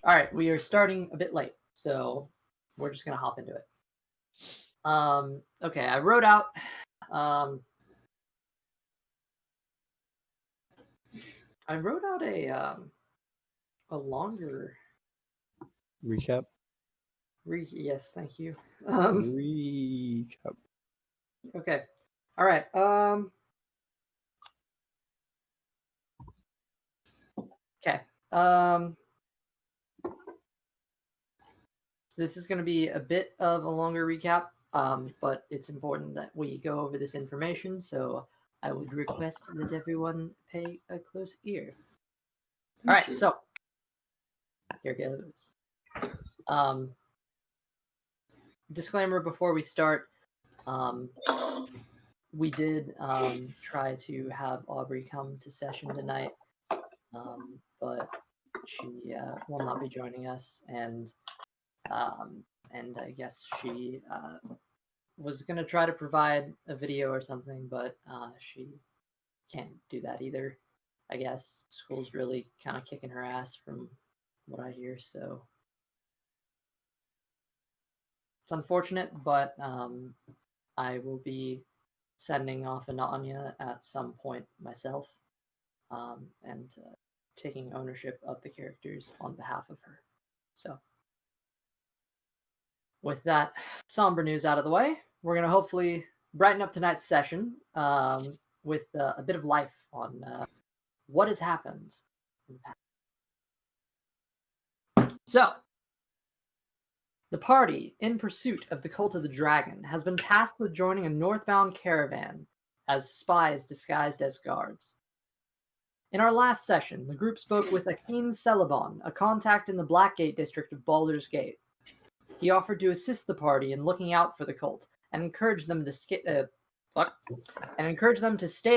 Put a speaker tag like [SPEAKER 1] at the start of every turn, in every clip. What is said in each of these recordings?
[SPEAKER 1] All right, we are starting a bit late, so we're just gonna hop into it. Okay, I wrote out. I wrote out a longer
[SPEAKER 2] recap.
[SPEAKER 1] Yes, thank you.
[SPEAKER 2] Recap.
[SPEAKER 1] Okay. All right. Okay. So this is going to be a bit of a longer recap, but it's important that we go over this information, so I would request that everyone pay a close ear. All right, so here goes. Disclaimer before we start. We did try to have Aubrey come to session tonight, but she will not be joining us, and I guess she was going to try to provide a video or something, but she can't do that either. I guess school's really kind of kicking her ass from what I hear, so it's unfortunate, but I will be sending off Ananya at some point myself, and taking ownership of the characters on behalf of her. So, with that somber news out of the way, we're going to hopefully brighten up tonight's session with a bit of life on what has happened in the past. So, the party, in pursuit of the Cult of the Dragon, has been tasked with joining a northbound caravan as spies disguised as guards. In our last session, the group spoke with Akin Celebon, a contact in the Blackgate district of Baldur's Gate. He offered to assist the party in looking out for the cult and encouraged them to stay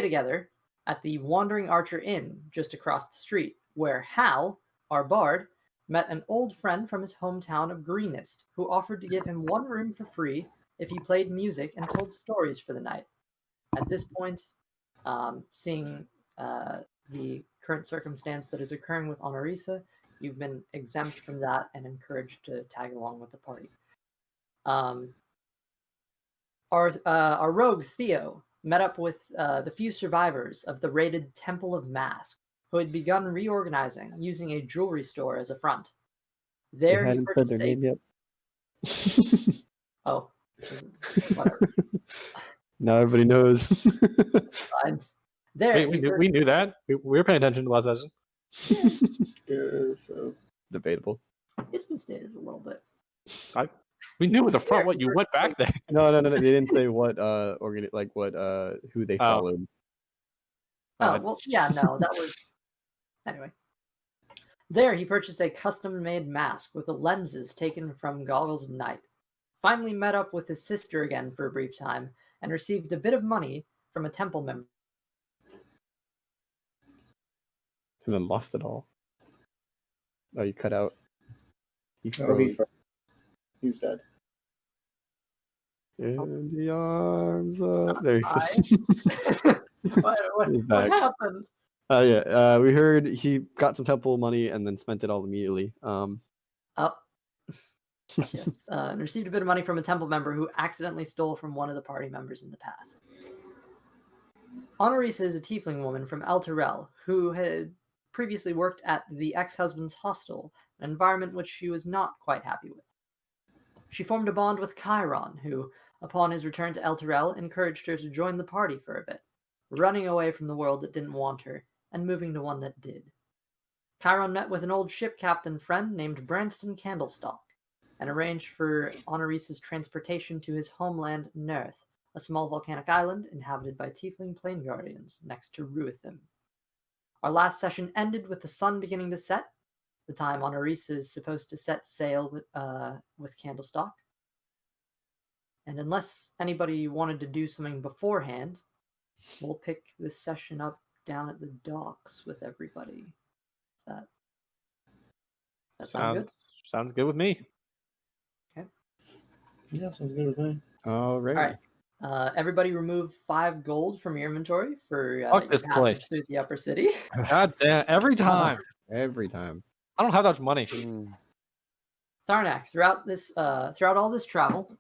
[SPEAKER 1] together at the Wandering Archer Inn just across the street, where Hal, our bard, met an old friend from his hometown of Greenest, who offered to give him one room for free if he played music and told stories for the night. At this point, seeing the current circumstance that is occurring with Anirissa, you've been exempt from that and encouraged to tag along with the party. Our rogue Theo met up with the few survivors of the raided Temple of Mask, who had begun reorganizing using a jewelry store as a front. There he purchased
[SPEAKER 2] their name yet.
[SPEAKER 1] Oh, whatever.
[SPEAKER 2] Now everybody knows.
[SPEAKER 1] Fine. There,
[SPEAKER 3] we knew that. We were paying attention to last session.
[SPEAKER 2] Yeah, so debatable.
[SPEAKER 1] It's been stated a little bit.
[SPEAKER 3] We knew it was a front. What, you went back there?
[SPEAKER 2] No. They didn't say what who they followed.
[SPEAKER 1] Oh well, yeah, no, that was anyway. There, he purchased a custom-made mask with the lenses taken from Goggles of Night. Finally met up with his sister again for a brief time and received a bit of money from a temple member.
[SPEAKER 2] And then lost it all. Oh, you cut out. He's dead. In the arms of... There he is.
[SPEAKER 1] What happened?
[SPEAKER 2] We heard he got some temple money and then spent it all immediately.
[SPEAKER 1] Yes, and received a bit of money from a temple member who accidentally stole from one of the party members in the past. Anirissa is a tiefling woman from Elturel who had previously worked at the ex-husband's hostel, an environment which she was not quite happy with. She formed a bond with Kairon, who, upon his return to Elturel, encouraged her to join the party for a bit, running away from the world that didn't want her and moving to one that did. Kairon met with an old ship captain friend named Branston Candlestock and arranged for Anirissa's transportation to his homeland, Nerth, a small volcanic island inhabited by tiefling plain guardians next to Ruithim. Our last session ended with the sun beginning to set, the time Anirissa is supposed to set sail with Candlestock. And unless anybody wanted to do something beforehand, we'll pick this session up down at the docks with everybody. Does that sound good?
[SPEAKER 3] Sounds good with me.
[SPEAKER 1] Okay.
[SPEAKER 2] Yeah, sounds good with me. All right.
[SPEAKER 1] Everybody remove 5 gold from your inventory for
[SPEAKER 3] Fuck this place
[SPEAKER 1] through the upper city.
[SPEAKER 3] God damn! Every time.
[SPEAKER 2] Every time.
[SPEAKER 3] I don't have that much money.
[SPEAKER 1] Tharnac, throughout all this travel,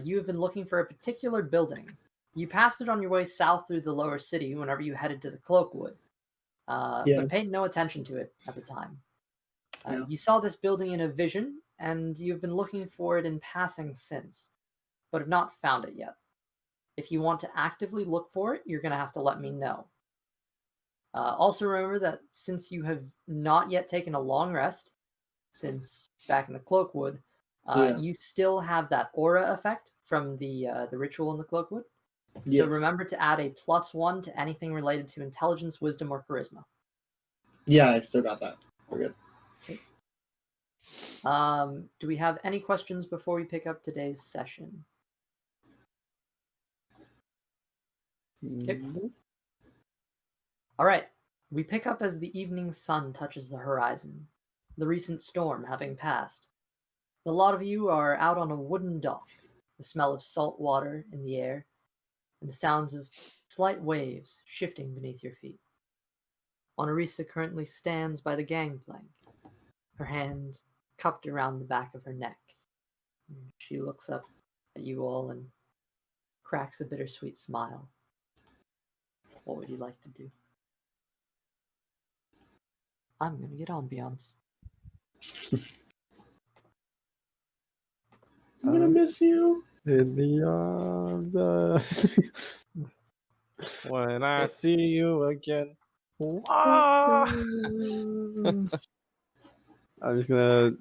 [SPEAKER 1] you have been looking for a particular building. You passed it on your way south through the lower city whenever you headed to the Cloakwood, but paid no attention to it at the time. You saw this building in a vision, and you've been looking for it in passing since, but have not found it yet. If you want to actively look for it, you're going to have to let me know. Also remember that since you have not yet taken a long rest, since back in the Cloakwood, you still have that aura effect from the ritual in the Cloakwood. So remember to add a +1 to anything related to intelligence, wisdom, or charisma.
[SPEAKER 4] Yeah, I still got that. We're good.
[SPEAKER 1] Okay. Do we have any questions before we pick up today's session? Okay. All right. We pick up as the evening sun touches the horizon, the recent storm having passed. The lot of you are out on a wooden dock, the smell of salt water in the air, and the sounds of slight waves shifting beneath your feet. Anirissa currently stands by the gangplank, her hand cupped around the back of her neck. She looks up at you all and cracks a bittersweet smile. What would you like to do? I'm going to get ambiance.
[SPEAKER 4] I'm gonna miss you.
[SPEAKER 2] In the arms of...
[SPEAKER 3] When I see you again. Ah!
[SPEAKER 2] I'm just gonna...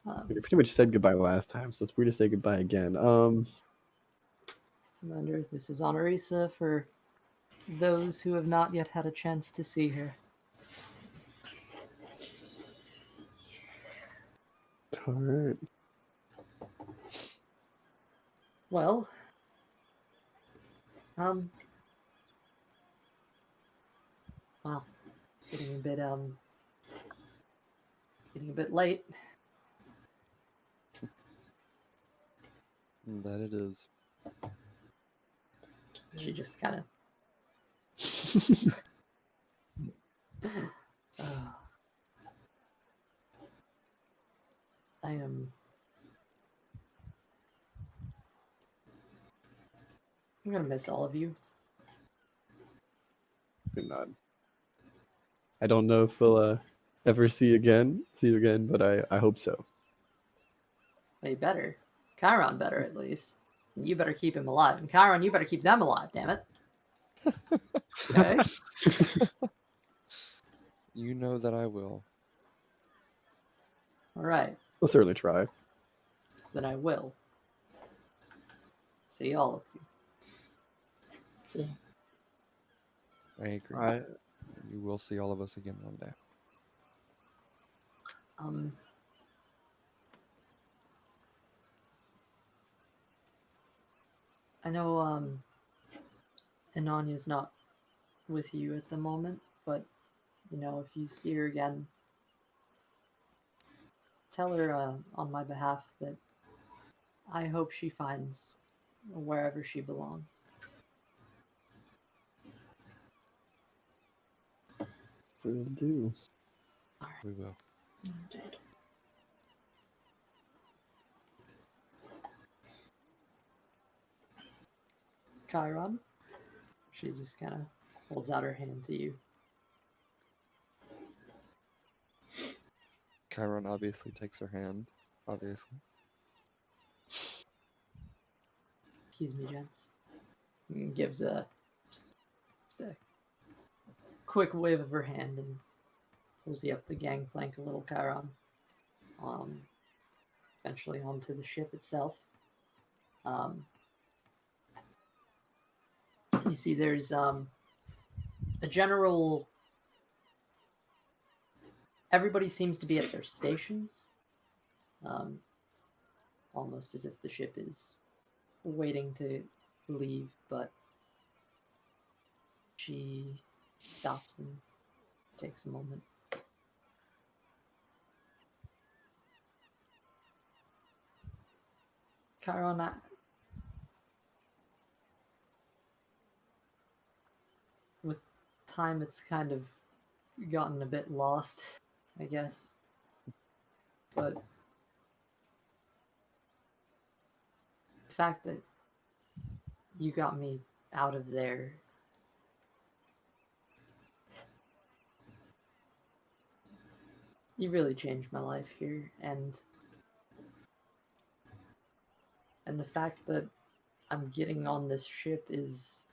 [SPEAKER 1] Um,
[SPEAKER 2] We pretty much said goodbye last time, so it's weird to say goodbye again.
[SPEAKER 1] Commander, this is Anirissa for those who have not yet had a chance to see her.
[SPEAKER 2] All right.
[SPEAKER 1] Well, wow, getting a bit late.
[SPEAKER 5] That it is.
[SPEAKER 1] She just kind of. I am. I'm gonna miss all of you.
[SPEAKER 2] Good nod. I don't know if we'll ever see you again, but I hope so.
[SPEAKER 1] Well, you better. Kairon better at least. And you better keep him alive. And Kairon, you better keep them alive, damn it. Okay?
[SPEAKER 5] You know that I will.
[SPEAKER 1] Alright.
[SPEAKER 2] We'll certainly try.
[SPEAKER 1] Then I will. See all of you. See.
[SPEAKER 5] I agree. You will see all of us again one day.
[SPEAKER 1] I know Ananya's not with you at the moment, but you know, if you see her again, tell her on my behalf that I hope she finds wherever she belongs.
[SPEAKER 2] Will do.
[SPEAKER 1] All right.
[SPEAKER 5] We will.
[SPEAKER 1] Indeed. Kairon, she just kind of holds out her hand to you.
[SPEAKER 5] Kairon obviously takes her hand. Obviously.
[SPEAKER 1] Excuse me, gents. And gives just a quick wave of her hand and pulls you up the gangplank a little, Kairon. Eventually onto the ship itself. You see there's a general... Everybody seems to be at their stations. Almost as if the ship is waiting to leave, but she stops and takes a moment. Kairon, with time it's kind of gotten a bit lost, I guess. But the fact that you got me out of there, you really changed my life here, and the fact that I'm getting on this ship is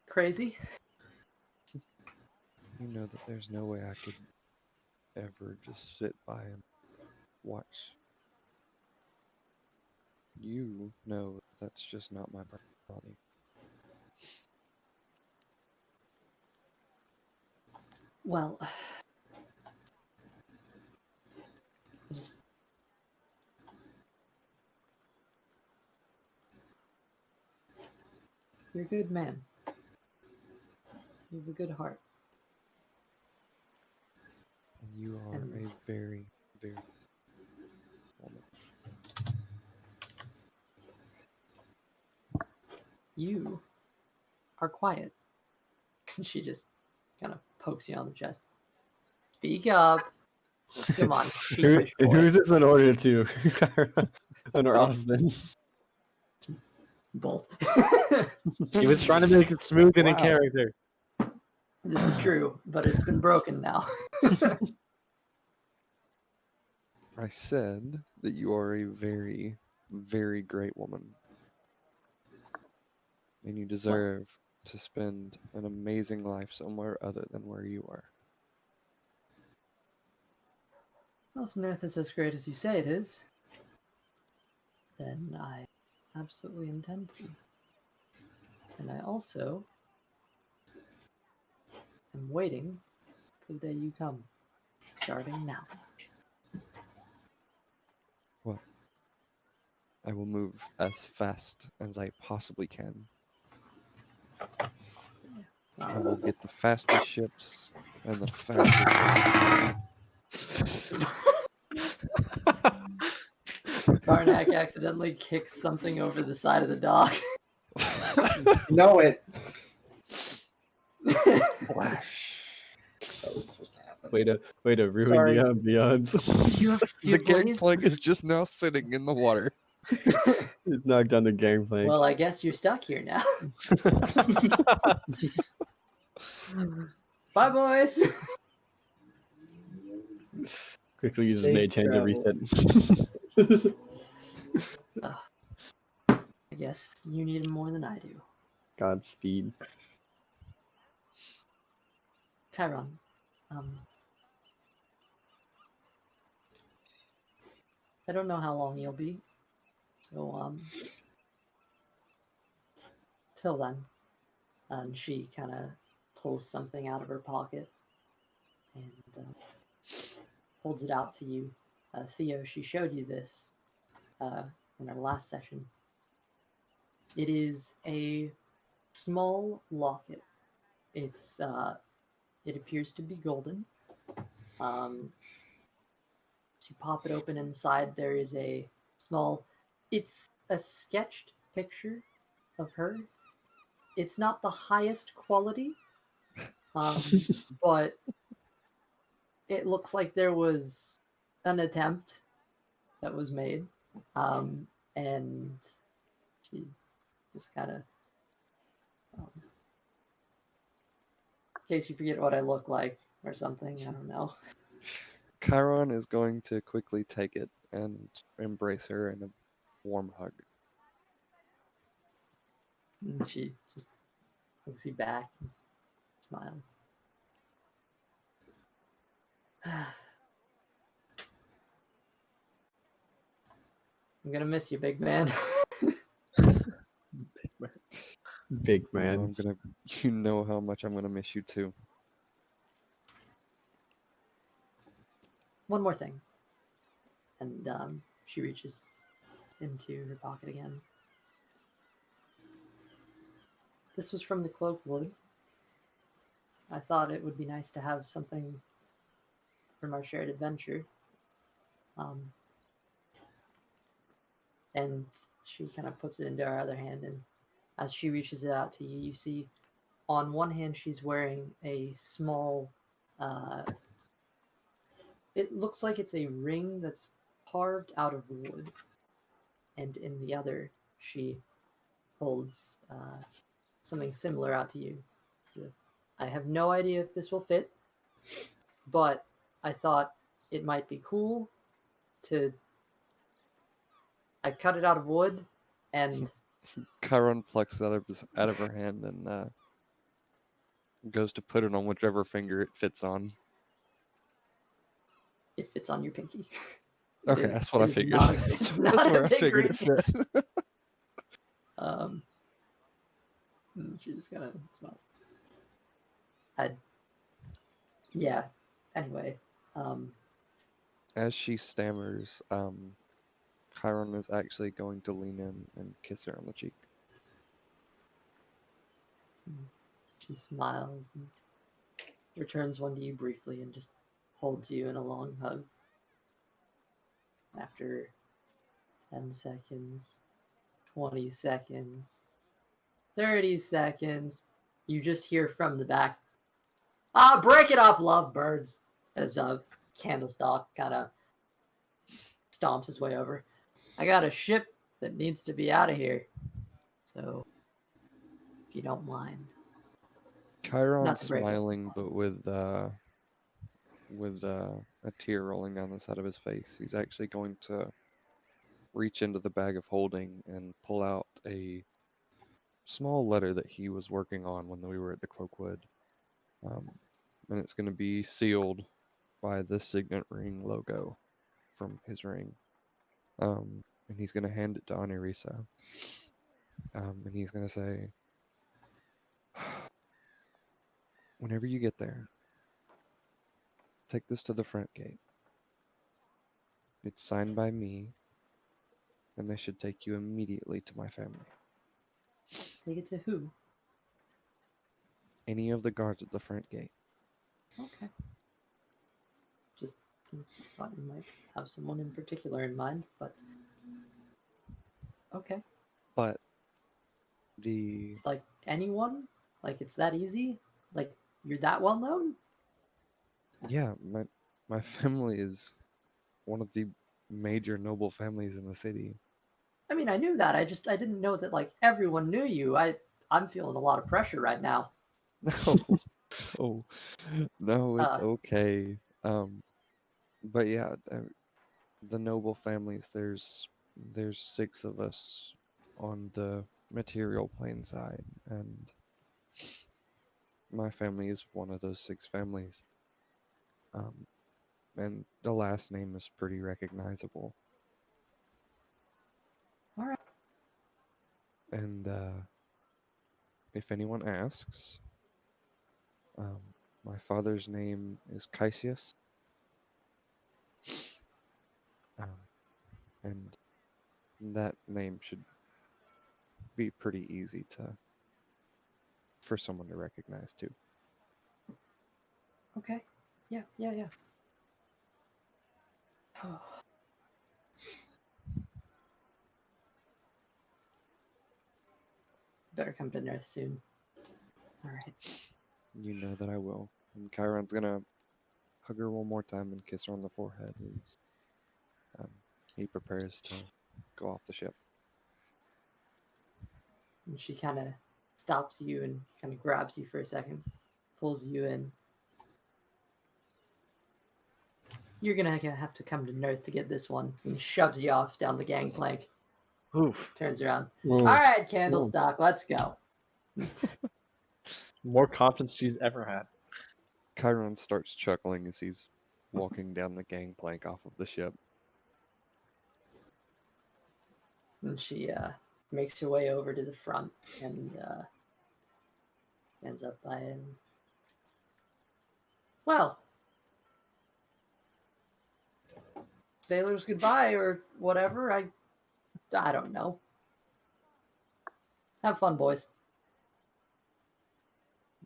[SPEAKER 1] crazy.
[SPEAKER 5] You know that there's no way I could ever just sit by and watch. You know that's just not my personality.
[SPEAKER 1] Well, just you're a good man. You have a good heart.
[SPEAKER 5] And you are
[SPEAKER 1] And
[SPEAKER 5] a very, very woman.
[SPEAKER 1] you are quiet. She just kind of pokes you on the chest. Speak up. Come on, sheepish boy.
[SPEAKER 2] Who's this in order to? Kairon or Austin?
[SPEAKER 1] Both.
[SPEAKER 3] He was trying to make it smooth and in
[SPEAKER 2] Wow.
[SPEAKER 3] character.
[SPEAKER 1] This is true, but it's been broken now.
[SPEAKER 5] I said that you are a very, very great woman. And you deserve to spend an amazing life somewhere other than where you are.
[SPEAKER 1] Well, if Nerth is as great as you say it is, then I absolutely intend to. And I also am waiting for the day you come, starting now.
[SPEAKER 5] Well, I will move as fast as I possibly can. I will get the fastest ships and the fastest.
[SPEAKER 1] Tharnac accidentally kicks something over the side of the dock.
[SPEAKER 4] Know it.
[SPEAKER 5] Flash.
[SPEAKER 4] That was supposed to happen.
[SPEAKER 2] Way to ruin
[SPEAKER 4] Sorry.
[SPEAKER 2] the ambiance.
[SPEAKER 1] Do you
[SPEAKER 5] The
[SPEAKER 1] have blaze?
[SPEAKER 5] gangplank is just now sitting in the water.
[SPEAKER 2] He's knocked down the gangplank.
[SPEAKER 1] Well, I guess you're stuck here now. Bye, boys.
[SPEAKER 2] Quickly uses
[SPEAKER 4] Safe
[SPEAKER 2] mage hand to
[SPEAKER 4] travels.
[SPEAKER 2] reset.
[SPEAKER 1] I guess you need him more than I do.
[SPEAKER 2] Godspeed.
[SPEAKER 1] Kairon, I don't know how long you'll be, so till then. And she kind of pulls something out of her pocket and holds it out to you. Theo, she showed you this in our last session. It is a small locket. It's it appears to be golden. So you pop it open. Inside there is a small, it's a sketched picture of her. It's not the highest quality, but it looks like there was an attempt that was made. And she just kind of, in case you forget what I look like or something, I don't know.
[SPEAKER 5] Kairon is going to quickly take it and embrace her in a warm hug.
[SPEAKER 1] And she just looks you back and smiles. I'm gonna miss you, big man.
[SPEAKER 2] Big
[SPEAKER 5] Oh,
[SPEAKER 2] man.
[SPEAKER 5] you know how much I'm gonna miss you too.
[SPEAKER 1] One more thing. And she reaches into her pocket again. This was from the Cloak Wood. I thought it would be nice to have something from our shared adventure. And she kind of puts it into her other hand, and as she reaches it out to you, you see on one hand, she's wearing a small. It looks like it's a ring that's carved out of wood, and in the other, she holds something similar out to you. I have no idea if this will fit, but I thought it might be cool to. I cut it out of wood, and
[SPEAKER 5] Chiron plucks it out of her hand and goes to put it on whichever finger it fits on.
[SPEAKER 1] it fits on your pinky.
[SPEAKER 5] Okay, that's what I figured.
[SPEAKER 1] It's
[SPEAKER 5] That's
[SPEAKER 1] not
[SPEAKER 5] where
[SPEAKER 1] a
[SPEAKER 5] I
[SPEAKER 1] big
[SPEAKER 5] figured it
[SPEAKER 1] ring.
[SPEAKER 5] fit.
[SPEAKER 1] She just kind of smiles. Yeah. Anyway,
[SPEAKER 5] As she stammers, Chiron is actually going to lean in and kiss her on the cheek.
[SPEAKER 1] she smiles and returns one to you briefly and just holds you in a long hug. After 10 seconds, 20 seconds, 30 seconds, you just hear from the back, break it up, lovebirds, as Candlestalk kind of stomps his way over. I got a ship that needs to be out of here, so if you don't mind.
[SPEAKER 5] Chiron's
[SPEAKER 1] to break it.
[SPEAKER 5] smiling, but with a tear rolling down the side of his face. He's actually going to reach into the bag of holding and pull out a small letter that he was working on when we were at the Cloakwood. And it's going to be sealed by the signet ring logo from his ring. And he's going to hand it to Anirissa. And he's going to say, whenever you get there, take this to the front gate. It's signed by me, and they should take you immediately to my family.
[SPEAKER 1] Take it to who?
[SPEAKER 5] Any of the guards at the front gate.
[SPEAKER 1] Okay. Just thought you might have someone in particular in mind, but okay.
[SPEAKER 5] But the
[SPEAKER 1] Like anyone? Like it's that easy? Like you're that well known?
[SPEAKER 5] yeah, my family is one of the major noble families in the city.
[SPEAKER 1] I mean, I knew that. I didn't know that like everyone knew you. I'm feeling a lot of pressure right now.
[SPEAKER 5] No, no, it's okay. But yeah, the noble families. There's 6 of us on the material plane side, and my family is one of those 6 families. And the last name is pretty recognizable.
[SPEAKER 1] All right.
[SPEAKER 5] And if anyone asks, my father's name is Caesius. And that name should be pretty easy for someone to recognize too.
[SPEAKER 1] Okay. Yeah. Better come to Nerth soon. All right.
[SPEAKER 5] You know that I will. And Chiron's gonna hug her one more time and kiss her on the forehead as he prepares to go off the ship.
[SPEAKER 1] And she kind of stops you and kind of grabs you for a second, pulls you in. You're gonna have to come to Nerth to get this one, and shoves you off down the gangplank.
[SPEAKER 3] Oof.
[SPEAKER 1] Turns around.
[SPEAKER 2] Ooh.
[SPEAKER 1] All right, Candlestock, let's go.
[SPEAKER 3] More confidence she's ever had.
[SPEAKER 5] Chiron starts chuckling as he's walking down the gangplank off of the ship.
[SPEAKER 1] And she makes her way over to the front and stands up by him. Well, sailors goodbye or whatever. I don't know. Have fun, boys.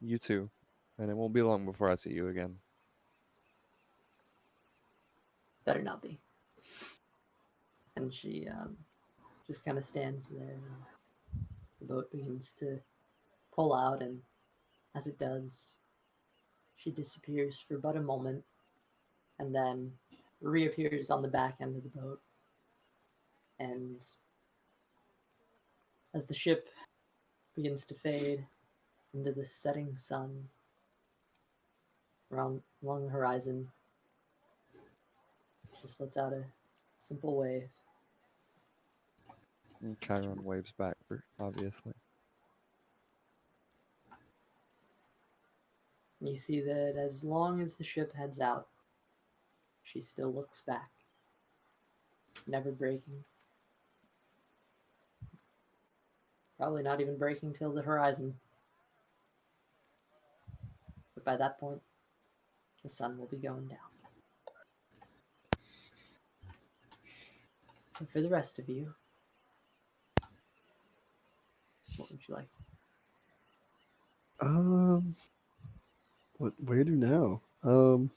[SPEAKER 5] You too. And it won't be long before I see you again.
[SPEAKER 1] Better not be. And she just kind of stands there. The boat begins to pull out, and As it does, she disappears for but a moment and then reappears on the back end of the boat. And as the ship begins to fade into the setting sun along the horizon, just lets out a simple wave.
[SPEAKER 5] And Chiron waves back, obviously.
[SPEAKER 1] And you see that as long as the ship heads out, she still looks back, never breaking. Probably not even breaking till the horizon. But by that point, the sun will be going down. So for the rest of you, what would you like?
[SPEAKER 2] Where do now?
[SPEAKER 3] Gonna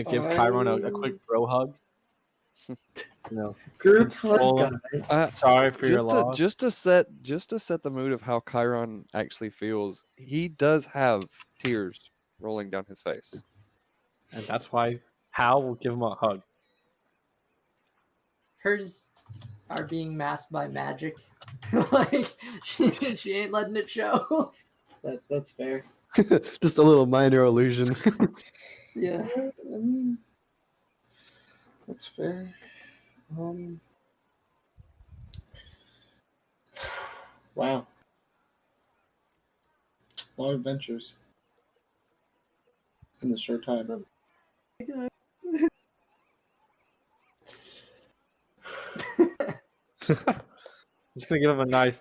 [SPEAKER 3] give Kairon a quick bro hug.
[SPEAKER 4] Group
[SPEAKER 3] console
[SPEAKER 4] hug,
[SPEAKER 3] him.
[SPEAKER 4] guys.
[SPEAKER 3] Sorry for your loss.
[SPEAKER 5] Just to set the mood of how Chiron actually feels, he does have tears rolling down his face.
[SPEAKER 3] And that's why Hal will give him a hug.
[SPEAKER 1] Hers are being masked by magic. Like, she ain't letting it show.
[SPEAKER 4] That's fair.
[SPEAKER 2] Just a little minor illusion.
[SPEAKER 1] Yeah.
[SPEAKER 4] I mean, that's fair. Wow. A lot of adventures in the short time.
[SPEAKER 3] I'm just gonna give him a nice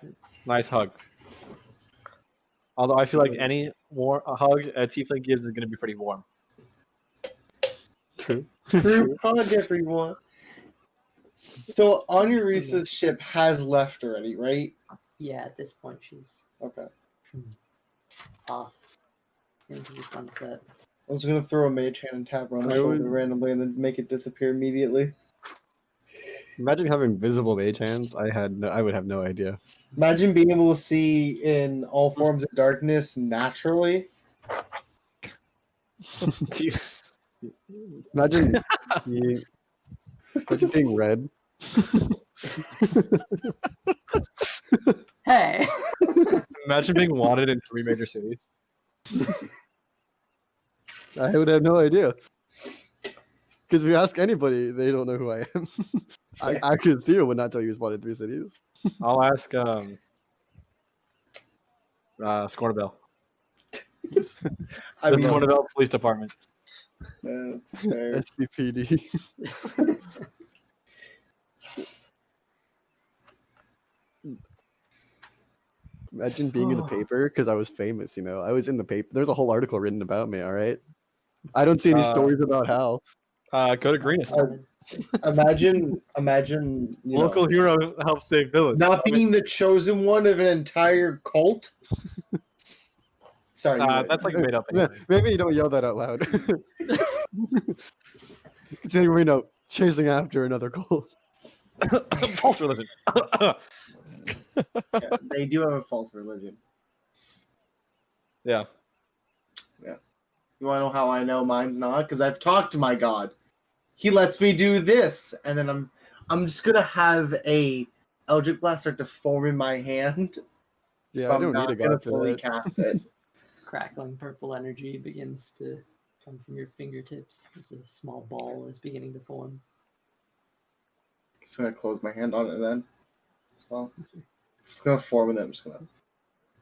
[SPEAKER 3] hug. Although I feel like any a hug a tiefling gives is gonna be pretty warm.
[SPEAKER 2] True.
[SPEAKER 4] Group hug, everyone. So, Anirissa's ship has left already, right?
[SPEAKER 1] Yeah, at this point she's
[SPEAKER 4] Okay.
[SPEAKER 1] off into the sunset.
[SPEAKER 4] I was gonna throw a mage hand and tap her on the shoulder randomly and then make it disappear immediately.
[SPEAKER 2] Imagine having visible mage hands. I would have no idea.
[SPEAKER 4] Imagine being able to see in all forms of darkness naturally.
[SPEAKER 2] Imagine being red.
[SPEAKER 1] Hey!
[SPEAKER 3] Imagine being wanted in 3 major cities.
[SPEAKER 2] I would have no idea. Because if you ask anybody, they don't know who I am. I could Steer would not tell you he's wanted in 3 cities.
[SPEAKER 3] I'll ask Scornabel.
[SPEAKER 4] I
[SPEAKER 3] The
[SPEAKER 4] mean,
[SPEAKER 3] Scornabel Police Department.
[SPEAKER 4] that's fair.
[SPEAKER 2] SCPD. Imagine being in the paper because I was famous, I was in the paper. There's a whole article written about me, all right? I don't see any stories about Hal.
[SPEAKER 3] Go to Greenest.
[SPEAKER 4] Imagine, you
[SPEAKER 3] Local
[SPEAKER 4] know,
[SPEAKER 3] hero helps save village.
[SPEAKER 4] not being the chosen one of an entire cult. Sorry,
[SPEAKER 3] That's like made up. Anyway.
[SPEAKER 2] Maybe you don't yell that out loud. Considering chasing after another cult.
[SPEAKER 3] False religion.
[SPEAKER 4] yeah, they do have a false religion.
[SPEAKER 3] Yeah.
[SPEAKER 4] You want to know how I know mine's not? Because I've talked to my god. He lets me do this, and then I'm just gonna have a Eldritch Blast start to form in my hand.
[SPEAKER 2] Yeah, I don't need a god for
[SPEAKER 4] fully
[SPEAKER 2] that.
[SPEAKER 4] cast it.
[SPEAKER 1] Crackling purple energy begins to come from your fingertips as a small ball is beginning to form.
[SPEAKER 4] Just gonna close my hand on it then. As well. It's gonna form, and then I'm just gonna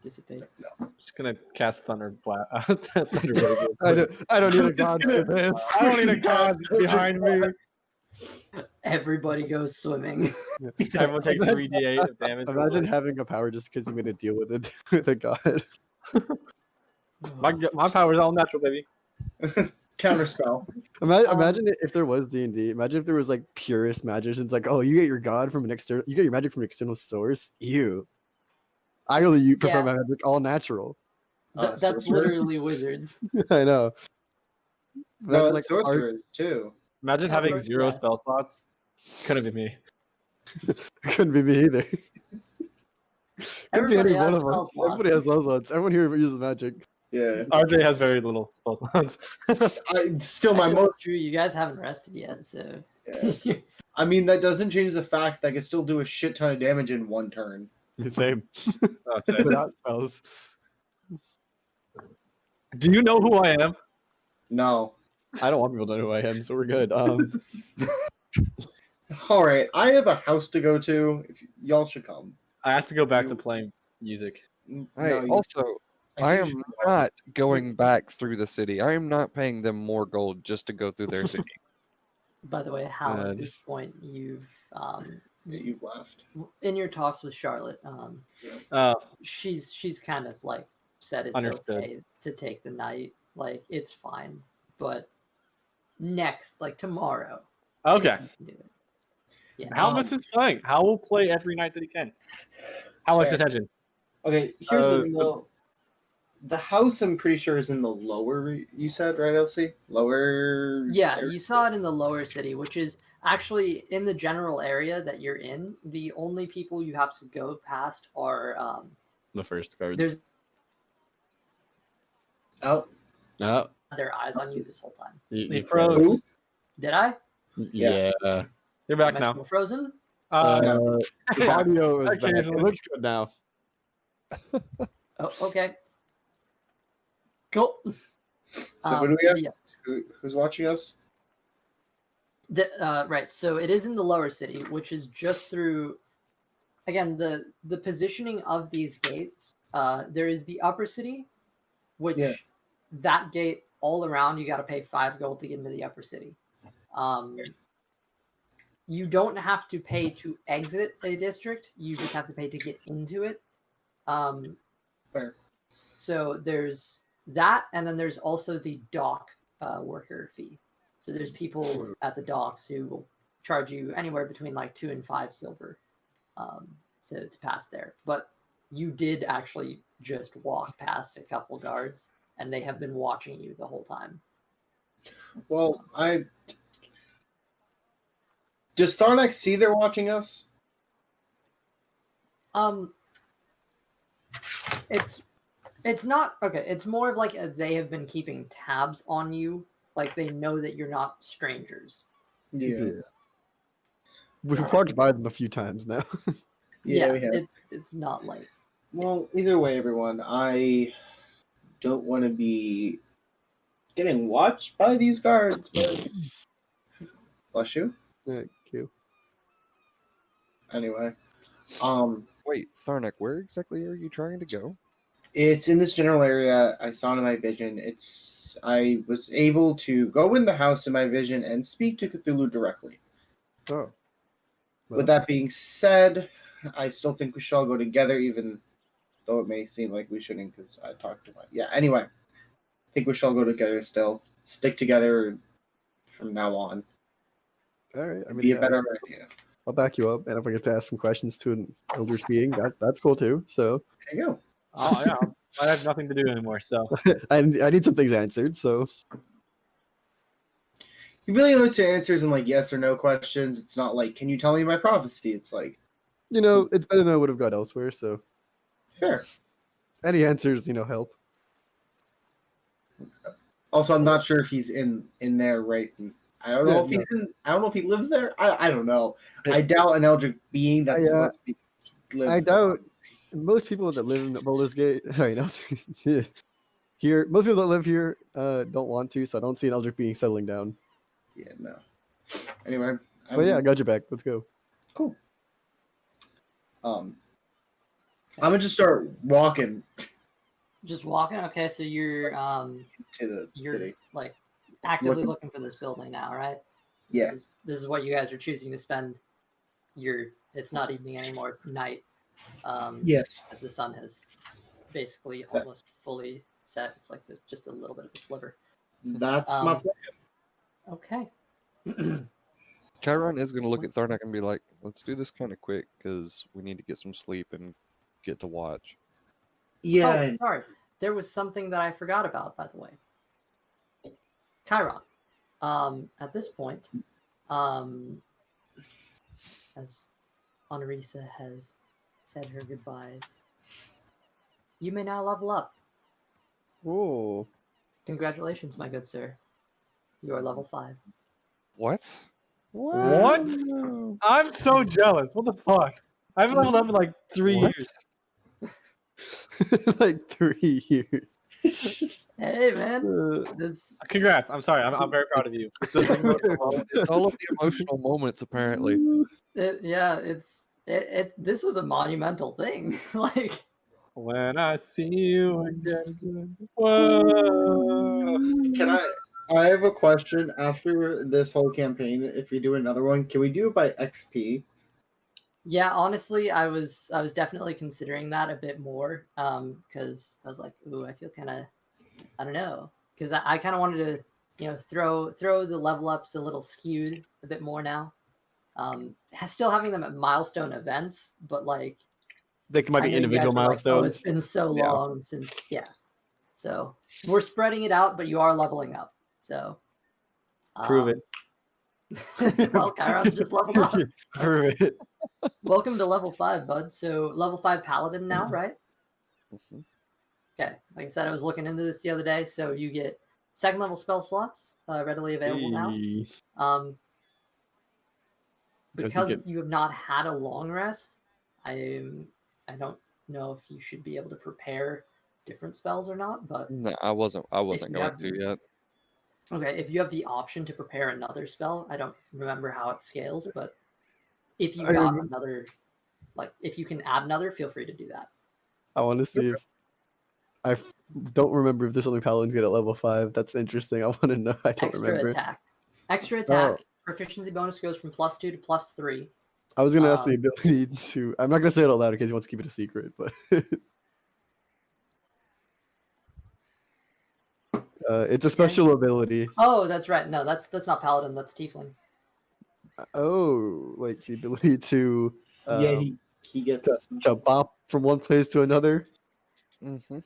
[SPEAKER 1] Dissipates.
[SPEAKER 4] No.
[SPEAKER 3] Just gonna cast Thunder Thunder.
[SPEAKER 2] I don't need a god for this.
[SPEAKER 3] I don't need a god behind me.
[SPEAKER 1] Everybody goes swimming.
[SPEAKER 3] Everyone take 3d8 of damage.
[SPEAKER 2] Imagine having a power just because you made a deal with it with a god.
[SPEAKER 3] My power is all natural, baby.
[SPEAKER 4] counterspell.
[SPEAKER 2] Imagine if there was D&D. Imagine if there was like purist magicians. Like, oh, you get your god from an external. You get your magic from an external source. Ew. I really prefer my magic all natural.
[SPEAKER 1] That's literally wizards.
[SPEAKER 2] I know.
[SPEAKER 4] No, like sorcerers too.
[SPEAKER 3] Imagine having 0 spell slots. Couldn't be me.
[SPEAKER 2] Couldn't be me either. Envy any
[SPEAKER 1] Everybody
[SPEAKER 2] one
[SPEAKER 1] has
[SPEAKER 2] of us.
[SPEAKER 1] spell slots.
[SPEAKER 2] Everybody has those ones. Everyone here uses magic.
[SPEAKER 4] Yeah.
[SPEAKER 3] RJ has very little spell slots.
[SPEAKER 4] Still, my
[SPEAKER 1] That's
[SPEAKER 4] most.
[SPEAKER 1] true. You guys haven't rested yet, so.
[SPEAKER 4] Yeah. I mean, that doesn't change the fact that I can still do a shit ton of damage in one turn.
[SPEAKER 2] Same.
[SPEAKER 3] Oh, sad.
[SPEAKER 2] Without spells.
[SPEAKER 3] Do you know who I am?
[SPEAKER 4] No.
[SPEAKER 2] I don't want people to know who I am, so we're good.
[SPEAKER 4] All right, I have a house to go to. If y'all should come.
[SPEAKER 3] I have to go back to
[SPEAKER 4] You-
[SPEAKER 3] playing music.
[SPEAKER 5] I
[SPEAKER 4] you-
[SPEAKER 5] also
[SPEAKER 4] think
[SPEAKER 5] I
[SPEAKER 4] you
[SPEAKER 5] am
[SPEAKER 4] should-
[SPEAKER 5] not going back through the city. I am not paying them more gold just to go through their city.
[SPEAKER 1] By the way, Hal, at this
[SPEAKER 2] Just-
[SPEAKER 1] point, you've
[SPEAKER 4] You've left.
[SPEAKER 1] in your talks with Charlotte, she's kind of like said it's
[SPEAKER 3] Understood.
[SPEAKER 1] okay to take the night, like it's fine, but next, like tomorrow,
[SPEAKER 3] Okay.
[SPEAKER 1] you can do it. Yeah.
[SPEAKER 3] How is this playing? How will play every night that he can? How likes
[SPEAKER 4] Fair.
[SPEAKER 3] attention?
[SPEAKER 4] Okay, here's the
[SPEAKER 3] Uh,
[SPEAKER 4] thing though. The house, I'm pretty sure, is in the lower. You said right, Elsie? Lower.
[SPEAKER 1] Yeah,
[SPEAKER 4] area?
[SPEAKER 1] you saw it in the lower city, which is actually in the general area that you're in. The only people you have to go past are
[SPEAKER 2] The first cards.
[SPEAKER 1] there's
[SPEAKER 4] Oh,
[SPEAKER 2] Oh,
[SPEAKER 1] their eyes on you this whole time.
[SPEAKER 3] He froze.
[SPEAKER 4] who?
[SPEAKER 1] Did I?
[SPEAKER 2] Yeah.
[SPEAKER 3] You're back
[SPEAKER 1] Am I
[SPEAKER 3] now.
[SPEAKER 1] still frozen?
[SPEAKER 2] The
[SPEAKER 3] Yeah.
[SPEAKER 2] audio is back. It
[SPEAKER 3] Occasionally.
[SPEAKER 2] looks good now.
[SPEAKER 1] Oh, okay. Cool.
[SPEAKER 4] So what do we have?
[SPEAKER 1] Yes.
[SPEAKER 4] Who's watching us?
[SPEAKER 1] Right. So it is in the lower city, which is just through. Again, the positioning of these gates. There is the upper city, which
[SPEAKER 4] Yeah.
[SPEAKER 1] that gate all around you got to pay 5 gold to get into the upper city. You don't have to pay to exit a district. You just have to pay to get into it.
[SPEAKER 4] Fair.
[SPEAKER 1] So there's that, and then there's also the dock worker fee. So there's people at the docks who will charge you anywhere between like 2 and 5 silver to pass there. But you did actually just walk past a couple guards, and they have been watching you the whole time.
[SPEAKER 4] Well, does Tharnac see they're watching us?
[SPEAKER 1] It's not okay. It's more of like they have been keeping tabs on you, like they know that you're not strangers.
[SPEAKER 4] Yeah.
[SPEAKER 2] We've walked by them a few times now.
[SPEAKER 4] Yeah, we have.
[SPEAKER 1] It's not like
[SPEAKER 4] Well, either way, everyone, I don't want to be getting watched by these guards, but bless you.
[SPEAKER 2] Thank you.
[SPEAKER 4] Anyway,
[SPEAKER 5] Wait, Tharnac, where exactly are you trying to go?
[SPEAKER 4] it's in this general area. I saw it in my vision. I was able to go in the house in my vision and speak to Cthulhu directly.
[SPEAKER 2] Oh.
[SPEAKER 4] With that being said, I still think we should all go together, even though it may seem like we shouldn't, because I talked to my... Yeah, anyway. I think we should all go together still. Stick together from now on.
[SPEAKER 2] All right. I mean,
[SPEAKER 4] Be a
[SPEAKER 2] yeah,
[SPEAKER 4] better idea.
[SPEAKER 2] I'll back you up, and if I get to ask some questions to an elder being, that's cool too. So
[SPEAKER 4] There you go.
[SPEAKER 3] Oh yeah, I have nothing to do anymore. So
[SPEAKER 2] I need some things answered. So
[SPEAKER 4] You really know to answers in like yes or no questions. It's not like, can you tell me my prophecy? It's like,
[SPEAKER 2] it's better than I would have got elsewhere. So
[SPEAKER 4] fair.
[SPEAKER 2] any answers, help.
[SPEAKER 4] Also, I'm not sure if he's in there right. I don't know
[SPEAKER 2] Yeah,
[SPEAKER 4] if he's in. I don't know if he lives there. I don't know. I doubt an eldritch being that's supposed to be lives
[SPEAKER 2] I
[SPEAKER 4] there.
[SPEAKER 2] doubt most people that live in Baldur's Gate. Sorry, no. Here, most people that live here don't want to, so I don't see an eldritch being settling down.
[SPEAKER 4] Yeah, no. Anyway,
[SPEAKER 2] But yeah, I got your back. Let's go.
[SPEAKER 4] cool. I'm gonna just start walking
[SPEAKER 1] just walking. Okay, so you're
[SPEAKER 4] to the city.
[SPEAKER 1] like actively
[SPEAKER 4] Looking-
[SPEAKER 1] looking for this building now, right?
[SPEAKER 4] Yeah.
[SPEAKER 1] This is what you guys are choosing to spend it's not evening anymore, it's night.
[SPEAKER 4] Yes.
[SPEAKER 1] As the sun has basically
[SPEAKER 4] Set.
[SPEAKER 1] almost fully set. It's like there's just a little bit of a sliver.
[SPEAKER 4] That's my plan.
[SPEAKER 1] Okay.
[SPEAKER 5] Kairon is going to look at Tharnac and be like, let's do this kind of quick because we need to get some sleep and get to watch.
[SPEAKER 4] Yeah.
[SPEAKER 1] Oh, sorry. There was something that I forgot about, by the way. Kairon. At this point, as Anirissa has said her goodbyes You may now level up.
[SPEAKER 2] Oh.
[SPEAKER 1] Congratulations, my good sir. You are level 5.
[SPEAKER 5] What?
[SPEAKER 3] What? I'm so jealous. What the fuck? I haven't leveled up in like 3
[SPEAKER 5] What?
[SPEAKER 3] years.
[SPEAKER 2] Like 3 years.
[SPEAKER 1] Hey, man.
[SPEAKER 2] Uh,
[SPEAKER 1] This
[SPEAKER 3] Congrats. I'm sorry. I'm very proud of you. This is like
[SPEAKER 5] It's all of the emotional moments, apparently.
[SPEAKER 1] this was a monumental thing. Like,
[SPEAKER 3] when I see you again. Whoa.
[SPEAKER 4] Can I have a question after this whole campaign. If we do another one, can we do it by XP?
[SPEAKER 1] yeah, honestly, I was definitely considering that a bit more. Because I was like, ooh, I feel kind of, I don't know, because I kind of wanted to, throw the level ups a little skewed a bit more now. Still having them at milestone events, but like,
[SPEAKER 2] they might
[SPEAKER 1] I
[SPEAKER 2] be
[SPEAKER 1] know you guys
[SPEAKER 2] individual
[SPEAKER 1] were like, oh, it's
[SPEAKER 2] milestones.
[SPEAKER 1] been so
[SPEAKER 5] Yeah.
[SPEAKER 1] long since, So we're spreading it out, but you are leveling up. So
[SPEAKER 3] Prove it.
[SPEAKER 1] Well, Chiron's just leveled up.
[SPEAKER 2] Prove it.
[SPEAKER 1] Welcome to level 5, bud. So level 5 paladin now, right?
[SPEAKER 5] Mhm.
[SPEAKER 1] Okay. Like I said, I was looking into this the other day. So you get second level spell slots readily available now.
[SPEAKER 2] Hey.
[SPEAKER 1] Um,
[SPEAKER 2] Does he
[SPEAKER 1] because
[SPEAKER 2] get-
[SPEAKER 1] you have not had a long rest, I don't know if you should be able to prepare different spells or not, but
[SPEAKER 5] No, I wasn't
[SPEAKER 1] you
[SPEAKER 5] going
[SPEAKER 1] have
[SPEAKER 5] to yet.
[SPEAKER 1] okay, if you have the option to prepare another spell, I don't remember how it scales, but if you
[SPEAKER 2] I
[SPEAKER 1] got
[SPEAKER 2] remember-
[SPEAKER 1] another, like if you can add another, feel free to do that.
[SPEAKER 2] I want to see if don't remember if there's something paladins get at level 5. That's interesting. I want to know. I don't remember.
[SPEAKER 1] Extra attack. Proficiency bonus goes from +2 to +3.
[SPEAKER 2] I was gonna ask the ability to. I'm not gonna say it out loud in case he wants to keep it a secret, but it's a special ability.
[SPEAKER 1] Oh, that's right. No, that's not paladin. That's tiefling.
[SPEAKER 2] Oh, like the ability to
[SPEAKER 4] Yeah, he gets a
[SPEAKER 2] to bop from one place to another.
[SPEAKER 5] Mm-hmm.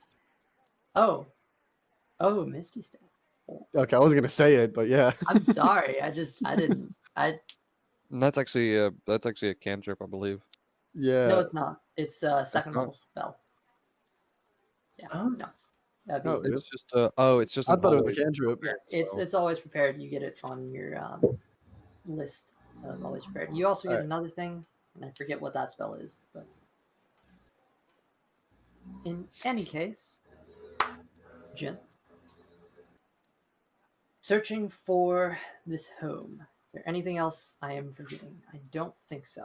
[SPEAKER 1] Oh, Misty Step.
[SPEAKER 2] Okay, I wasn't gonna say it, but yeah.
[SPEAKER 1] I'm sorry. I didn't.
[SPEAKER 5] And that's actually a cantrip, I believe.
[SPEAKER 2] Yeah.
[SPEAKER 1] No, it's not. It's a second
[SPEAKER 5] not?
[SPEAKER 1] level spell. Yeah.
[SPEAKER 4] Oh.
[SPEAKER 1] No. That'd be,
[SPEAKER 2] Oh, it
[SPEAKER 5] It's
[SPEAKER 2] is.
[SPEAKER 5] just it's just
[SPEAKER 2] I
[SPEAKER 5] an
[SPEAKER 2] thought it was a
[SPEAKER 5] always
[SPEAKER 2] cantrip.
[SPEAKER 5] prepared
[SPEAKER 1] it's
[SPEAKER 5] spell.
[SPEAKER 1] it's always prepared. You get it on your list of always prepared. You also get
[SPEAKER 2] Alright.
[SPEAKER 1] another thing, and I forget what that spell is, but in any case, gents, searching for this home. Is there anything else I am forgetting? I don't think so.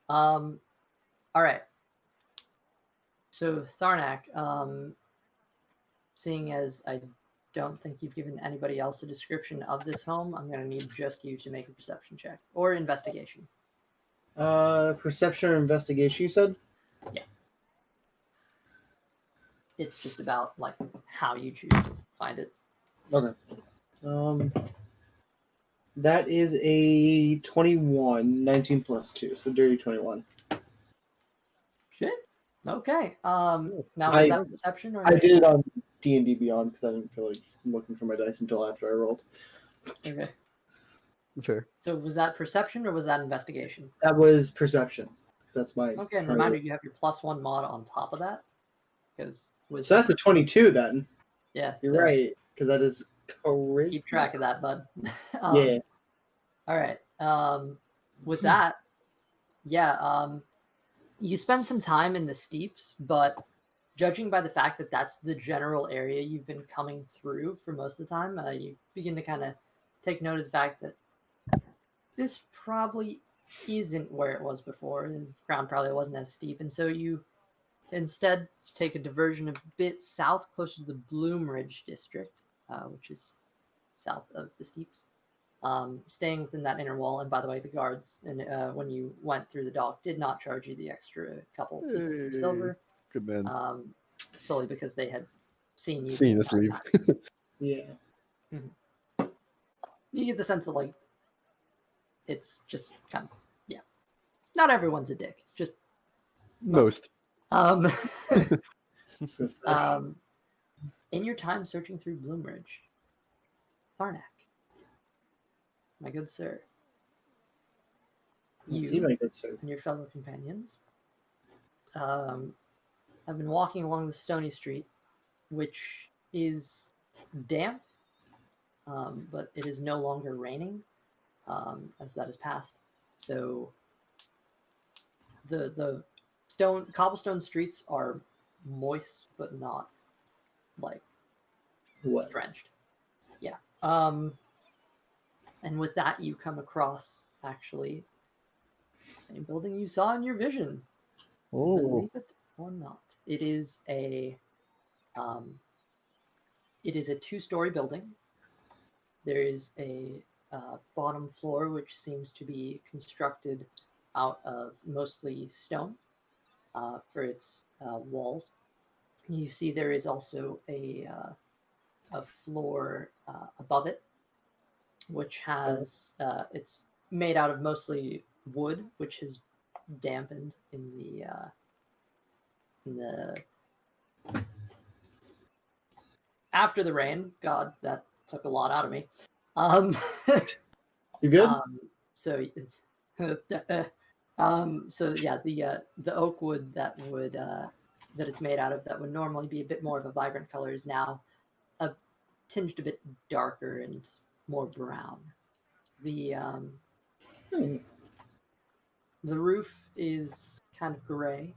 [SPEAKER 1] All right. So Tharnac, seeing as I don't think you've given anybody else a description of this home, I'm gonna need just you to make a perception check or investigation.
[SPEAKER 4] Perception or investigation, you said?
[SPEAKER 1] It's just about like how you choose to find it.
[SPEAKER 4] Okay. That is a 21, 19 plus 2, so dirty 21.
[SPEAKER 1] Shit. Okay. Now
[SPEAKER 4] I-
[SPEAKER 1] is that perception or
[SPEAKER 4] I did it on D&D Beyond because I didn't feel like looking for my dice until after I rolled.
[SPEAKER 1] Okay.
[SPEAKER 2] Fair.
[SPEAKER 1] So was that perception or was that investigation?
[SPEAKER 4] That was perception. Because that's my.
[SPEAKER 1] Okay, and reminder, you have your +1 mod on top of that. Because
[SPEAKER 4] So that's a 22 then.
[SPEAKER 1] yeah,
[SPEAKER 4] You're
[SPEAKER 1] so
[SPEAKER 4] right. Because that is charisma.
[SPEAKER 1] keep track of that, bud.
[SPEAKER 4] Yeah.
[SPEAKER 1] All right. With that, yeah. You spend some time in the steeps, but judging by the fact that that's the general area you've been coming through for most of the time, you begin to kind of take note of the fact that this probably isn't where it was before. The ground probably wasn't as steep, and so you instead take a diversion a bit south, closer to the Bloom Ridge district, which is south of the steeps. Staying within that inner wall, and by the way, the guards, and when you went through the dock, did not charge you the extra couple pieces of silver,
[SPEAKER 2] Good man.
[SPEAKER 1] solely because they had seen you.
[SPEAKER 2] Seeing
[SPEAKER 1] the
[SPEAKER 2] us
[SPEAKER 1] entire
[SPEAKER 2] leave.
[SPEAKER 1] time.
[SPEAKER 4] Yeah.
[SPEAKER 1] You get the sense that like it's just kind of not everyone's a dick, just
[SPEAKER 2] Most.
[SPEAKER 1] um in your time searching through Bloomridge, Tharnac, my good sir,
[SPEAKER 4] I see my good sir.
[SPEAKER 1] and your fellow companions have been walking along the stony street, which is damp, but it is no longer raining, as that has passed. So the cobblestone streets are moist, but not like
[SPEAKER 4] What?
[SPEAKER 1] drenched. Yeah. And with that, you come across actually the same building you saw in your vision.
[SPEAKER 3] Ooh.
[SPEAKER 1] Believe it or not, it is a 2-story building. There is a bottom floor which seems to be constructed out of mostly stone for its walls. You see there is also a floor above it, which has it's made out of mostly wood, which is dampened in the after the rain. God, that took a lot out of me.
[SPEAKER 4] You good?
[SPEAKER 1] So it's so yeah, the oak wood that it's made out of that would normally be a bit more of a vibrant color is now tinged a bit darker and more brown. The roof is kind of gray,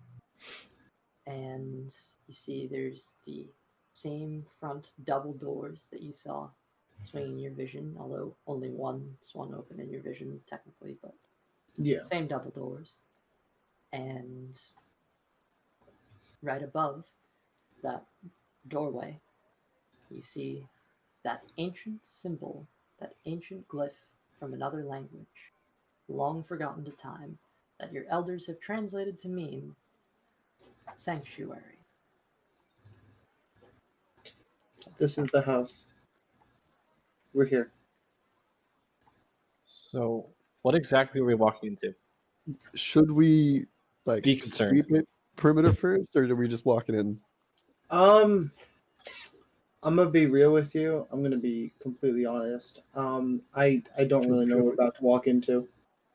[SPEAKER 1] and you see there's the same front double doors that you saw swing in your vision, although only one swung open in your vision technically, but
[SPEAKER 4] Yeah.
[SPEAKER 1] same double doors. And right above that doorway, you see that ancient symbol, that ancient glyph from another language, long forgotten to time, that your elders have translated to mean sanctuary.
[SPEAKER 4] This is the house. We're here.
[SPEAKER 3] So, what exactly are we walking into?
[SPEAKER 2] Should we like
[SPEAKER 3] Be concerned.
[SPEAKER 2] sweep it perimeter first, or are we just walking in?
[SPEAKER 4] I'm gonna be real with you. I'm gonna be completely honest. I don't really know what we're about to walk into.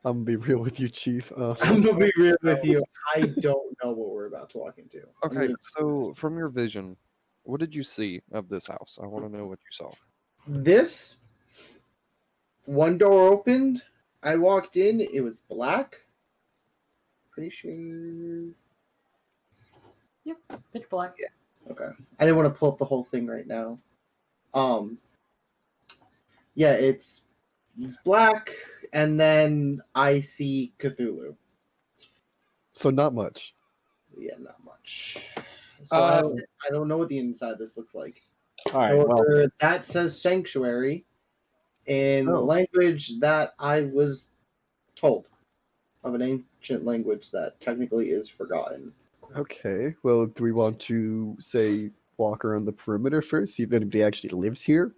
[SPEAKER 2] I'm gonna be real with you, Chief.
[SPEAKER 4] I'm gonna be real with you. I don't know what we're about to walk into. I'm
[SPEAKER 5] Okay,
[SPEAKER 4] gonna-
[SPEAKER 5] so from your vision, what did you see of this house? I want to know what you saw.
[SPEAKER 4] This one door opened. I walked in. It was black. Pretty sure.
[SPEAKER 1] Pitch black.
[SPEAKER 4] Yeah. Okay. I didn't want to pull up the whole thing right now. Yeah, it's black, and then I see Cthulhu.
[SPEAKER 2] So not much.
[SPEAKER 4] Yeah, not much. So I don't know what the inside of this looks like.
[SPEAKER 3] All right. Well,
[SPEAKER 4] However, that says sanctuary in the
[SPEAKER 2] Oh.
[SPEAKER 4] language that I was told, of an ancient language that technically is forgotten.
[SPEAKER 2] Okay. Well, do we want to say walk around the perimeter first, see if anybody actually lives here,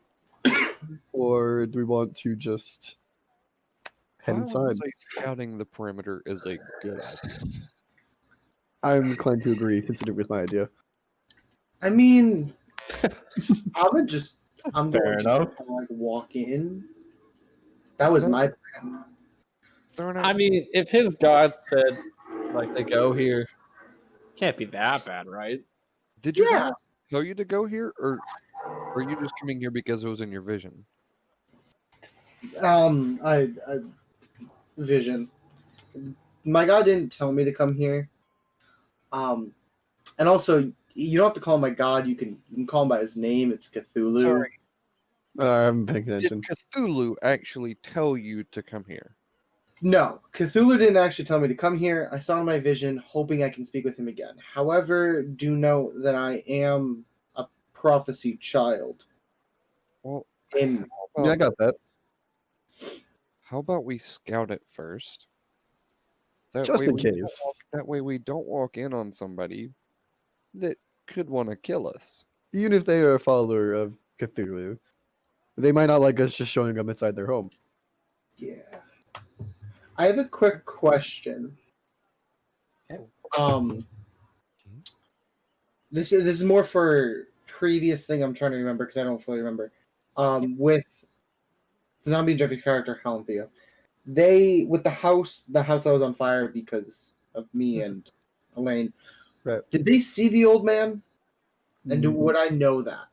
[SPEAKER 2] or do we want to just head
[SPEAKER 5] I would
[SPEAKER 2] inside?
[SPEAKER 5] say scouting the perimeter is a good idea.
[SPEAKER 2] I'm inclined to agree, considering it was my idea.
[SPEAKER 4] I mean, I'm
[SPEAKER 3] Fair
[SPEAKER 4] going
[SPEAKER 3] enough.
[SPEAKER 4] to like walk in. That was my plan.
[SPEAKER 5] Tharnac,
[SPEAKER 3] I mean, if his god said like to go here, can't be that bad, right?
[SPEAKER 5] did you
[SPEAKER 4] Yeah.
[SPEAKER 5] guys tell you to go here, or are you just coming here because it was in your vision?
[SPEAKER 4] I vision. My god didn't tell me to come here. And also you don't have to call him my god. You can call him by his name. It's Cthulhu.
[SPEAKER 5] Sorry,
[SPEAKER 2] I haven't paying
[SPEAKER 5] did
[SPEAKER 2] attention.
[SPEAKER 5] Cthulhu actually tell you to come here?
[SPEAKER 4] No, Cthulhu didn't actually tell me to come here. I saw in my vision, hoping I can speak with him again. However, do note that I am a prophecy child.
[SPEAKER 5] Well,
[SPEAKER 4] In
[SPEAKER 2] Yeah, I got that.
[SPEAKER 5] how about we scout it first? That
[SPEAKER 2] Just
[SPEAKER 5] way
[SPEAKER 2] in
[SPEAKER 5] we don't
[SPEAKER 2] case.
[SPEAKER 5] that way we don't walk in on somebody that could want to kill us.
[SPEAKER 2] Even if they are a follower of Cthulhu, they might not like us just showing up inside their home.
[SPEAKER 4] yeah, I have a quick question.
[SPEAKER 1] Okay.
[SPEAKER 4] This is more for previous thing. I'm trying to remember because I don't fully remember. With Zombie and Jeffrey's character Helen Theo, they with the house that was on fire because of me and Elaine.
[SPEAKER 2] Right.
[SPEAKER 4] Did they see the old man? And would I know that?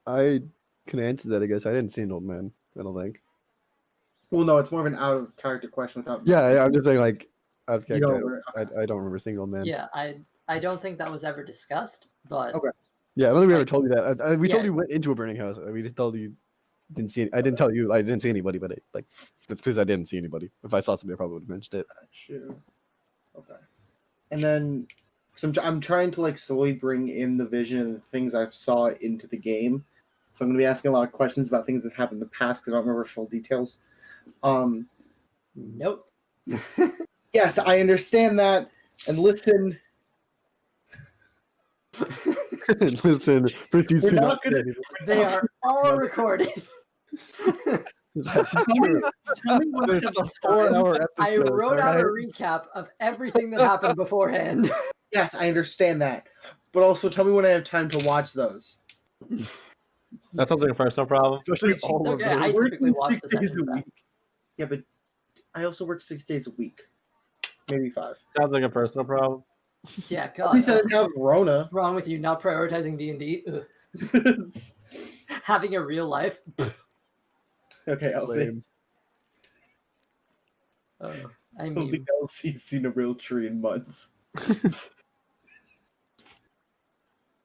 [SPEAKER 2] I can answer that, I guess. I didn't see an old man, I don't think.
[SPEAKER 4] Well, no, it's more of an out of character question without.
[SPEAKER 2] Yeah, I'm just saying, like, out of
[SPEAKER 4] You
[SPEAKER 2] character,
[SPEAKER 4] don't remember-
[SPEAKER 2] I don't remember seeing an old man.
[SPEAKER 1] Yeah, I don't think that was ever discussed, but
[SPEAKER 4] Okay.
[SPEAKER 2] Yeah, I don't think we ever
[SPEAKER 1] Like-
[SPEAKER 2] told you that. We told
[SPEAKER 1] Yeah.
[SPEAKER 2] you went into a burning house. We didn't tell you. Didn't see. I didn't tell you. I didn't see anybody, but that's because I didn't see anybody. If I saw somebody, I probably would have mentioned it.
[SPEAKER 4] True. Okay. And then, so I'm trying to like slowly bring in the vision and the things I've saw into the game. So I'm going to be asking a lot of questions about things that happened in the past because I don't remember full details.
[SPEAKER 1] nope.
[SPEAKER 4] Yes, I understand that. And listen,
[SPEAKER 2] Listen, first you
[SPEAKER 4] We're
[SPEAKER 2] see
[SPEAKER 4] not gonna-
[SPEAKER 1] They are all recorded.
[SPEAKER 2] That's
[SPEAKER 4] tell me,
[SPEAKER 2] true.
[SPEAKER 4] tell me what
[SPEAKER 2] It's a 4-hour episode.
[SPEAKER 1] I wrote out a
[SPEAKER 2] alright?
[SPEAKER 1] recap of everything that happened beforehand.
[SPEAKER 4] Yes, I understand that. But also tell me when I have time to watch those.
[SPEAKER 3] That sounds like a personal problem.
[SPEAKER 2] Especially all of
[SPEAKER 1] Okay, I
[SPEAKER 2] those.
[SPEAKER 1] typically watch
[SPEAKER 4] Six
[SPEAKER 1] the
[SPEAKER 4] days
[SPEAKER 1] sessions
[SPEAKER 4] a
[SPEAKER 1] back.
[SPEAKER 4] week. Yeah, but I also work 6 days a week. Maybe 5.
[SPEAKER 3] Sounds like a personal problem.
[SPEAKER 1] Yeah,
[SPEAKER 4] At
[SPEAKER 1] God.
[SPEAKER 4] least I didn't have Rona.
[SPEAKER 1] What's wrong with you not prioritizing D&D? Having a real life?
[SPEAKER 4] Okay, I'll say.
[SPEAKER 2] Lame.
[SPEAKER 1] Oh, I
[SPEAKER 4] I don't
[SPEAKER 1] mean,
[SPEAKER 4] think Elsie's seen a real tree in months.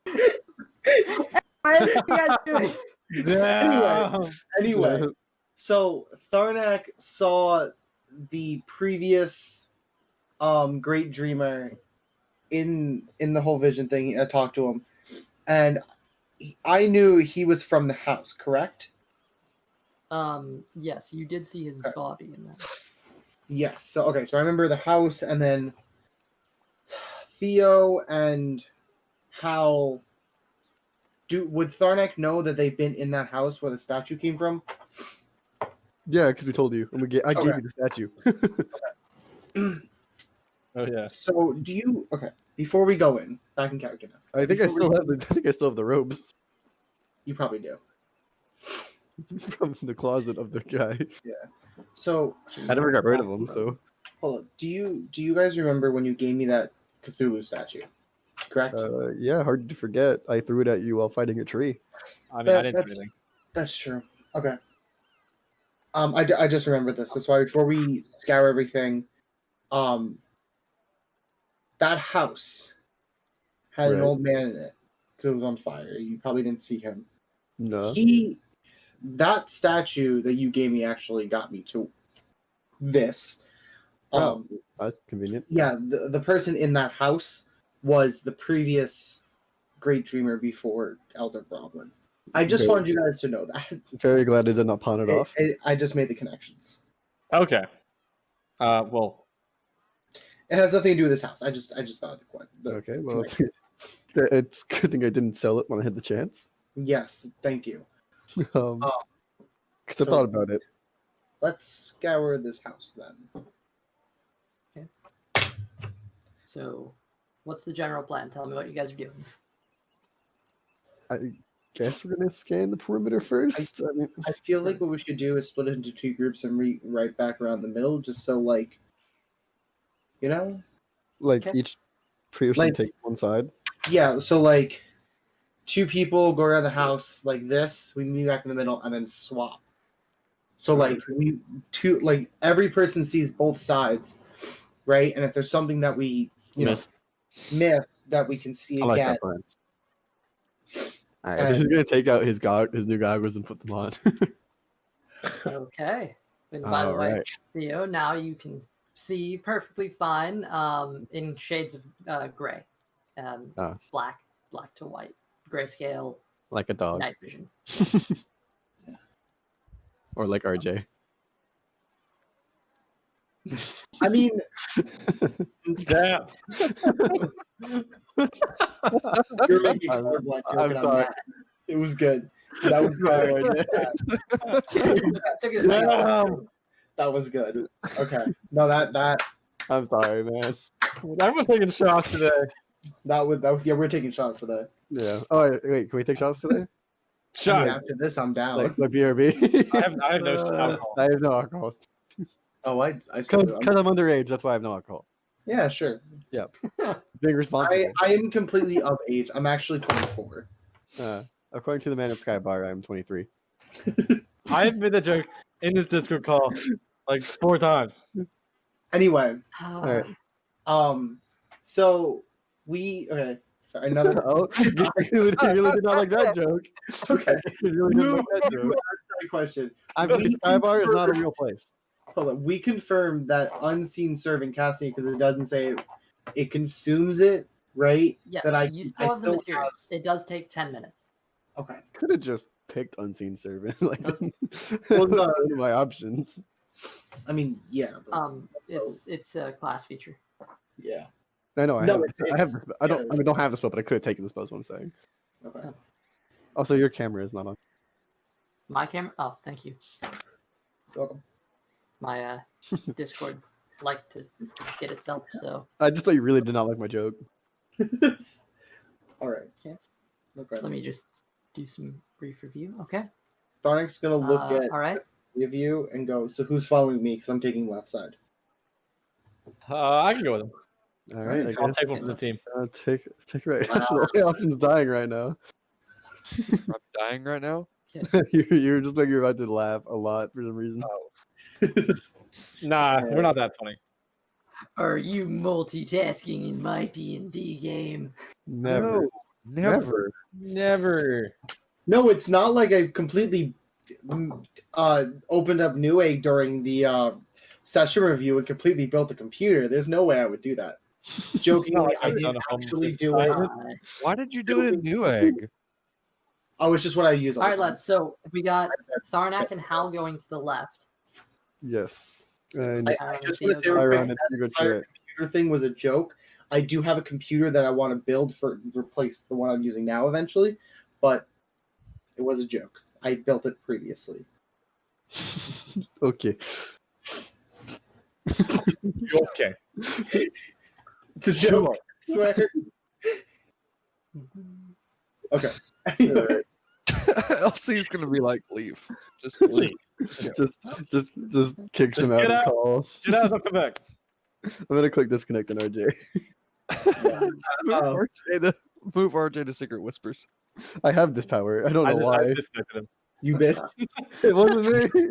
[SPEAKER 1] what are you guys doing?
[SPEAKER 3] Damn.
[SPEAKER 4] Anyway, so Tharnac saw the previous great dreamer in the whole vision thing. I talked to him, and I knew he was from the house, correct?
[SPEAKER 1] Yes, you did see his
[SPEAKER 4] Okay.
[SPEAKER 1] body in that.
[SPEAKER 4] Yes. So okay, so I remember the house, and then Theo and Hal. Would Tharnac know that they've been in that house where the statue came from?
[SPEAKER 2] Yeah, because we told you, and I gave
[SPEAKER 4] Okay.
[SPEAKER 2] you the statue.
[SPEAKER 3] Oh yeah.
[SPEAKER 4] So do you? Okay, before we go in, back in character now.
[SPEAKER 2] I think I
[SPEAKER 4] Before
[SPEAKER 2] still
[SPEAKER 4] we-
[SPEAKER 2] have the. I think I still have the robes
[SPEAKER 4] You probably do.
[SPEAKER 2] from the closet of the guy.
[SPEAKER 4] So
[SPEAKER 2] I never got rid of them, so
[SPEAKER 4] hold on. Do you guys remember when you gave me that Cthulhu statue? Correct.
[SPEAKER 2] yeah, hard to forget. I threw it at you while fighting a tree.
[SPEAKER 3] I mean, I didn't do
[SPEAKER 4] That's-
[SPEAKER 3] anything.
[SPEAKER 4] That's true. Okay. I just remembered this. That's why before we scour everything, that house had an
[SPEAKER 2] Right.
[SPEAKER 4] old man in it because it was on fire. You probably didn't see him.
[SPEAKER 2] No,
[SPEAKER 4] That statue that you gave me actually got me to this.
[SPEAKER 2] Oh. that's convenient.
[SPEAKER 4] Yeah, the person in that house was the previous great dreamer before Elder Goblin. I just
[SPEAKER 2] Okay.
[SPEAKER 4] wanted you guys to know that.
[SPEAKER 2] Very glad I did not pawn it off.
[SPEAKER 4] I just made the connections.
[SPEAKER 3] Okay. Well,
[SPEAKER 4] It has nothing to do with this house. I just thought of the point.
[SPEAKER 2] Okay, well, it's a good thing I didn't sell it when I had the chance.
[SPEAKER 4] Yes, thank you.
[SPEAKER 2] Because I
[SPEAKER 4] so-
[SPEAKER 2] thought about it.
[SPEAKER 4] Let's scour this house then.
[SPEAKER 1] So, what's the general plan? Tell me what you guys are doing.
[SPEAKER 2] I guess we're gonna scan the perimeter first. I mean,
[SPEAKER 4] I feel like what we should do is split it into 2 groups and right back around the middle, just so like, you know,
[SPEAKER 2] like
[SPEAKER 1] Okay.
[SPEAKER 2] each person
[SPEAKER 4] Like-
[SPEAKER 2] takes one side.
[SPEAKER 4] yeah. So like, 2 people go around the house like this. We meet back in the middle and then swap. So like every person sees both sides, right? And if there's something that we
[SPEAKER 2] Missed.
[SPEAKER 4] miss that we can see
[SPEAKER 2] I like
[SPEAKER 4] again.
[SPEAKER 2] that plan. Alright, he's gonna take out his new goggles and put them on.
[SPEAKER 1] Okay. And by the way,
[SPEAKER 2] Alright.
[SPEAKER 1] Theo, now you can see perfectly fine in shades of gray.
[SPEAKER 2] Ah.
[SPEAKER 1] Black to white. Grayscale,
[SPEAKER 2] Like a dog.
[SPEAKER 1] night vision.
[SPEAKER 2] Or like RJ.
[SPEAKER 4] I mean,
[SPEAKER 3] damn.
[SPEAKER 4] you're making
[SPEAKER 2] I'm-
[SPEAKER 4] colorblind
[SPEAKER 2] I'm
[SPEAKER 4] joking on
[SPEAKER 2] sorry.
[SPEAKER 4] that. It was good. That was
[SPEAKER 2] Sorry,
[SPEAKER 4] good.
[SPEAKER 1] Took you a second.
[SPEAKER 3] Damn.
[SPEAKER 4] That was good. Okay. No, that
[SPEAKER 2] I'm sorry, man.
[SPEAKER 3] Everyone's taking shots today.
[SPEAKER 4] was yeah. We're taking shots for that.
[SPEAKER 2] Yeah. Oh wait, can we take shots today?
[SPEAKER 4] I mean,
[SPEAKER 3] Shots.
[SPEAKER 4] after this, I'm down.
[SPEAKER 2] Like BRB.
[SPEAKER 3] I have no alcohol.
[SPEAKER 2] I have no alcohol.
[SPEAKER 4] Oh, I still do.
[SPEAKER 2] Because I'm underage. That's why I have no alcohol.
[SPEAKER 4] Yeah, sure.
[SPEAKER 2] Being responsible.
[SPEAKER 4] I am completely of age. I'm actually 24.
[SPEAKER 2] According to the man at Skybar, I'm 23.
[SPEAKER 3] I have made that joke in this Discord call like 4 times.
[SPEAKER 4] Anyway,
[SPEAKER 2] Alright.
[SPEAKER 4] so okay. Sorry, another.
[SPEAKER 2] Oh, you really did not like that joke.
[SPEAKER 4] Okay.
[SPEAKER 2] You really didn't like that
[SPEAKER 4] New
[SPEAKER 2] joke.
[SPEAKER 4] question.
[SPEAKER 2] Skybar is not a real place.
[SPEAKER 4] Hold on. We confirmed that unseen servant casting because it doesn't say it consumes it, right?
[SPEAKER 1] Yeah,
[SPEAKER 4] That
[SPEAKER 1] you
[SPEAKER 4] I
[SPEAKER 1] still have the
[SPEAKER 4] still
[SPEAKER 1] materials. It does take 10 minutes.
[SPEAKER 4] Okay.
[SPEAKER 2] Could have just picked unseen servant. Like,
[SPEAKER 4] Well, no.
[SPEAKER 2] one of my options.
[SPEAKER 4] I mean, yeah. But
[SPEAKER 1] It's a class feature.
[SPEAKER 4] yeah.
[SPEAKER 2] I know. I
[SPEAKER 4] No,
[SPEAKER 2] have.
[SPEAKER 4] it's-
[SPEAKER 2] I have. This, I don't.
[SPEAKER 4] yeah.
[SPEAKER 2] I mean, don't have the spell, but I could have taken the spell. Is what I'm saying.
[SPEAKER 4] Okay.
[SPEAKER 2] Also, your camera is not on.
[SPEAKER 1] My camera. Oh, thank you.
[SPEAKER 4] Welcome.
[SPEAKER 1] My Discord liked to get itself. So
[SPEAKER 2] I just thought you really did not like my joke.
[SPEAKER 4] All right.
[SPEAKER 1] Okay.
[SPEAKER 4] Okay.
[SPEAKER 1] let me just do some brief review. Okay.
[SPEAKER 4] Tharnac's gonna look at
[SPEAKER 1] All right.
[SPEAKER 4] the three of you and go. So who's following me? Because I'm taking left side.
[SPEAKER 3] I can go with him.
[SPEAKER 2] All right. I
[SPEAKER 3] I'll
[SPEAKER 2] guess.
[SPEAKER 3] take one for the team.
[SPEAKER 2] Take right.
[SPEAKER 4] Wow.
[SPEAKER 2] Austin's dying right now.
[SPEAKER 5] I'm dying right now.
[SPEAKER 2] You're just like you're about to laugh a lot for some reason.
[SPEAKER 3] Nah, we're not that funny.
[SPEAKER 1] Are you multitasking in my D&D game?
[SPEAKER 2] Never.
[SPEAKER 5] Never.
[SPEAKER 3] Never.
[SPEAKER 4] No, it's not like I completely opened up Newegg during the session review and completely built the computer. There's no way I would do that. Jokingly, I didn't actually do it.
[SPEAKER 5] Why did you do it in Newegg?
[SPEAKER 4] Oh, it's just what I use.
[SPEAKER 1] All right, lads. So we got Tharnac and Hal going to the left.
[SPEAKER 2] Yes. And
[SPEAKER 4] I just want to say,
[SPEAKER 2] Kairon,
[SPEAKER 4] real
[SPEAKER 2] if you go
[SPEAKER 4] quick, the
[SPEAKER 2] chat.
[SPEAKER 4] computer thing was a joke. I do have a computer that I want to build for replace the one I'm using now eventually, but it was a joke. I built it previously.
[SPEAKER 2] Okay.
[SPEAKER 3] Okay.
[SPEAKER 4] It's a joke. I swear. Okay. Anyway,
[SPEAKER 5] LC's gonna be like, leave. Just leave.
[SPEAKER 2] just kicks
[SPEAKER 3] Just
[SPEAKER 2] him out
[SPEAKER 3] get
[SPEAKER 2] of the
[SPEAKER 3] out.
[SPEAKER 2] call.
[SPEAKER 3] Get out, I'll come back.
[SPEAKER 2] I'm gonna click disconnect on RJ.
[SPEAKER 5] Move RJ to Secret Whispers.
[SPEAKER 2] I have this power. I don't know
[SPEAKER 3] I
[SPEAKER 2] why.
[SPEAKER 3] disconnected him.
[SPEAKER 4] you bitch.
[SPEAKER 2] It wasn't me.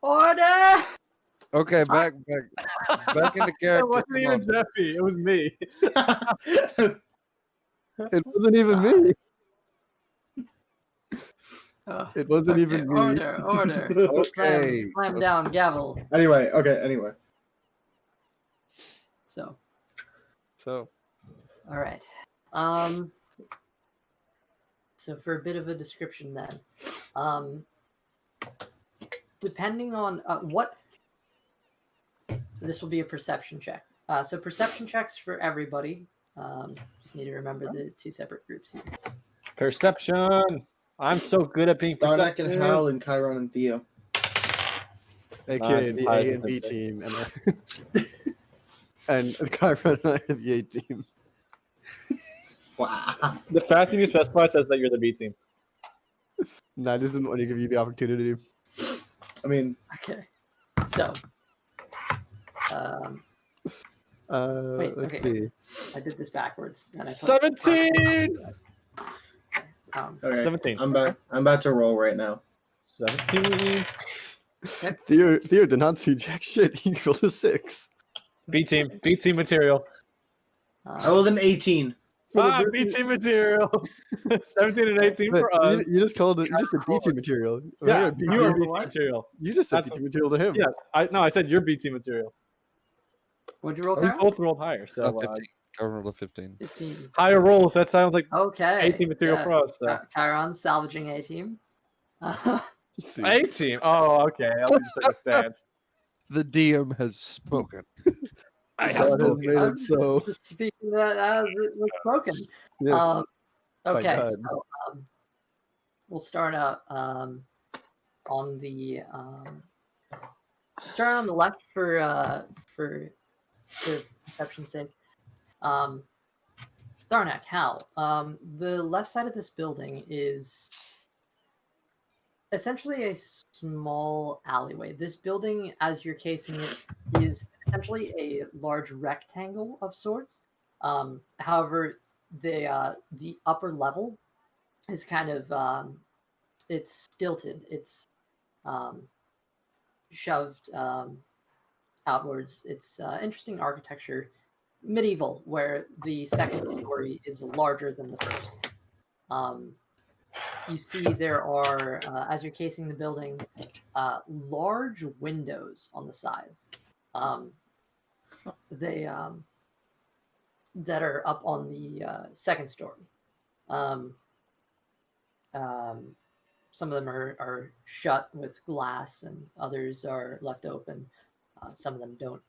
[SPEAKER 1] Order!
[SPEAKER 5] Okay, back into character.
[SPEAKER 3] It wasn't
[SPEAKER 5] Come
[SPEAKER 3] even
[SPEAKER 5] on.
[SPEAKER 3] Jeffy. It was me.
[SPEAKER 2] It wasn't even me. It wasn't
[SPEAKER 1] Okay,
[SPEAKER 2] even me.
[SPEAKER 1] Order.
[SPEAKER 5] Okay.
[SPEAKER 1] Slam down, gavel.
[SPEAKER 4] Anyway, okay,
[SPEAKER 1] So,
[SPEAKER 2] So
[SPEAKER 1] all right. So for a bit of a description then, depending on what, this will be a perception check. So perception checks for everybody. Just need to remember the two separate groups here.
[SPEAKER 3] Perception. I'm so good at being
[SPEAKER 4] Tharnac
[SPEAKER 3] perceptive.
[SPEAKER 4] and Hal and Kairon and Theo.
[SPEAKER 2] aka the A and B team, and Kairon and I are the A team.
[SPEAKER 4] Wow.
[SPEAKER 3] The fact that you specify says that you're the B team.
[SPEAKER 2] No, I just didn't want to give you the opportunity.
[SPEAKER 4] I mean,
[SPEAKER 1] Okay. So, wait,
[SPEAKER 2] Let's
[SPEAKER 1] okay.
[SPEAKER 2] see.
[SPEAKER 1] I did this backwards. And I put
[SPEAKER 3] 17!
[SPEAKER 4] okay,
[SPEAKER 3] 17.
[SPEAKER 4] I'm about to roll right now.
[SPEAKER 3] 17.
[SPEAKER 2] Theo did not see jack shit. He rolled a 6.
[SPEAKER 3] B team. B team material.
[SPEAKER 4] I rolled an 18.
[SPEAKER 3] B team material. 17 and 18
[SPEAKER 2] Wait,
[SPEAKER 3] for us.
[SPEAKER 2] you just called it. You just said B team material.
[SPEAKER 3] Yeah,
[SPEAKER 2] B
[SPEAKER 3] you are
[SPEAKER 2] team.
[SPEAKER 3] B team material.
[SPEAKER 2] You just said
[SPEAKER 3] That's
[SPEAKER 2] B team material to him.
[SPEAKER 3] Yeah, I said you're B team material.
[SPEAKER 1] What'd you roll,
[SPEAKER 3] We
[SPEAKER 1] Karen?
[SPEAKER 3] both rolled higher, so
[SPEAKER 5] 15. I rolled a 15.
[SPEAKER 1] 15.
[SPEAKER 3] higher rolls. That sounds like
[SPEAKER 1] Okay.
[SPEAKER 3] A team material for us. So.
[SPEAKER 1] Chiron salvaging A team.
[SPEAKER 2] Let's see.
[SPEAKER 3] A team. Oh, okay. I'll just take a stance.
[SPEAKER 5] The DM has spoken.
[SPEAKER 3] I
[SPEAKER 2] God
[SPEAKER 3] have
[SPEAKER 2] has
[SPEAKER 3] spoken.
[SPEAKER 2] made it so.
[SPEAKER 1] Just speaking that as it was spoken.
[SPEAKER 2] Yes. By
[SPEAKER 1] Okay,
[SPEAKER 2] God.
[SPEAKER 1] so we'll start out on the start on the left for perception's sake. Tharnac, Hal. The left side of this building is essentially a small alleyway. This building, as you're casing it, is essentially a large rectangle of sorts. However, the upper level is kind of it's stilted. It's um, shoved outwards. It's interesting architecture, medieval, where the second story is larger than the first. You see there are, as you're casing the building, large windows on the sides. They that are up on the second story. Um, some of them are shut with glass, and others are left open. Some of them don't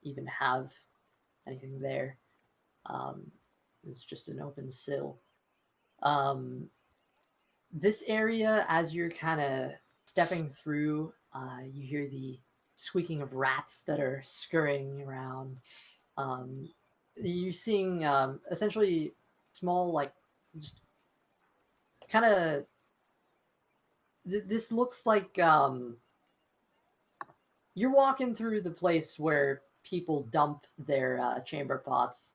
[SPEAKER 1] even have anything there. It's just an open sill. This area, as you're kind of stepping through, you hear the squeaking of rats that are scurrying around. You're seeing essentially small, like, just kind of. This looks like you're walking through the place where people dump their chamber pots.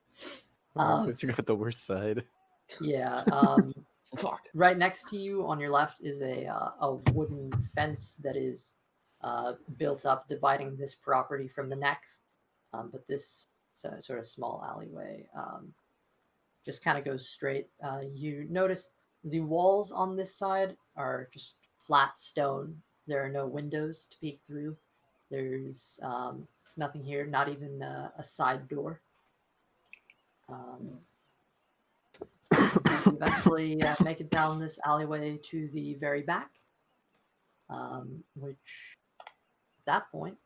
[SPEAKER 2] It's got the worst side.
[SPEAKER 1] Yeah.
[SPEAKER 5] Fuck.
[SPEAKER 1] Right next to you on your left is a wooden fence that is built up, dividing this property from the next. But this sort of small alleyway just kind of goes straight. You notice the walls on this side are just flat stone. There are no windows to peek through. There's nothing here, not even a side door. Eventually make it down this alleyway to the very back, which at that point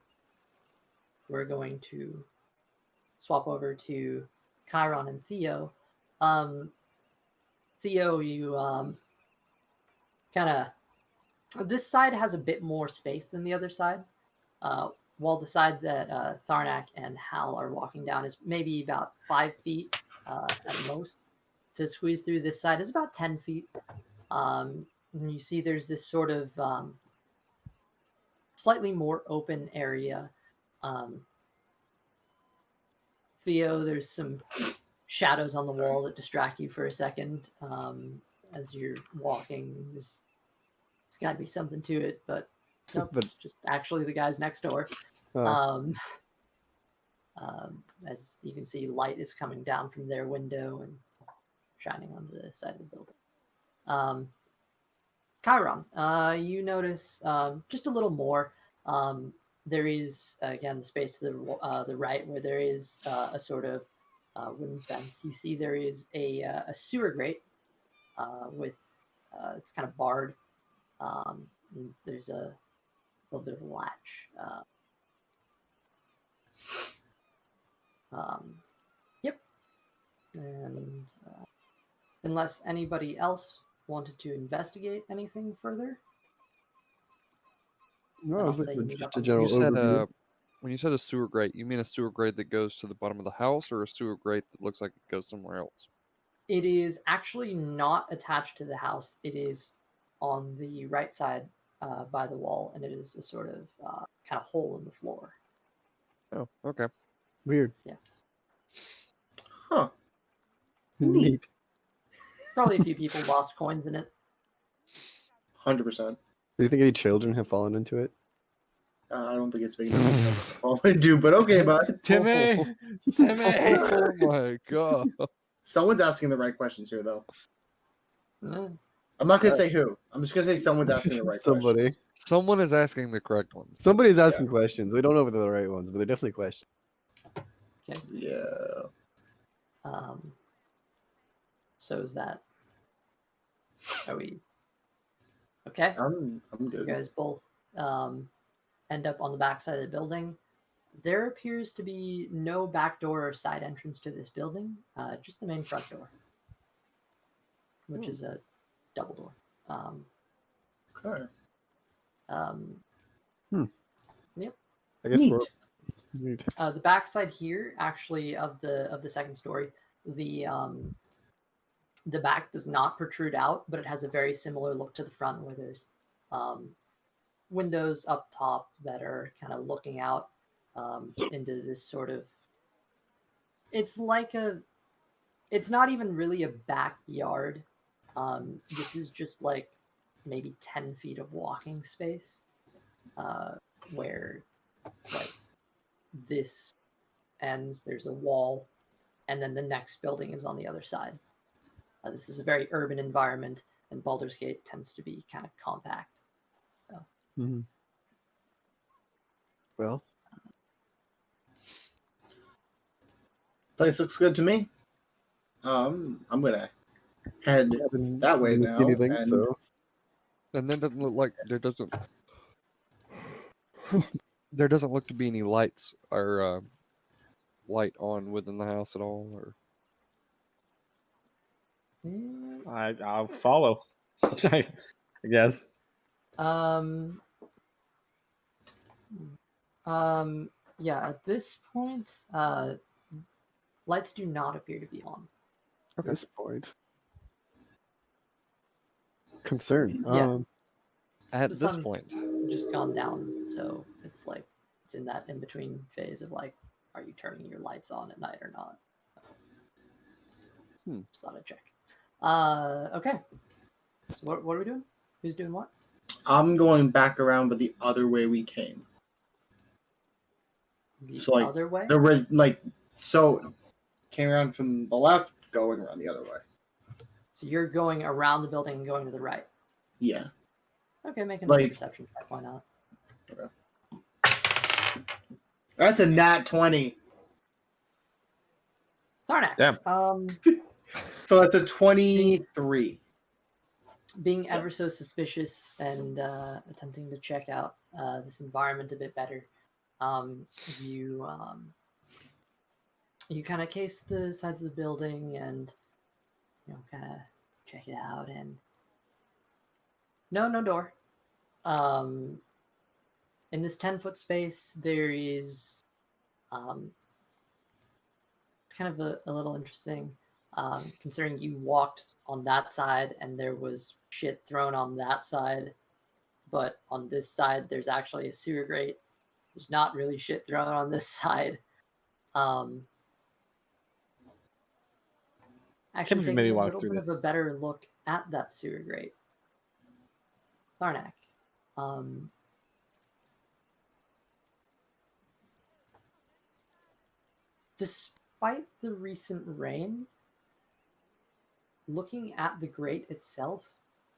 [SPEAKER 1] we're going to swap over to Kairon and Theo. Theo, you kind of, this side has a bit more space than the other side, while the side that Tharnac and Hal are walking down is maybe about 5 feet at most. To squeeze through this side is about 10 feet. And you see there's this sort of slightly more open area. Theo, there's some shadows on the wall that distract you for a second as you're walking. There's got to be something to it, but nope, it's just actually the guys next door. As you can see, light is coming down from their window and shining onto the side of the building. Kairon, you notice just a little more. There is, again, the space to the right where there is a sort of wooden fence. You see there is a sewer grate with, it's kind of barred. There's a little bit of a latch. Yep. And unless anybody else wanted to investigate anything further.
[SPEAKER 2] No,
[SPEAKER 1] I'll
[SPEAKER 2] it's like
[SPEAKER 1] say you meet
[SPEAKER 2] just
[SPEAKER 1] up
[SPEAKER 2] a
[SPEAKER 1] on the-
[SPEAKER 2] general
[SPEAKER 5] You said
[SPEAKER 2] overview.
[SPEAKER 5] when you said a sewer grate, you mean a sewer grate that goes to the bottom of the house, or a sewer grate that looks like it goes somewhere else?
[SPEAKER 1] It is actually not attached to the house. It is on the right side by the wall, and it is a sort of kind of hole in the floor.
[SPEAKER 5] Oh, okay.
[SPEAKER 2] Weird.
[SPEAKER 4] Huh.
[SPEAKER 2] Neat.
[SPEAKER 1] Probably a few people lost coins in it.
[SPEAKER 4] 100%.
[SPEAKER 2] Do you think any children have fallen into it?
[SPEAKER 4] I don't think it's big enough. All I do, but okay, bud.
[SPEAKER 3] Timmy! Timmy!
[SPEAKER 5] Oh my god.
[SPEAKER 4] Someone's asking the right questions here, though.
[SPEAKER 1] Mm.
[SPEAKER 4] I'm not gonna say who. I'm just gonna say someone's asking the right
[SPEAKER 2] Somebody.
[SPEAKER 4] questions.
[SPEAKER 5] Someone is asking the correct ones.
[SPEAKER 2] Somebody's asking questions. We don't know if they're the right ones, but they're definitely questions.
[SPEAKER 1] Okay.
[SPEAKER 4] Yeah.
[SPEAKER 1] So is that? Are we? Okay.
[SPEAKER 4] I'm
[SPEAKER 1] You
[SPEAKER 4] good.
[SPEAKER 1] guys both end up on the back side of the building. There appears to be no back door or side entrance to this building, just the main front door, which is a double door.
[SPEAKER 4] Okay.
[SPEAKER 1] Yep.
[SPEAKER 2] I guess
[SPEAKER 4] Neat.
[SPEAKER 2] we're neat.
[SPEAKER 1] The back side here, actually, of the second story, The back does not protrude out, but it has a very similar look to the front, where there's windows up top that are kind of looking out into this sort of. It's like a. It's not even really a backyard. This is just like maybe 10 feet of walking space, where like this ends. There's a wall, and then the next building is on the other side. This is a very urban environment, and Baldur's Gate tends to be kind of compact. So,
[SPEAKER 2] Well,
[SPEAKER 4] Place looks good to me. I'm gonna head that way
[SPEAKER 2] didn't
[SPEAKER 4] now.
[SPEAKER 2] see anything,
[SPEAKER 4] and
[SPEAKER 2] so
[SPEAKER 5] And then doesn't look like there doesn't there doesn't look to be any lights or light on within the house at all, or
[SPEAKER 3] I'll follow. I guess.
[SPEAKER 1] Yeah, at this point, lights do not appear to be on.
[SPEAKER 2] at this point, concern.
[SPEAKER 1] Yeah.
[SPEAKER 5] at
[SPEAKER 1] The
[SPEAKER 5] this
[SPEAKER 1] sun's
[SPEAKER 5] point.
[SPEAKER 1] just gone down, so it's like it's in that in between phase of like, are you turning your lights on at night or not? Just thought I'd check. Okay. So what are we doing? Who's doing what?
[SPEAKER 4] I'm going back around, but the other way we came.
[SPEAKER 1] The
[SPEAKER 4] So, like,
[SPEAKER 1] other way?
[SPEAKER 4] So came around from the left, going around the other way.
[SPEAKER 1] So you're going around the building and going to the right.
[SPEAKER 4] Yeah.
[SPEAKER 1] Okay, make another
[SPEAKER 4] Like-
[SPEAKER 1] perception check. Why not?
[SPEAKER 4] That's a nat 20.
[SPEAKER 1] Tharnac.
[SPEAKER 3] Damn.
[SPEAKER 4] So that's a 23.
[SPEAKER 1] Being ever so suspicious and attempting to check out this environment a bit better, you kind of case the sides of the building and kind of check it out, and no door. In this 10-foot space, there is it's kind of a little interesting. Considering you walked on that side and there was shit thrown on that side, but on this side there's actually a sewer grate. There's not really shit thrown on this side. Actually, taking
[SPEAKER 3] maybe
[SPEAKER 1] a
[SPEAKER 3] walk
[SPEAKER 1] little
[SPEAKER 3] through
[SPEAKER 1] bit
[SPEAKER 3] this.
[SPEAKER 1] of a better look at that sewer grate. Tharnac. Despite the recent rain, looking at the grate itself,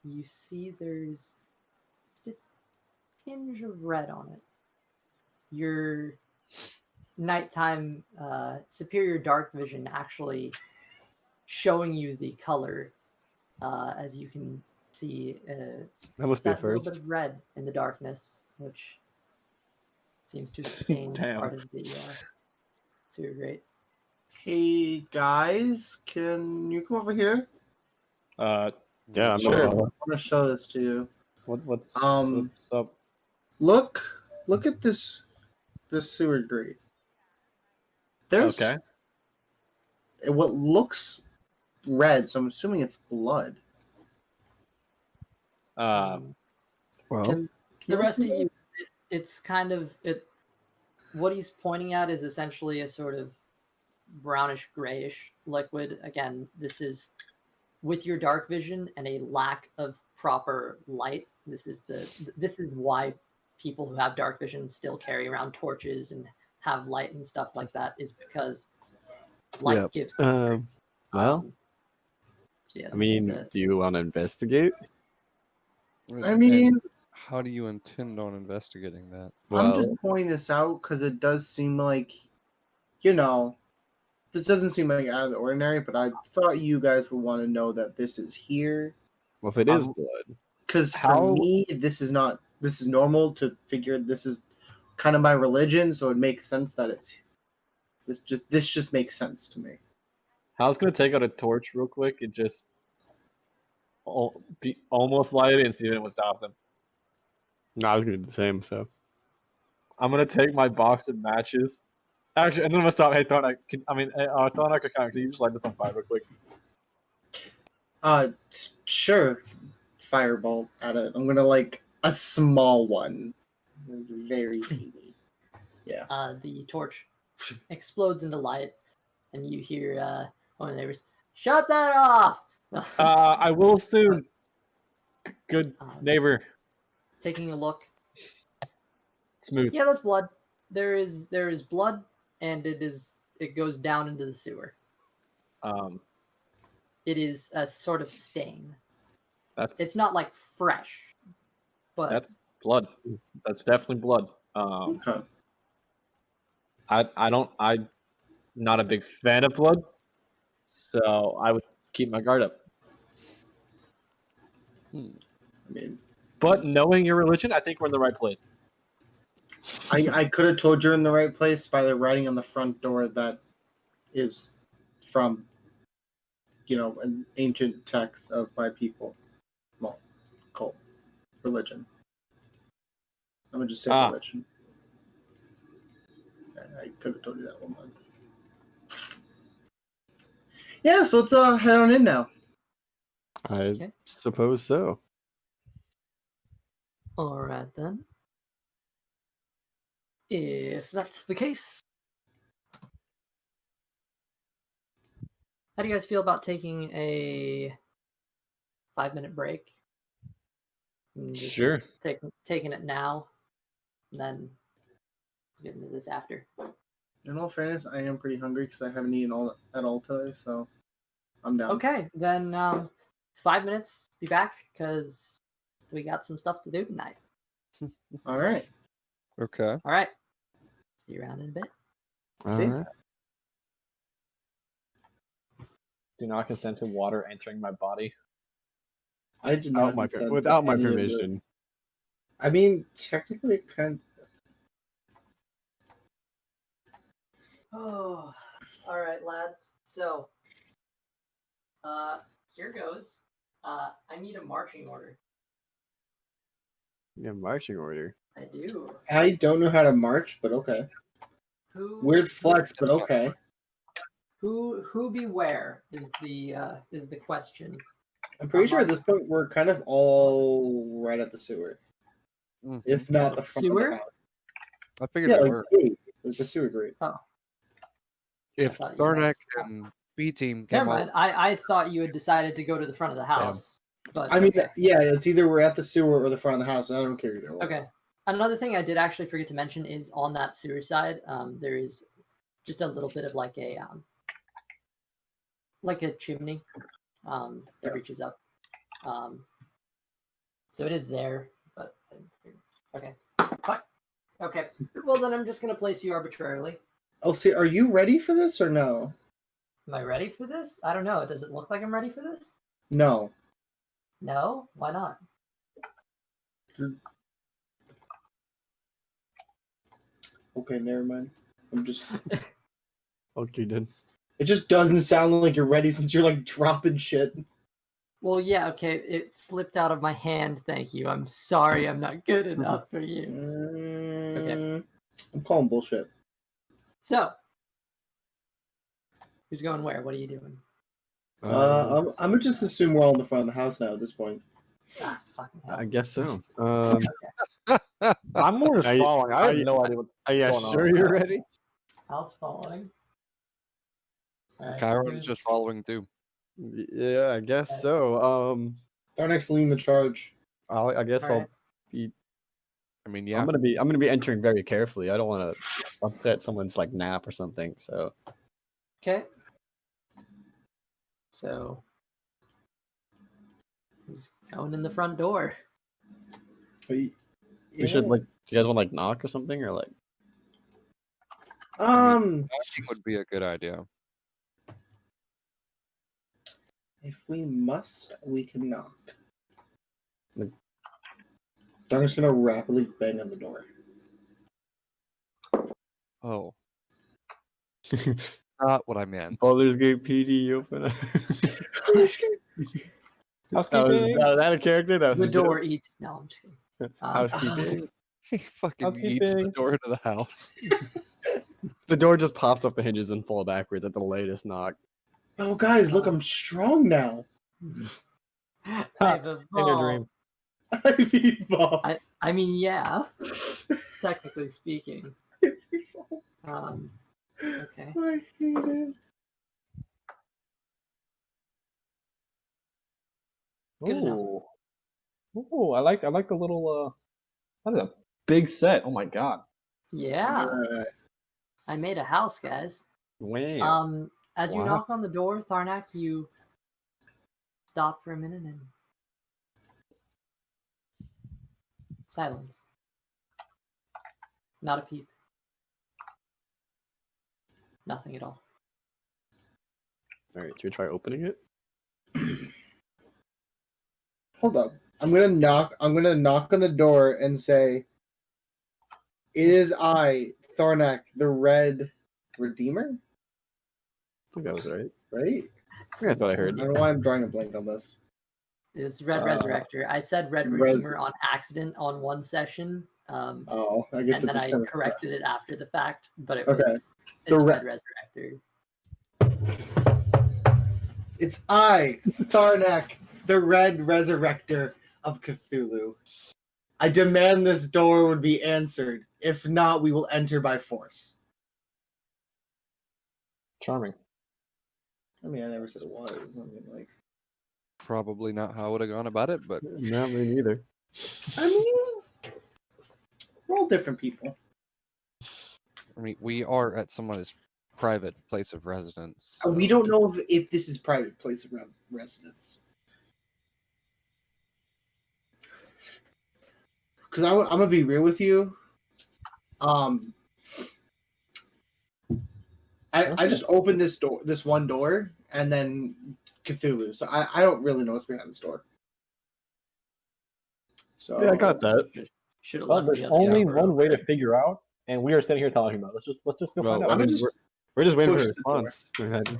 [SPEAKER 1] you see there's just a tinge of red on it. Your nighttime superior dark vision actually showing you the color, as you can see
[SPEAKER 2] that must be a
[SPEAKER 1] that little
[SPEAKER 2] first.
[SPEAKER 1] bit of red in the darkness, which seems to stain
[SPEAKER 3] Damn.
[SPEAKER 1] part of the sewer grate.
[SPEAKER 4] Hey guys, can you come over here?
[SPEAKER 2] Yeah, I'm
[SPEAKER 3] Sure.
[SPEAKER 4] I want to show this to you.
[SPEAKER 3] What's
[SPEAKER 4] what's
[SPEAKER 3] up?
[SPEAKER 4] Look at this sewer grate. There's
[SPEAKER 3] Okay.
[SPEAKER 4] what looks red, so I'm assuming it's blood.
[SPEAKER 2] Well,
[SPEAKER 4] Can
[SPEAKER 1] The
[SPEAKER 4] you
[SPEAKER 1] rest of
[SPEAKER 4] see
[SPEAKER 1] you, it's kind of it. What he's pointing at is essentially a sort of brownish grayish liquid. Again, this is with your dark vision and a lack of proper light. This is why people who have dark vision still carry around torches and have light and stuff like that, is because light
[SPEAKER 2] Yep.
[SPEAKER 1] gives.
[SPEAKER 2] well,
[SPEAKER 1] So yeah,
[SPEAKER 2] I mean, do you want to investigate?
[SPEAKER 4] I mean,
[SPEAKER 5] And how do you intend on investigating that?
[SPEAKER 4] I'm just pointing this out because it does seem like, this doesn't seem like out of the ordinary, but I thought you guys would want to know that this is here.
[SPEAKER 2] well, if it is blood,
[SPEAKER 4] Because
[SPEAKER 2] How-
[SPEAKER 4] for me, this is normal to figure. This is kind of my religion, so it makes sense that this just makes sense to me.
[SPEAKER 3] Hal's gonna take out a torch real quick and just almost light it and see if it stops him.
[SPEAKER 2] no, I was gonna do the same. So
[SPEAKER 3] I'm gonna take my box of matches. Actually, and then I'm gonna stop. Hey, Tharnac, Tharnac, can you just light this on fire real quick?
[SPEAKER 4] Sure. Fireball at it. I'm gonna like a small one. It's very teeny. Yeah.
[SPEAKER 1] The torch explodes into light, and you hear one of the neighbors, "Shut that off!"
[SPEAKER 3] I will soon. Good neighbor.
[SPEAKER 1] Taking a look.
[SPEAKER 3] Smooth.
[SPEAKER 1] Yeah, that's blood. There is blood, and it goes down into the sewer. It is a sort of stain. It's not like fresh, but
[SPEAKER 3] that's blood. That's definitely blood.
[SPEAKER 4] Okay.
[SPEAKER 3] I'm not a big fan of blood, so I would keep my guard up.
[SPEAKER 4] I mean,
[SPEAKER 3] But knowing your religion, I think we're in the right place.
[SPEAKER 4] I could have told you're in the right place by the writing on the front door that is from, an ancient text of my people. Well, cult. Religion. I'm going to just say religion. I could have told you that one. Yeah, so let's head on in now.
[SPEAKER 2] I suppose so.
[SPEAKER 1] all right then. If that's the case, how do you guys feel about taking a 5-minute break? And just
[SPEAKER 3] Sure.
[SPEAKER 1] taking it now, and then get into this after.
[SPEAKER 4] In all fairness, I am pretty hungry because I haven't eaten at all today, so I'm down.
[SPEAKER 1] Okay, then 5 minutes, be back, because we got some stuff to do tonight.
[SPEAKER 4] All right.
[SPEAKER 5] Okay.
[SPEAKER 1] All right. See you around in a bit.
[SPEAKER 4] See?
[SPEAKER 2] Alright.
[SPEAKER 3] Do not consent to water entering my body.
[SPEAKER 4] I did not consent
[SPEAKER 2] Without
[SPEAKER 4] to
[SPEAKER 2] my
[SPEAKER 4] any of it.
[SPEAKER 2] permission.
[SPEAKER 4] I mean, technically, it kind
[SPEAKER 1] Oh, all right, lads. So, here goes. I need a marching order.
[SPEAKER 2] Yeah, marching order.
[SPEAKER 1] I do.
[SPEAKER 4] I don't know how to march, but okay. Weird flex, but okay.
[SPEAKER 1] Who beware is the question.
[SPEAKER 4] I'm pretty sure at this point we're kind of all right at the sewer, if not the front
[SPEAKER 1] Sewer?
[SPEAKER 4] of the house.
[SPEAKER 5] I figured
[SPEAKER 4] Yeah,
[SPEAKER 5] we
[SPEAKER 4] like,
[SPEAKER 5] were.
[SPEAKER 4] the sewer grate.
[SPEAKER 1] Oh,
[SPEAKER 5] If
[SPEAKER 1] thought you
[SPEAKER 5] Tharnac
[SPEAKER 1] guys-
[SPEAKER 5] and B team
[SPEAKER 1] never
[SPEAKER 5] came up,
[SPEAKER 1] mind. I thought you had decided to go to the front of the house. But
[SPEAKER 4] I mean,
[SPEAKER 1] okay.
[SPEAKER 4] yeah, it's either we're at the sewer or the front of the house, and I don't care either way.
[SPEAKER 1] Okay. Another thing I did actually forget to mention is on that sewer side, there is just a little bit of like a chimney that reaches up. So it is there, but okay. Fuck. Okay. Well, then I'm just gonna place you arbitrarily.
[SPEAKER 4] Oh, see, are you ready for this or no?
[SPEAKER 1] Am I ready for this? I don't know. Does it look like I'm ready for this?
[SPEAKER 4] No.
[SPEAKER 1] No? Why not?
[SPEAKER 4] Okay, never mind. I'm just.
[SPEAKER 2] Okay, then.
[SPEAKER 4] It just doesn't sound like you're ready since you're like dropping shit.
[SPEAKER 1] Well, yeah, okay. It slipped out of my hand. Thank you. I'm sorry. I'm not good enough for you.
[SPEAKER 4] Okay. I'm calling bullshit.
[SPEAKER 1] So, who's going where? What are you doing?
[SPEAKER 4] I'm gonna just assume we're all in the front of the house now at this point.
[SPEAKER 1] Ah, fucking hell.
[SPEAKER 2] I guess so.
[SPEAKER 3] I'm more just
[SPEAKER 2] Are you-
[SPEAKER 3] following. I have no idea what's
[SPEAKER 2] Are you
[SPEAKER 3] going
[SPEAKER 2] sure
[SPEAKER 3] on.
[SPEAKER 2] you're ready?
[SPEAKER 1] House following. All right,
[SPEAKER 5] Kairon's
[SPEAKER 1] who's-
[SPEAKER 5] just following too.
[SPEAKER 2] Yeah, I guess so.
[SPEAKER 4] Tharnac's leading the charge.
[SPEAKER 2] I guess
[SPEAKER 1] Alright.
[SPEAKER 2] I'll be.
[SPEAKER 5] I mean, yeah.
[SPEAKER 2] I'm gonna be entering very carefully. I don't want to upset someone's like nap or something. So
[SPEAKER 1] Okay. So, who's going in the front door?
[SPEAKER 2] we should like. Do you guys want to like knock or something or like?
[SPEAKER 5] I think would be a good idea.
[SPEAKER 4] If we must, we can knock.
[SPEAKER 2] Like-
[SPEAKER 4] Tharnac's gonna rapidly bang on the door.
[SPEAKER 5] Oh, not what I meant.
[SPEAKER 2] Baldur's Gate PD open.
[SPEAKER 3] Housekeeping.
[SPEAKER 2] Was that a character? That was
[SPEAKER 1] The
[SPEAKER 2] a joke?
[SPEAKER 1] door eats. No, I'm just kidding.
[SPEAKER 2] Housekeeping.
[SPEAKER 5] He fucking eats the
[SPEAKER 3] Housekeeping.
[SPEAKER 5] door to the house.
[SPEAKER 2] The door just pops off the hinges and fall backwards at the latest knock.
[SPEAKER 4] Oh, guys, look, I'm strong now.
[SPEAKER 1] I've
[SPEAKER 3] In your
[SPEAKER 1] evolved.
[SPEAKER 3] dreams.
[SPEAKER 4] I've evolved.
[SPEAKER 1] I mean, yeah. Technically speaking. Okay.
[SPEAKER 4] I hate it.
[SPEAKER 1] Good enough.
[SPEAKER 3] Ooh, I like the little that is a big set. Oh my god.
[SPEAKER 1] Yeah. I made a house, guys.
[SPEAKER 2] Wow.
[SPEAKER 1] As you
[SPEAKER 3] Wow.
[SPEAKER 1] knock on the door, Tharnac, you stop for a minute and silence. Not a peep. Nothing at all.
[SPEAKER 2] All right, do we try opening it?
[SPEAKER 4] Hold up. I'm gonna knock on the door and say, "It is I, Tharnac, the Red Redeemer."
[SPEAKER 2] I think that was right.
[SPEAKER 4] Right?
[SPEAKER 2] I think that's what I
[SPEAKER 4] I
[SPEAKER 2] heard.
[SPEAKER 4] don't know why I'm drawing a blank on this.
[SPEAKER 1] It's Red
[SPEAKER 3] Uh,
[SPEAKER 1] Resurrector. I said Red Redeemer on accident on one session.
[SPEAKER 4] Oh, I guess
[SPEAKER 1] And
[SPEAKER 4] it
[SPEAKER 1] then
[SPEAKER 4] just
[SPEAKER 1] I
[SPEAKER 4] kind of
[SPEAKER 1] corrected it after the fact, but it
[SPEAKER 4] Okay.
[SPEAKER 1] was
[SPEAKER 4] The
[SPEAKER 1] it's
[SPEAKER 4] Re-
[SPEAKER 1] Red Resurrector.
[SPEAKER 4] It's I, Tharnac, the Red Resurrector of Cthulhu. I demand this door would be answered. If not, we will enter by force.
[SPEAKER 3] Charming.
[SPEAKER 4] I mean, I never said it was. I mean, like,
[SPEAKER 5] Probably not how I would have gone about it, but
[SPEAKER 2] No, me neither.
[SPEAKER 4] I mean, we're all different people.
[SPEAKER 5] I mean, we are at someone's private place of residence.
[SPEAKER 4] We
[SPEAKER 5] so-
[SPEAKER 4] don't know if this is private place of residence. Because I'm gonna be real with you. I just opened this one door, and then Cthulhu. So I don't really know what's behind this door. So
[SPEAKER 2] Yeah, I got that.
[SPEAKER 1] Should have
[SPEAKER 3] Well,
[SPEAKER 1] left
[SPEAKER 3] there's
[SPEAKER 1] the other
[SPEAKER 3] only
[SPEAKER 1] door
[SPEAKER 3] one way to
[SPEAKER 1] open.
[SPEAKER 3] figure out, and we are sitting here talking about it. Let's just go
[SPEAKER 2] Well,
[SPEAKER 3] find
[SPEAKER 2] I
[SPEAKER 3] out.
[SPEAKER 4] I'm
[SPEAKER 2] mean,
[SPEAKER 4] just
[SPEAKER 2] we're just waiting for a
[SPEAKER 4] push the door.
[SPEAKER 2] response. Go ahead.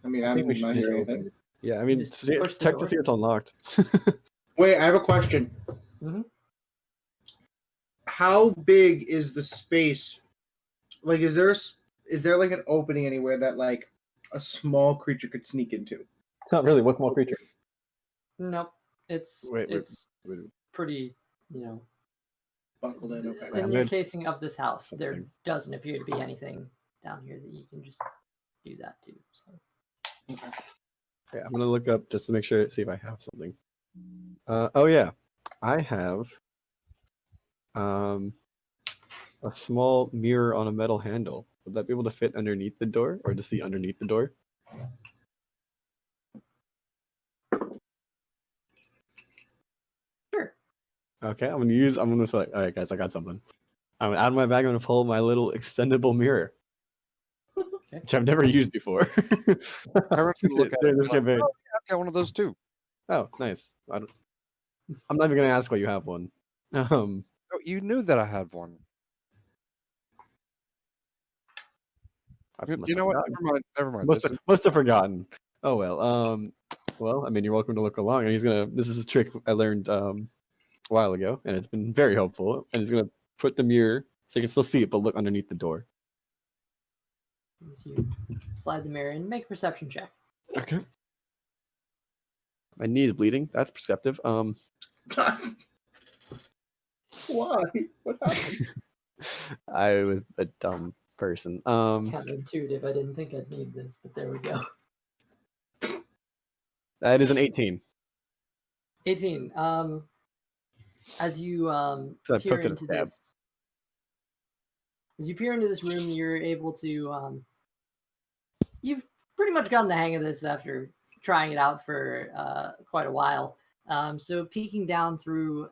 [SPEAKER 4] I mean,
[SPEAKER 3] I
[SPEAKER 4] I'm
[SPEAKER 3] think we should
[SPEAKER 4] not
[SPEAKER 3] just
[SPEAKER 4] hearing
[SPEAKER 3] open
[SPEAKER 4] anything.
[SPEAKER 3] it.
[SPEAKER 2] Yeah, I mean,
[SPEAKER 1] Just
[SPEAKER 2] check
[SPEAKER 1] push the
[SPEAKER 2] to
[SPEAKER 1] door.
[SPEAKER 2] see it's unlocked.
[SPEAKER 4] Wait, I have a question.
[SPEAKER 1] Mhm.
[SPEAKER 4] How big is the space? Like, is there like an opening anywhere that like a small creature could sneak into?
[SPEAKER 3] It's not really what small creature.
[SPEAKER 1] Nope. It's
[SPEAKER 2] Wait,
[SPEAKER 1] it's pretty,
[SPEAKER 4] Buckled in. Okay.
[SPEAKER 1] in
[SPEAKER 2] I'm
[SPEAKER 1] your
[SPEAKER 2] gonna-
[SPEAKER 1] casing of this house, there
[SPEAKER 2] something.
[SPEAKER 1] doesn't appear to be anything down here that you can just do that to. So
[SPEAKER 2] Yeah, I'm gonna look up just to make sure, see if I have something. Oh yeah, I have a small mirror on a metal handle. Would that be able to fit underneath the door, or to see underneath the door?
[SPEAKER 1] sure.
[SPEAKER 2] Okay, I'm gonna say, all right, guys, I got something. I'm out of my bag. I'm gonna pull my little extendable mirror, which I've never used before.
[SPEAKER 5] I remember to look at
[SPEAKER 2] During
[SPEAKER 5] it.
[SPEAKER 2] this
[SPEAKER 5] and be
[SPEAKER 2] campaign.
[SPEAKER 5] like, oh, yeah, I've got one of those too.
[SPEAKER 2] Oh, nice. I'm not even gonna ask why you have one.
[SPEAKER 5] Oh, you knew that I had one.
[SPEAKER 2] I must
[SPEAKER 5] You
[SPEAKER 2] have
[SPEAKER 5] know what?
[SPEAKER 2] forgotten.
[SPEAKER 5] Never mind.
[SPEAKER 2] Must have forgotten. Oh well. Well, I mean, you're welcome to look along. And this is a trick I learned a while ago, and it's been very helpful. And he's gonna put the mirror so you can still see it, but look underneath the door.
[SPEAKER 1] As you slide the mirror in, make a perception check.
[SPEAKER 2] Okay. My knee is bleeding. That's perceptive.
[SPEAKER 4] Why? What happened?
[SPEAKER 2] I was a dumb person.
[SPEAKER 1] Counterintuitive. I didn't think I'd need this, but there we go.
[SPEAKER 2] That is an 18.
[SPEAKER 1] 18. As you
[SPEAKER 2] So I
[SPEAKER 1] peer
[SPEAKER 2] poked it a
[SPEAKER 1] into
[SPEAKER 2] stab.
[SPEAKER 1] this, as you peer into this room, you're able to. You've pretty much gotten the hang of this after trying it out for quite a while. So peeking down through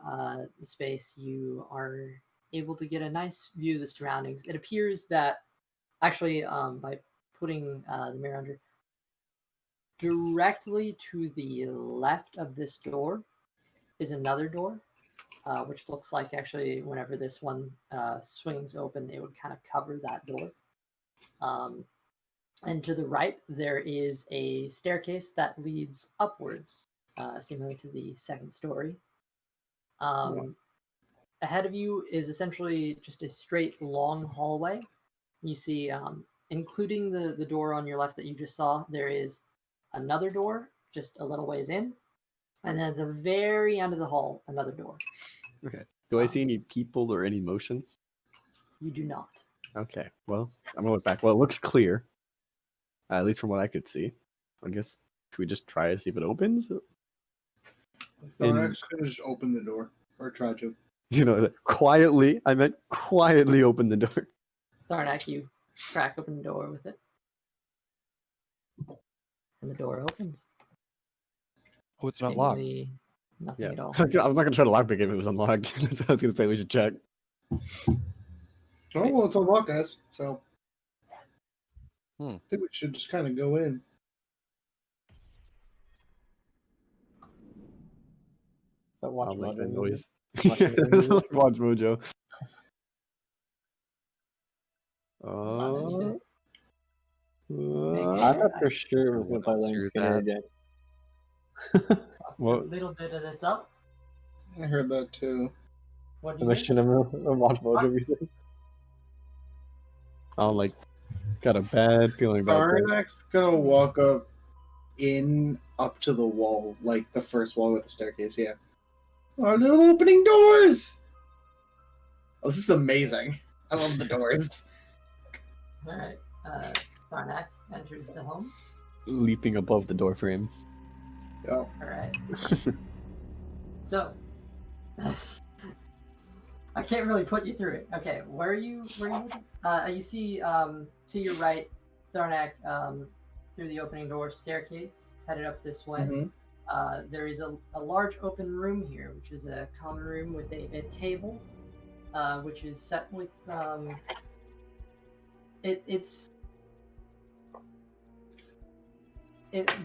[SPEAKER 1] the space, you are able to get a nice view of the surroundings. It appears that actually, by putting the mirror under, directly to the left of this door is another door, which looks like actually whenever this one swings open, it would kind of cover that door. And to the right, there is a staircase that leads upwards, seemingly to the second story. Ahead of you is essentially just a straight, long hallway. You see, including the door on your left that you just saw, there is another door just a little ways in. And then at the very end of the hall, another door.
[SPEAKER 2] Okay. Do I see any people or any motion?
[SPEAKER 1] You do not.
[SPEAKER 2] Okay. Well, I'm gonna look back. Well, it looks clear. At least from what I could see. I guess should we just try to see if it opens?
[SPEAKER 4] Tharnac's gonna just open the door or try to.
[SPEAKER 2] You know, quietly. I meant quietly open the door.
[SPEAKER 1] Tharnac, you crack open the door with it. And the door opens.
[SPEAKER 5] Oh, it's not locked.
[SPEAKER 1] Seemingly nothing
[SPEAKER 2] Yeah.
[SPEAKER 1] at all.
[SPEAKER 2] I was not gonna try to lockpick it if it was unlocked. So I was gonna say we should check.
[SPEAKER 4] Oh, well, it's unlocked, guys. So
[SPEAKER 5] Hmm.
[SPEAKER 4] I think we should just kind of go in.
[SPEAKER 3] So watch
[SPEAKER 2] Sounds like
[SPEAKER 3] Mojo
[SPEAKER 2] that
[SPEAKER 3] movie.
[SPEAKER 2] noise.
[SPEAKER 3] Watch
[SPEAKER 2] Yeah,
[SPEAKER 3] the
[SPEAKER 2] that's
[SPEAKER 3] movie.
[SPEAKER 2] like Watch Mojo.
[SPEAKER 1] on,
[SPEAKER 3] I thought for sure it was going to play
[SPEAKER 5] Let's
[SPEAKER 3] Lane
[SPEAKER 5] hear
[SPEAKER 3] Skinner
[SPEAKER 5] that.
[SPEAKER 3] again.
[SPEAKER 2] What?
[SPEAKER 1] A little bit of this up.
[SPEAKER 4] I heard that too.
[SPEAKER 1] What do
[SPEAKER 3] The
[SPEAKER 1] you
[SPEAKER 3] mission of Watch Mojo music.
[SPEAKER 2] I'm like, got a bad feeling about this.
[SPEAKER 4] Tharnac's gonna walk up to the wall, like the first wall with the staircase. Yeah. Our little opening doors. Oh, this is amazing. I love the doors.
[SPEAKER 1] All right. Tharnac enters the home.
[SPEAKER 2] Leaping above the door frame.
[SPEAKER 4] Yeah.
[SPEAKER 1] All right. So, I can't really put you through it. Okay, where are you? You see to your right, Tharnac, through the opening door staircase, headed up this way.
[SPEAKER 4] Mhm.
[SPEAKER 1] There is a large open room here, which is a common room with a table, which is set with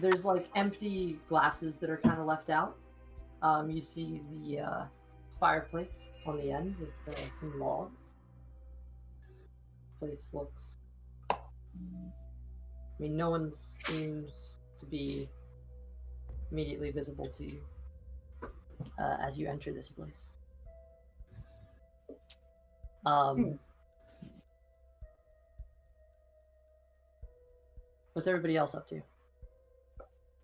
[SPEAKER 1] there's like empty glasses that are kind of left out. You see the fireplace on the end with some logs. This place looks. I mean, no one seems to be immediately visible to you as you enter this place. What's everybody else up to?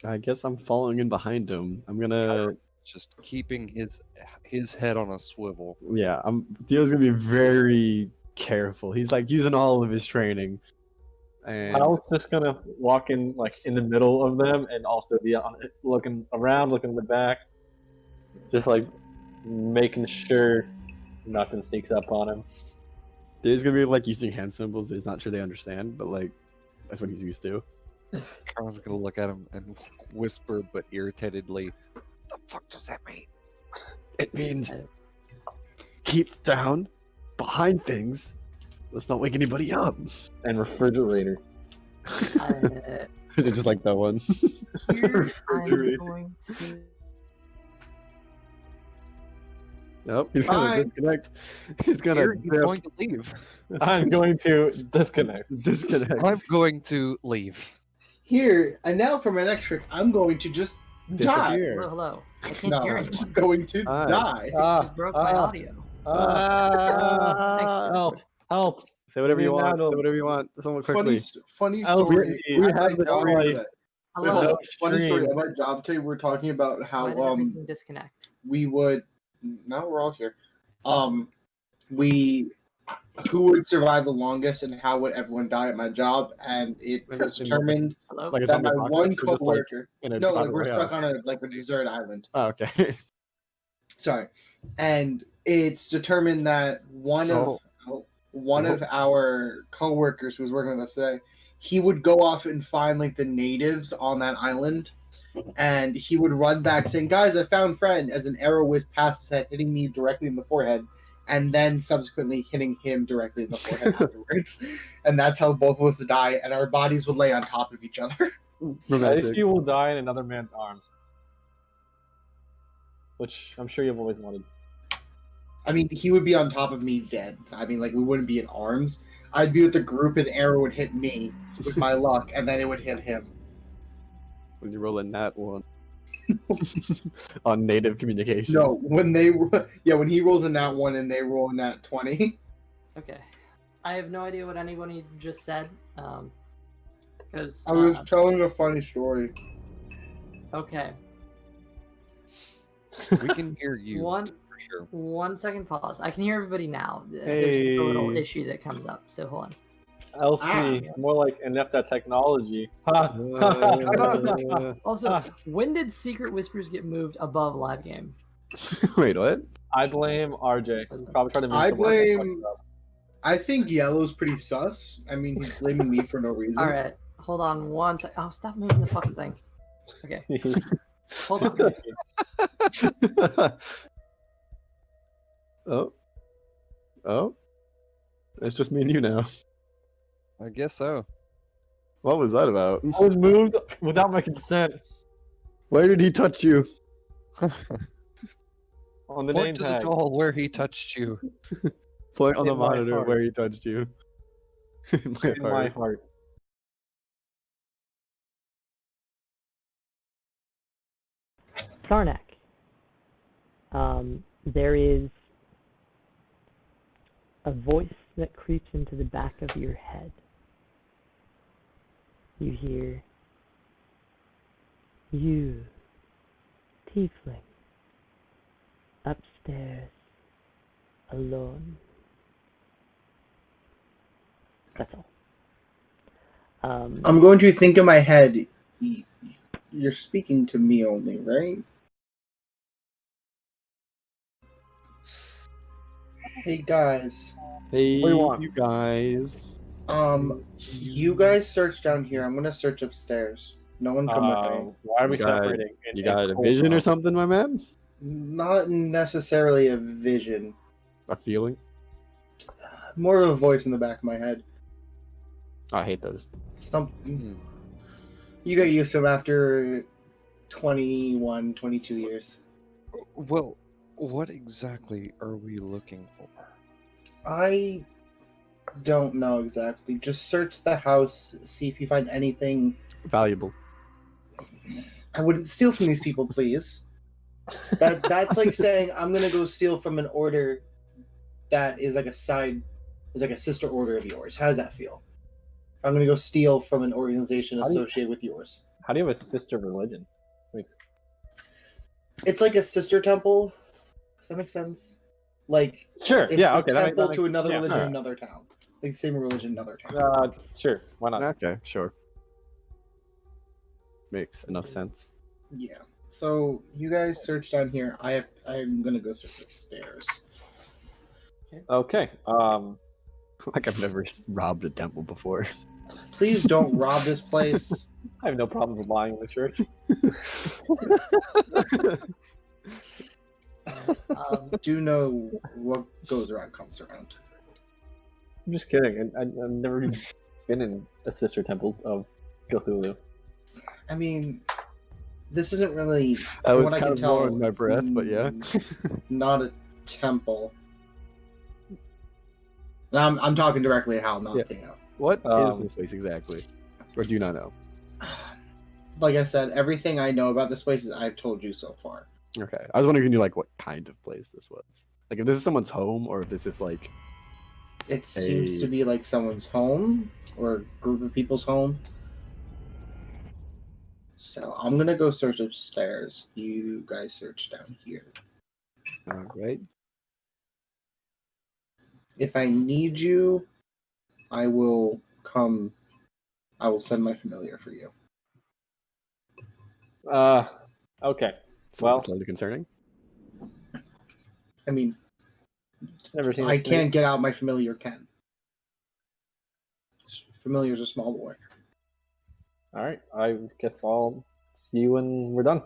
[SPEAKER 2] I guess I'm following in behind him. I'm gonna.
[SPEAKER 5] Just keeping his head on a swivel.
[SPEAKER 2] Yeah, Theo's gonna be very careful. He's like using all of his training. And
[SPEAKER 3] Al's just gonna walk in like in the middle of them and also be on it, looking around, looking in the back, just like making sure nothing sneaks up on him.
[SPEAKER 2] Theo's gonna be like using hand symbols. He's not sure they understand, but like that's what he's used to.
[SPEAKER 5] Carl's gonna look at him and whisper, but irritatedly, "The fuck does that mean?"
[SPEAKER 2] It means keep down, behind things. Let's not wake anybody up.
[SPEAKER 3] And refrigerator.
[SPEAKER 2] Just like that one.
[SPEAKER 1] Here I'm going to.
[SPEAKER 2] Nope, he's gonna
[SPEAKER 4] Bye.
[SPEAKER 2] disconnect. He's gonna
[SPEAKER 5] Here, he's going to leave.
[SPEAKER 3] I'm going to disconnect.
[SPEAKER 2] disconnect.
[SPEAKER 5] I'm going to leave.
[SPEAKER 4] Here and now for my next trick, I'm going to just die.
[SPEAKER 2] Disappear.
[SPEAKER 1] Hello. I can't
[SPEAKER 4] No,
[SPEAKER 1] hear
[SPEAKER 4] I'm
[SPEAKER 1] anyone.
[SPEAKER 4] just going to
[SPEAKER 2] Hi.
[SPEAKER 4] die.
[SPEAKER 1] Just broke my audio.
[SPEAKER 3] Help! Help!
[SPEAKER 2] Say whatever you want.
[SPEAKER 3] Leonardo.
[SPEAKER 2] Say whatever you want. Someone
[SPEAKER 4] Funny,
[SPEAKER 2] quickly.
[SPEAKER 4] funny
[SPEAKER 3] Oh,
[SPEAKER 4] story.
[SPEAKER 3] we
[SPEAKER 4] At
[SPEAKER 3] have
[SPEAKER 4] my
[SPEAKER 3] the
[SPEAKER 4] job
[SPEAKER 3] story.
[SPEAKER 4] today- Wait,
[SPEAKER 1] Hello.
[SPEAKER 4] hold up. Funny story.
[SPEAKER 3] Stream.
[SPEAKER 4] At my job today, we're talking about
[SPEAKER 1] Why
[SPEAKER 4] how
[SPEAKER 1] did everything disconnect?
[SPEAKER 4] we would. Now we're all here. We who would survive the longest and how would everyone die at my job, and it
[SPEAKER 2] Like
[SPEAKER 4] was
[SPEAKER 2] in-
[SPEAKER 4] determined
[SPEAKER 1] Hello.
[SPEAKER 2] Like a
[SPEAKER 4] that
[SPEAKER 2] zombie
[SPEAKER 4] my one
[SPEAKER 2] apocalypse, or just like
[SPEAKER 4] coworker.
[SPEAKER 2] in a
[SPEAKER 4] No, like
[SPEAKER 2] battle
[SPEAKER 4] we're
[SPEAKER 2] royale?
[SPEAKER 4] stuck on a desert island.
[SPEAKER 2] Oh, okay.
[SPEAKER 4] Sorry, and it's determined that one of our coworkers who was working with us today, he would go off and find like the natives on that island, and he would run back saying, "Guys, I found friend," as an arrow whizzed past his head, hitting me directly in the forehead, and then subsequently hitting him directly in the forehead afterwards. And that's how both of us die, and our bodies would lay on top of each other.
[SPEAKER 3] At
[SPEAKER 2] Romantic.
[SPEAKER 3] least you will die in another man's arms. Which I'm sure you've always wanted.
[SPEAKER 4] I mean, he would be on top of me dead. So, I mean, like, we wouldn't be in arms. I'd be with the group, and arrow would hit me with my luck, and then it would hit him.
[SPEAKER 2] When you roll a nat one on native communications.
[SPEAKER 4] No, when he rolls a nat 1 and they roll a nat 20.
[SPEAKER 1] Okay. I have no idea what anybody just said. Because
[SPEAKER 4] I was telling a funny story.
[SPEAKER 1] Okay.
[SPEAKER 5] We can hear you
[SPEAKER 1] One-
[SPEAKER 5] for sure.
[SPEAKER 1] 1 second pause. I can hear everybody now. There's just a little
[SPEAKER 2] Hey.
[SPEAKER 1] issue that comes up. So hold on.
[SPEAKER 3] LC, more like inept at technology.
[SPEAKER 1] Also, when did Secret Whispers get moved above live game?
[SPEAKER 2] Wait, what?
[SPEAKER 3] I blame RJ. He's probably trying to make
[SPEAKER 4] I
[SPEAKER 3] someone
[SPEAKER 4] blame. I think Yellow's pretty sus. I mean, he's blaming me for no reason.
[SPEAKER 1] All right, hold on 1 sec. Oh, stop moving the fucking thing. Okay, hold on.
[SPEAKER 2] Oh. Oh. It's just me and you now.
[SPEAKER 5] I guess so.
[SPEAKER 2] What was that about?
[SPEAKER 3] I was moved without my consent
[SPEAKER 2] Where did he touch you?
[SPEAKER 3] on the
[SPEAKER 5] Point
[SPEAKER 3] name
[SPEAKER 5] to
[SPEAKER 3] tag.
[SPEAKER 5] the doll where he touched you.
[SPEAKER 2] Point on the
[SPEAKER 3] In my
[SPEAKER 2] monitor
[SPEAKER 3] heart.
[SPEAKER 2] where he touched you. In my
[SPEAKER 3] In my
[SPEAKER 2] heart.
[SPEAKER 3] heart.
[SPEAKER 6] Tharnac. There is a voice that creeps into the back of your head. You hear, "You, tiefling, upstairs, alone." That's all.
[SPEAKER 4] I'm going to think in my head. You're speaking to me only, right? Hey guys.
[SPEAKER 2] Hey,
[SPEAKER 3] What do you want?
[SPEAKER 2] you guys.
[SPEAKER 4] You guys search down here. I'm gonna search upstairs. No one come with me.
[SPEAKER 3] Why are we
[SPEAKER 2] You got-
[SPEAKER 3] separating?
[SPEAKER 2] You got a vision or something, my man?
[SPEAKER 4] Not necessarily a vision.
[SPEAKER 2] A feeling?
[SPEAKER 4] More of a voice in the back of my head.
[SPEAKER 2] Oh, I hate those.
[SPEAKER 4] You get used to them after 21, 22 years.
[SPEAKER 5] Well, what exactly are we looking for?
[SPEAKER 4] I don't know exactly. Just search the house, see if you find anything.
[SPEAKER 2] Valuable.
[SPEAKER 4] I wouldn't steal from these people, please. That's like saying I'm gonna go steal from an order that is like a sister order of yours. How does that feel? I'm gonna go steal from an organization
[SPEAKER 3] How do you-
[SPEAKER 4] associated with yours.
[SPEAKER 3] How do you have a sister religion?
[SPEAKER 4] It's like a sister temple. Does that make sense? Like
[SPEAKER 3] Sure.
[SPEAKER 4] it's
[SPEAKER 3] Yeah.
[SPEAKER 4] a
[SPEAKER 3] Okay.
[SPEAKER 4] temple
[SPEAKER 3] makes-
[SPEAKER 4] to another
[SPEAKER 3] yeah,
[SPEAKER 4] religion in
[SPEAKER 3] alright.
[SPEAKER 4] another town. Like same religion, another town.
[SPEAKER 3] Sure. Why not?
[SPEAKER 2] Okay, sure. Makes enough sense.
[SPEAKER 4] Yeah. So you guys search down here. I'm gonna go search upstairs.
[SPEAKER 3] Okay.
[SPEAKER 2] Like I've never robbed a temple before.
[SPEAKER 4] Please don't rob this place.
[SPEAKER 3] I have no problems with lying in the church.
[SPEAKER 4] Do know what goes around comes around.
[SPEAKER 3] I'm just kidding. I've never even been in a sister temple of Cthulhu.
[SPEAKER 4] I mean, this isn't really.
[SPEAKER 2] I
[SPEAKER 4] from
[SPEAKER 2] was
[SPEAKER 4] what I
[SPEAKER 2] kind
[SPEAKER 4] can
[SPEAKER 2] of
[SPEAKER 4] tell,
[SPEAKER 2] more in my
[SPEAKER 4] it's
[SPEAKER 2] breath, but yeah.
[SPEAKER 4] Not a temple. And I'm talking directly at Hal, not
[SPEAKER 2] Yeah.
[SPEAKER 4] Theo.
[SPEAKER 2] What is
[SPEAKER 3] Um,
[SPEAKER 2] this place exactly? Or do you not know?
[SPEAKER 4] Like I said, everything I know about this place is I've told you so far.
[SPEAKER 2] Okay. I was wondering if you knew like what kind of place this was. Like if this is someone's home or if this is like
[SPEAKER 4] It seems to
[SPEAKER 2] Hey.
[SPEAKER 4] be like someone's home or a group of people's home. So I'm gonna go search upstairs. You guys search down here.
[SPEAKER 2] right.
[SPEAKER 4] If I need you, I will come. I will send my familiar for you.
[SPEAKER 3] Okay.
[SPEAKER 2] So
[SPEAKER 3] Well-
[SPEAKER 2] slightly concerning.
[SPEAKER 4] I mean,
[SPEAKER 3] Never seen.
[SPEAKER 4] I can't get out my familiar can. Familiar's a small boy.
[SPEAKER 3] All right. I guess I'll see you when we're done.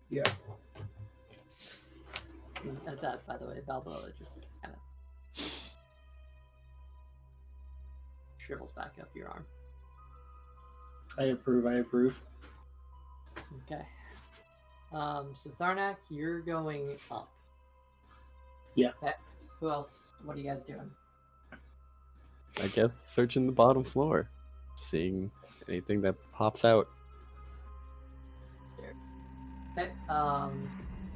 [SPEAKER 4] Yeah.
[SPEAKER 1] At that, by the way, Baldur just kind of shrivels back up your arm.
[SPEAKER 4] I approve. I approve.
[SPEAKER 1] Okay. So Tharnac, you're going up.
[SPEAKER 4] Yeah.
[SPEAKER 1] Okay. Who else? What are you guys doing?
[SPEAKER 2] I guess searching the bottom floor. Seeing anything that pops out.
[SPEAKER 1] Stairs. Okay.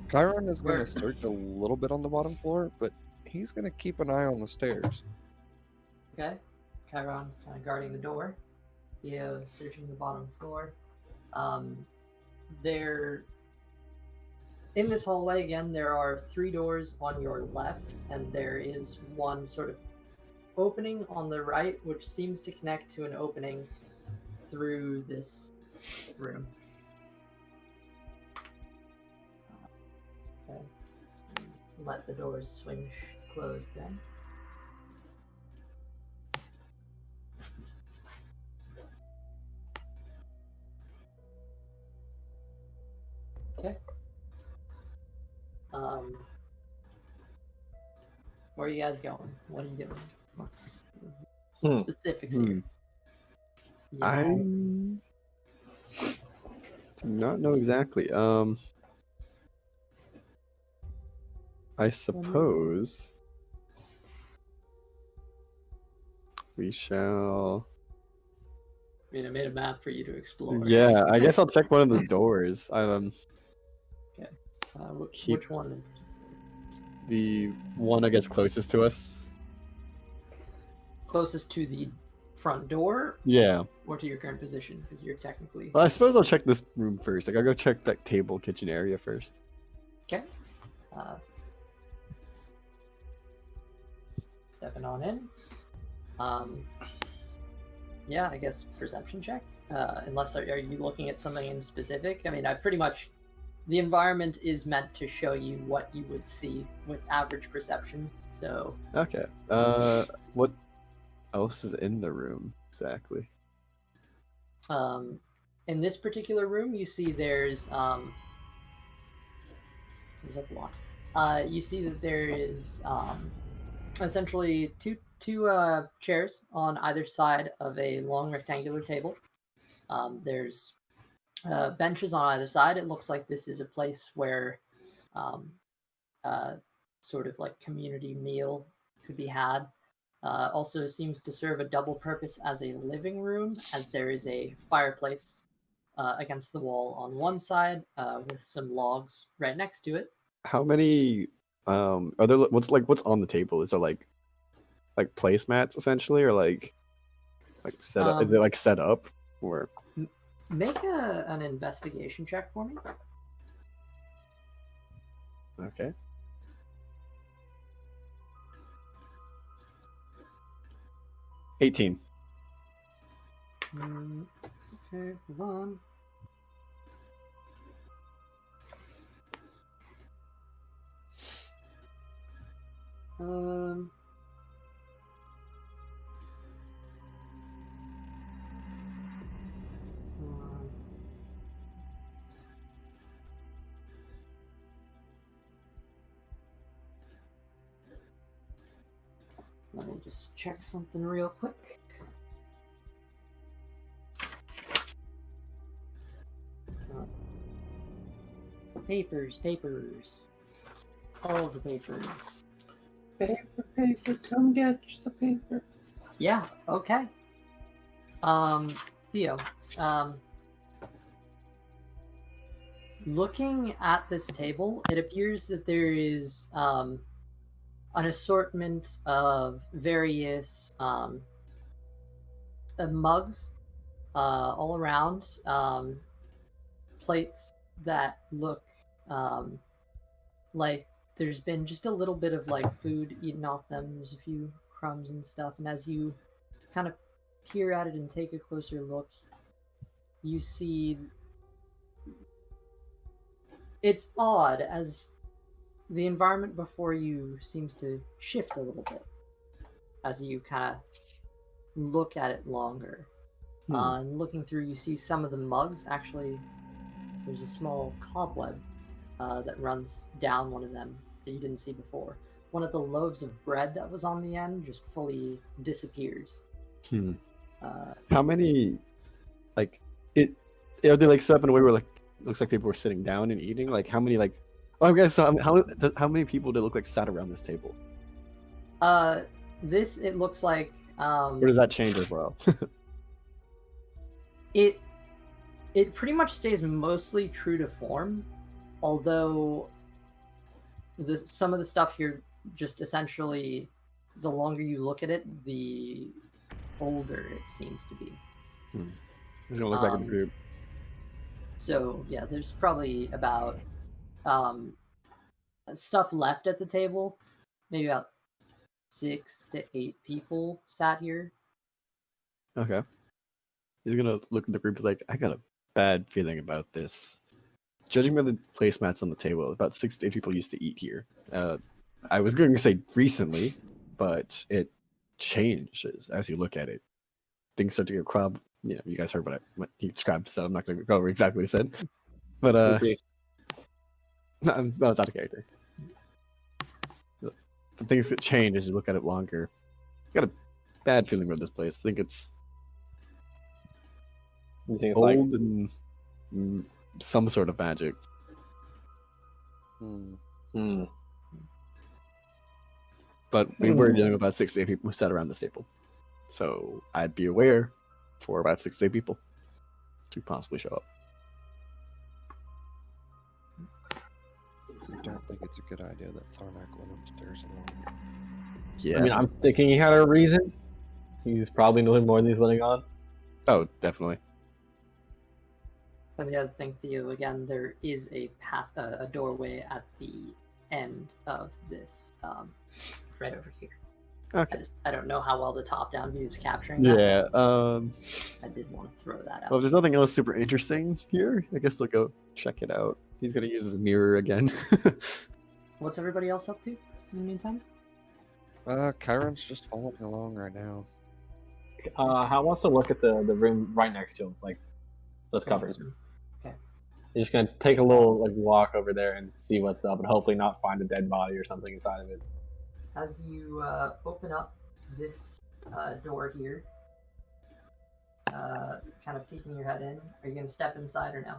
[SPEAKER 5] Kairon is going
[SPEAKER 1] Where-
[SPEAKER 5] to search a little bit on the bottom floor, but he's going to keep an eye on the stairs.
[SPEAKER 1] Okay. Kairon kind of guarding the door. Theo searching the bottom floor. There, in this hallway again, there are 3 doors on your left, and there is one sort of opening on the right, which seems to connect to an opening through this room. Okay. Let's let the doors swing closed then. Okay. Where are you guys going? What are you doing? What's some specifics here?
[SPEAKER 2] I
[SPEAKER 1] Yeah.
[SPEAKER 2] do not know exactly. I suppose we shall.
[SPEAKER 1] I mean, I made a map for you to explore.
[SPEAKER 2] Yeah, I guess I'll check one of the doors.
[SPEAKER 1] Okay.
[SPEAKER 2] Keep-
[SPEAKER 1] Which one?
[SPEAKER 2] The one I guess closest to us.
[SPEAKER 1] Closest to the front door
[SPEAKER 2] Yeah.
[SPEAKER 1] or to your current position? Because you're technically.
[SPEAKER 2] Well, I suppose I'll check this room first. Like I'll go check that table kitchen area first.
[SPEAKER 1] Okay. Stepping on in. Yeah, I guess perception check. Unless are you looking at something in specific? I mean, I pretty much. The environment is meant to show you what you would see with average perception. So.
[SPEAKER 2] Okay. What else is in the room exactly?
[SPEAKER 1] In this particular room, you see there's a block. You see that there is essentially two chairs on either side of a long rectangular table. There's benches on either side. It looks like this is a place where sort of like community meal could be had. Also seems to serve a double purpose as a living room, as there is a fireplace against the wall on one side with some logs right next to it.
[SPEAKER 2] How many are there? What's on the table? Is there like placemats essentially, or like set up? Is it like set up or?
[SPEAKER 1] Make an investigation check for me.
[SPEAKER 2] Okay. $18.
[SPEAKER 1] Okay, hold on. Let me just check something real quick. Papers. All the papers.
[SPEAKER 4] Paper, come get the paper.
[SPEAKER 1] Yeah, okay. Theo, looking at this table, it appears that there is an assortment of various mugs all around, plates that look like there's been just a little bit of like food eaten off them. There's a few crumbs and stuff, and as you kind of peer at it and take a closer look, you see it's odd as the environment before you seems to shift a little bit as you kind of look at it longer. And looking through, you see some of the mugs. Actually, there's a small cobweb that runs down one of them that you didn't see before. One of the loaves of bread that was on the end just fully disappears.
[SPEAKER 2] How many, like, are they like set up in a way where like looks like people were sitting down and eating? Like how many like? Oh, I guess how many people did it look like sat around this table?
[SPEAKER 1] This it looks like.
[SPEAKER 2] Or does that change as well?
[SPEAKER 1] It pretty much stays mostly true to form, although some of the stuff here just essentially, the longer you look at it, the older it seems to be.
[SPEAKER 2] He's gonna look back at the group.
[SPEAKER 1] So yeah, there's probably about stuff left at the table. Maybe about 6 to 8 people sat here.
[SPEAKER 2] Okay. He's gonna look at the group. He's like, I got a bad feeling about this. Judging by the placemats on the table, about 6 to 8 people used to eat here. I was going to say recently, but it changes as you look at it. Things start to get crowd. You know, you guys heard what he described, so I'm not going to go over exactly what he said. But no, it's out of character. The things that change as you look at it longer. I got a bad feeling about this place. I think it's
[SPEAKER 3] You think it's
[SPEAKER 2] old
[SPEAKER 3] like
[SPEAKER 2] and some sort of magic. But we were dealing with about 6 to 8 people who sat around this table. So I'd be aware for about 6 to 8 people to possibly show up.
[SPEAKER 5] I don't think it's a good idea that Tharnac went upstairs alone.
[SPEAKER 2] Yeah.
[SPEAKER 3] I mean, I'm thinking he had a reason. He's probably knowing more than he's letting on.
[SPEAKER 2] Oh, definitely.
[SPEAKER 1] And the other thing for you, again, there is a doorway at the end of this, right over here.
[SPEAKER 2] Okay.
[SPEAKER 1] I don't know how well the top-down view is capturing that.
[SPEAKER 2] Yeah.
[SPEAKER 1] I did want to throw that out.
[SPEAKER 2] Well, if there's nothing else super interesting here, I guess we'll go check it out. He's gonna use his mirror again.
[SPEAKER 1] What's everybody else up to in the meantime?
[SPEAKER 5] Kairon's just following along right now.
[SPEAKER 3] How wants to look at the room right next to him? Like, let's cover it.
[SPEAKER 1] Okay.
[SPEAKER 3] He's just gonna take a little walk over there and see what's up, and hopefully not find a dead body or something inside of it.
[SPEAKER 1] As you open up this door here, kind of peeking your head in, are you gonna step inside or no?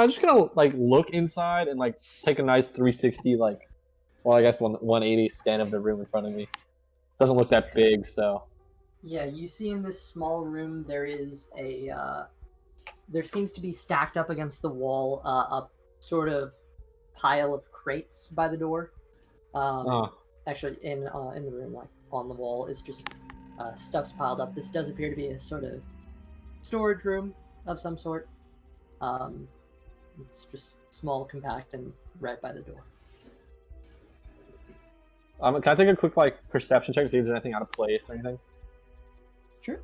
[SPEAKER 3] Just gonna look inside and take a nice 360 I guess 180 scan of the room in front of me. Doesn't look that big, so.
[SPEAKER 1] Yeah, you see in this small room there is there seems to be stacked up against the wall a sort of pile of crates by the door. Actually, in the room, on the wall, is just stuff's piled up. This does appear to be a sort of storage room of some sort. It's just small, compact, and right by the door.
[SPEAKER 3] Can I take a quick perception check to see if there's anything out of place or anything,
[SPEAKER 1] Sure.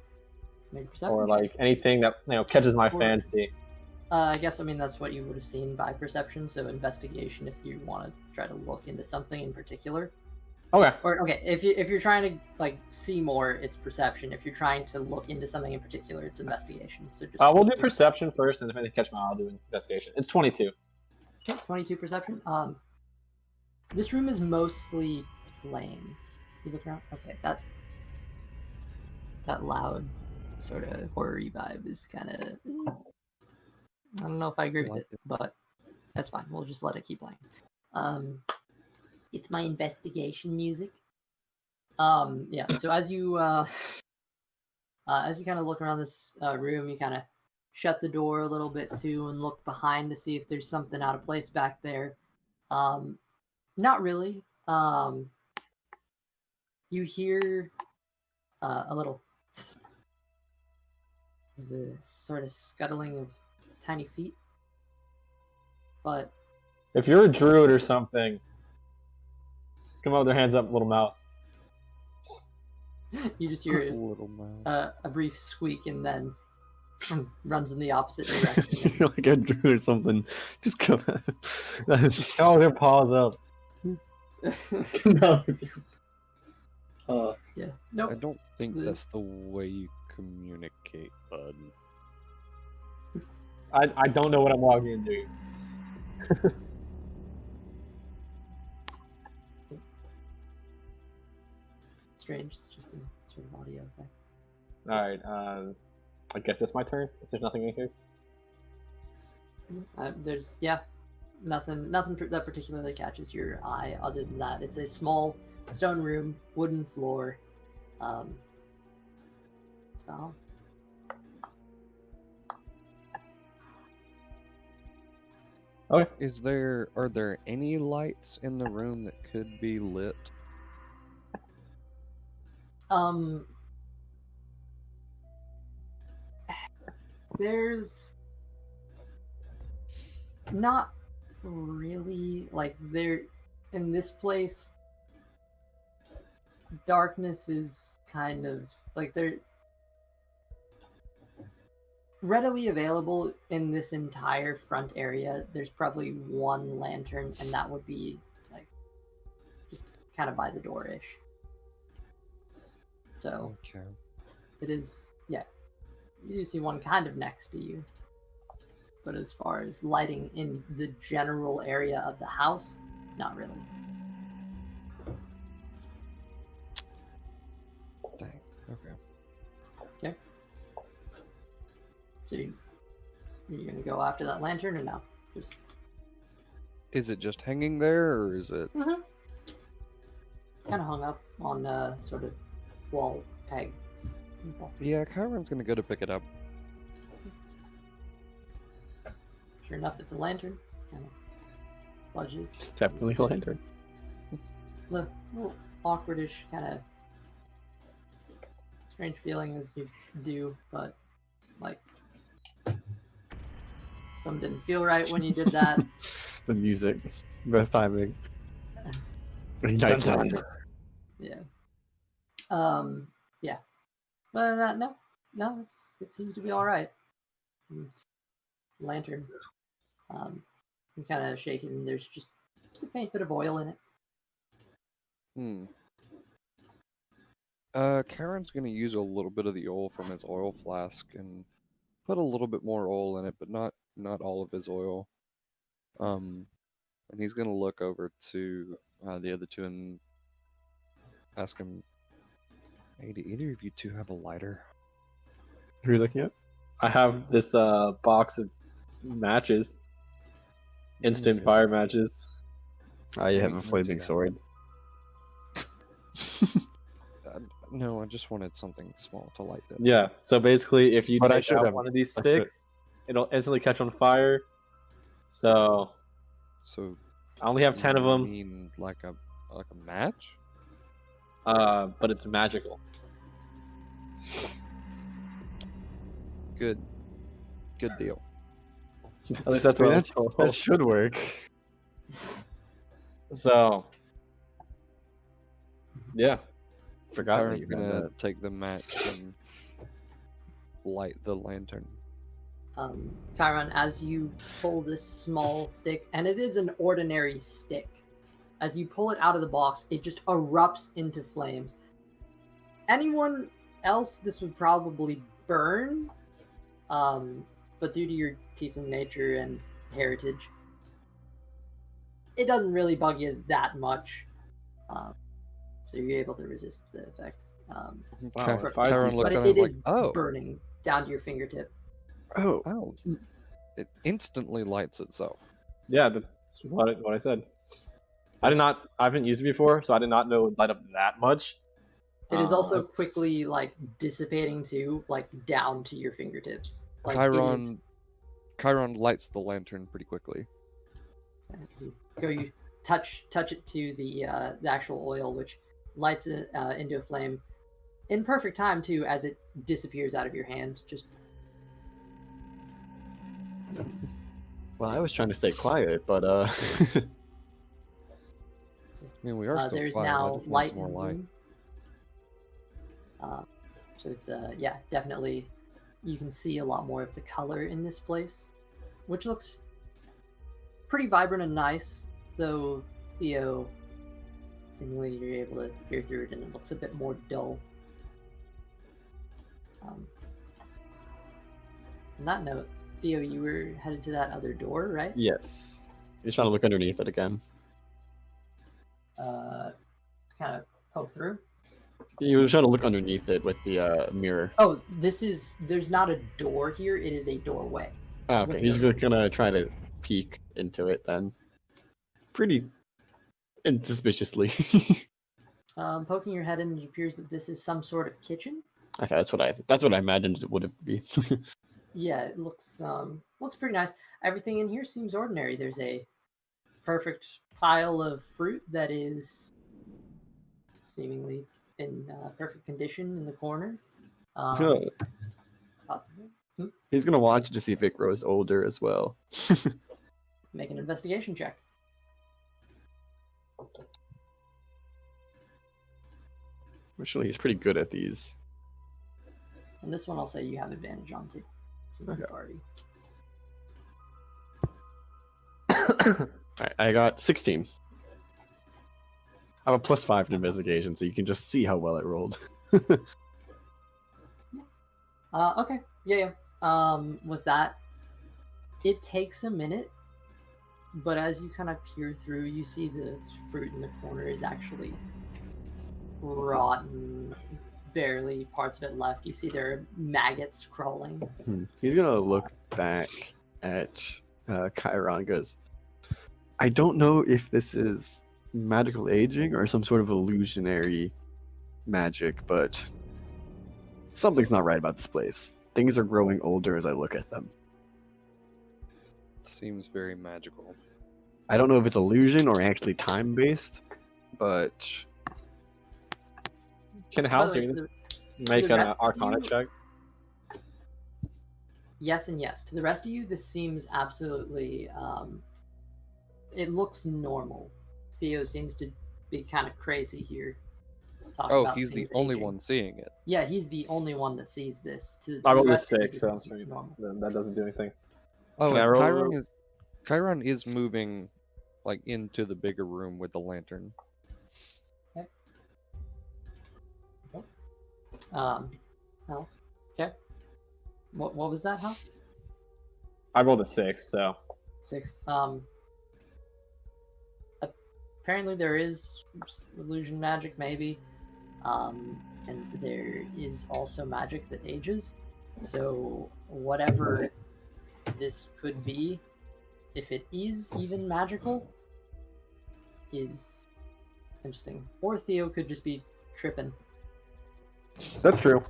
[SPEAKER 1] Make a perception
[SPEAKER 3] or
[SPEAKER 1] check.
[SPEAKER 3] anything that catches my fancy?
[SPEAKER 1] I guess that's what you would have seen by perception. So investigation, if you want to try to look into something in particular.
[SPEAKER 3] Okay.
[SPEAKER 1] Or okay, if you're trying to see more, it's perception. If you're trying to look into something in particular, it's investigation. So just
[SPEAKER 3] we'll do perception first, and if anything catches my eye, I'll do investigation. It's 22.
[SPEAKER 1] Okay, 22 perception. This room is mostly plain. You look around. Okay, that loud sort of horror-y vibe is kind of. I don't know if I agree with it, but that's fine. We'll just let it keep playing. It's my investigation music. Yeah. So as you kind of look around this room, you kind of shut the door a little bit too, and look behind to see if there's something out of place back there. Not really. You hear a little the sort of scuttling of tiny feet, but
[SPEAKER 3] if you're a druid or something, come up with their hands up, little mouse.
[SPEAKER 1] You just hear
[SPEAKER 5] Little mouse.
[SPEAKER 1] a brief squeak, and then runs in the opposite direction.
[SPEAKER 2] You're like a druid or something. Just come out.
[SPEAKER 3] Oh, their paws up.
[SPEAKER 4] No.
[SPEAKER 1] Yeah. Nope.
[SPEAKER 5] I don't think that's the way you communicate, bud.
[SPEAKER 3] I don't know what I'm walking into.
[SPEAKER 1] Strange. It's just a sort of audio effect.
[SPEAKER 3] Alright, I guess it's my turn, if there's nothing in here.
[SPEAKER 1] There's nothing that particularly catches your eye. Other than that, it's a small stone room, wooden floor. That's about all.
[SPEAKER 5] Okay. Are there any lights in the room that could be lit?
[SPEAKER 1] There's Not really. Like there, in this place, darkness is kind of like they're readily available in this entire front area. There's probably one lantern, and that would be like just kind of by the door-ish. So
[SPEAKER 5] Okay.
[SPEAKER 1] it is, yeah. You do see one kind of next to you. But as far as lighting in the general area of the house, not really.
[SPEAKER 5] Dang. Okay.
[SPEAKER 1] Okay. So you're gonna go after that lantern or no? Just
[SPEAKER 5] Is it just hanging there, or is it?
[SPEAKER 1] kind of hung up on a sort of wall peg. That's all.
[SPEAKER 5] Yeah, Kairon's gonna go to pick it up.
[SPEAKER 1] Sure enough, it's a lantern. Kind of budges.
[SPEAKER 2] It's definitely a lantern.
[SPEAKER 1] Little awkwardish, kind of strange feeling as you do, but like something didn't feel right when you did that.
[SPEAKER 2] The music, best timing. Nighttime.
[SPEAKER 1] Yeah. Yeah. But no, it seems to be all right. It's lantern. You kind of shake it, and there's just a faint bit of oil in it.
[SPEAKER 5] Kairon's gonna use a little bit of the oil from his oil flask and put a little bit more oil in it, but not all of his oil. And he's gonna look over to the other two and ask him, "Hey, do either of you two have a lighter?"
[SPEAKER 2] Who are you looking at?
[SPEAKER 3] I have this box of matches, instant
[SPEAKER 5] see.
[SPEAKER 3] fire matches.
[SPEAKER 2] You have
[SPEAKER 5] Me
[SPEAKER 2] a
[SPEAKER 5] too,
[SPEAKER 2] flaming
[SPEAKER 5] yeah.
[SPEAKER 2] sword.
[SPEAKER 5] No, I just wanted something small to light this.
[SPEAKER 3] Yeah. So basically, if you
[SPEAKER 2] But I
[SPEAKER 3] take
[SPEAKER 2] should
[SPEAKER 3] out
[SPEAKER 2] have-
[SPEAKER 3] one of these
[SPEAKER 2] I should-
[SPEAKER 3] sticks, it'll instantly catch on fire. So
[SPEAKER 5] So
[SPEAKER 3] I only have 10 of
[SPEAKER 5] you
[SPEAKER 3] them,
[SPEAKER 5] mean like a match?
[SPEAKER 3] but it's magical.
[SPEAKER 5] Good deal.
[SPEAKER 3] At least that's
[SPEAKER 2] I mean,
[SPEAKER 3] what I was told.
[SPEAKER 2] that should work.
[SPEAKER 3] So yeah.
[SPEAKER 2] Forgot that
[SPEAKER 5] Kairon's
[SPEAKER 2] you had
[SPEAKER 5] gonna
[SPEAKER 2] that.
[SPEAKER 5] take the match and light the lantern.
[SPEAKER 1] Kairon, as you pull this small stick, and it is an ordinary stick, as you pull it out of the box, it just erupts into flames. Anyone else, this would probably burn, but due to your tiefling nature and heritage, it doesn't really bug you that much. So you're able to resist the effects.
[SPEAKER 3] Wow,
[SPEAKER 5] Kairon
[SPEAKER 3] if I-
[SPEAKER 5] Kairon
[SPEAKER 1] But
[SPEAKER 5] looked at
[SPEAKER 1] it
[SPEAKER 5] him
[SPEAKER 1] is
[SPEAKER 5] like, "Oh,
[SPEAKER 1] burning down to your fingertip.
[SPEAKER 5] oh!" It instantly lights itself.
[SPEAKER 3] Yeah, that's what I said. I haven't used it before, so I did not know it would light up that much.
[SPEAKER 1] It is also
[SPEAKER 3] That's-
[SPEAKER 1] quickly like dissipating too, like down to your fingertips. Like it is-
[SPEAKER 5] Kairon lights the lantern pretty quickly.
[SPEAKER 1] as you touch it to the actual oil, which lights it into a flame in perfect time too, as it disappears out of your hand. Just
[SPEAKER 2] Well, I was trying to stay quiet, but
[SPEAKER 5] I mean, we are still
[SPEAKER 1] there's
[SPEAKER 5] quiet. I
[SPEAKER 1] now
[SPEAKER 5] just want
[SPEAKER 1] light
[SPEAKER 5] some
[SPEAKER 1] in
[SPEAKER 5] more
[SPEAKER 1] the
[SPEAKER 5] light.
[SPEAKER 1] room. So it's yeah, definitely you can see a lot more of the color in this place, which looks pretty vibrant and nice. Though Theo, seemingly you're able to peer through it, and it looks a bit more dull. On that note, Theo, you were headed to that other door, right?
[SPEAKER 2] yes. He's trying to look underneath it again.
[SPEAKER 1] Kind of poke through.
[SPEAKER 2] He was trying to look underneath it with the mirror.
[SPEAKER 1] Oh, there's not a door here, it is a doorway.
[SPEAKER 2] Oh, okay, he's just gonna try to peek into it then. Pretty insuspiciously.
[SPEAKER 1] Poking your head in, it appears that this is some sort of kitchen.
[SPEAKER 2] Okay, that's what I imagined it would have been.
[SPEAKER 1] Yeah, it looks pretty nice. Everything in here seems ordinary. There's a perfect pile of fruit that is seemingly in perfect condition in the corner.
[SPEAKER 2] He's gonna,
[SPEAKER 1] Possibly.
[SPEAKER 2] he's gonna watch to see if it grows older as well.
[SPEAKER 1] Make an investigation check.
[SPEAKER 2] Actually, he's pretty good at these.
[SPEAKER 1] And this one I'll say you have advantage on too, since
[SPEAKER 2] Okay.
[SPEAKER 1] you've already.
[SPEAKER 2] Alright, I got 16. I have a +5 in investigation, so you can just see how well I rolled.
[SPEAKER 1] Okay. Yeah. With that, it takes a minute, but as you kind of peer through, you see the fruit in the corner is actually rotten, barely parts of it left. You see there are maggots crawling.
[SPEAKER 2] He's gonna look back at Kairon and goes, I don't know if this is magical aging or some sort of illusionary magic, but something's not right about this place. Things are growing older as I look at them.
[SPEAKER 5] Seems very magical.
[SPEAKER 2] I don't know if it's illusion or actually time-based, but
[SPEAKER 3] Can
[SPEAKER 1] By the
[SPEAKER 3] Hal
[SPEAKER 1] way,
[SPEAKER 3] do
[SPEAKER 1] to
[SPEAKER 3] this?
[SPEAKER 1] the
[SPEAKER 3] Make an
[SPEAKER 1] rest of
[SPEAKER 3] Arcana
[SPEAKER 1] you-
[SPEAKER 3] check?
[SPEAKER 1] Yes and yes. To the rest of you, this seems absolutely. It looks normal. Theo seems to be kind of crazy here. talking
[SPEAKER 5] Oh,
[SPEAKER 1] about
[SPEAKER 5] he's the
[SPEAKER 1] things
[SPEAKER 5] only
[SPEAKER 1] aging.
[SPEAKER 5] one seeing it.
[SPEAKER 1] Yeah, he's the only one that sees this. To
[SPEAKER 3] I
[SPEAKER 1] the
[SPEAKER 3] rolled a
[SPEAKER 1] rest of you,
[SPEAKER 3] 6,
[SPEAKER 1] this
[SPEAKER 3] so
[SPEAKER 1] is
[SPEAKER 3] maybe
[SPEAKER 1] normal.
[SPEAKER 3] that doesn't do anything.
[SPEAKER 5] Oh,
[SPEAKER 3] Can I
[SPEAKER 5] and
[SPEAKER 3] roll-
[SPEAKER 5] Chiron is moving like into the bigger room with the lantern.
[SPEAKER 1] Oh, okay. What was that, huh?
[SPEAKER 3] I rolled a 6, so
[SPEAKER 1] 6. Apparently there is illusion magic, maybe. And there is also magic that ages. So whatever this could be, if it is even magical, is interesting. Or Theo could just be tripping.
[SPEAKER 3] that's true.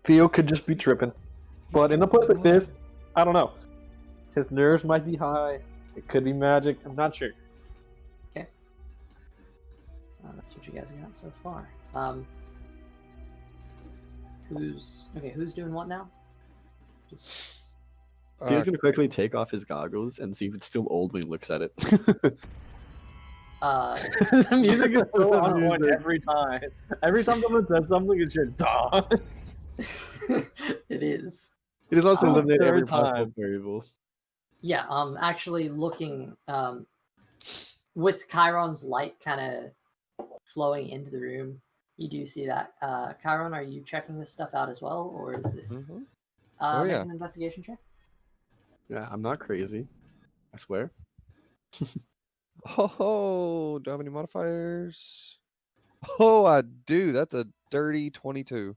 [SPEAKER 3] Theo could just be tripping. But in a place like this, I don't know. His nerves might be high. It could be magic. I'm not sure.
[SPEAKER 1] That's what you guys got so far. Who's doing what now? Just
[SPEAKER 2] Theo's gonna quickly take off his goggles and see if it's still old when he looks at it.
[SPEAKER 3] The music is so on point every time. Every time someone says something, it's just duh.
[SPEAKER 1] it is.
[SPEAKER 2] It is also
[SPEAKER 3] Oh,
[SPEAKER 2] eliminate every
[SPEAKER 3] third
[SPEAKER 2] possible
[SPEAKER 3] time.
[SPEAKER 2] variable.
[SPEAKER 1] Yeah, actually looking with Chiron's light kind of flowing into the room, you do see that. Chiron, are you checking this stuff out as well, or is this
[SPEAKER 5] Mhm. Oh,
[SPEAKER 1] make
[SPEAKER 5] yeah.
[SPEAKER 1] an investigation check?
[SPEAKER 2] Yeah, I'm not crazy. I swear.
[SPEAKER 5] Oh, do I have any modifiers? Oh, I do. That's a dirty 22.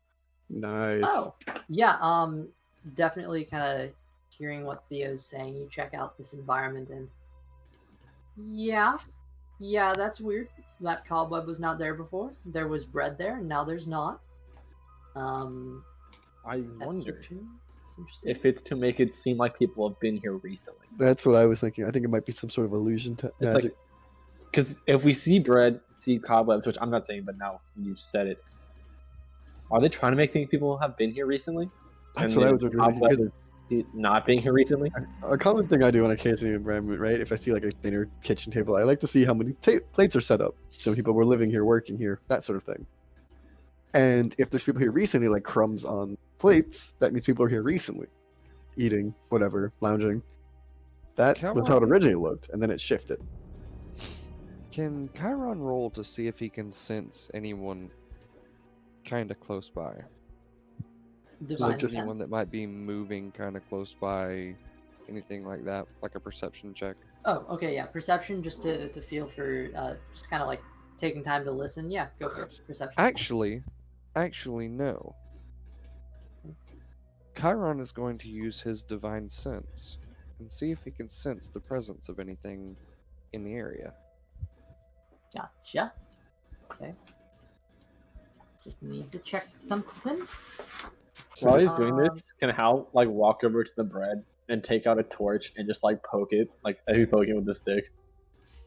[SPEAKER 2] Nice.
[SPEAKER 1] Oh, yeah. Definitely kind of hearing what Theo's saying. You check out this environment, and yeah, that's weird. That cobweb was not there before. There was bread there, and now there's not.
[SPEAKER 3] I
[SPEAKER 1] That
[SPEAKER 3] wonder
[SPEAKER 1] kitchen is interesting.
[SPEAKER 3] if it's to make it seem like people have been here recently.
[SPEAKER 2] That's what I was thinking. I think it might be some sort of illusion to
[SPEAKER 3] It's
[SPEAKER 2] magic.
[SPEAKER 3] like, because if we see bread, see cobwebs, which I'm not saying, but now you said it, are they trying to make people have been here recently?
[SPEAKER 2] That's
[SPEAKER 3] And
[SPEAKER 2] what I
[SPEAKER 3] the
[SPEAKER 2] was wondering.
[SPEAKER 3] cobweb
[SPEAKER 2] Because
[SPEAKER 3] is not being here recently.
[SPEAKER 2] a common thing I do in a casing environment, right? If I see like a dinner kitchen table, I like to see how many plates are set up. So people were living here, working here, that sort of thing. And if there's people here recently, like crumbs on plates, that means people are here recently, eating, whatever, lounging. That was how it originally looked, and then it shifted.
[SPEAKER 5] Can Chiron roll to see if he can sense anyone kind of close by?
[SPEAKER 1] Divine
[SPEAKER 2] just
[SPEAKER 5] Anyone
[SPEAKER 1] sense.
[SPEAKER 5] that might be moving kind of close by, anything like that, like a perception check.
[SPEAKER 1] Oh, okay, yeah. Perception, just to feel for, just kind of like taking time to listen. Yeah, go for it. Perception.
[SPEAKER 5] Actually, no. Chiron is going to use his divine sense and see if he can sense the presence of anything in the area.
[SPEAKER 1] Gotcha. Okay. Just need to check something.
[SPEAKER 3] While he's doing this, can Hal like walk over to the bread and take out a torch and just like poke it, like as he's poking with the stick?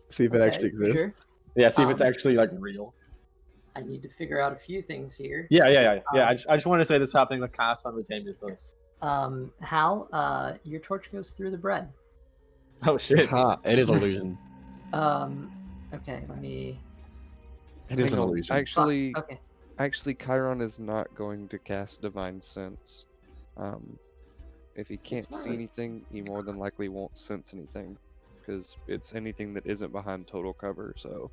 [SPEAKER 2] See if it
[SPEAKER 1] Okay,
[SPEAKER 2] actually
[SPEAKER 1] for sure.
[SPEAKER 2] exists.
[SPEAKER 3] Yeah, see if it's
[SPEAKER 1] Um,
[SPEAKER 3] actually like real.
[SPEAKER 1] I need to figure out a few things here.
[SPEAKER 3] Yeah. I just want to say this is happening like kind of simultaneously.
[SPEAKER 1] Hal, your torch goes through the bread.
[SPEAKER 3] Oh shit!
[SPEAKER 2] Ha, it is illusion.
[SPEAKER 1] Okay, let me.
[SPEAKER 2] It is an
[SPEAKER 5] Hang on,
[SPEAKER 2] illusion.
[SPEAKER 5] Actually,
[SPEAKER 1] Okay.
[SPEAKER 5] actually, Chiron is not going to cast Divine Sense. If he can't
[SPEAKER 1] not
[SPEAKER 5] see
[SPEAKER 1] really-
[SPEAKER 5] anything, he more than likely won't sense anything, because it's anything that isn't behind total cover. So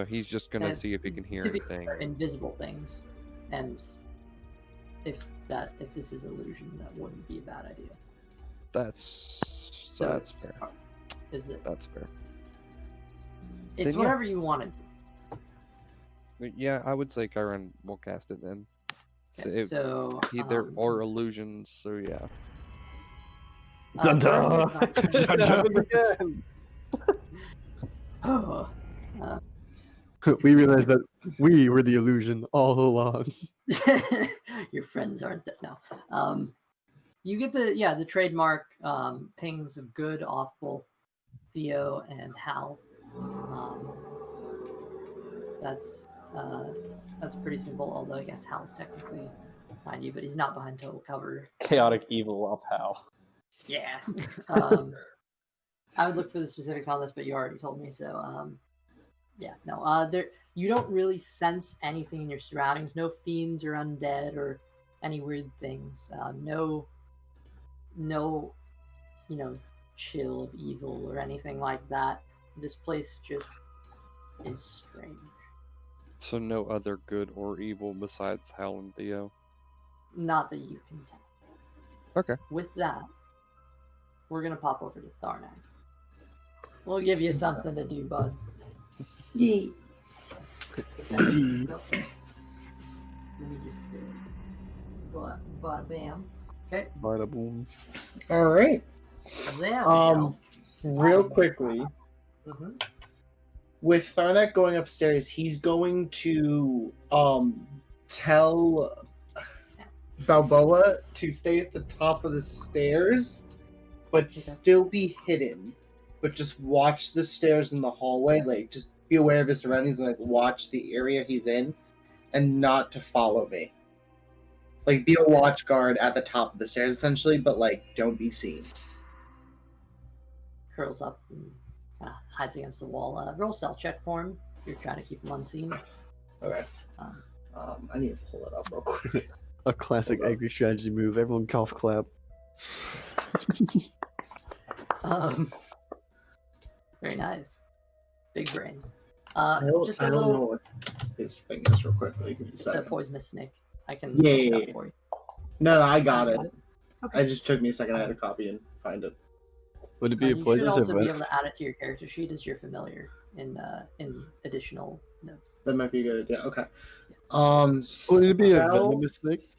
[SPEAKER 5] he's just gonna
[SPEAKER 1] And
[SPEAKER 5] see if he can hear
[SPEAKER 1] to be
[SPEAKER 5] anything.
[SPEAKER 1] fair, invisible things, and if this is illusion, that wouldn't be a bad idea.
[SPEAKER 5] That's
[SPEAKER 1] So
[SPEAKER 5] that's
[SPEAKER 1] it's-
[SPEAKER 5] fair.
[SPEAKER 1] Is that
[SPEAKER 5] That's fair.
[SPEAKER 1] it's
[SPEAKER 5] Then, yeah.
[SPEAKER 1] whatever you want to do.
[SPEAKER 5] Yeah, I would say Chiron will cast it then. So
[SPEAKER 1] Okay, so
[SPEAKER 5] there are illusions, so yeah.
[SPEAKER 1] Dun-dun.
[SPEAKER 3] Again.
[SPEAKER 1] Oh,
[SPEAKER 2] We realized that we were the illusion all along.
[SPEAKER 1] your friends aren't that no. You get the trademark pings of good off both Theo and Hal. That's pretty simple. Although I guess Hal's technically behind you, but he's not behind total cover.
[SPEAKER 3] Chaotic evil of Hal.
[SPEAKER 1] Yes. I would look for the specifics on this, but you already told me. So yeah, no. There you don't really sense anything in your surroundings. No fiends or undead or any weird things. No, chill of evil or anything like that. This place just is strange.
[SPEAKER 5] So no other good or evil besides Hal and Theo.
[SPEAKER 1] Not that you can tell.
[SPEAKER 5] Okay.
[SPEAKER 1] With that, we're gonna pop over to Tharnac. We'll give you something to do, bud.
[SPEAKER 4] Yee.
[SPEAKER 1] So, let me just bada bam. Okay.
[SPEAKER 2] Bada boom.
[SPEAKER 4] All right.
[SPEAKER 1] There we go.
[SPEAKER 4] Real quickly,
[SPEAKER 1] Mhm.
[SPEAKER 4] with Tharnac going upstairs, he's going to tell Balboa to stay at the top of the stairs, but still be hidden. But just watch the stairs in the hallway, like just be aware of his surroundings and like watch the area he's in, and not to follow me. Like be a watch guard at the top of the stairs essentially, but like don't be seen.
[SPEAKER 1] Curls up and kind of hides against the wall. Roll stealth check for him. You're trying to keep him unseen.
[SPEAKER 4] Okay.
[SPEAKER 1] Um,
[SPEAKER 4] I need to pull it up real quick.
[SPEAKER 2] A classic angry strategy move. Everyone cough clap.
[SPEAKER 1] Very nice. Big brain.
[SPEAKER 4] I don't,
[SPEAKER 1] Just
[SPEAKER 4] I
[SPEAKER 1] a
[SPEAKER 4] don't
[SPEAKER 1] little.
[SPEAKER 4] know what his thing is real quickly. Give me a
[SPEAKER 1] It's a
[SPEAKER 4] second.
[SPEAKER 1] poisonous snake. I can
[SPEAKER 4] Yeah,
[SPEAKER 1] look it
[SPEAKER 4] yeah,
[SPEAKER 1] up
[SPEAKER 4] yeah.
[SPEAKER 1] for you.
[SPEAKER 4] No, I got it.
[SPEAKER 1] Okay.
[SPEAKER 4] It just took me a second. I had to copy and find it.
[SPEAKER 2] Would it be a
[SPEAKER 1] You should
[SPEAKER 2] poisonous
[SPEAKER 1] also be
[SPEAKER 2] event?
[SPEAKER 1] able to add it to your character sheet as your familiar in additional notes.
[SPEAKER 4] That might be a good idea. Okay.
[SPEAKER 2] Would it be a
[SPEAKER 4] spell-
[SPEAKER 2] venomous snake?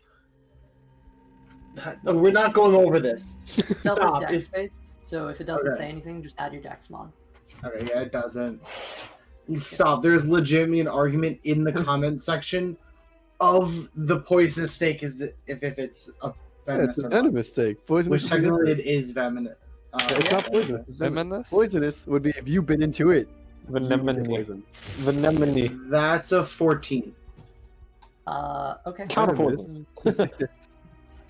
[SPEAKER 4] No, we're not going over this.
[SPEAKER 1] Stealth
[SPEAKER 4] Stop.
[SPEAKER 1] is dex based, so if it doesn't
[SPEAKER 4] Okay.
[SPEAKER 1] say anything, just add your dex mod.
[SPEAKER 4] Okay, yeah, it doesn't. Stop. There's legitimately an argument in the comment section of the poisonous snake is if it's a
[SPEAKER 2] Yeah,
[SPEAKER 4] venomous
[SPEAKER 2] it's a
[SPEAKER 4] or not.
[SPEAKER 2] venomous snake. Poisonous.
[SPEAKER 4] Which
[SPEAKER 2] would be
[SPEAKER 4] technically
[SPEAKER 2] different.
[SPEAKER 4] it is venomous.
[SPEAKER 2] It's not poisonous. It's venomous.
[SPEAKER 5] Venomous?
[SPEAKER 2] Poisonous would be if you bit into it. You would get
[SPEAKER 3] Venemony.
[SPEAKER 2] poisoned.
[SPEAKER 3] Venemony.
[SPEAKER 4] That's a 14.
[SPEAKER 1] Okay.
[SPEAKER 3] Counter
[SPEAKER 2] Venomous.
[SPEAKER 3] poison.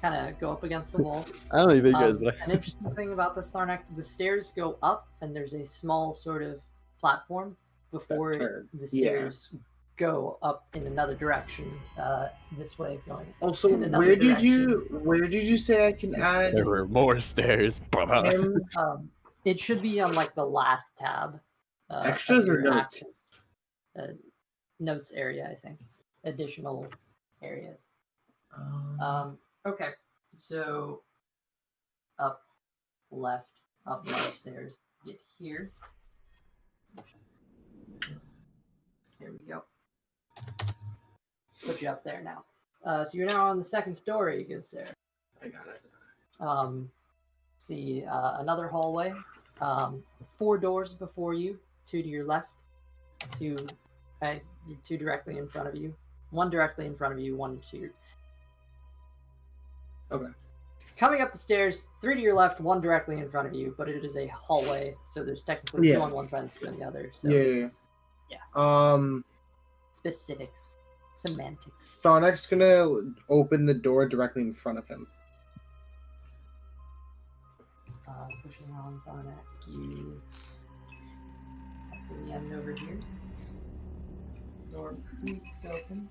[SPEAKER 1] Kind of go up against the wall.
[SPEAKER 2] I don't know if you guys, but
[SPEAKER 1] An interesting thing about this Tharnac, the stairs go up, and there's a small sort of platform before
[SPEAKER 4] turn.
[SPEAKER 1] the
[SPEAKER 4] Yeah.
[SPEAKER 1] stairs go up in another direction. This way, going.
[SPEAKER 4] Also,
[SPEAKER 1] in another
[SPEAKER 4] where did you say I can add
[SPEAKER 2] there were more stairs, brother.
[SPEAKER 4] him?
[SPEAKER 1] It should be on like the last tab.
[SPEAKER 4] Extras
[SPEAKER 1] of
[SPEAKER 4] or
[SPEAKER 1] your
[SPEAKER 4] notes?
[SPEAKER 1] actions. Notes area, I think. Additional areas. Okay, so up left, up more stairs. Get here. There we go. Put you up there now. So you're now on the second story, good sir.
[SPEAKER 4] I got it.
[SPEAKER 1] See another hallway. 4 doors before you. 2 to your left. 2 directly in front of you. 1 directly in front of you. 1 to your.
[SPEAKER 4] Okay.
[SPEAKER 1] Coming up the stairs, 3 to your left, 1 directly in front of you, but it is a hallway, so there's technically 2
[SPEAKER 4] Yeah.
[SPEAKER 1] on one side and 2 on the other. So
[SPEAKER 4] Yeah,
[SPEAKER 1] it's specifics, semantics.
[SPEAKER 4] Tharnac's gonna open the door directly in front of him.
[SPEAKER 1] Pushing on Tharnac, you up to the end over here. Door creaks open.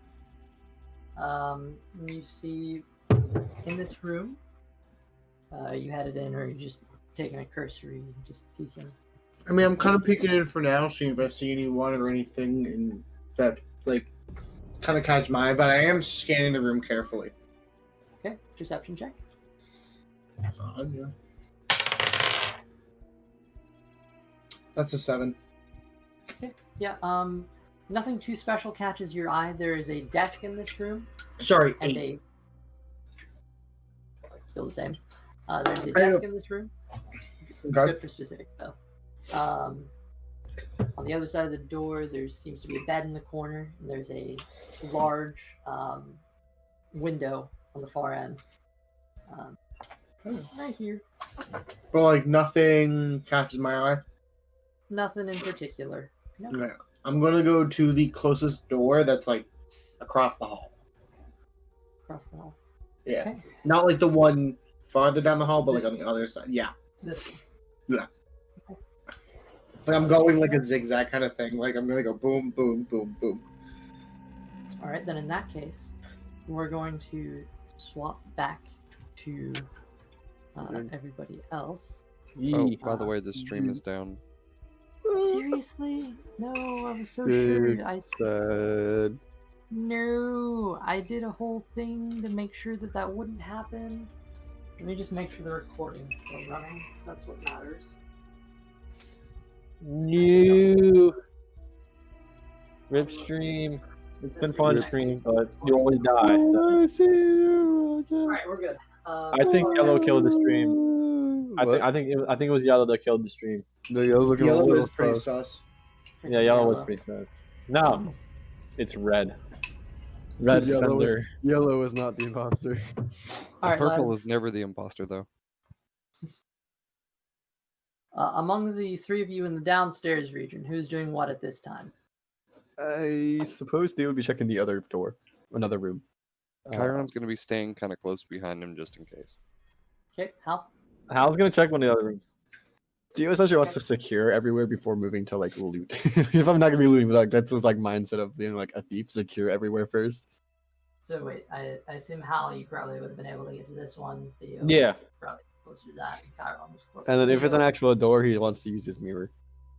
[SPEAKER 1] You see in this room, you headed in, or you just taking a cursory, just peeking?
[SPEAKER 4] I mean, I'm kind of peeking in for now, seeing if I see anyone or anything in that, like, kind of catch my eye, but I am scanning the room carefully.
[SPEAKER 1] Okay, perception check.
[SPEAKER 4] Yeah. That's a 7.
[SPEAKER 1] Okay, yeah, nothing too special catches your eye. There is a desk in this room,
[SPEAKER 4] Sorry,
[SPEAKER 1] and
[SPEAKER 4] 8.
[SPEAKER 1] still the same. There's a desk in this room.
[SPEAKER 4] Okay.
[SPEAKER 1] Good for specifics, though. On the other side of the door, there seems to be a bed in the corner, and there's a large window on the far end. Right here.
[SPEAKER 4] But, like, nothing catches my eye.
[SPEAKER 1] Nothing in particular. Nope.
[SPEAKER 4] Okay. I'm going to go to the closest door that's, like, across the hall.
[SPEAKER 1] Across the hall.
[SPEAKER 4] Yeah.
[SPEAKER 1] Okay.
[SPEAKER 4] Not, like, the one farther down the hall, but, like,
[SPEAKER 1] This
[SPEAKER 4] on the other side. Yeah.
[SPEAKER 1] This
[SPEAKER 4] Like, I'm going, like, a zigzag kind of thing. Like, I'm going to go boom, boom, boom, boom.
[SPEAKER 1] All right, then in that case, we're going to swap back to everybody else.
[SPEAKER 5] Oh, by the way, the stream is down.
[SPEAKER 1] Seriously? No, I was so sure.
[SPEAKER 2] It's sad.
[SPEAKER 1] No, I did a whole thing to make sure that that wouldn't happen. Let me just make sure the recording's still running, because that's what matters.
[SPEAKER 3] New rip stream. It's been fun stream, but you always die. So
[SPEAKER 2] I see you again.
[SPEAKER 1] Alright, we're good.
[SPEAKER 3] I think Yellow killed the stream.
[SPEAKER 2] What?
[SPEAKER 3] I think it was Yellow that killed the stream.
[SPEAKER 2] The yellow looking a
[SPEAKER 4] Yellow
[SPEAKER 2] little
[SPEAKER 4] is pretty
[SPEAKER 2] sus.
[SPEAKER 4] sus.
[SPEAKER 3] Yeah, Yellow was pretty sus. No, it's Red. Red Fender.
[SPEAKER 2] Yellow is not the imposter.
[SPEAKER 1] Alright,
[SPEAKER 5] Purple
[SPEAKER 1] lads.
[SPEAKER 5] is never the imposter, though.
[SPEAKER 1] Among the three of you in the downstairs region, who's doing what at this time?
[SPEAKER 2] I suppose they would be checking the other door, another room.
[SPEAKER 5] Chiron's going to be staying kind of close behind him just in case.
[SPEAKER 1] Okay, Hal?
[SPEAKER 3] Hal's gonna check one of the other rooms.
[SPEAKER 2] Theo essentially wants to secure everywhere before moving to like loot. If I'm not gonna be looting, but like that's his like mindset of being like a thief, secure everywhere first.
[SPEAKER 1] So wait, I assume Hal, you probably would have been able to get to this one. Theo,
[SPEAKER 3] Yeah.
[SPEAKER 1] probably closer to that. And Chiron was closer.
[SPEAKER 2] And then
[SPEAKER 1] to
[SPEAKER 2] if it's
[SPEAKER 1] Theo.
[SPEAKER 2] an actual door, he wants to use his mirror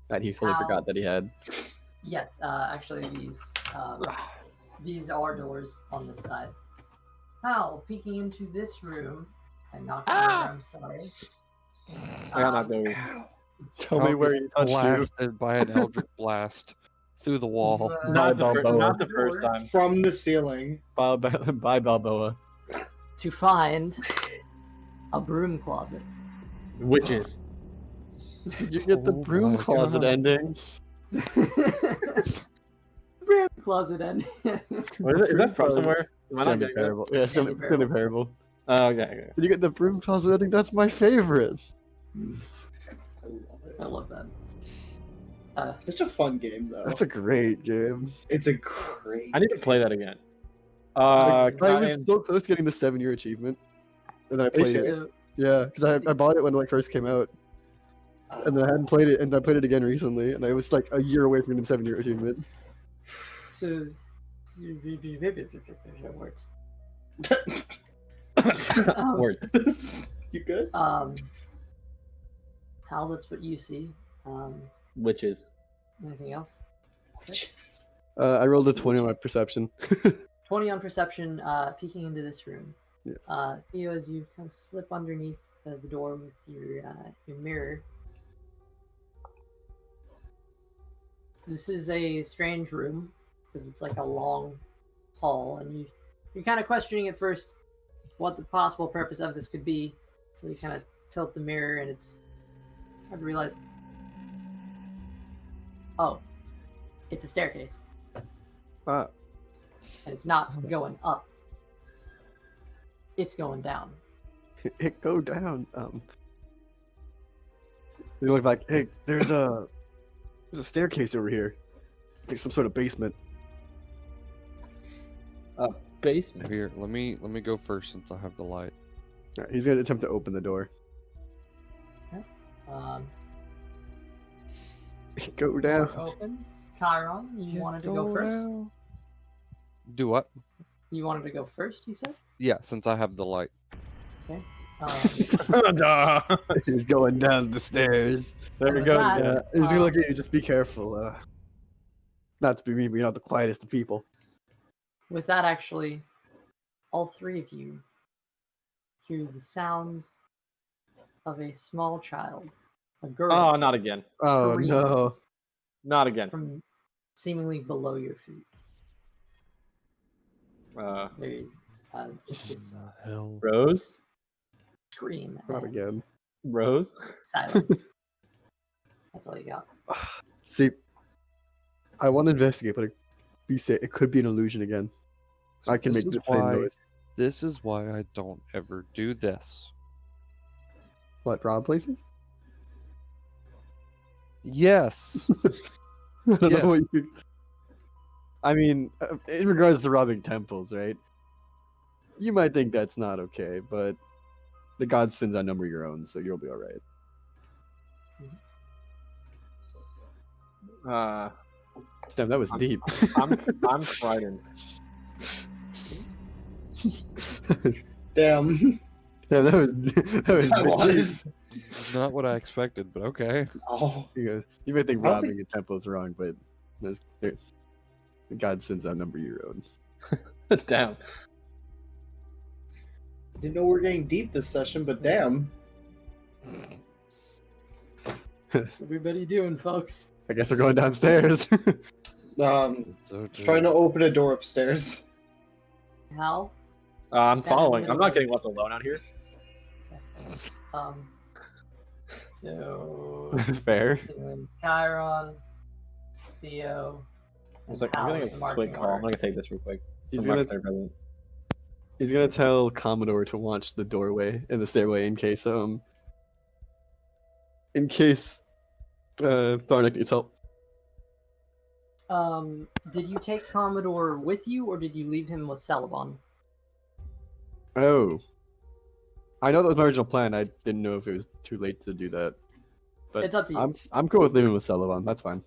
[SPEAKER 2] that he totally
[SPEAKER 1] How-
[SPEAKER 2] forgot that he had.
[SPEAKER 1] Yes, actually, these are doors on this side. Hal, peeking into this room. I knocked you over, I'm sorry.
[SPEAKER 3] I got knocked over.
[SPEAKER 2] Tell me where he touched you.
[SPEAKER 5] Blasted by an eldritch blast through the wall.
[SPEAKER 3] Not the,
[SPEAKER 2] Balboa.
[SPEAKER 3] not the first time.
[SPEAKER 4] From the ceiling.
[SPEAKER 2] Bye, Balboa.
[SPEAKER 1] To find a broom closet.
[SPEAKER 3] Witches.
[SPEAKER 2] Did you get the
[SPEAKER 5] Oh
[SPEAKER 2] broom
[SPEAKER 5] my
[SPEAKER 2] closet
[SPEAKER 5] God.
[SPEAKER 2] ending?
[SPEAKER 1] Broom closet ending.
[SPEAKER 3] What is it? Is that from somewhere? Am I not
[SPEAKER 2] Stanley
[SPEAKER 3] getting that?
[SPEAKER 2] Parable. Yeah,
[SPEAKER 1] Stanley
[SPEAKER 2] Stanley Parable.
[SPEAKER 3] Oh, okay.
[SPEAKER 2] Did you get the broom closet ending? That's my favorite.
[SPEAKER 1] I love that.
[SPEAKER 4] Such a fun game, though.
[SPEAKER 2] That's a great game.
[SPEAKER 4] It's a great.
[SPEAKER 3] I need to play that again.
[SPEAKER 2] I
[SPEAKER 3] Ryan,
[SPEAKER 2] was so close to getting the 7-year achievement, and then I played it.
[SPEAKER 1] So,
[SPEAKER 2] Yeah, because I bought it when it like first came out, and then I hadn't played it, and I played it again recently, and I was like a year away from getting the 7-year achievement.
[SPEAKER 1] so words.
[SPEAKER 3] Words.
[SPEAKER 4] You good?
[SPEAKER 1] Hal, that's what you see.
[SPEAKER 3] Witches.
[SPEAKER 1] Anything else?
[SPEAKER 2] I rolled a 20 on my perception.
[SPEAKER 1] 20 on perception, peeking into this room.
[SPEAKER 2] Yes.
[SPEAKER 1] Theo, as you kind of slip underneath the door with your mirror. This is a strange room because it's like a long hall, and you're kind of questioning at first what the possible purpose of this could be. So you kind of tilt the mirror, and it's hard to realize. Oh, it's a staircase,
[SPEAKER 2] Ah,
[SPEAKER 1] and it's not going up. It's going down.
[SPEAKER 2] it go down. You look like, hey, there's a staircase over here, like some sort of basement.
[SPEAKER 3] Basement.
[SPEAKER 5] Here, let me go first since I have the light.
[SPEAKER 2] Alright, he's gonna attempt to open the door.
[SPEAKER 1] Yeah.
[SPEAKER 2] Go
[SPEAKER 1] door
[SPEAKER 2] down.
[SPEAKER 1] opens. Chiron, you wanted to go first?
[SPEAKER 5] Do what?
[SPEAKER 1] You wanted to go first, you said?
[SPEAKER 5] Yeah, since I have the light.
[SPEAKER 1] Okay.
[SPEAKER 2] He's going down the stairs.
[SPEAKER 3] There we
[SPEAKER 1] With
[SPEAKER 3] go.
[SPEAKER 1] that-
[SPEAKER 3] Yeah.
[SPEAKER 2] He's gonna look at you. Just be careful. Not to be mean, but you're not the quietest of people.
[SPEAKER 1] With that, actually, all three of you hear the sounds of a small child, a girl,
[SPEAKER 3] Oh, not again.
[SPEAKER 2] Oh
[SPEAKER 1] Scream.
[SPEAKER 2] no!
[SPEAKER 3] Not again.
[SPEAKER 1] from seemingly below your feet. There's just this
[SPEAKER 5] Hell.
[SPEAKER 3] Rose?
[SPEAKER 1] scream
[SPEAKER 2] Not
[SPEAKER 1] and
[SPEAKER 2] again.
[SPEAKER 3] Rose?
[SPEAKER 1] silence. That's all you got.
[SPEAKER 2] See, I want to investigate, but it could be an illusion again. I can
[SPEAKER 5] This
[SPEAKER 2] make the
[SPEAKER 5] is
[SPEAKER 2] same
[SPEAKER 5] why-
[SPEAKER 2] noise.
[SPEAKER 5] This is why I don't ever do this.
[SPEAKER 2] What, rob places?
[SPEAKER 5] Yes.
[SPEAKER 2] I don't
[SPEAKER 5] Yeah.
[SPEAKER 2] know what you. I mean, in regards to robbing temples, right? You might think that's not okay, but the god's sins outnumber your own, so you'll be all right. Damn, that was deep.
[SPEAKER 3] I'm frightened.
[SPEAKER 4] Damn.
[SPEAKER 2] Damn, that was
[SPEAKER 4] I was.
[SPEAKER 5] Not what I expected, but okay.
[SPEAKER 4] Oh.
[SPEAKER 2] You guys, you may think
[SPEAKER 4] I don't
[SPEAKER 2] robbing a temple is wrong, but the god's sins outnumber your own.
[SPEAKER 3] Damn.
[SPEAKER 4] Didn't know we were getting deep this session, but damn.
[SPEAKER 1] What's everybody doing, folks?
[SPEAKER 2] I guess we're going downstairs.
[SPEAKER 5] So
[SPEAKER 4] Trying to open a door upstairs.
[SPEAKER 1] Hal?
[SPEAKER 3] I'm following. I'm not getting left alone out here.
[SPEAKER 1] So
[SPEAKER 2] Fair.
[SPEAKER 1] doing Chiron, Theo,
[SPEAKER 3] I
[SPEAKER 1] and
[SPEAKER 3] was like, I'm
[SPEAKER 1] Hal
[SPEAKER 3] getting
[SPEAKER 1] with the
[SPEAKER 3] a
[SPEAKER 1] marching
[SPEAKER 3] quick call. I'm
[SPEAKER 1] order.
[SPEAKER 3] gonna take this real quick.
[SPEAKER 2] He's
[SPEAKER 3] I'm
[SPEAKER 2] gonna,
[SPEAKER 3] not there, brother.
[SPEAKER 2] he's gonna tell Commodore to watch the doorway and the stairway in case Tharnac needs help.
[SPEAKER 1] Did you take Commodore with you, or did you leave him with Celadon?
[SPEAKER 2] Oh. I know that was my original plan. I didn't know if it was too late to do that. But
[SPEAKER 1] It's up to you.
[SPEAKER 2] I'm cool with leaving with Sullivan. That's fine.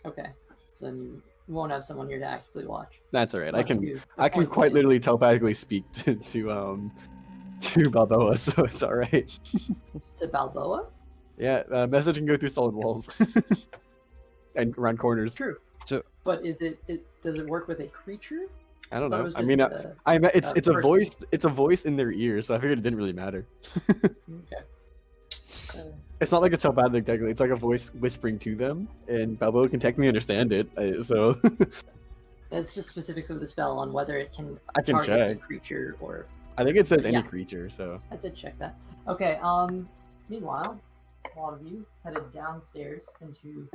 [SPEAKER 1] Okay, so then you won't have someone here to actively watch.
[SPEAKER 2] That's all right. I
[SPEAKER 1] Unless
[SPEAKER 2] can
[SPEAKER 1] you
[SPEAKER 2] I can
[SPEAKER 1] appoint
[SPEAKER 2] quite
[SPEAKER 1] Blaze.
[SPEAKER 2] literally telepathically speak to Balboa, so it's all right.
[SPEAKER 1] To Balboa?
[SPEAKER 2] Yeah, message can go through solid walls and around corners.
[SPEAKER 1] True.
[SPEAKER 5] So-
[SPEAKER 1] But does it work with a creature?
[SPEAKER 2] I don't
[SPEAKER 1] thought it
[SPEAKER 2] know.
[SPEAKER 1] was
[SPEAKER 2] I
[SPEAKER 1] just
[SPEAKER 2] mean,
[SPEAKER 1] a-
[SPEAKER 2] it's a
[SPEAKER 1] person.
[SPEAKER 2] voice. It's a voice in their ear, so I figured it didn't really matter.
[SPEAKER 1] Okay.
[SPEAKER 2] It's not like it's telepathic technically. It's like a voice whispering to them, and Balboa can technically understand it. So
[SPEAKER 1] That's just specifics of the spell on whether it can
[SPEAKER 2] I can
[SPEAKER 1] target a
[SPEAKER 2] check.
[SPEAKER 1] creature or.
[SPEAKER 2] I think it says any
[SPEAKER 1] Yeah.
[SPEAKER 2] creature. So
[SPEAKER 1] I said check that. Okay. Meanwhile, a lot of you headed downstairs into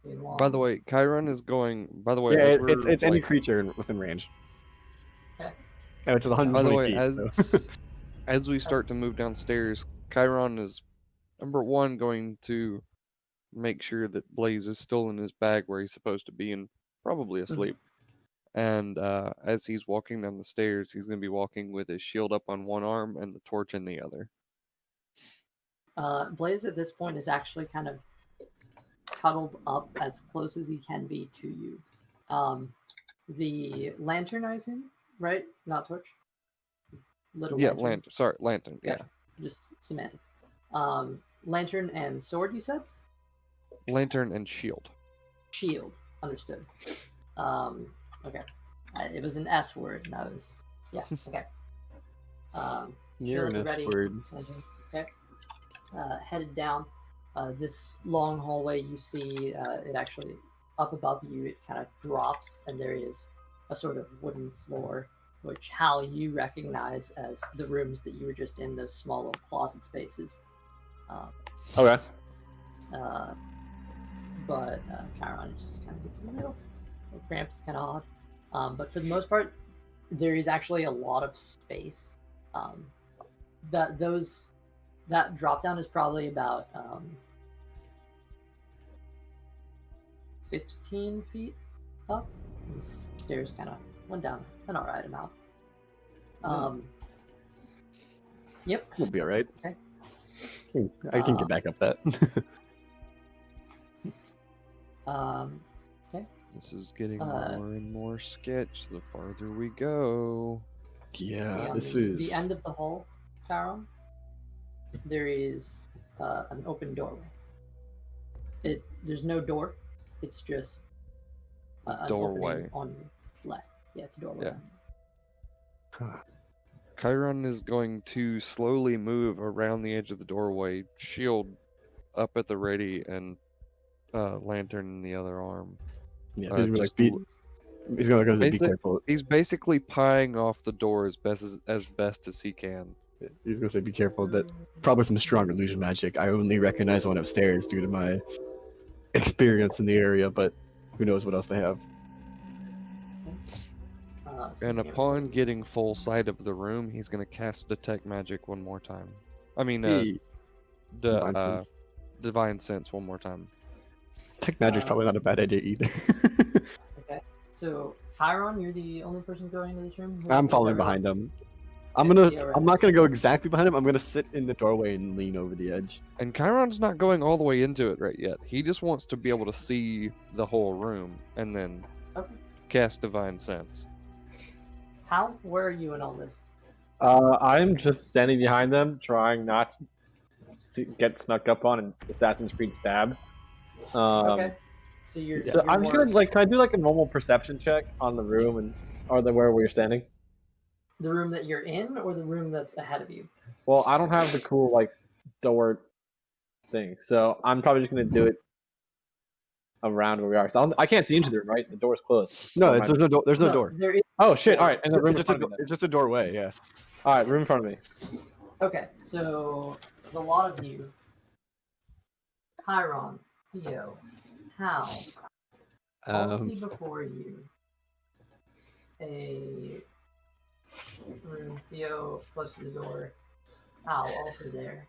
[SPEAKER 1] a long.
[SPEAKER 5] By the way, Chiron is going. By the way,
[SPEAKER 2] yeah,
[SPEAKER 5] as
[SPEAKER 2] it's
[SPEAKER 5] we're,
[SPEAKER 2] any
[SPEAKER 5] like,
[SPEAKER 2] creature within range.
[SPEAKER 1] Okay.
[SPEAKER 2] Which is
[SPEAKER 5] By
[SPEAKER 2] 120
[SPEAKER 5] the way,
[SPEAKER 2] feet. So.
[SPEAKER 5] as we start to move downstairs, Chiron is number one going to make sure that Blaze is still in his bag where he's supposed to be and probably asleep. And as he's walking down the stairs, he's going to be walking with his shield up on one arm and the torch in the other.
[SPEAKER 1] Blaze at this point is actually kind of cuddled up as close as he can be to you. The lantern, I assume, right? Not torch. Little
[SPEAKER 5] Yeah,
[SPEAKER 1] lantern.
[SPEAKER 5] lantern. Yeah,
[SPEAKER 1] Just semantics. Lantern and sword, you said?
[SPEAKER 5] lantern and shield.
[SPEAKER 1] Shield. Understood. Okay. It was an S word, and I was... Yeah, okay.
[SPEAKER 2] You're
[SPEAKER 1] shield
[SPEAKER 2] an
[SPEAKER 1] ready,
[SPEAKER 2] S-words.
[SPEAKER 1] lantern, okay. Headed down this long hallway, you see it actually, up above you, it kind of drops, and there is a sort of wooden floor, which Hal, you recognize as the rooms that you were just in, those small little closet spaces.
[SPEAKER 2] Okay.
[SPEAKER 1] But Chiron just kind of gets in the middle. Little cramped, it's kind of odd. But for the most part, there is actually a lot of space. That drop down is probably about 15 feet up. The stairs kind of went down an alright amount. Yep.
[SPEAKER 2] We'll be all right. I can get back up that.
[SPEAKER 1] Okay.
[SPEAKER 5] This is getting more and more sketch the farther we go.
[SPEAKER 2] Yeah,
[SPEAKER 1] See, on
[SPEAKER 2] this
[SPEAKER 1] the
[SPEAKER 2] is.
[SPEAKER 1] end of the hall, Kairon, there is an open doorway. There's no door. It's just an
[SPEAKER 5] Doorway.
[SPEAKER 1] opening on your left. Yeah, it's a doorway.
[SPEAKER 5] Yeah.
[SPEAKER 2] Huh.
[SPEAKER 5] Kairon is going to slowly move around the edge of the doorway, shield up at the ready, and lantern in the other arm.
[SPEAKER 2] Yeah, he's gonna
[SPEAKER 5] just
[SPEAKER 2] he's gonna go. Be
[SPEAKER 5] basic-
[SPEAKER 2] careful.
[SPEAKER 5] He's basically pieing off the door as best as he can.
[SPEAKER 2] He's gonna say, "Be careful." That probably some strong illusion magic. I only recognize one upstairs due to my experience in the area, but who knows what else they have.
[SPEAKER 1] So
[SPEAKER 5] And
[SPEAKER 1] give me
[SPEAKER 5] upon getting full sight of the room, he's going to cast Detect Magic one more time. I mean,
[SPEAKER 2] Hey, Divine
[SPEAKER 5] the
[SPEAKER 2] Sense.
[SPEAKER 5] Divine Sense one more time.
[SPEAKER 2] Tech magic's probably not a bad idea either.
[SPEAKER 1] Okay. So Kairon, you're the only person going into this room.
[SPEAKER 2] I'm
[SPEAKER 1] Who's
[SPEAKER 2] following
[SPEAKER 1] everyone?
[SPEAKER 2] behind him.
[SPEAKER 1] Okay,
[SPEAKER 2] I'm not gonna go exactly behind him. I'm gonna sit in the doorway and lean over the edge.
[SPEAKER 5] And Chiron's not going all the way into it right yet. He just wants to be able to see the whole room and then
[SPEAKER 1] Okay.
[SPEAKER 5] cast Divine Sense.
[SPEAKER 1] Hal, where are you in all this?
[SPEAKER 3] I'm just standing behind them, trying not to get snuck up on and Assassin's Creed stab.
[SPEAKER 1] Okay. So you're.
[SPEAKER 3] So
[SPEAKER 1] you're
[SPEAKER 3] I'm just
[SPEAKER 1] more-
[SPEAKER 3] gonna can I do like a normal perception check on the room and or where we're standing?
[SPEAKER 1] the room that you're in, or the room that's ahead of you.
[SPEAKER 3] Well, I don't have the cool like door thing, so I'm probably just gonna do it around where we are. So I can't see into the room, right? The door's closed.
[SPEAKER 2] No,
[SPEAKER 3] Never
[SPEAKER 2] there's
[SPEAKER 3] mind.
[SPEAKER 2] no door. There's no door.
[SPEAKER 1] There is.
[SPEAKER 3] Oh shit! All right, and the room in
[SPEAKER 2] It's
[SPEAKER 3] front of me.
[SPEAKER 2] it's just a doorway. Yeah.
[SPEAKER 3] All right, room in front of me.
[SPEAKER 1] Okay, so the lot of you, Kairon, Theo, Hal, all see before you a room. Theo close to the door. Hal also there.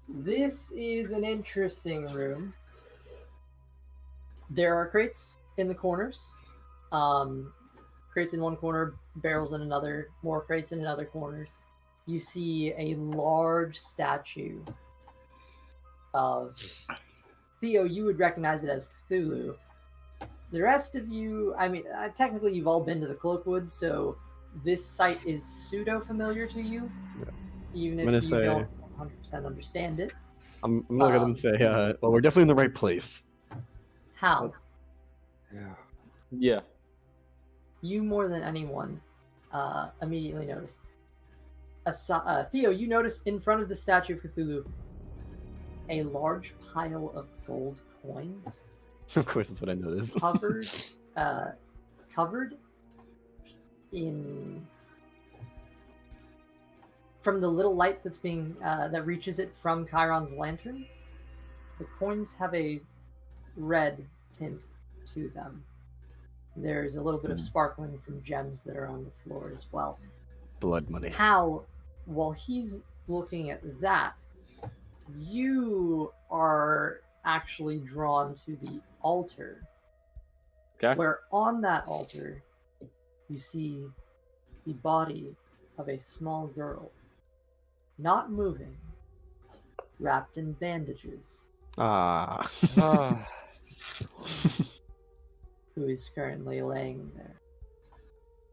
[SPEAKER 1] This is an interesting room. There are crates in the corners. Crates in one corner, barrels in another, more crates in another corner. You see a large statue of Theo. You would recognize it as Cthulhu. The rest of you, I mean, technically you've all been to the Cloakwood, so this site is pseudo-familiar to you, even if you don't 100% understand it.
[SPEAKER 2] I'm gonna look at them and say, well, we're definitely in the right place.
[SPEAKER 1] How?
[SPEAKER 5] Yeah.
[SPEAKER 3] Yeah.
[SPEAKER 1] You more than anyone immediately notice. Theo, you notice in front of the statue of Cthulhu a large pile of gold coins.
[SPEAKER 2] Of course, that's what I noticed.
[SPEAKER 1] Covered in from the little light that's being that reaches it from Chiron's lantern. The coins have a red tint to them. There's a little bit of sparkling from gems that are on the floor as well.
[SPEAKER 2] Blood money.
[SPEAKER 1] Hal, while he's looking at that, you are actually drawn to the altar.
[SPEAKER 3] Okay.
[SPEAKER 1] Where on that altar, you see the body of a small girl, not moving, wrapped in bandages,
[SPEAKER 2] Ah.
[SPEAKER 1] who is currently laying there,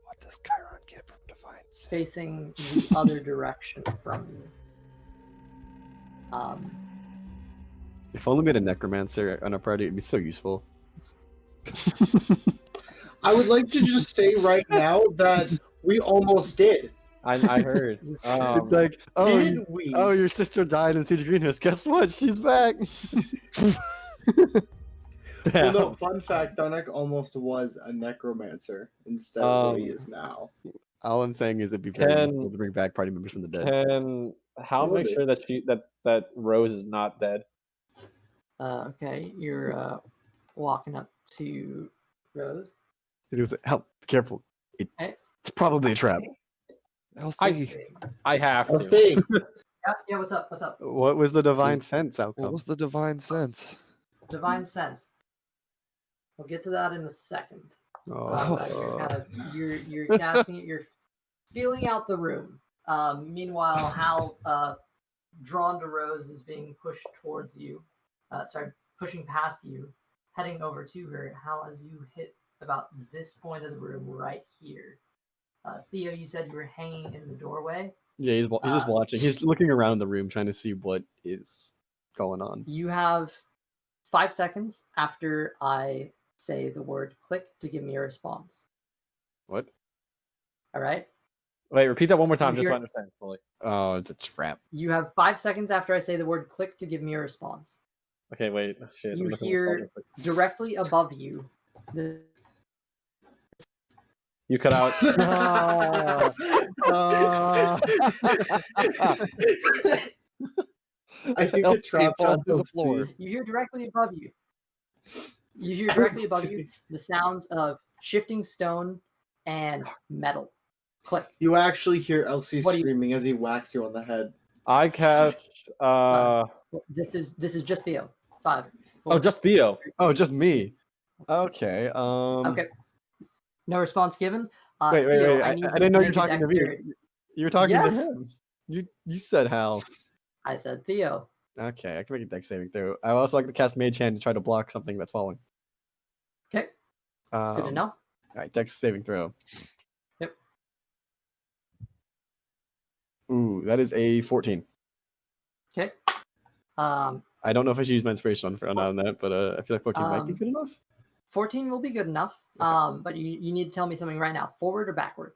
[SPEAKER 5] What does Chiron get from Divine Sense?
[SPEAKER 1] facing the other direction from you.
[SPEAKER 2] If only we had a necromancer on our party, it'd be so useful.
[SPEAKER 4] I would like to just say right now that we almost did.
[SPEAKER 3] I heard.
[SPEAKER 2] It's like, oh,
[SPEAKER 4] Did we?
[SPEAKER 2] oh, your sister died in Siege of Greenhouse. Guess what? She's back.
[SPEAKER 4] Well, no, fun fact, Tharnac almost was a necromancer instead of what he is now.
[SPEAKER 2] All I'm saying is it'd be very
[SPEAKER 3] Can-
[SPEAKER 2] useful to bring back party members from the dead.
[SPEAKER 3] Can Hal
[SPEAKER 4] Would
[SPEAKER 3] make
[SPEAKER 4] it?
[SPEAKER 3] sure that that Rose is not dead?
[SPEAKER 1] Okay, you're walking up to Rose.
[SPEAKER 2] He's gonna say, help, be careful.
[SPEAKER 1] Hey.
[SPEAKER 2] It's probably a trap.
[SPEAKER 5] LC,
[SPEAKER 3] I have
[SPEAKER 4] I'll
[SPEAKER 3] to.
[SPEAKER 4] see.
[SPEAKER 1] Yeah, what's up? What's up?
[SPEAKER 2] What was the divine sense
[SPEAKER 5] what
[SPEAKER 2] outcome?
[SPEAKER 5] was the Divine Sense?
[SPEAKER 1] Divine sense. We'll get to that in a second.
[SPEAKER 2] Oh.
[SPEAKER 1] You're casting it. You're feeling out the room. Meanwhile, Hal, drawn to Rose is being pushed towards you. Pushing past you, heading over to her. Hal, as you hit about this point of the room right here. Theo, you said you were hanging in the doorway.
[SPEAKER 2] Yeah, he's just watching. He's looking around the room trying to see what is going on.
[SPEAKER 1] You have 5 seconds after I say the word click to give me a response.
[SPEAKER 2] What?
[SPEAKER 1] All right?
[SPEAKER 3] Wait, repeat that one more time
[SPEAKER 1] You
[SPEAKER 3] just so I
[SPEAKER 1] hear-
[SPEAKER 3] understand fully.
[SPEAKER 2] Oh, it's a trap.
[SPEAKER 1] You have 5 seconds after I say the word click to give me a response.
[SPEAKER 3] Okay, wait. Oh, shit.
[SPEAKER 1] You
[SPEAKER 3] I'm looking at the
[SPEAKER 1] hear
[SPEAKER 3] spell real quick.
[SPEAKER 1] directly above you
[SPEAKER 3] You cut out.
[SPEAKER 4] I think
[SPEAKER 5] Elsie
[SPEAKER 4] it dropped
[SPEAKER 5] falls
[SPEAKER 4] on
[SPEAKER 5] to the
[SPEAKER 4] the
[SPEAKER 5] floor.
[SPEAKER 1] You hear directly above you. You hear directly above you the sounds of shifting stone and metal. Click.
[SPEAKER 4] You actually hear Elsie
[SPEAKER 1] What do you-
[SPEAKER 4] screaming as he whacks you on the head.
[SPEAKER 3] I cast.
[SPEAKER 1] This is just Theo. 5. 4,
[SPEAKER 3] Oh, just Theo.
[SPEAKER 2] Oh, just me. Okay.
[SPEAKER 1] Okay. No response given.
[SPEAKER 2] Wait.
[SPEAKER 1] Theo,
[SPEAKER 2] I
[SPEAKER 1] need
[SPEAKER 2] didn't know you were
[SPEAKER 1] make a
[SPEAKER 2] talking to me.
[SPEAKER 1] dexterity-
[SPEAKER 2] You were talking
[SPEAKER 1] Yes.
[SPEAKER 2] to him. You said Hal.
[SPEAKER 1] I said Theo.
[SPEAKER 2] Okay, I can make a dex saving throw. I also like to cast Mage Hand to try to block something that's falling.
[SPEAKER 1] Okay. Good to know.
[SPEAKER 2] All right, dex saving throw.
[SPEAKER 1] Yep.
[SPEAKER 2] Ooh, that is a 14.
[SPEAKER 1] Okay.
[SPEAKER 2] I don't know if I should use my inspiration on that, but I feel like 14 might be good enough.
[SPEAKER 1] 14 will be good enough.
[SPEAKER 2] Okay.
[SPEAKER 1] But you need to tell me something right now. Forward or backward?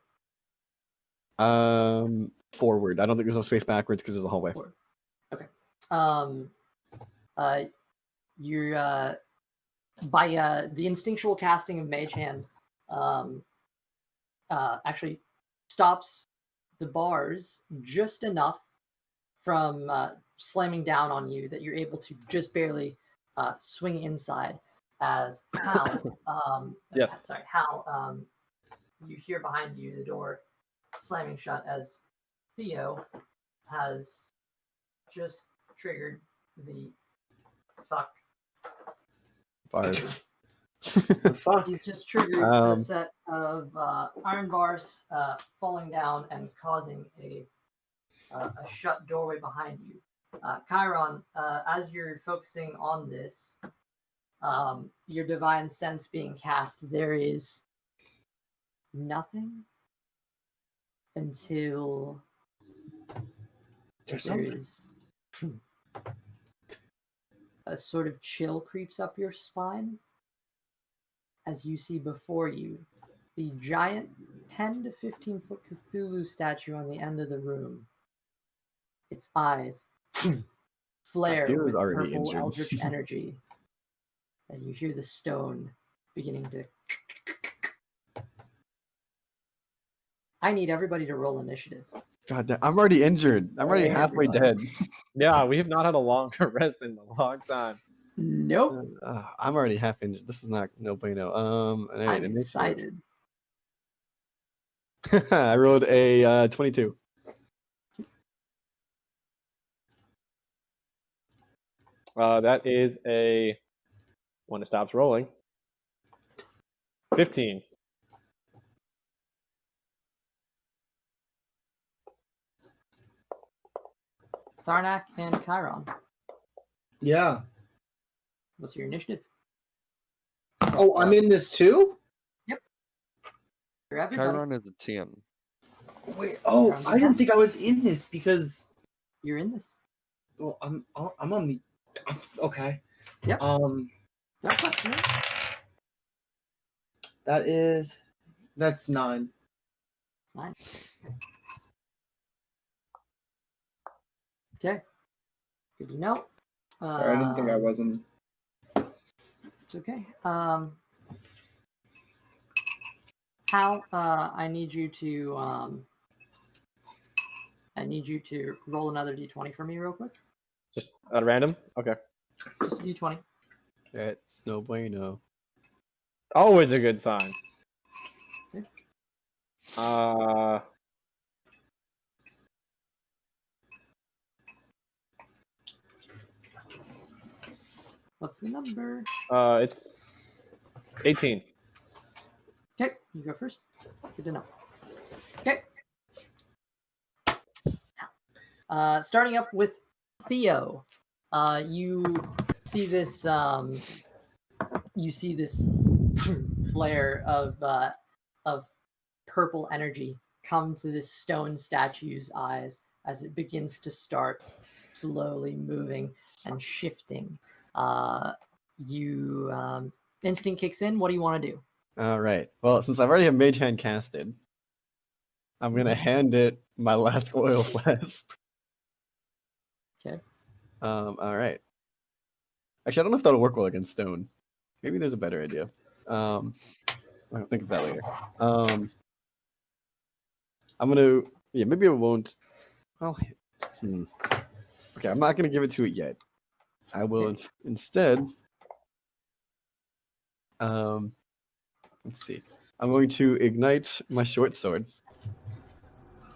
[SPEAKER 2] Forward. I don't think there's no space backwards because there's a hallway.
[SPEAKER 1] Forward. Okay. You're by the instinctual casting of Mage Hand, actually stops the bars just enough from slamming down on you that you're able to just barely swing inside. As Hal,
[SPEAKER 3] Yes.
[SPEAKER 1] sorry, Hal, you hear behind you the door slamming shut as Theo has just triggered the fuck.
[SPEAKER 2] Bars.
[SPEAKER 4] Fuck.
[SPEAKER 1] He's just triggered a set of iron bars falling down and causing a shut doorway behind you. Kairon, as you're focusing on this, your divine sense being cast, there is nothing until
[SPEAKER 4] There's something.
[SPEAKER 1] there's a sort of chill creeps up your spine as you see before you the giant 10 to 15 foot Cthulhu statue on the end of the room. Its eyes flare
[SPEAKER 2] Theo's
[SPEAKER 1] with
[SPEAKER 2] already
[SPEAKER 1] purple
[SPEAKER 2] injured.
[SPEAKER 1] eldritch energy. And you hear the stone beginning to... I need everybody to roll initiative.
[SPEAKER 2] God damn, I'm already injured. I'm already halfway dead.
[SPEAKER 3] Yeah, we have not had a longer rest in a long time.
[SPEAKER 1] Nope.
[SPEAKER 2] I'm already half injured. This is not no bueno. All right,
[SPEAKER 1] I'm
[SPEAKER 2] initiative.
[SPEAKER 1] excited.
[SPEAKER 2] I rolled a 22.
[SPEAKER 3] That is a when it stops rolling. 15.
[SPEAKER 1] Tharnac and Kairon.
[SPEAKER 4] Yeah.
[SPEAKER 1] What's your initiative?
[SPEAKER 4] Oh, I'm in this too?
[SPEAKER 1] For everybody.
[SPEAKER 5] Chiron is a 10.
[SPEAKER 4] Wait. Oh, I didn't think I was in this because.
[SPEAKER 1] You're in this.
[SPEAKER 4] Well, I'm on the. Okay.
[SPEAKER 1] Yep.
[SPEAKER 4] Um.
[SPEAKER 1] Don't touch me.
[SPEAKER 4] That's 9.
[SPEAKER 1] 9. Okay. Good to know.
[SPEAKER 4] Sorry, I didn't think I was in.
[SPEAKER 1] It's okay. Hal, I need you to roll another d20 for me real quick.
[SPEAKER 3] Just at random? Okay.
[SPEAKER 1] Just a d20.
[SPEAKER 2] That's no bueno.
[SPEAKER 3] Always a good sign.
[SPEAKER 1] Okay. What's the number?
[SPEAKER 3] It's 18.
[SPEAKER 1] Okay, you go first. Good to know. Okay. Starting up with Theo, you see this flare of purple energy come to this stone statue's eyes as it begins to start slowly moving and shifting. Instinct kicks in. What do you want to do?
[SPEAKER 2] All right. Well, since I've already have Mage Hand casted, I'm gonna hand it my last oil flask.
[SPEAKER 1] Okay.
[SPEAKER 2] All right. Actually, I don't know if that'll work well against stone. Maybe there's a better idea. I'll think of that later. I'm gonna. Yeah, maybe I won't. Well, okay, I'm not gonna give it to it yet. I will instead. Let's see. I'm going to ignite my short sword.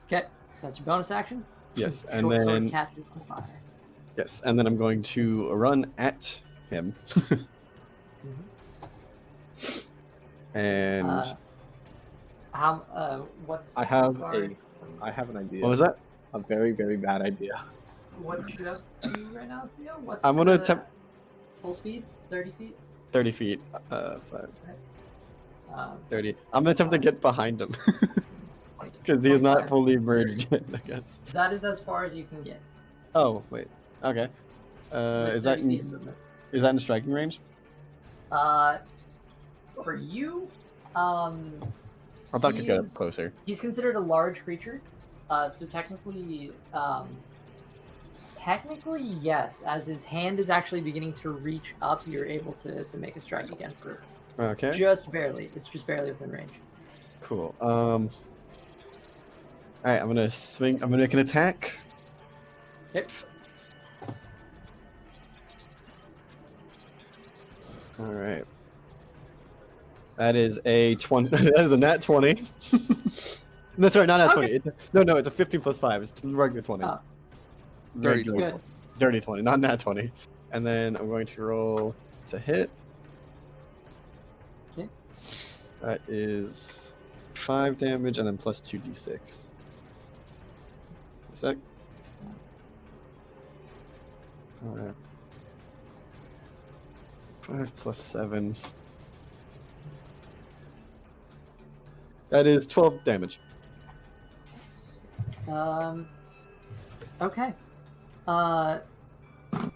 [SPEAKER 1] Okay, that's your bonus action.
[SPEAKER 2] Yes, and
[SPEAKER 1] Short sword
[SPEAKER 2] then
[SPEAKER 1] catches on fire.
[SPEAKER 2] yes, and then I'm going to run at him. And
[SPEAKER 1] What's
[SPEAKER 3] I have an idea.
[SPEAKER 2] what was that?
[SPEAKER 3] A very, very bad idea.
[SPEAKER 1] What's you up to right now, Theo? What's
[SPEAKER 2] I'm gonna
[SPEAKER 1] the
[SPEAKER 2] attempt
[SPEAKER 1] full speed? 30 feet?
[SPEAKER 2] 30 feet. 5,
[SPEAKER 1] Um,
[SPEAKER 2] 30. I'm gonna attempt to get behind him.
[SPEAKER 1] 20,
[SPEAKER 2] Because he is not
[SPEAKER 1] 25.
[SPEAKER 2] fully merged yet, I guess.
[SPEAKER 1] That is as far as you can get.
[SPEAKER 2] Oh, wait. Okay.
[SPEAKER 1] With
[SPEAKER 2] Is that
[SPEAKER 1] 30 feet of movement.
[SPEAKER 2] in striking range?
[SPEAKER 1] For you,
[SPEAKER 2] I thought I could get up
[SPEAKER 1] he's-
[SPEAKER 2] closer.
[SPEAKER 1] He's considered a large creature, so technically, yes. As his hand is actually beginning to reach up, you're able to make a strike against it.
[SPEAKER 2] Okay.
[SPEAKER 1] Just barely. It's just barely within range.
[SPEAKER 2] Cool. All right, I'm gonna swing. I'm gonna make an attack.
[SPEAKER 1] Yep.
[SPEAKER 2] All right. That is a 20. That is a nat 20. No, sorry, not nat 20. It's a 15 plus 5. It's regular 20.
[SPEAKER 1] Oh.
[SPEAKER 5] Dirty
[SPEAKER 2] Regular
[SPEAKER 1] 20.
[SPEAKER 2] Dirty 20, not nat 20. And then I'm going to roll. It's a hit.
[SPEAKER 1] Okay.
[SPEAKER 2] That is 5 damage and then plus 2d6. A sec. Alright. 5 plus 7. That is 12 damage.
[SPEAKER 1] Okay.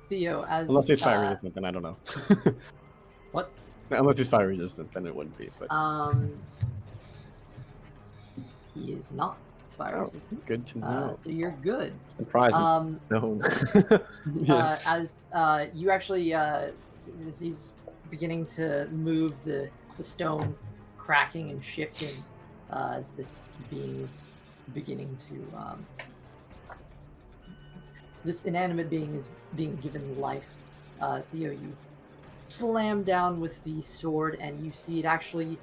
[SPEAKER 1] Theo, as
[SPEAKER 2] Unless he's fire resistant, then I don't know.
[SPEAKER 1] What?
[SPEAKER 2] Unless he's fire resistant, then it wouldn't be. But
[SPEAKER 1] he is not fire
[SPEAKER 2] Oh,
[SPEAKER 1] resistant.
[SPEAKER 2] good to know.
[SPEAKER 1] So you're good.
[SPEAKER 3] Surprise! It's stone.
[SPEAKER 2] Yeah.
[SPEAKER 1] As you actually, as he's beginning to move the stone, cracking and shifting, as this being is beginning to, this inanimate being is being given life. Theo, you slam down with the sword, and you see it actually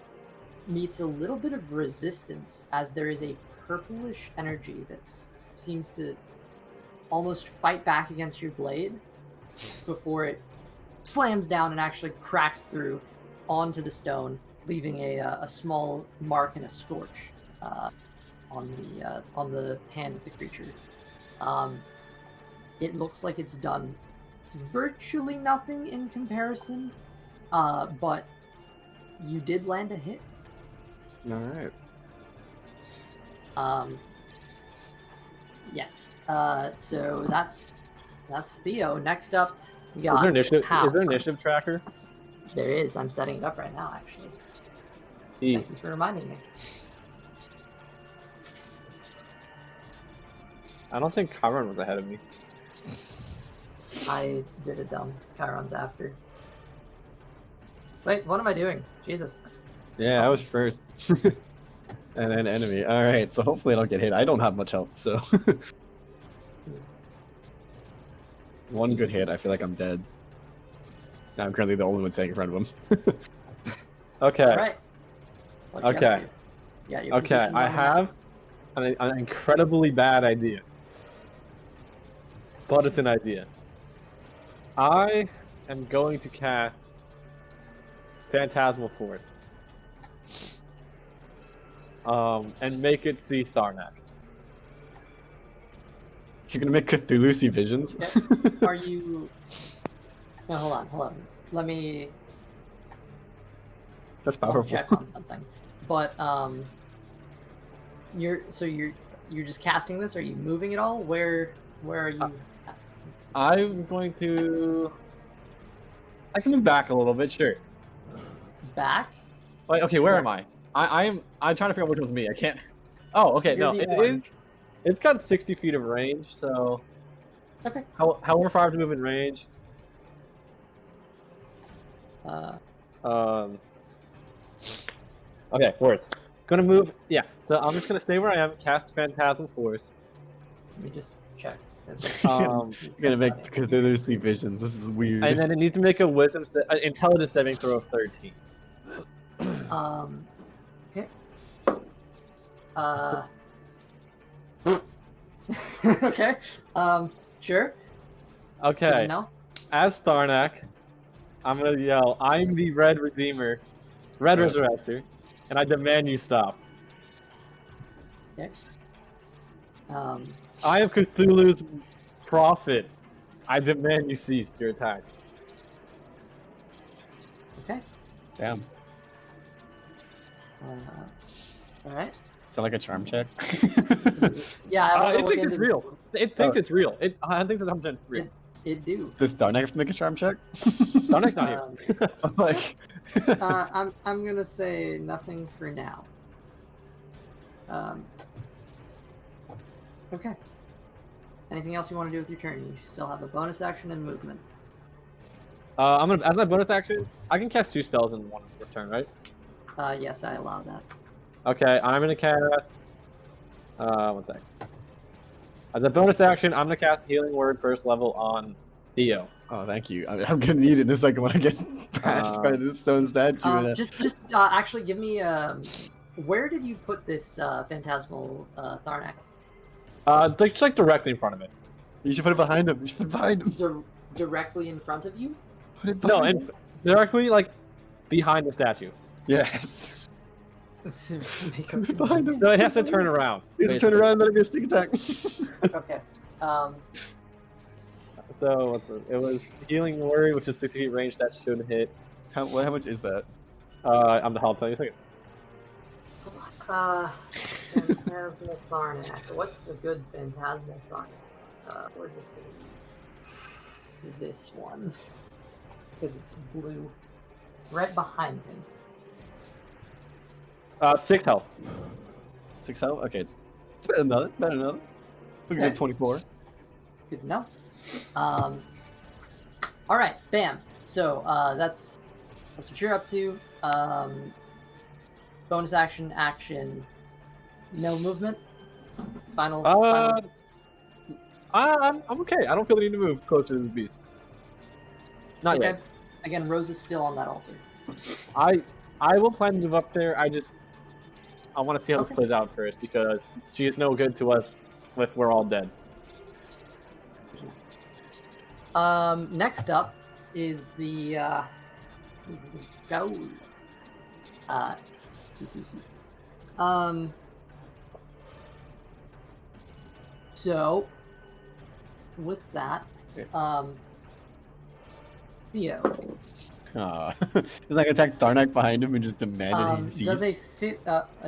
[SPEAKER 1] meets a little bit of resistance, as there is a purplish energy that seems to almost fight back against your blade before it slams down and actually cracks through onto the stone, leaving a small mark and a scorch on the hand of the creature. It looks like it's done virtually nothing in comparison, but you did land a hit.
[SPEAKER 2] All right.
[SPEAKER 1] Yes. So that's Theo. Next up, we got
[SPEAKER 3] Is there initiative?
[SPEAKER 1] Hal.
[SPEAKER 3] Is there initiative tracker?
[SPEAKER 1] There is. I'm setting it up right now, actually.
[SPEAKER 3] E.
[SPEAKER 1] Thank you for reminding me.
[SPEAKER 3] I don't think Kairon was ahead of me.
[SPEAKER 1] I did a dumb. Chiron's after. Wait, what am I doing? Jesus.
[SPEAKER 2] Yeah, I was first. And then enemy. All right, so hopefully I don't get hit. I don't have much health, so one good hit, I feel like I'm dead. I'm currently the only one staying in front of him.
[SPEAKER 3] Okay.
[SPEAKER 1] All right. What you up
[SPEAKER 3] Okay.
[SPEAKER 1] to? Yeah. Your
[SPEAKER 3] Okay.
[SPEAKER 1] position's
[SPEAKER 3] I
[SPEAKER 1] on the map.
[SPEAKER 3] have an incredibly bad idea, but it's an idea. I am going to cast Phantasmal Force. And make it see Tharnac.
[SPEAKER 2] You're gonna make Cthulhu see visions?
[SPEAKER 1] Okay. Are you? No, hold on. Let me
[SPEAKER 2] That's
[SPEAKER 1] I'll
[SPEAKER 2] powerful.
[SPEAKER 1] check on something. But you're just casting this. Are you moving at all? Where are you?
[SPEAKER 3] I'm going to. I can move back a little bit, sure.
[SPEAKER 1] Back?
[SPEAKER 3] Wait, okay, where am I? I'm trying to figure out which one's me. I can't. Oh, okay,
[SPEAKER 1] You're
[SPEAKER 3] no,
[SPEAKER 1] the
[SPEAKER 3] it
[SPEAKER 1] orange.
[SPEAKER 3] is. It's got 60 feet of range, so.
[SPEAKER 1] Okay.
[SPEAKER 3] However far I have to move in range. Okay, words. Gonna move. Yeah, so I'm just gonna stay where I am. Cast Phantasm Force.
[SPEAKER 1] Let me just check.
[SPEAKER 3] Um,
[SPEAKER 2] You're gonna make Cthulhu see visions. This is weird.
[SPEAKER 3] and then it needs to make a intelligence saving throw of 13.
[SPEAKER 1] Okay. Okay. Sure.
[SPEAKER 3] Okay.
[SPEAKER 1] No.
[SPEAKER 3] As Tharnac, I'm gonna yell, "I'm the Red Redeemer, Red
[SPEAKER 2] Right.
[SPEAKER 3] Resurrector, and I demand you stop.
[SPEAKER 1] Okay.
[SPEAKER 3] I am Cthulhu's prophet. I demand you cease your attacks."
[SPEAKER 1] Okay.
[SPEAKER 2] Damn.
[SPEAKER 1] All right.
[SPEAKER 2] Sound like a charm check?
[SPEAKER 1] Yeah, I want to
[SPEAKER 3] It
[SPEAKER 1] look
[SPEAKER 3] thinks
[SPEAKER 1] into
[SPEAKER 3] it's real. It thinks it's real. I think it's 100% real.
[SPEAKER 1] It do.
[SPEAKER 2] Does Tharnac have to make a charm check?
[SPEAKER 3] Tharnac's not here.
[SPEAKER 2] I'm like,
[SPEAKER 1] I'm gonna say nothing for now. Okay. Anything else you want to do with your turn? You still have a bonus action and movement.
[SPEAKER 3] I'm gonna, as my bonus action, I can cast 2 spells in one turn, right?
[SPEAKER 1] Yes, I allow that.
[SPEAKER 3] Okay, I'm gonna cast. One sec. As a bonus action, I'm gonna cast Healing Word first level on Theo.
[SPEAKER 2] oh, thank you. I'm gonna need it in a second when I get patched by this stone statue.
[SPEAKER 1] Just actually give me where did you put this phantasmal Tharnac?
[SPEAKER 3] Just like directly in front of it.
[SPEAKER 2] You should put it behind him. You should put it behind him.
[SPEAKER 1] Directly in front of you?
[SPEAKER 2] Put it
[SPEAKER 3] No,
[SPEAKER 2] behind
[SPEAKER 3] and
[SPEAKER 2] him.
[SPEAKER 3] directly like behind the statue.
[SPEAKER 2] Yes.
[SPEAKER 1] Make
[SPEAKER 2] Put it behind him.
[SPEAKER 3] So it has to turn around.
[SPEAKER 2] He has to turn
[SPEAKER 3] basically.
[SPEAKER 2] around and let it be a sneak attack.
[SPEAKER 1] Okay.
[SPEAKER 3] So it was Healing Word, which is 60 feet range. That should hit.
[SPEAKER 2] how much is that?
[SPEAKER 3] I'll tell you a second.
[SPEAKER 1] Phantasmal Tharnac. What's a good phantasmal Tharnac? We're just gonna do this one because it's blue, right behind him.
[SPEAKER 3] 6 health.
[SPEAKER 2] 6 health? Okay, it's better than another. Better than another. We can
[SPEAKER 1] Okay.
[SPEAKER 2] get 24.
[SPEAKER 1] Good to know. All right, bam. So that's what you're up to. Bonus action, no movement. Final.
[SPEAKER 3] I'm okay. I don't feel the need to move closer to this beast. Not
[SPEAKER 1] Okay.
[SPEAKER 3] yet.
[SPEAKER 1] Again, Rose is still on that altar.
[SPEAKER 3] I will plan to move up there. I want to see how this
[SPEAKER 1] Okay.
[SPEAKER 3] plays out first because she is no good to us if we're all dead.
[SPEAKER 1] Next up is the Gaul. So with that, Theo.
[SPEAKER 2] He's like attack Tharnac behind him and just demanded he cease.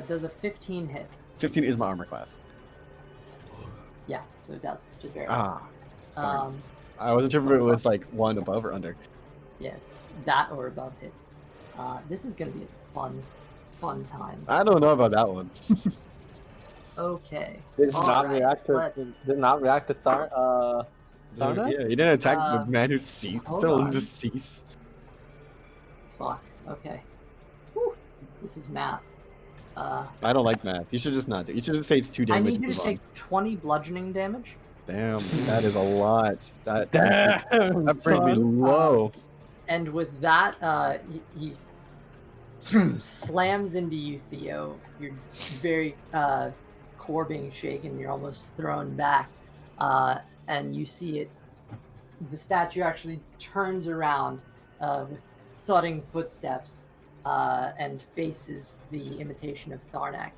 [SPEAKER 1] Does a 15 hit?
[SPEAKER 2] 15 is my armor class.
[SPEAKER 1] Yeah, so it does. Just barely.
[SPEAKER 2] Darn. I wasn't sure if it was like 1 above or under.
[SPEAKER 1] Yeah, it's that or above hits. This is gonna be a fun time.
[SPEAKER 2] I don't know about that one.
[SPEAKER 1] Okay.
[SPEAKER 3] Did
[SPEAKER 1] All
[SPEAKER 3] not
[SPEAKER 1] right,
[SPEAKER 3] react to
[SPEAKER 1] let's-
[SPEAKER 3] did not react to Tharnac?
[SPEAKER 2] Yeah, he didn't attack the man who
[SPEAKER 1] hold
[SPEAKER 2] told him
[SPEAKER 1] on.
[SPEAKER 2] to cease.
[SPEAKER 1] Fuck. Okay. Whew. This is math.
[SPEAKER 2] I don't like math. You should just not do. You should just say it's 2
[SPEAKER 1] I
[SPEAKER 2] damage.
[SPEAKER 1] need
[SPEAKER 2] and
[SPEAKER 1] you to
[SPEAKER 2] move on.
[SPEAKER 1] take 20 bludgeoning damage.
[SPEAKER 2] Damn, that is a lot. That
[SPEAKER 3] Damn,
[SPEAKER 2] brings me
[SPEAKER 3] son.
[SPEAKER 2] low.
[SPEAKER 1] And with that, he slams into you, Theo. Your very core being shaken. You're almost thrown back, and you see it. The statue actually turns around with thudding footsteps and faces the imitation of Tharnac.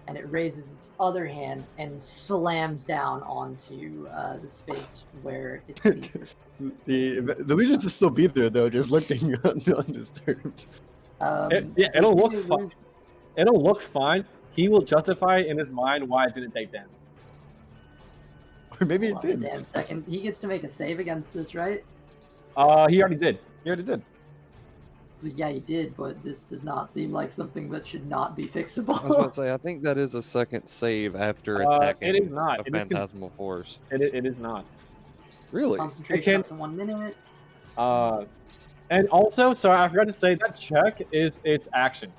[SPEAKER 1] and it raises its other hand and slams down onto the space where it sees it.
[SPEAKER 2] The legions will still be there though, just looking undisturbed.
[SPEAKER 3] It'll look fine. It'll look fine. He will justify in his mind why it didn't take damage.
[SPEAKER 2] Or maybe it
[SPEAKER 1] Hold on a
[SPEAKER 2] did.
[SPEAKER 1] damn second. He gets to make a save against this, right?
[SPEAKER 3] He already did.
[SPEAKER 2] He already did.
[SPEAKER 1] Yeah, he did, but this does not seem like something that should not be fixable.
[SPEAKER 5] I was about to say, I think that is a second save after attacking
[SPEAKER 3] it is not.
[SPEAKER 5] a
[SPEAKER 3] It is
[SPEAKER 5] phantasmal force.
[SPEAKER 3] It is not.
[SPEAKER 5] Really?
[SPEAKER 1] Concentration up to 1 minute.
[SPEAKER 3] And also, sorry, I forgot to say that check is its action.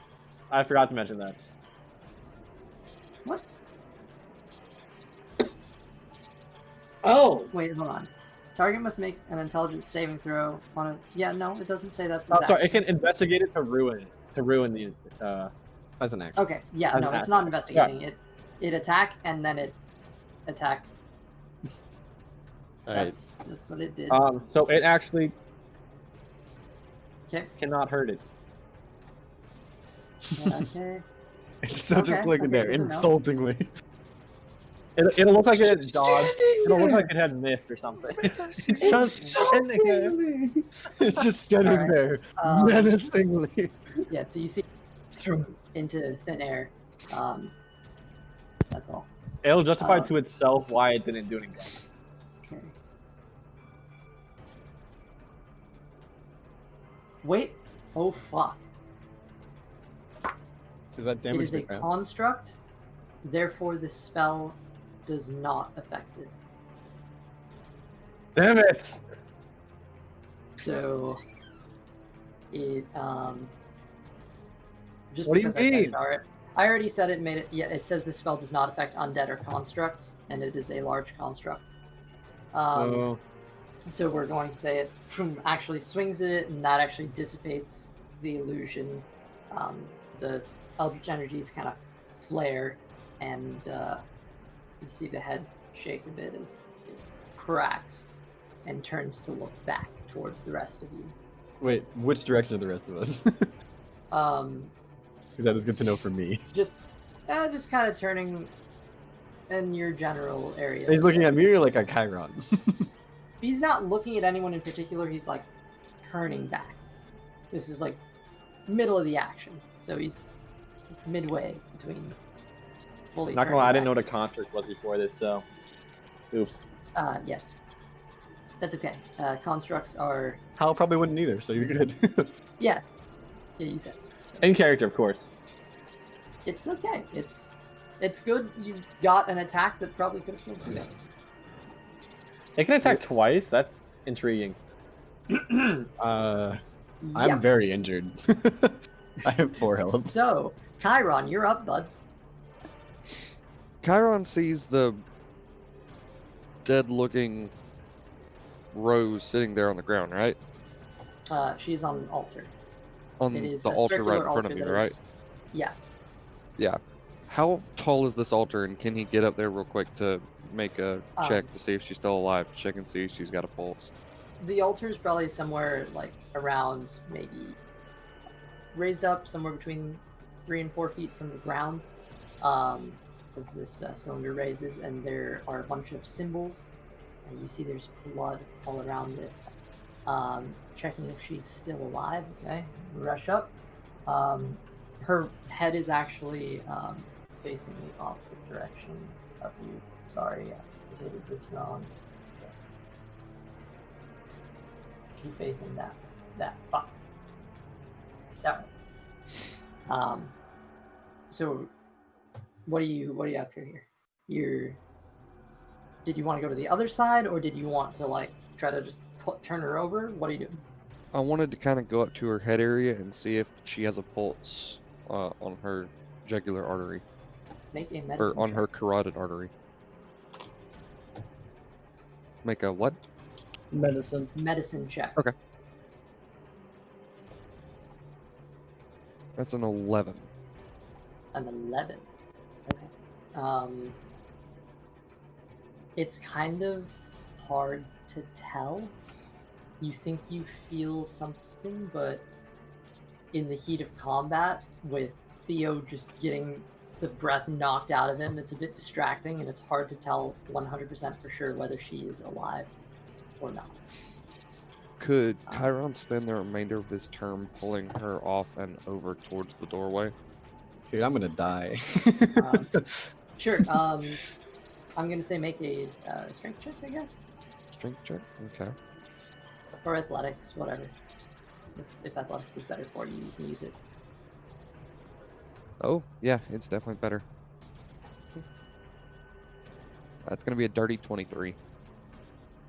[SPEAKER 3] I forgot to mention that.
[SPEAKER 1] What?
[SPEAKER 4] Oh,
[SPEAKER 1] Wait, hold on. Target must make an intelligence saving throw on a. Yeah, no, it doesn't say that's.
[SPEAKER 3] Oh, sorry, it can investigate it to ruin it. To ruin the.
[SPEAKER 2] As an action.
[SPEAKER 1] Okay, yeah,
[SPEAKER 3] As
[SPEAKER 1] no,
[SPEAKER 3] an
[SPEAKER 1] it's
[SPEAKER 3] action.
[SPEAKER 1] not investigating. It attack and then it attack.
[SPEAKER 2] Alright.
[SPEAKER 1] That's what it did.
[SPEAKER 3] So it actually
[SPEAKER 1] Okay.
[SPEAKER 3] cannot hurt it.
[SPEAKER 1] Okay.
[SPEAKER 2] It's still just
[SPEAKER 1] Okay,
[SPEAKER 2] looking there,
[SPEAKER 1] good to know.
[SPEAKER 2] insultingly.
[SPEAKER 3] It'll look like it had dodged. It'll look like it had missed or something. It's just standing there.
[SPEAKER 2] It's just standing
[SPEAKER 1] Alright.
[SPEAKER 2] there, menacingly.
[SPEAKER 1] Yeah, so you see into thin air. That's all.
[SPEAKER 3] It'll justify to itself why it didn't do anything.
[SPEAKER 1] Okay. Wait. Oh fuck.
[SPEAKER 2] Is that
[SPEAKER 1] It
[SPEAKER 2] damage
[SPEAKER 1] is a
[SPEAKER 2] the ground?
[SPEAKER 1] construct, therefore the spell does not affect it.
[SPEAKER 3] Damn it!
[SPEAKER 1] So it just
[SPEAKER 3] What do you
[SPEAKER 1] because I said
[SPEAKER 3] mean?
[SPEAKER 1] it, alright. I already said it made it. Yeah, it says the spell does not affect undead or constructs, and it is a large construct. So we're going to say it actually swings at it, and that actually dissipates the illusion. The eldritch energies kind of flare, and you see the head shake a bit as it cracks and turns to look back towards the rest of you.
[SPEAKER 2] Wait, which direction are the rest of us? Because that is good to know for me.
[SPEAKER 1] Just kind of turning in your general area.
[SPEAKER 2] He's looking at me or like a Kairon?
[SPEAKER 1] He's not looking at anyone in particular. He's like turning back. This is like middle of the action, so he's midway between fully.
[SPEAKER 3] Not gonna lie, I didn't know
[SPEAKER 1] turning
[SPEAKER 3] what a construct was before this, so. Oops.
[SPEAKER 1] back. Yes, that's okay. Constructs are
[SPEAKER 2] Hal probably wouldn't either, so you're good.
[SPEAKER 1] yeah. You said
[SPEAKER 3] In character, of course.
[SPEAKER 1] it's okay. It's good. You got an attack that probably could have killed you.
[SPEAKER 3] It can attack twice. That's intriguing.
[SPEAKER 2] I'm
[SPEAKER 1] Yeah.
[SPEAKER 2] very injured. I have 4 health.
[SPEAKER 1] So, Kairon, you're up, bud.
[SPEAKER 5] Kairon sees the dead-looking Rose sitting there on the ground, right?
[SPEAKER 1] She's on an altar.
[SPEAKER 5] On
[SPEAKER 1] It is
[SPEAKER 5] the
[SPEAKER 1] a
[SPEAKER 5] altar right in
[SPEAKER 1] circular
[SPEAKER 5] front of
[SPEAKER 1] altar
[SPEAKER 5] you,
[SPEAKER 1] that
[SPEAKER 5] right?
[SPEAKER 1] is- Yeah.
[SPEAKER 5] Yeah. How tall is this altar, and can he get up there real quick to make a check to see if she's still alive? Check and see if she's got a pulse.
[SPEAKER 1] The altar is probably somewhere like around maybe raised up somewhere between 3 and 4 feet from the ground, as this cylinder raises, and there are a bunch of symbols, and you see there's blood all around this. Checking if she's still alive. Okay, rush up. Her head is actually facing the opposite direction of you. Sorry, I did this wrong. She's facing that fuck. That one. So what are you up to here? Did you want to go to the other side, or did you want to like try to just turn her over? What are you doing?
[SPEAKER 5] I wanted to kind of go up to her head area and see if she has a pulse on her jugular artery,
[SPEAKER 1] Make a
[SPEAKER 5] or
[SPEAKER 1] medicine
[SPEAKER 5] on
[SPEAKER 1] check.
[SPEAKER 5] her carotid artery. Make a what?
[SPEAKER 4] Medicine.
[SPEAKER 1] check.
[SPEAKER 5] Okay. That's an 11.
[SPEAKER 1] An 11. Okay. It's kind of hard to tell. You think you feel something, but in the heat of combat, with Theo just getting the breath knocked out of him. It's a bit distracting, and it's hard to tell 100% for sure whether she is alive or not.
[SPEAKER 5] Could Kairon spend the remainder of his turn pulling her off and over towards the doorway?
[SPEAKER 2] Dude, I'm gonna die.
[SPEAKER 1] Sure. I'm gonna say make a strength check, I guess,
[SPEAKER 5] Strength check? Okay.
[SPEAKER 1] or athletics, whatever. If athletics is better for you, you can use it.
[SPEAKER 5] Oh, yeah, it's definitely better.
[SPEAKER 1] Okay.
[SPEAKER 5] That's going to be a dirty 23.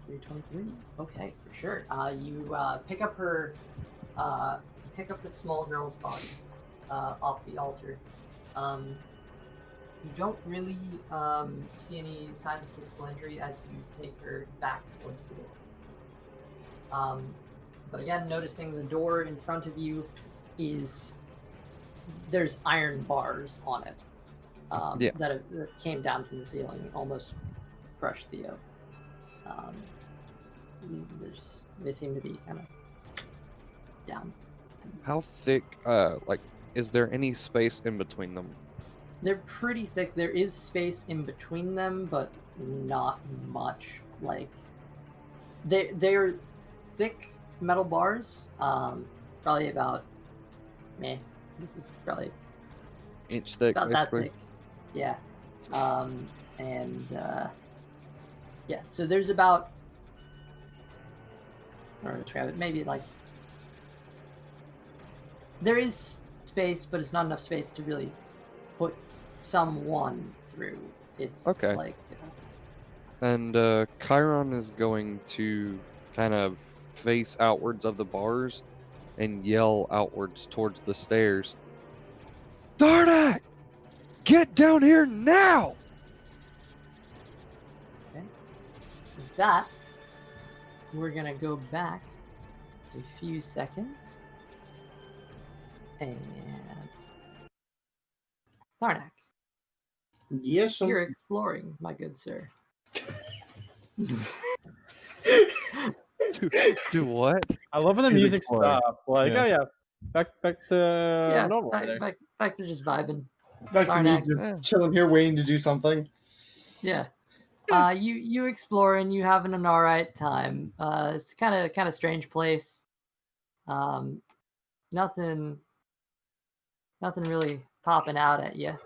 [SPEAKER 1] 323. Okay, for sure. You pick up the small girl's body off the altar. You don't really see any signs of physical injury as you take her back towards the door. But again, noticing the door in front of you there's iron bars on it that came down from the ceiling and almost crushed Theo. They seem to be kind of down.
[SPEAKER 5] How thick, is there any space in between them?
[SPEAKER 1] They're pretty thick. There is space in between them, but not much. Like, they're thick metal bars, probably about, this is probably
[SPEAKER 5] Inch thick,
[SPEAKER 1] about
[SPEAKER 5] basically.
[SPEAKER 1] that thick. Yeah. Yeah, so there's about, I don't know how to describe it, maybe like, there is space, but it's not enough space to really put someone through. It's
[SPEAKER 5] Okay.
[SPEAKER 1] like...
[SPEAKER 5] And Chiron is going to kind of face outwards of the bars and yell outwards towards the stairs. Tharnac! Get down here now!
[SPEAKER 1] Okay. With that, we're gonna go back a few seconds. And... Tharnac,
[SPEAKER 4] Yes,
[SPEAKER 1] you're exploring, my good sir.
[SPEAKER 5] Do what?
[SPEAKER 3] I love when the
[SPEAKER 2] He's
[SPEAKER 3] music
[SPEAKER 2] exploring.
[SPEAKER 3] stops. Like,
[SPEAKER 2] Yeah.
[SPEAKER 3] oh yeah, back to normal. there.
[SPEAKER 1] back to just vibing.
[SPEAKER 4] back to me
[SPEAKER 1] Tharnac.
[SPEAKER 4] just
[SPEAKER 5] Yeah.
[SPEAKER 4] chilling here waiting to do something.
[SPEAKER 1] Yeah. You explore and you having an alright time. It's kind of strange place. Nothing really popping out at you.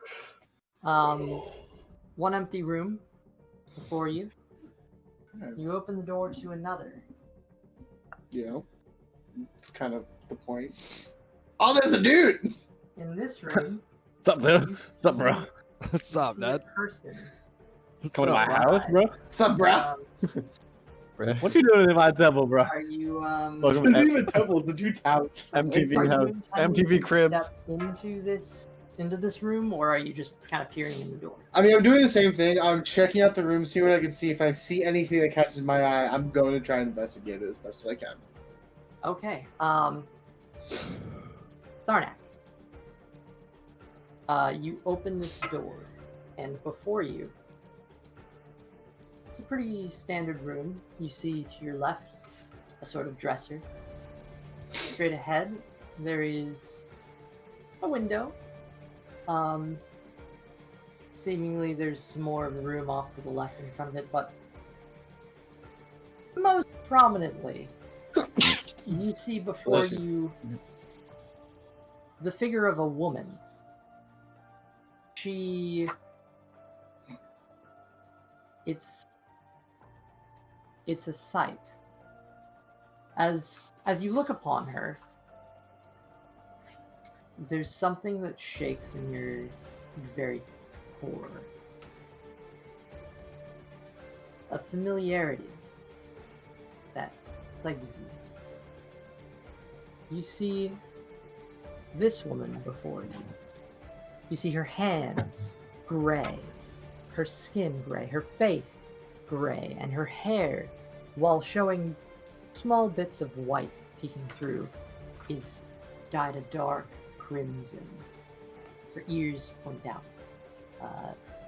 [SPEAKER 1] One empty room before you. You open the door to another.
[SPEAKER 4] You know, it's kind of the point. Oh, there's a dude!
[SPEAKER 1] In this room,
[SPEAKER 3] What's up, dude?
[SPEAKER 1] you
[SPEAKER 3] What's up, bro?
[SPEAKER 1] see-
[SPEAKER 5] What's
[SPEAKER 1] you
[SPEAKER 5] up,
[SPEAKER 1] see a
[SPEAKER 5] Dad?
[SPEAKER 1] person.
[SPEAKER 3] Coming to my
[SPEAKER 1] What's
[SPEAKER 3] house,
[SPEAKER 1] up?
[SPEAKER 3] bro?
[SPEAKER 4] What's up, bro?
[SPEAKER 3] What you doing in my temple, bro?
[SPEAKER 1] Are you
[SPEAKER 4] It's not even a temple, it's a dude's house.
[SPEAKER 2] MTV
[SPEAKER 1] are you
[SPEAKER 2] house,
[SPEAKER 1] intending
[SPEAKER 2] MTV
[SPEAKER 1] to
[SPEAKER 2] Cribs.
[SPEAKER 1] step into this room, or are you just kind of peering in the door?
[SPEAKER 4] I mean, I'm doing the same thing. I'm checking out the room, see what I can see. If I see anything that catches my eye, I'm going to try and investigate it as best as I can.
[SPEAKER 1] Okay. Tharnac. You open this door, and before you, it's a pretty standard room. You see to your left a sort of dresser. Straight ahead, there is a window. Seemingly there's more of the room off to the left in front of it, but most prominently, you see before
[SPEAKER 2] Bless you.
[SPEAKER 1] you the figure of a woman. It's a sight. As you look upon her, there's something that shakes in your very core. A familiarity that plagues you. You see this woman before you. You see her hands gray, her skin gray, her face gray, and her hair, while showing small bits of white peeking through, is dyed a dark crimson. Her ears point out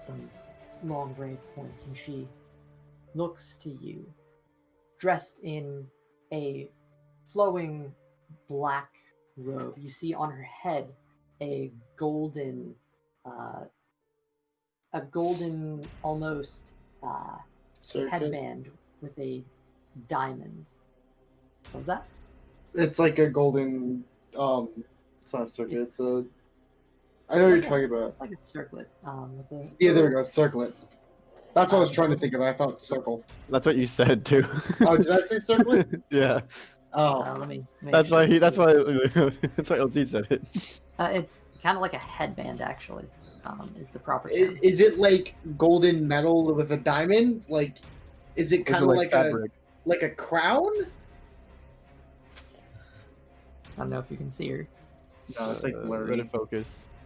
[SPEAKER 1] in long gray points, and she looks to you, dressed in a flowing black robe. You see on her head a golden a golden, almost
[SPEAKER 4] Circuit.
[SPEAKER 1] headband with a diamond. What was that?
[SPEAKER 4] It's like a golden. It's not a circuit. It's a. I know what you're talking about.
[SPEAKER 1] It's like a circlet. With a
[SPEAKER 4] Yeah, there we go. Circlet. That's what I was trying to think of. I thought circle.
[SPEAKER 2] That's what you said too.
[SPEAKER 4] Oh, did I say circlet?
[SPEAKER 2] Yeah.
[SPEAKER 4] Oh,
[SPEAKER 1] let me. make
[SPEAKER 2] That's
[SPEAKER 1] sure.
[SPEAKER 2] why he. That's why. That's why LZ said it.
[SPEAKER 1] It's kind of like a headband, actually. Is the proper term.
[SPEAKER 4] is it like golden metal with a diamond? Like, is it kind of like a crown?
[SPEAKER 1] I don't know if you can see her.
[SPEAKER 4] No, it's like blurry.
[SPEAKER 2] Bit of focus.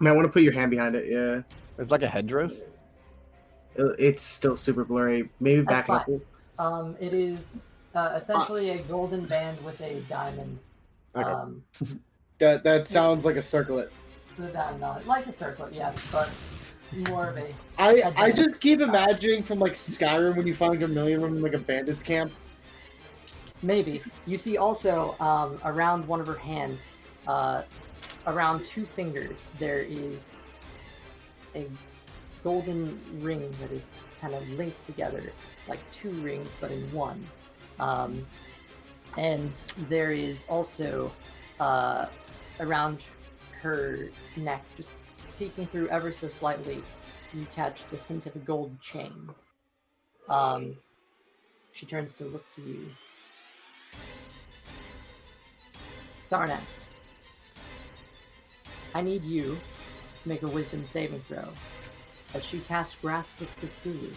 [SPEAKER 4] I mean, I want to put your hand behind it. Yeah,
[SPEAKER 2] It's like a headdress.
[SPEAKER 4] it's still super blurry. Maybe
[SPEAKER 1] That's
[SPEAKER 4] back it up.
[SPEAKER 1] fine. It is essentially a golden band with a diamond.
[SPEAKER 2] Okay.
[SPEAKER 4] That sounds like a circlet.
[SPEAKER 1] The diamond on it, like a circlet, yes, but more of a.
[SPEAKER 4] I just keep imagining from like Skyrim when you find a million of them in like a bandits camp.
[SPEAKER 1] Maybe. You see also around one of her hands, around 2 fingers, there is a golden ring that is kind of linked together, like 2 rings, but in one. And there is also around her neck, just peeking through ever so slightly, you catch the hint of a gold chain. She turns to look to you. Tharnac, I need you to make a wisdom saving throw as she casts Grasp of Cthulhu.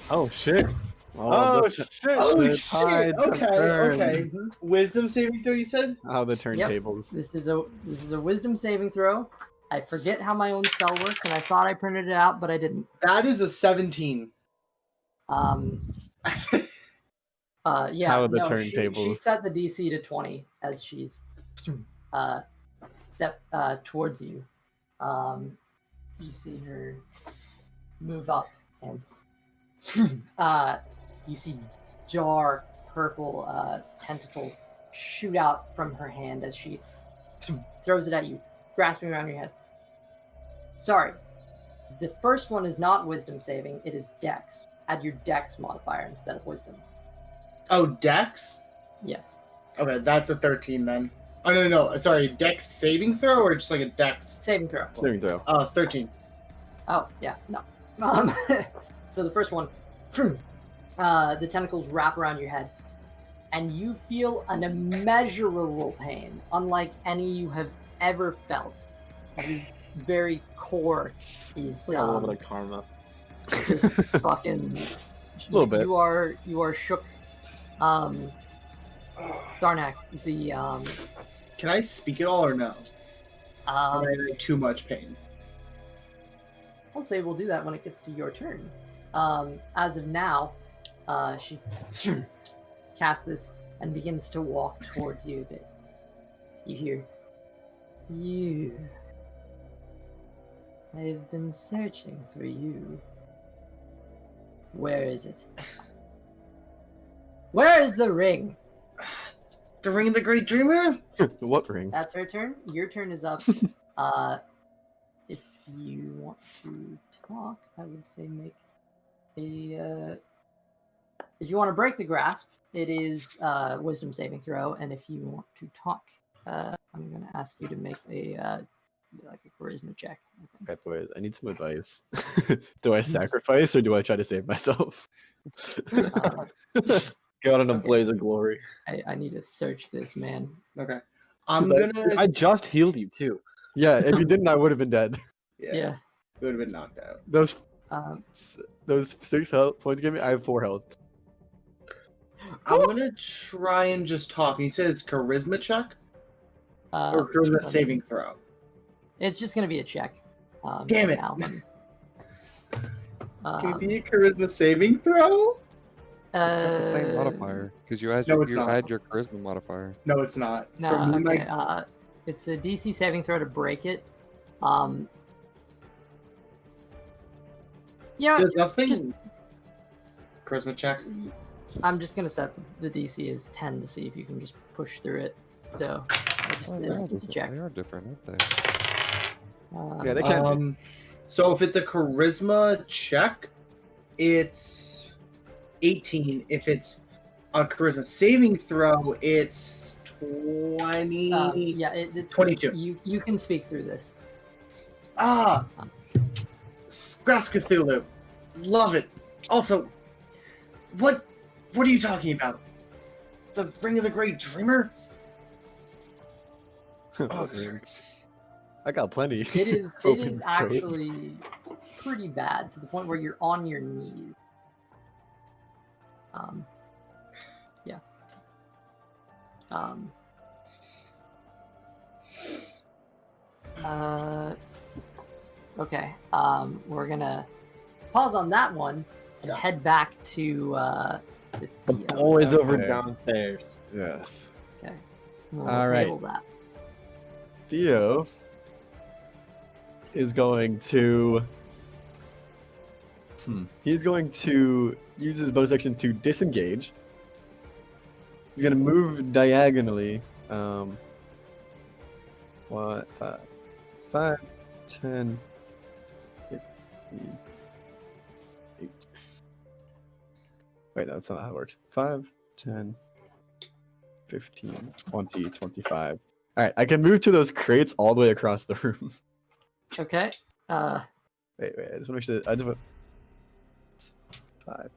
[SPEAKER 2] Oh shit.
[SPEAKER 4] Oh, shit! Oh
[SPEAKER 2] The
[SPEAKER 4] shit!
[SPEAKER 2] tides have
[SPEAKER 4] Okay,
[SPEAKER 2] turned.
[SPEAKER 4] okay. Wisdom saving throw, you said?
[SPEAKER 2] How the turntables.
[SPEAKER 1] This is a wisdom saving throw. I forget how my own spell works, and I thought I printed it out, but I didn't.
[SPEAKER 4] That is a 17.
[SPEAKER 1] Yeah.
[SPEAKER 2] How are the
[SPEAKER 1] no,
[SPEAKER 2] turntables?
[SPEAKER 1] She set the DC to 20 as she's step towards you. You see her move up, and you see dark purple tentacles shoot out from her hand as she throws it at you, grasping around your head. Sorry, the first one is not wisdom saving, it is dex. Add your dex modifier instead of wisdom.
[SPEAKER 4] Oh, Dex?
[SPEAKER 1] Yes.
[SPEAKER 4] Okay, that's a 13 then. Oh, no. Sorry, Dex saving throw or just like a Dex?
[SPEAKER 1] Saving throw.
[SPEAKER 2] Saving throw.
[SPEAKER 4] 13.
[SPEAKER 1] Oh, yeah, no. So the first one, the tentacles wrap around your head, and you feel an immeasurable pain, unlike any you have ever felt. Your very core is
[SPEAKER 3] It's like a little bit of karma.
[SPEAKER 1] just fucking.
[SPEAKER 2] A little bit.
[SPEAKER 1] You are shook. Tharnac, the
[SPEAKER 4] Can I speak at all or no? Am I in too much pain?
[SPEAKER 1] I'll say we'll do that when it gets to your turn. As of now, she casts this and begins to walk towards you a bit. You hear, "You. I've been searching for you. Where is it? Where is the ring?"
[SPEAKER 4] The Ring of the Great Dreamer?
[SPEAKER 2] What ring?
[SPEAKER 1] That's her turn. Your turn is up. If you want to talk, I would say make a. If you want to break the grasp, it is wisdom saving throw, and if you want to talk, I'm going to ask you to make a like a charisma check. I think.
[SPEAKER 2] Okay, boys, I need some advice. Do I sacrifice or do I try to save myself?
[SPEAKER 3] Go out in a
[SPEAKER 1] Okay.
[SPEAKER 3] blaze of glory.
[SPEAKER 1] I need to search this, man.
[SPEAKER 4] Okay. I'm gonna.
[SPEAKER 3] I just healed you too.
[SPEAKER 2] Yeah, if you didn't, I would have been dead.
[SPEAKER 1] Yeah.
[SPEAKER 4] It would have been knocked out.
[SPEAKER 2] Those
[SPEAKER 1] Um,
[SPEAKER 2] 6 health points give me. I have 4 health.
[SPEAKER 4] I'm gonna try and just talk. You said it's charisma check? Or charisma saving throw?
[SPEAKER 1] It's just going to be a check.
[SPEAKER 4] Damn it.
[SPEAKER 1] Now, then.
[SPEAKER 4] Can it be a charisma saving throw?
[SPEAKER 5] It's the same modifier because you add
[SPEAKER 4] No,
[SPEAKER 5] your,
[SPEAKER 4] it's
[SPEAKER 5] you
[SPEAKER 4] not.
[SPEAKER 5] add your charisma modifier.
[SPEAKER 4] No, it's not.
[SPEAKER 1] No,
[SPEAKER 4] From
[SPEAKER 1] okay.
[SPEAKER 4] my-
[SPEAKER 1] It's a DC saving throw to break it. You know,
[SPEAKER 4] There's nothing.
[SPEAKER 1] just-
[SPEAKER 4] Charisma check.
[SPEAKER 1] I'm just gonna set the DC as 10 to see if you can just push through it. So,
[SPEAKER 5] Oh, they are
[SPEAKER 1] it's a check.
[SPEAKER 5] different, aren't they?
[SPEAKER 2] Yeah, they can.
[SPEAKER 4] So if it's a charisma check, it's 18. If it's a charisma saving throw, it's 20.
[SPEAKER 1] Yeah, it's
[SPEAKER 4] 22.
[SPEAKER 1] You can speak through this.
[SPEAKER 4] Ah! Grasp Cthulhu. Love it. Also, what are you talking about? The Ring of the Great Dreamer? Oh, this hurts.
[SPEAKER 2] I got plenty.
[SPEAKER 1] It is
[SPEAKER 2] Opens coat.
[SPEAKER 1] actually pretty bad to the point where you're on your knees. Yeah. Okay. We're gonna pause on that one and head back to
[SPEAKER 3] The
[SPEAKER 1] Theo.
[SPEAKER 3] boys over
[SPEAKER 2] Okay.
[SPEAKER 3] downstairs.
[SPEAKER 2] Yes.
[SPEAKER 1] Okay. We'll
[SPEAKER 2] All right.
[SPEAKER 1] table that.
[SPEAKER 2] Theo is going to. He's going to use his bonus action to disengage. He's going to move diagonally. What? 5, 10, 15, 8. Wait, that's not how it works. 5, 10, 15, 20, 25. All right, I can move to those crates all the way across the room.
[SPEAKER 1] Okay.
[SPEAKER 2] Wait, I just want to make sure that I just want 5.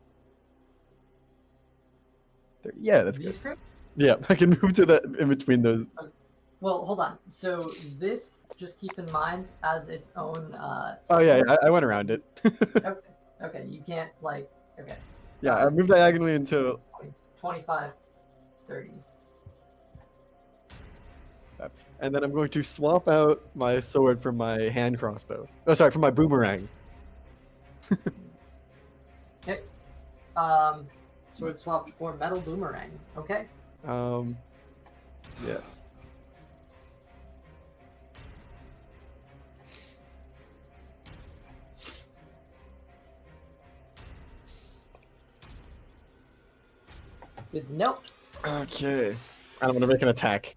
[SPEAKER 2] 30. Yeah, that's good.
[SPEAKER 1] These crits?
[SPEAKER 2] Yeah, I can move to that in between those.
[SPEAKER 1] Well, hold on. So this, just keep in mind, as its own.
[SPEAKER 2] Oh yeah,
[SPEAKER 1] symbol.
[SPEAKER 2] I went around it.
[SPEAKER 1] Okay, you can't like. Okay.
[SPEAKER 2] Yeah, I moved diagonally until
[SPEAKER 1] 25, 30.
[SPEAKER 2] and then I'm going to swap out my sword from my hand crossbow. Oh, sorry, from my boomerang.
[SPEAKER 1] Okay. Sword swapped for metal boomerang. Okay.
[SPEAKER 2] Yes.
[SPEAKER 1] Good to know.
[SPEAKER 2] Okay. I'm gonna make an attack.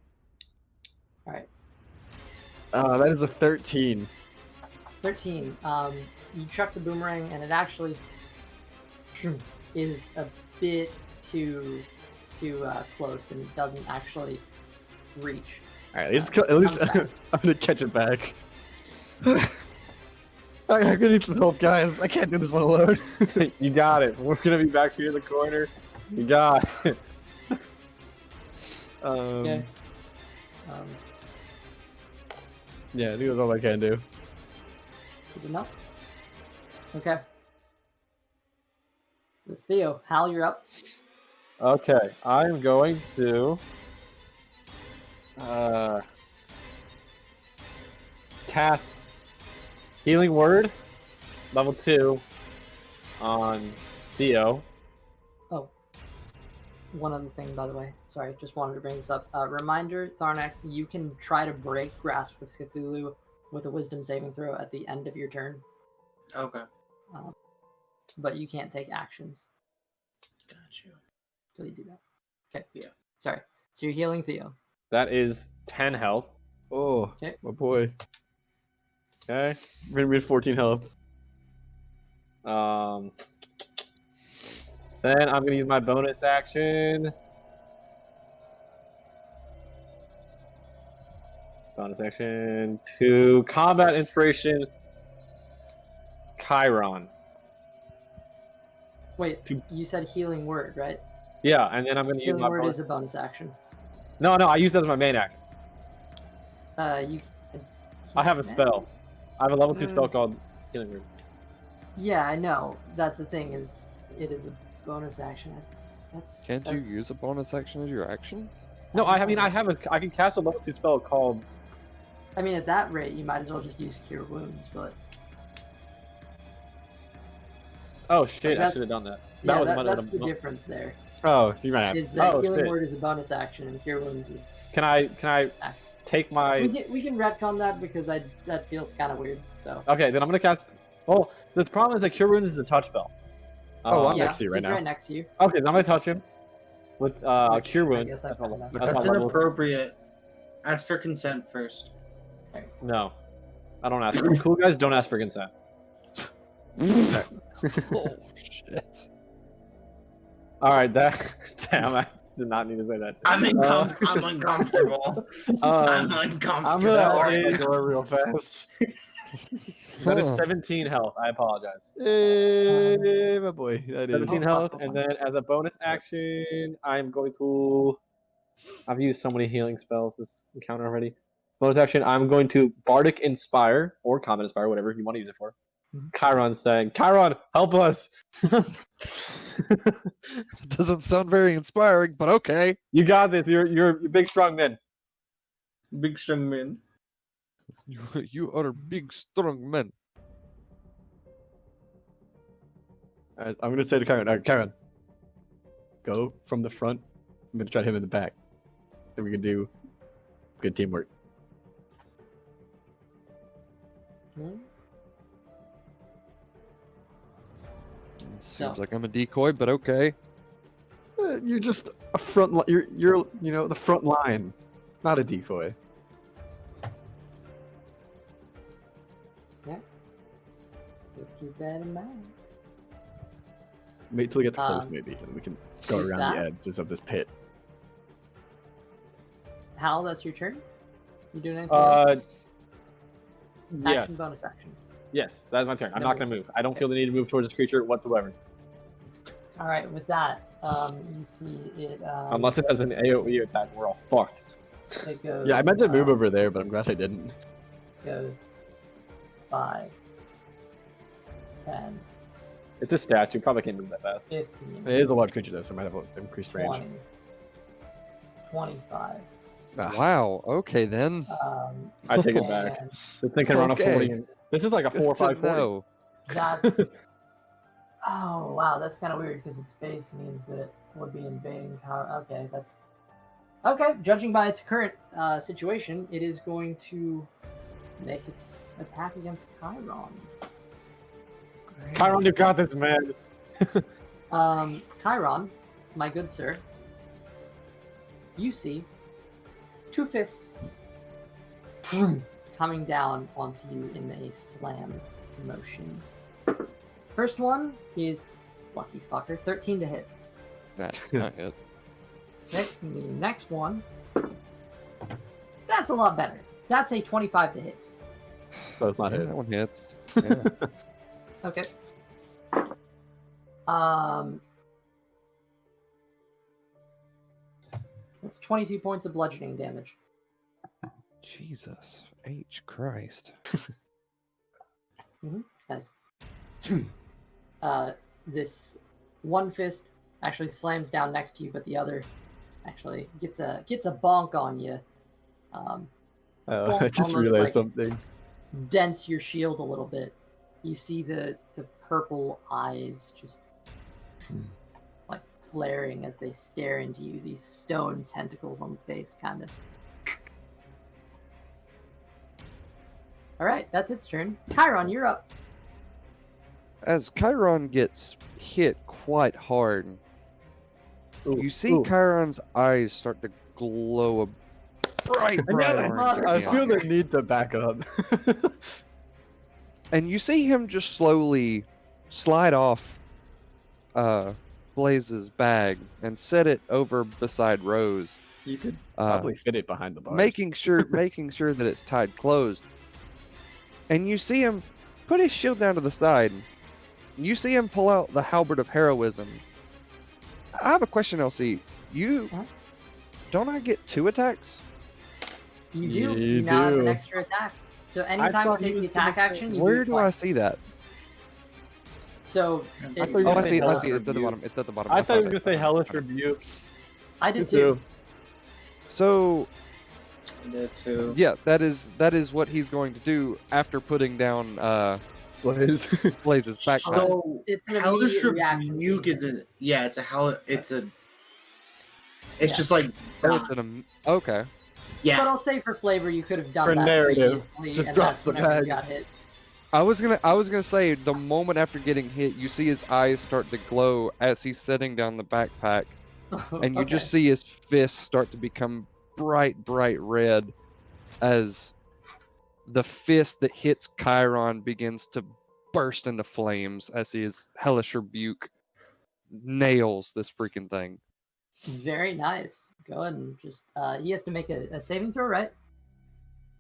[SPEAKER 1] All right.
[SPEAKER 2] That is a 13.
[SPEAKER 1] 13. You chuck the boomerang, and it actually is a bit too close, and it doesn't actually reach.
[SPEAKER 2] All right, at least
[SPEAKER 1] Comes back.
[SPEAKER 2] I'm gonna catch it back. I'm gonna need some help, guys. I can't do this one alone.
[SPEAKER 3] You got it. We're gonna be back here in the corner. You got it.
[SPEAKER 1] Okay.
[SPEAKER 2] Yeah, I think that's all I can do.
[SPEAKER 1] Good enough. Okay. It's Theo. Hal, you're up.
[SPEAKER 3] Okay, I'm going to cast Healing Word, level 2, on Theo.
[SPEAKER 1] Oh. One other thing, by the way. Sorry, just wanted to bring this up. Reminder, Tharnac, you can try to break Grasp with Cthulhu with a Wisdom saving throw at the end of your turn,
[SPEAKER 4] Okay.
[SPEAKER 1] but you can't take actions
[SPEAKER 4] Got you.
[SPEAKER 1] until you do that. Okay.
[SPEAKER 4] Yeah.
[SPEAKER 1] Sorry. So you're healing Theo.
[SPEAKER 3] That is 10 health.
[SPEAKER 2] Oh,
[SPEAKER 1] Okay.
[SPEAKER 2] my boy.
[SPEAKER 3] Okay.
[SPEAKER 2] We're gonna be at 14 health.
[SPEAKER 3] Then I'm gonna use my bonus action. Bonus action to combat inspiration Kairon.
[SPEAKER 1] Wait, you said healing word, right?
[SPEAKER 3] Yeah, and then I'm gonna use
[SPEAKER 1] Healing
[SPEAKER 3] my
[SPEAKER 1] word
[SPEAKER 3] bonus...
[SPEAKER 1] is a bonus action.
[SPEAKER 3] No, I use that as my main action.
[SPEAKER 1] You.
[SPEAKER 3] I have a spell. I have a level 2
[SPEAKER 1] Mm.
[SPEAKER 3] spell called Healing Word.
[SPEAKER 1] Yeah, I know. That's the thing. Is it is a bonus action? That's.
[SPEAKER 5] Can't you
[SPEAKER 1] that's-
[SPEAKER 5] use a bonus action as your action?
[SPEAKER 3] No, I mean I can cast a level 2 spell called.
[SPEAKER 1] I mean, at that rate, you might as well just use Cure Wounds, but.
[SPEAKER 3] Oh shit! I
[SPEAKER 1] That's-
[SPEAKER 3] should have done that.
[SPEAKER 1] Yeah,
[SPEAKER 3] was
[SPEAKER 1] that's the difference there.
[SPEAKER 2] Oh, so you might have.
[SPEAKER 1] Is that
[SPEAKER 3] Oh,
[SPEAKER 1] healing
[SPEAKER 3] shit.
[SPEAKER 1] word is a bonus action and Cure Wounds is.
[SPEAKER 3] Can I take my?
[SPEAKER 1] We can retcon that because that feels kind of weird. So.
[SPEAKER 3] Okay, then I'm gonna cast. Well, the problem is that Cure Wounds is a touch spell.
[SPEAKER 2] Oh, I'm
[SPEAKER 1] yeah,
[SPEAKER 2] next to you right
[SPEAKER 1] he's
[SPEAKER 2] now.
[SPEAKER 1] right next to you.
[SPEAKER 3] Okay, then I'm gonna touch him with
[SPEAKER 1] Which
[SPEAKER 3] Cure
[SPEAKER 1] I
[SPEAKER 3] Wounds.
[SPEAKER 1] guess
[SPEAKER 3] That's
[SPEAKER 1] I
[SPEAKER 3] my,
[SPEAKER 1] kinda messed
[SPEAKER 3] that's
[SPEAKER 1] up.
[SPEAKER 3] my
[SPEAKER 4] That's
[SPEAKER 3] level.
[SPEAKER 4] inappropriate. Ask for consent first.
[SPEAKER 3] No, I don't ask. Cool guys don't ask for consent.
[SPEAKER 5] Oh shit!
[SPEAKER 3] All right, that damn, I did not need to say that.
[SPEAKER 7] I'm uncomfortable. I'm
[SPEAKER 3] I'm
[SPEAKER 7] uncomfortable.
[SPEAKER 2] That
[SPEAKER 3] gonna-
[SPEAKER 2] opened the door real fast.
[SPEAKER 3] That is
[SPEAKER 5] Huh.
[SPEAKER 3] 17 health. I apologize.
[SPEAKER 2] Hey, my boy. That is.
[SPEAKER 3] 17 health, and then as a bonus action, I'm going to. I've used so many healing spells this encounter already. Bonus action, I'm going to Bardic Inspire or Common Inspire, whatever you want to use it for. Kairon saying, "Kairon, help us!"
[SPEAKER 5] Doesn't sound very inspiring, but okay.
[SPEAKER 3] You got this. You're big, strong men.
[SPEAKER 7] Big strong man.
[SPEAKER 5] You are big, strong men.
[SPEAKER 2] I'm gonna say to Karen, Karen, go from the front. I'm gonna try to hit him in the back. Then we can do good teamwork.
[SPEAKER 5] Seems
[SPEAKER 1] So-
[SPEAKER 5] like I'm a decoy, but okay.
[SPEAKER 2] You're just a front. You're the front line, not a decoy.
[SPEAKER 1] Let's keep that in mind.
[SPEAKER 2] Wait till we get close,
[SPEAKER 1] Um,
[SPEAKER 2] maybe, and we can go
[SPEAKER 1] shoot
[SPEAKER 2] around
[SPEAKER 1] that.
[SPEAKER 2] the edges of this pit.
[SPEAKER 1] Hal, that's your turn. You doing anything
[SPEAKER 3] Uh,
[SPEAKER 1] else? Action,
[SPEAKER 3] yes,
[SPEAKER 1] bonus action.
[SPEAKER 3] yes, that's my turn. I'm
[SPEAKER 1] No
[SPEAKER 3] not gonna move. I don't feel the need to move towards this creature whatsoever,
[SPEAKER 1] All right, with that, you see it.
[SPEAKER 3] unless it has an AOE attack. We're all fucked.
[SPEAKER 1] It goes.
[SPEAKER 2] Yeah, I meant to move over there, but I'm glad I didn't.
[SPEAKER 1] Goes 5, 10,
[SPEAKER 3] It's a statue. Probably can't move that fast.
[SPEAKER 1] 15,
[SPEAKER 2] It is a large creature though, so I might have increased range.
[SPEAKER 1] 20, 25.
[SPEAKER 2] Ah,
[SPEAKER 5] Wow. Okay then.
[SPEAKER 3] I take it back.
[SPEAKER 1] and
[SPEAKER 3] This thing can run a
[SPEAKER 5] Okay.
[SPEAKER 3] 40. This is like a 4 or 5 40.
[SPEAKER 5] No.
[SPEAKER 1] That's. Oh wow, that's kind of weird because its base means that it would be invading. Okay, that's. Okay, judging by its current situation, it is going to make its attack against Kairon.
[SPEAKER 3] Kairon, you got this, man.
[SPEAKER 1] Kairon, my good sir, you see 2 fists coming down onto you in a slam motion. First one is lucky fucker, 13 to hit.
[SPEAKER 5] That's not it.
[SPEAKER 1] The next one, that's a lot better. That's a 25 to hit.
[SPEAKER 2] That's not
[SPEAKER 5] Yeah,
[SPEAKER 2] it.
[SPEAKER 5] that one hits. Yeah.
[SPEAKER 1] Okay. That's 22 points of bludgeoning damage.
[SPEAKER 5] Jesus H Christ.
[SPEAKER 1] As this one fist actually slams down next to you, but the other actually gets a bonk on you.
[SPEAKER 2] I just
[SPEAKER 1] Almost
[SPEAKER 2] realized
[SPEAKER 1] like-
[SPEAKER 2] something.
[SPEAKER 1] Dents your shield a little bit. You see the purple eyes just like flaring as they stare into you. These stone tentacles on the face, kind of. All right, that's its turn. Kairon, you're up.
[SPEAKER 5] As Kairon gets hit quite hard,
[SPEAKER 3] Ooh,
[SPEAKER 5] you see
[SPEAKER 3] ooh.
[SPEAKER 5] Kairon's eyes start to glow a bright orange
[SPEAKER 2] I
[SPEAKER 5] again.
[SPEAKER 2] feel the need to back up.
[SPEAKER 5] And you see him just slowly slide off Blaze's bag and set it over beside Rose,
[SPEAKER 2] You could
[SPEAKER 5] uh,
[SPEAKER 2] probably fit it behind the bars.
[SPEAKER 5] making sure that it's tied closed. And you see him put his shield down to the side. You see him pull out the halberd of heroism. I have a question, LC.
[SPEAKER 1] Huh?
[SPEAKER 5] Don't I get 2 attacks?
[SPEAKER 1] You do.
[SPEAKER 2] You
[SPEAKER 1] now have an
[SPEAKER 2] do.
[SPEAKER 1] extra attack. So anytime you
[SPEAKER 3] thought he
[SPEAKER 1] take the
[SPEAKER 3] was gonna
[SPEAKER 1] attack
[SPEAKER 3] say-
[SPEAKER 1] action, you
[SPEAKER 5] Where
[SPEAKER 1] do it
[SPEAKER 5] do I
[SPEAKER 1] twice.
[SPEAKER 5] see that?
[SPEAKER 1] So
[SPEAKER 3] I
[SPEAKER 1] it's,
[SPEAKER 3] thought you
[SPEAKER 5] Oh,
[SPEAKER 3] were
[SPEAKER 5] I
[SPEAKER 3] say
[SPEAKER 5] see it. I
[SPEAKER 3] Hellish
[SPEAKER 5] see it. It's at the
[SPEAKER 3] Rebuke.
[SPEAKER 5] bottom. It's at the bottom.
[SPEAKER 3] I thought you were
[SPEAKER 5] found
[SPEAKER 3] gonna
[SPEAKER 5] it.
[SPEAKER 3] say
[SPEAKER 5] I found it.
[SPEAKER 3] Hellish
[SPEAKER 5] I found it.
[SPEAKER 3] Rebuke.
[SPEAKER 1] I did
[SPEAKER 2] Me
[SPEAKER 1] too.
[SPEAKER 5] So
[SPEAKER 7] That too.
[SPEAKER 5] yeah, that is what he's going to do after putting down
[SPEAKER 2] Blaze.
[SPEAKER 5] Blaze's backpack.
[SPEAKER 7] So
[SPEAKER 1] It's an
[SPEAKER 7] Hellish
[SPEAKER 1] immediate reaction.
[SPEAKER 7] Rebuke is a it's a hell it's a it's
[SPEAKER 1] Yeah.
[SPEAKER 7] just like
[SPEAKER 5] Oh, it's okay.
[SPEAKER 1] But
[SPEAKER 7] yeah.
[SPEAKER 1] I'll say for flavor, you could have done
[SPEAKER 2] For
[SPEAKER 1] that
[SPEAKER 2] narrative,
[SPEAKER 1] previously,
[SPEAKER 2] just
[SPEAKER 1] and
[SPEAKER 2] drop
[SPEAKER 1] that's
[SPEAKER 2] the
[SPEAKER 1] whenever
[SPEAKER 2] bag.
[SPEAKER 1] you got hit.
[SPEAKER 5] I was gonna say the moment after getting hit, you see his eyes start to glow as he's setting down the backpack, and you just see his fists start to become bright red as the fist that hits Kairon begins to burst into flames as his hellish rebuke nails this freaking thing.
[SPEAKER 1] Very nice. Go ahead and just he has to make a saving throw, right?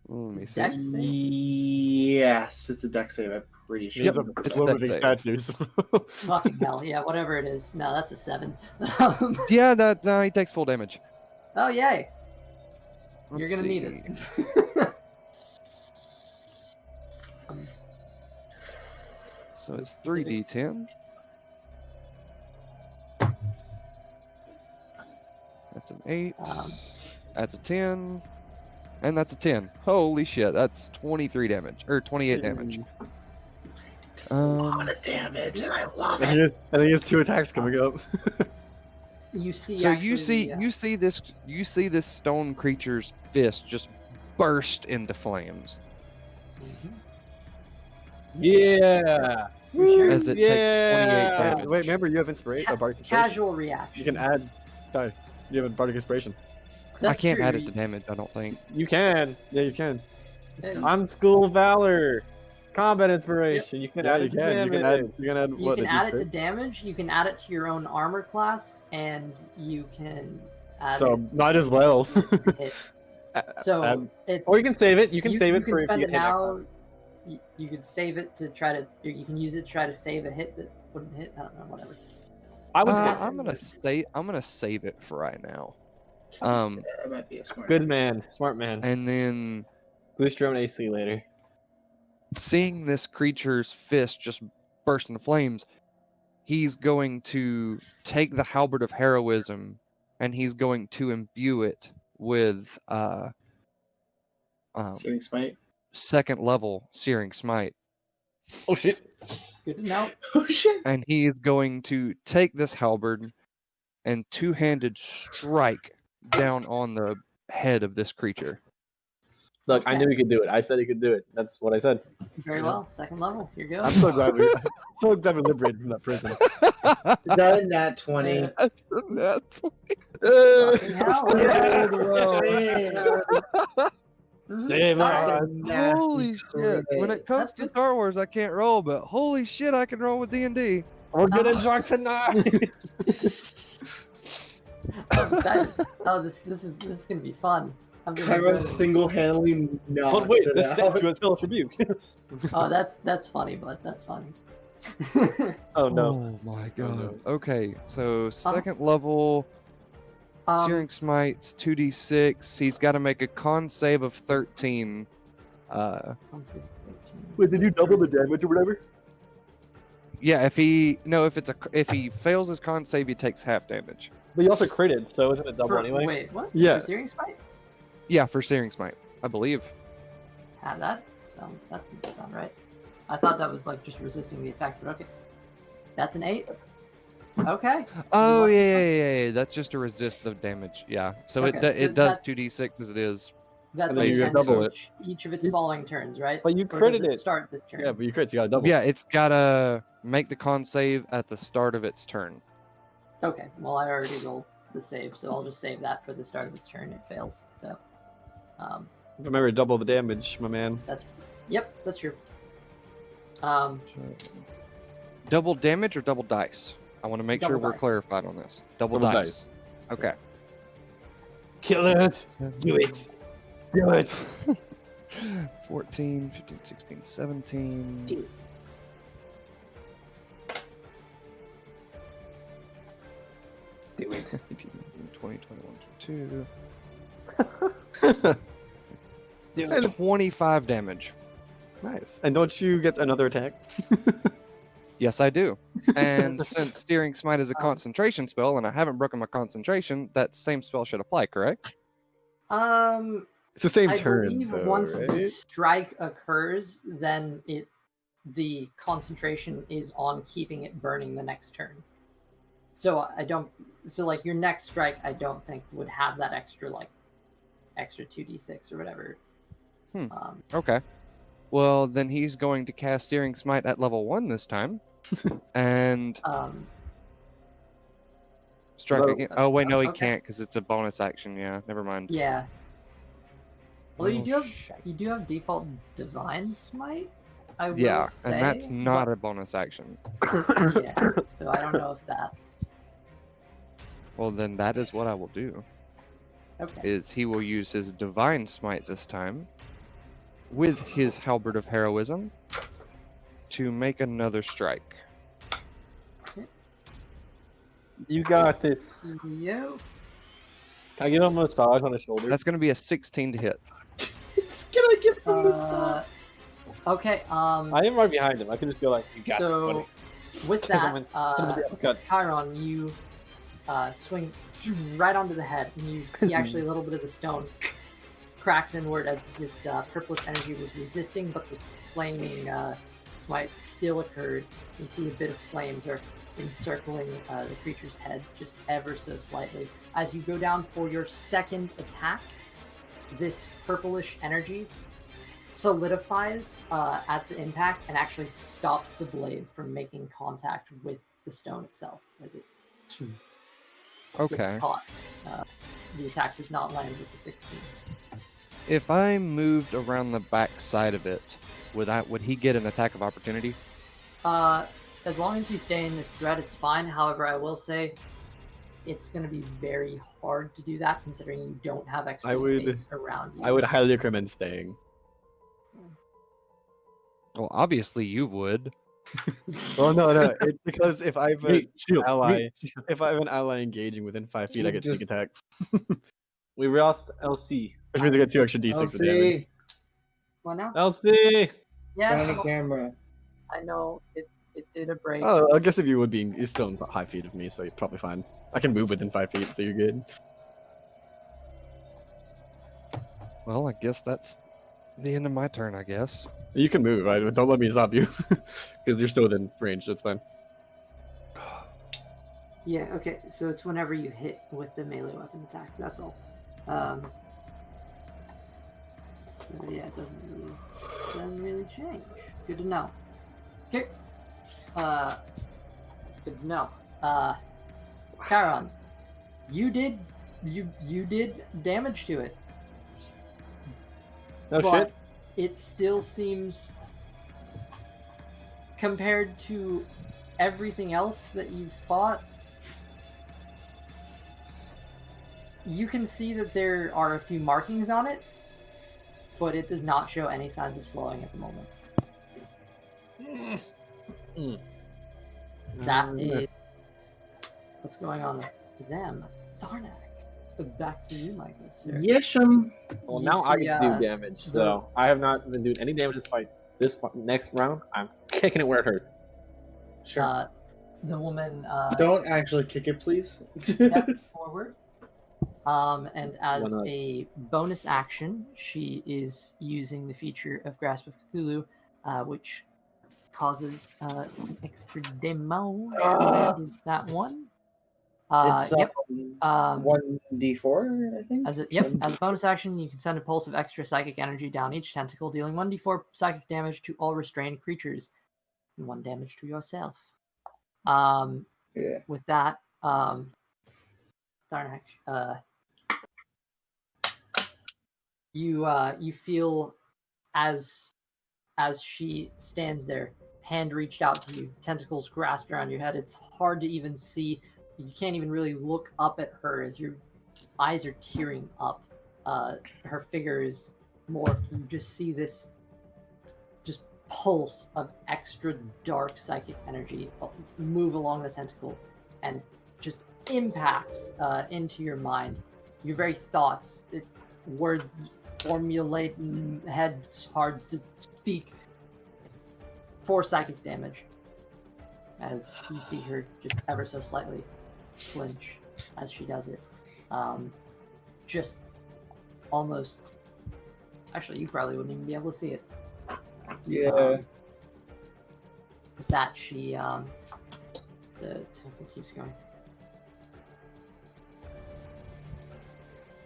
[SPEAKER 5] Let me
[SPEAKER 1] It's
[SPEAKER 5] see.
[SPEAKER 1] dex save?
[SPEAKER 4] Yes, it's a dex save. I'm pretty sure.
[SPEAKER 2] It's a
[SPEAKER 5] It's
[SPEAKER 2] slow
[SPEAKER 5] a
[SPEAKER 2] moving
[SPEAKER 5] dex
[SPEAKER 2] statues.
[SPEAKER 1] Fucking hell, yeah, whatever it is. No, that's a 7.
[SPEAKER 5] Yeah, that he takes full damage.
[SPEAKER 1] Oh yay! You're
[SPEAKER 5] Let's
[SPEAKER 1] gonna need
[SPEAKER 5] see.
[SPEAKER 1] it.
[SPEAKER 5] So it's
[SPEAKER 1] Specifics.
[SPEAKER 5] 3d10. That's an 8. That's a 10. And that's a 10. Holy shit, that's 23 damage. Or 28 damage.
[SPEAKER 4] That's a lot of damage, and I love it.
[SPEAKER 2] I think he has 2 attacks coming up.
[SPEAKER 1] You see,
[SPEAKER 5] So
[SPEAKER 1] actually,
[SPEAKER 5] you see this stone creature's fist just burst into flames
[SPEAKER 3] Yeah.
[SPEAKER 1] For sure.
[SPEAKER 5] as it takes 28
[SPEAKER 3] Yeah.
[SPEAKER 5] damage.
[SPEAKER 2] Wait, remember you have inspiration. Bardic inspiration.
[SPEAKER 1] Casual reaction.
[SPEAKER 2] You can add. Sorry, you have a bardic inspiration.
[SPEAKER 5] I can't
[SPEAKER 1] true.
[SPEAKER 5] add it to damage, I don't think.
[SPEAKER 3] You can.
[SPEAKER 2] Yeah, you can.
[SPEAKER 3] I'm School of Valor. Combat inspiration. You can
[SPEAKER 2] Yeah,
[SPEAKER 3] add
[SPEAKER 2] you
[SPEAKER 3] it to
[SPEAKER 2] can. You can
[SPEAKER 3] damage.
[SPEAKER 2] add. You can add.
[SPEAKER 1] You
[SPEAKER 2] What?
[SPEAKER 1] can
[SPEAKER 2] a
[SPEAKER 1] add it to
[SPEAKER 2] D6?
[SPEAKER 1] damage. You can add it to your own armor class, and you can add
[SPEAKER 2] So
[SPEAKER 1] it
[SPEAKER 2] might as well.
[SPEAKER 1] to hit. So
[SPEAKER 2] add-
[SPEAKER 1] it's
[SPEAKER 3] Or you can save it. You can save
[SPEAKER 1] you
[SPEAKER 3] it
[SPEAKER 1] can
[SPEAKER 3] for if
[SPEAKER 1] spend
[SPEAKER 3] you
[SPEAKER 1] it
[SPEAKER 3] hit next
[SPEAKER 1] now.
[SPEAKER 3] time.
[SPEAKER 1] You could save it to try to. You can use it to try to save a hit that wouldn't hit. I don't know. Whatever.
[SPEAKER 3] I would
[SPEAKER 1] Uh,
[SPEAKER 3] say
[SPEAKER 5] I'm gonna save it for right now.
[SPEAKER 4] That might be a smart.
[SPEAKER 3] good man, smart man.
[SPEAKER 5] And then
[SPEAKER 3] Boost your own AC later.
[SPEAKER 5] seeing this creature's fist just burst into flames, he's going to take the halberd of heroism and he's going to imbue it with
[SPEAKER 4] Searing smite.
[SPEAKER 5] 2nd level searing smite.
[SPEAKER 3] Oh shit.
[SPEAKER 1] Good to know.
[SPEAKER 4] Oh shit!
[SPEAKER 5] And he is going to take this halberd and 2-handed strike down on the head of this creature.
[SPEAKER 3] Look, I
[SPEAKER 1] Okay.
[SPEAKER 3] knew he could do it. I said he could do it. That's what I said.
[SPEAKER 1] Very well. 2nd level. You're good.
[SPEAKER 2] I'm so glad we. So glad we liberated from that prison.
[SPEAKER 4] Is that a nat 20?
[SPEAKER 5] That's a nat
[SPEAKER 1] Fucking hell. Mhm.
[SPEAKER 3] Save
[SPEAKER 4] That's a
[SPEAKER 3] us.
[SPEAKER 4] nasty
[SPEAKER 5] Holy shit! When it comes
[SPEAKER 1] That's
[SPEAKER 5] to
[SPEAKER 1] good.
[SPEAKER 5] Star Wars, I can't roll, but holy shit, I can roll with D&D.
[SPEAKER 3] We're gonna drunk tonight.
[SPEAKER 1] I'm excited. Oh, this is gonna be fun. I'm gonna
[SPEAKER 4] Kairon
[SPEAKER 1] go-
[SPEAKER 4] single-handedly knocks
[SPEAKER 3] But wait,
[SPEAKER 4] it
[SPEAKER 3] this
[SPEAKER 4] out.
[SPEAKER 3] sticks to a hellish rebuke.
[SPEAKER 1] Oh, that's funny, but that's funny.
[SPEAKER 3] Oh no.
[SPEAKER 5] Oh my god. Okay, so 2nd level searing smites 2d6. He's got to make a con save of 13.
[SPEAKER 3] Wait, did you double the damage or whatever?
[SPEAKER 5] Yeah, if he fails his con save, he takes half damage.
[SPEAKER 3] But you also critted, so isn't it double anyway?
[SPEAKER 1] Wait, what?
[SPEAKER 2] Yeah.
[SPEAKER 1] For Searing Smite?
[SPEAKER 5] Yeah, for searing smite, I believe.
[SPEAKER 1] That doesn't sound right. I thought that was like just resisting the effect, but okay. That's an 8. Okay.
[SPEAKER 5] Oh
[SPEAKER 1] What-
[SPEAKER 5] yeah. That's just to resist the damage. Yeah. So
[SPEAKER 1] Okay, so
[SPEAKER 5] it does
[SPEAKER 1] that's-
[SPEAKER 5] 2d6 as it is.
[SPEAKER 1] That's
[SPEAKER 2] And then
[SPEAKER 1] a
[SPEAKER 2] you
[SPEAKER 1] 10
[SPEAKER 2] double it.
[SPEAKER 1] each of its falling turns, right?
[SPEAKER 3] But you
[SPEAKER 1] Or does
[SPEAKER 3] critted
[SPEAKER 1] it
[SPEAKER 3] it.
[SPEAKER 1] start this turn?
[SPEAKER 2] Yeah, but you crit, so you got a double.
[SPEAKER 5] Yeah, it's gotta make the con save at the start of its turn.
[SPEAKER 1] Okay. Well, I already rolled the save, so I'll just save that for the start of its turn. It fails. So,
[SPEAKER 2] Remember, double the damage, my man.
[SPEAKER 1] yep, that's true.
[SPEAKER 5] Double damage or double dice? I want to make sure
[SPEAKER 1] Double
[SPEAKER 5] we're
[SPEAKER 1] dice.
[SPEAKER 5] clarified on this. Double
[SPEAKER 2] Double
[SPEAKER 5] dice. Okay.
[SPEAKER 3] Kill it. Do it. Do it.
[SPEAKER 5] 14, 15, 16, 17.
[SPEAKER 4] Do it.
[SPEAKER 3] Do it.
[SPEAKER 5] 18, 20, 21, 22.
[SPEAKER 3] Do
[SPEAKER 5] It's 25 damage.
[SPEAKER 2] Nice. And don't you get another attack?
[SPEAKER 5] Yes, I do. And since Steering Smite is a concentration spell, and I haven't broken my concentration, that same spell should apply, correct?
[SPEAKER 2] It's the same
[SPEAKER 1] I
[SPEAKER 2] turn,
[SPEAKER 1] believe
[SPEAKER 2] though,
[SPEAKER 1] once the
[SPEAKER 2] right?
[SPEAKER 1] strike occurs, then the concentration is on keeping it burning the next turn. So like your next strike, I don't think would have that extra 2d6 or whatever.
[SPEAKER 5] Okay. Well, then he's going to cast Searing Smite at level 1 this time. And strike
[SPEAKER 2] Hello?
[SPEAKER 5] again. Oh, wait, no, he
[SPEAKER 1] Okay.
[SPEAKER 5] can't because it's a bonus action. Yeah, never mind.
[SPEAKER 1] Yeah. Well,
[SPEAKER 5] Oh,
[SPEAKER 1] you do have default Divine Smite. I will
[SPEAKER 5] Yeah,
[SPEAKER 1] say,
[SPEAKER 5] and that's not a bonus action.
[SPEAKER 1] Yeah, so I don't know if that's
[SPEAKER 5] Well, then that is what I will do.
[SPEAKER 1] okay.
[SPEAKER 5] Is he will use his divine smite this time with his halberd of heroism to make another strike.
[SPEAKER 3] You got this.
[SPEAKER 1] Yo.
[SPEAKER 3] Can I give him a massage on the shoulder?
[SPEAKER 5] That's going to be a 16 to hit.
[SPEAKER 4] Can I give him a massage?
[SPEAKER 1] Okay.
[SPEAKER 3] I am right behind him. I can just go like, you got
[SPEAKER 1] So
[SPEAKER 3] it, buddy.
[SPEAKER 1] with
[SPEAKER 3] Hit him
[SPEAKER 1] that,
[SPEAKER 3] with the uppercut.
[SPEAKER 1] Kairon, you swing right onto the head, and you see actually a little bit of the stone cracks inward as this purplish energy was resisting, but the flaming smite still occurred. You see a bit of flames are encircling the creature's head just ever so slightly. As you go down for your second attack, this purplish energy solidifies at the impact and actually stops the blade from making contact with the stone itself as it
[SPEAKER 5] Okay.
[SPEAKER 1] gets caught. The attack does not land with the 16.
[SPEAKER 5] If I moved around the back side of it, would he get an attack of opportunity?
[SPEAKER 1] As long as you stay in its threat, it's fine. However, I will say it's going to be very hard to do that considering you don't have extra space around you.
[SPEAKER 2] I would highly recommend staying.
[SPEAKER 5] Well, obviously you would.
[SPEAKER 2] Well, no, it's because if I have an
[SPEAKER 3] Shield,
[SPEAKER 2] ally, if I have an ally engaging within 5 feet, I get sneak
[SPEAKER 4] Just-
[SPEAKER 2] attack,
[SPEAKER 3] We lost LC.
[SPEAKER 2] which means I get 2 extra d6 of damage.
[SPEAKER 4] LC,
[SPEAKER 1] Well, now?
[SPEAKER 3] LC!
[SPEAKER 1] Yeah,
[SPEAKER 4] turn the camera.
[SPEAKER 1] I know. It did a break.
[SPEAKER 2] Oh, I guess if you would be, you're still in high feet of me, so you're probably fine. I can move within 5 feet, so you're good.
[SPEAKER 5] Well, I guess that's the end of my turn, I guess.
[SPEAKER 2] You can move, right? Don't let me stop you, because you're still within range. That's fine.
[SPEAKER 1] Yeah, okay, so it's whenever you hit with the melee weapon attack, that's all. So yeah, it doesn't really change. Good to know. Okay. Good to know. Kairon, you did damage to it.
[SPEAKER 3] No
[SPEAKER 1] but
[SPEAKER 3] shit.
[SPEAKER 1] it still seems, compared to everything else that you've fought, you can see that there are a few markings on it, but it does not show any signs of slowing at the moment. That is what's going on with them. Tharnac, back to you, my good sir.
[SPEAKER 4] Yesham.
[SPEAKER 3] Well,
[SPEAKER 1] You
[SPEAKER 3] now I
[SPEAKER 1] see,
[SPEAKER 3] can do damage, so I have not been doing any damage this fight. Next round, I'm kicking it where it hurts.
[SPEAKER 4] Sure.
[SPEAKER 1] The woman
[SPEAKER 4] Don't actually kick it, please.
[SPEAKER 1] steps forward. And as
[SPEAKER 3] Why not?
[SPEAKER 1] a bonus action, she is using the feature of Grasp of Cthulhu, which causes some extra damage. Where is that one?
[SPEAKER 4] It's
[SPEAKER 1] Yep.
[SPEAKER 4] 1d4, I think.
[SPEAKER 1] As a bonus action, you can send a pulse of extra psychic energy down each tentacle, dealing 1d4 psychic damage to all restrained creatures, and 1 damage to yourself.
[SPEAKER 4] Yeah.
[SPEAKER 1] With that, Tharnac, you feel as she stands there, hand reached out to you, tentacles grasped around your head. It's hard to even see. You can't even really look up at her as your eyes are tearing up. Her figure is morphed. You just see this just pulse of extra dark psychic energy move along the tentacle and just impact into your mind. Your very thoughts, words formulate in heads hard to speak. 4 psychic damage as you see her just ever so slightly flinch as she does it. Just almost. Actually, you probably wouldn't even be able to see it.
[SPEAKER 4] Yeah.
[SPEAKER 1] With that, she the temple keeps going.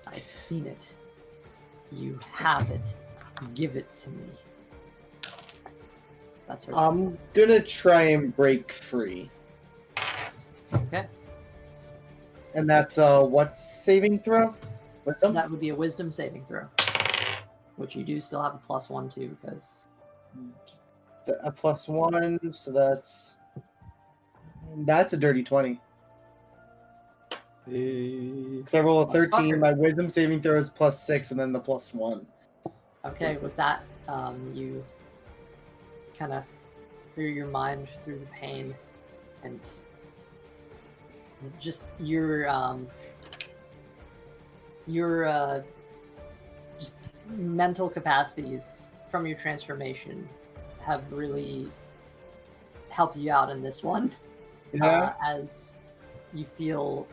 [SPEAKER 1] I've seen it. You have it. Give it to me. That's her.
[SPEAKER 4] I'm gonna try and break free.
[SPEAKER 1] Okay.
[SPEAKER 4] And that's what saving throw? Wisdom?
[SPEAKER 1] That would be a wisdom saving throw. Which you do still have a +1 to, because
[SPEAKER 4] A +1, so that's a dirty 20. Because I roll a 13,
[SPEAKER 1] Fucker.
[SPEAKER 4] my wisdom saving throw is +6, and then the +1.
[SPEAKER 1] Okay, with that, you kind of clear your mind through the pain, and just your just mental capacities from your transformation have really helped you out in this one.
[SPEAKER 4] Yeah.
[SPEAKER 1] As you feel,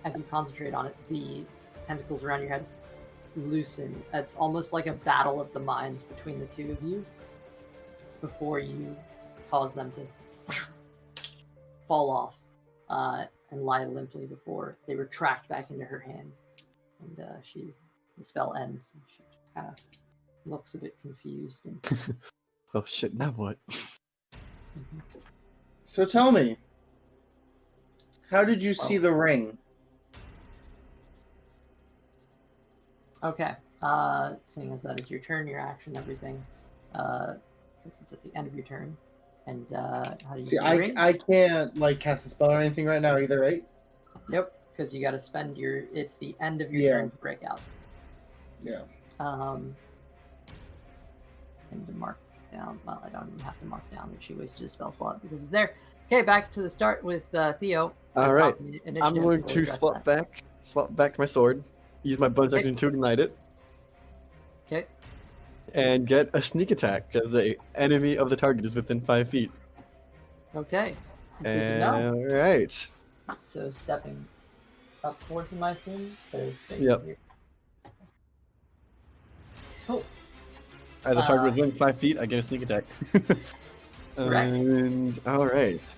[SPEAKER 1] as you concentrate on it, the tentacles around your head loosen. It's almost like a battle of the minds between the two of you before you cause them to fall off and lie limply before they retract back into her hand. And the spell ends. And she kind of looks a bit confused. And
[SPEAKER 2] Oh shit! Now what?
[SPEAKER 4] So tell me, how did you see the ring?
[SPEAKER 1] Okay. Seeing as that is your turn, your action, everything. Because it's at the end of your turn. And how do you see the ring?
[SPEAKER 4] I can't like cast a spell or anything right now either, right?
[SPEAKER 1] Nope, because you got to spend your. It's the end of your
[SPEAKER 4] Yeah.
[SPEAKER 1] turn to break out.
[SPEAKER 4] Yeah.
[SPEAKER 1] And to mark down. Well, I don't even have to mark down that she wasted a spell slot because it's there. Okay, back to the start with Theo.
[SPEAKER 2] All right.
[SPEAKER 1] Initiative.
[SPEAKER 2] I'm going
[SPEAKER 1] We'll
[SPEAKER 2] to
[SPEAKER 1] address
[SPEAKER 2] swap
[SPEAKER 1] that.
[SPEAKER 2] back my sword, use my bonus
[SPEAKER 1] Okay.
[SPEAKER 2] action to ignite it,
[SPEAKER 1] Okay.
[SPEAKER 2] and get a sneak attack because the enemy of the target is within 5 feet.
[SPEAKER 1] Okay. Good to know.
[SPEAKER 2] All right.
[SPEAKER 1] So stepping up towards him, I assume there's space
[SPEAKER 2] Yep.
[SPEAKER 1] here. Cool.
[SPEAKER 2] As a target within 5 feet, I get a sneak attack.
[SPEAKER 1] Correct.
[SPEAKER 2] And all right.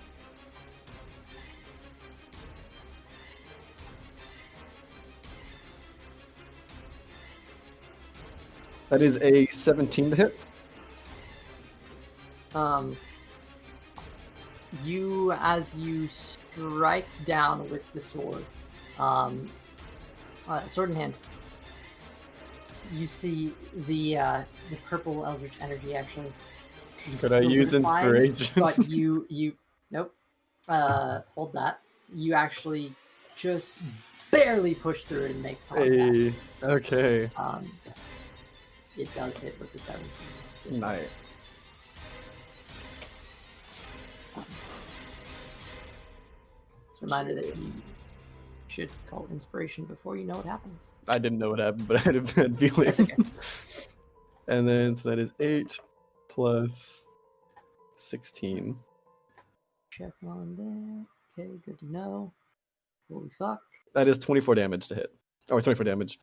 [SPEAKER 2] That is a 17 to hit.
[SPEAKER 1] As you strike down with the sword, sword in hand, you see the purple eldritch energy actually.
[SPEAKER 2] Could I use
[SPEAKER 1] solidified,
[SPEAKER 2] inspiration?
[SPEAKER 1] But you nope. Hold that. You actually just barely push through it and make contact.
[SPEAKER 2] Hey, okay.
[SPEAKER 1] It does hit with the 17.
[SPEAKER 2] Nice.
[SPEAKER 1] It's a reminder that you should call inspiration before you know what happens.
[SPEAKER 2] I didn't know what happened, but I had a bad feeling.
[SPEAKER 1] That's okay.
[SPEAKER 2] And then, so that is 8 plus 16.
[SPEAKER 1] Check on that. Okay, good to know. Holy fuck.
[SPEAKER 2] That is 24 damage to hit. Or 24 damage.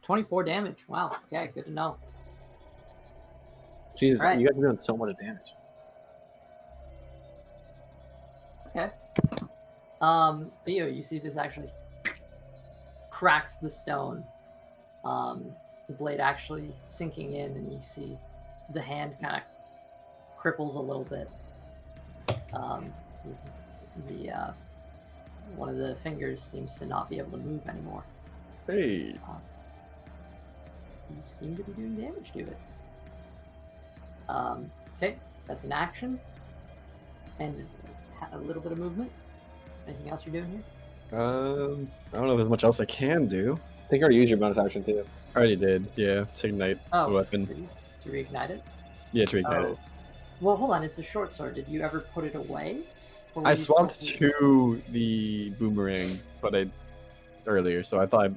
[SPEAKER 1] 24 damage. Wow. Okay, good to know.
[SPEAKER 3] Jesus,
[SPEAKER 1] Alright.
[SPEAKER 3] you guys are doing so much damage.
[SPEAKER 1] Okay. Theo, you see this actually cracks the stone. The blade actually sinking in, and you see the hand kind of cripples a little bit. One of the fingers seems to not be able to move anymore.
[SPEAKER 2] Hey.
[SPEAKER 1] You seem to be doing damage to it. Okay, that's an action. And a little bit of movement. Anything else you're doing here?
[SPEAKER 2] I don't know if there's much else I can do.
[SPEAKER 3] I think I already used your bonus action too.
[SPEAKER 2] I already did, yeah. To ignite the weapon.
[SPEAKER 1] To reignite it?
[SPEAKER 2] Yeah, to reignite it.
[SPEAKER 1] Well, hold on, it's a short sword. Did you ever put it away? Or were
[SPEAKER 2] I
[SPEAKER 1] you
[SPEAKER 2] swapped
[SPEAKER 1] supposed
[SPEAKER 2] to the boomerang, but earlier, so I thought.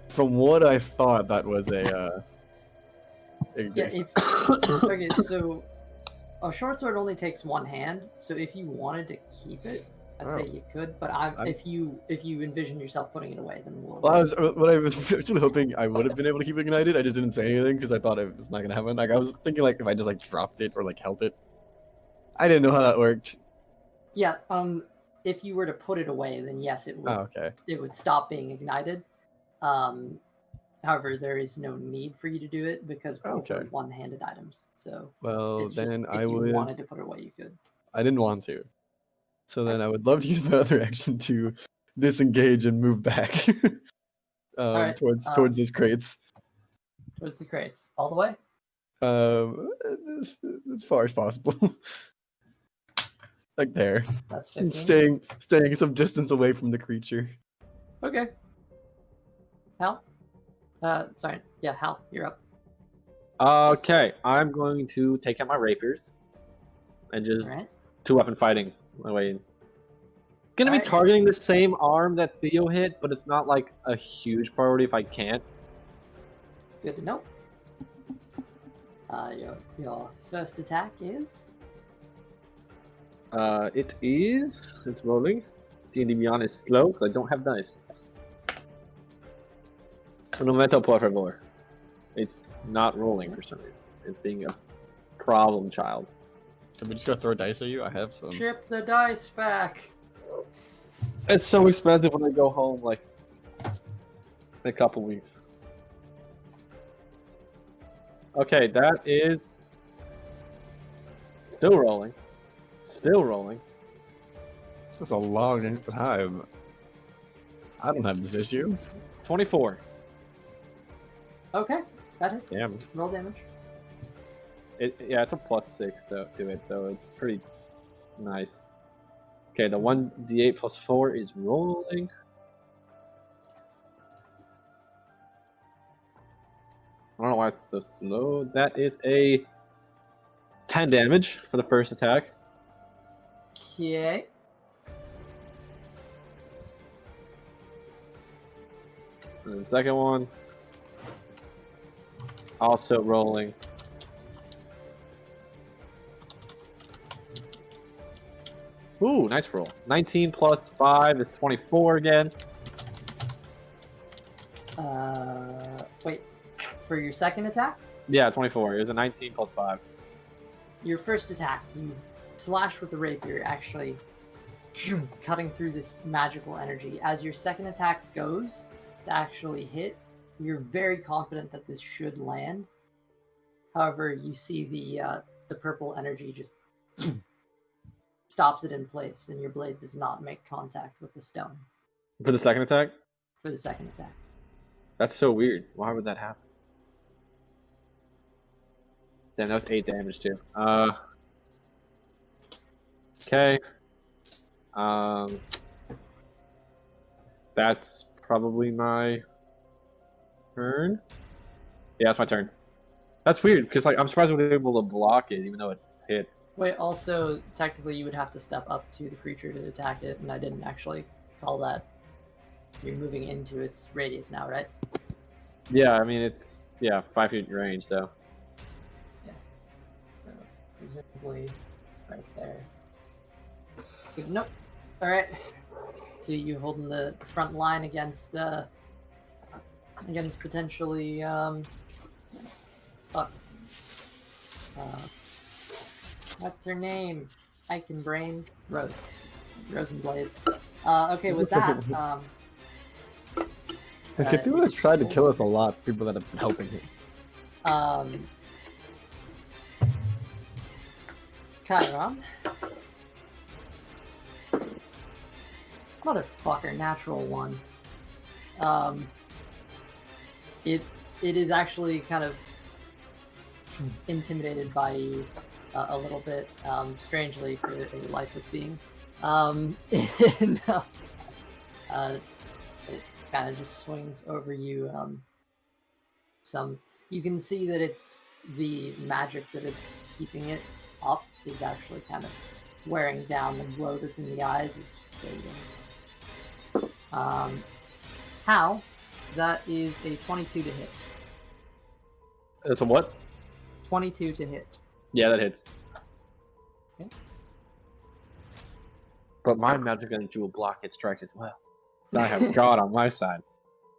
[SPEAKER 2] From what I thought, that was a.
[SPEAKER 1] Yeah, okay, so a short sword only takes one hand, so if you wanted to keep it, I'd say you could. But if you envision yourself putting it away, then we'll.
[SPEAKER 2] Well, I was actually hoping I would have been able to keep it ignited. I just didn't say anything because I thought it was not gonna happen. Like I was thinking, like if I just like dropped it or like held it. I didn't know how that worked.
[SPEAKER 1] Yeah. If you were to put it away, then yes, it would.
[SPEAKER 2] Oh, okay.
[SPEAKER 1] It would stop being ignited. However, there is no need for you to do it because both are one-handed items. So.
[SPEAKER 2] Well, then I would.
[SPEAKER 1] If you wanted to put it away, you could.
[SPEAKER 2] I didn't want to. So then I would love to use my other action to disengage and move back
[SPEAKER 1] Alright,
[SPEAKER 2] towards those crates.
[SPEAKER 1] Towards the crates. All the way?
[SPEAKER 2] As far as possible. Like there.
[SPEAKER 1] That's 15.
[SPEAKER 2] Staying some distance away from the creature.
[SPEAKER 1] Okay. Hal? Sorry. Yeah, Hal, you're up.
[SPEAKER 3] Okay, I'm going to take out my rapiers and just
[SPEAKER 1] Alright.
[SPEAKER 3] 2-weapon fighting my way in. Gonna be
[SPEAKER 1] Alright.
[SPEAKER 3] targeting the same arm that Theo hit, but it's not like a huge priority if I can't.
[SPEAKER 1] Good to know. Your first attack is?
[SPEAKER 3] It's rolling. D&D Beyond is slow because I don't have dice. Un momento, por favor. It's not rolling for some reason. It's being a problem child.
[SPEAKER 2] Can we just go throw dice at you? I have some.
[SPEAKER 1] Chip the dice back.
[SPEAKER 3] It's so expensive when I go home, like, in a couple weeks. Okay, that is still rolling. Still rolling.
[SPEAKER 2] That's a long time. I don't have this issue.
[SPEAKER 3] 24.
[SPEAKER 1] Okay, that hits.
[SPEAKER 3] Damn.
[SPEAKER 1] Roll damage.
[SPEAKER 3] Yeah, it's a +6 to it, so it's pretty nice. Okay, the 1d8 plus 4 is rolling. I don't know why it's so slow. That is a 10 damage for the first attack.
[SPEAKER 1] Okay.
[SPEAKER 3] And then the second one, also rolling. Ooh, nice roll. 19 plus 5 is 24 again.
[SPEAKER 1] Wait. For your second attack?
[SPEAKER 3] Yeah, 24. It was a 19 plus 5.
[SPEAKER 1] Your first attack, you slash with the rapier, actually cutting through this magical energy. As your second attack goes to actually hit, you're very confident that this should land. However, you see the purple energy just stops it in place, and your blade does not make contact with the stone
[SPEAKER 3] For the second attack?
[SPEAKER 1] for the second attack.
[SPEAKER 3] That's so weird. Why would that happen? Damn, that was 8 damage too. Okay. That's probably my turn. Yeah, it's my turn. That's weird because like I'm surprised we were able to block it even though it hit.
[SPEAKER 1] Wait, also, technically you would have to step up to the creature to attack it, and I didn't actually call that. You're moving into its radius now, right?
[SPEAKER 3] Yeah, I mean it's 5 feet range, so.
[SPEAKER 1] So, presumably, right there. Good, nope. Alright. So you holding the front line against potentially, what's her name? Brain? Rose. Rose and Blaze. Okay, with that,
[SPEAKER 2] Cthulhu has tried to kill us a lot for people that have been helping him.
[SPEAKER 1] Kairon. Motherfucker, natural one. It is actually kind of intimidated by you a little bit, strangely for a lifeless being. And, it kind of just swings over you. You can see that it's the magic that is keeping it up is actually kind of wearing down. The glow that's in the eyes is fading. How? That is a 22 to hit.
[SPEAKER 3] It's a what?
[SPEAKER 1] 22 to hit.
[SPEAKER 3] Yeah, that hits.
[SPEAKER 1] Okay.
[SPEAKER 3] But my magic energy will block its strike as well. So I have God on my side.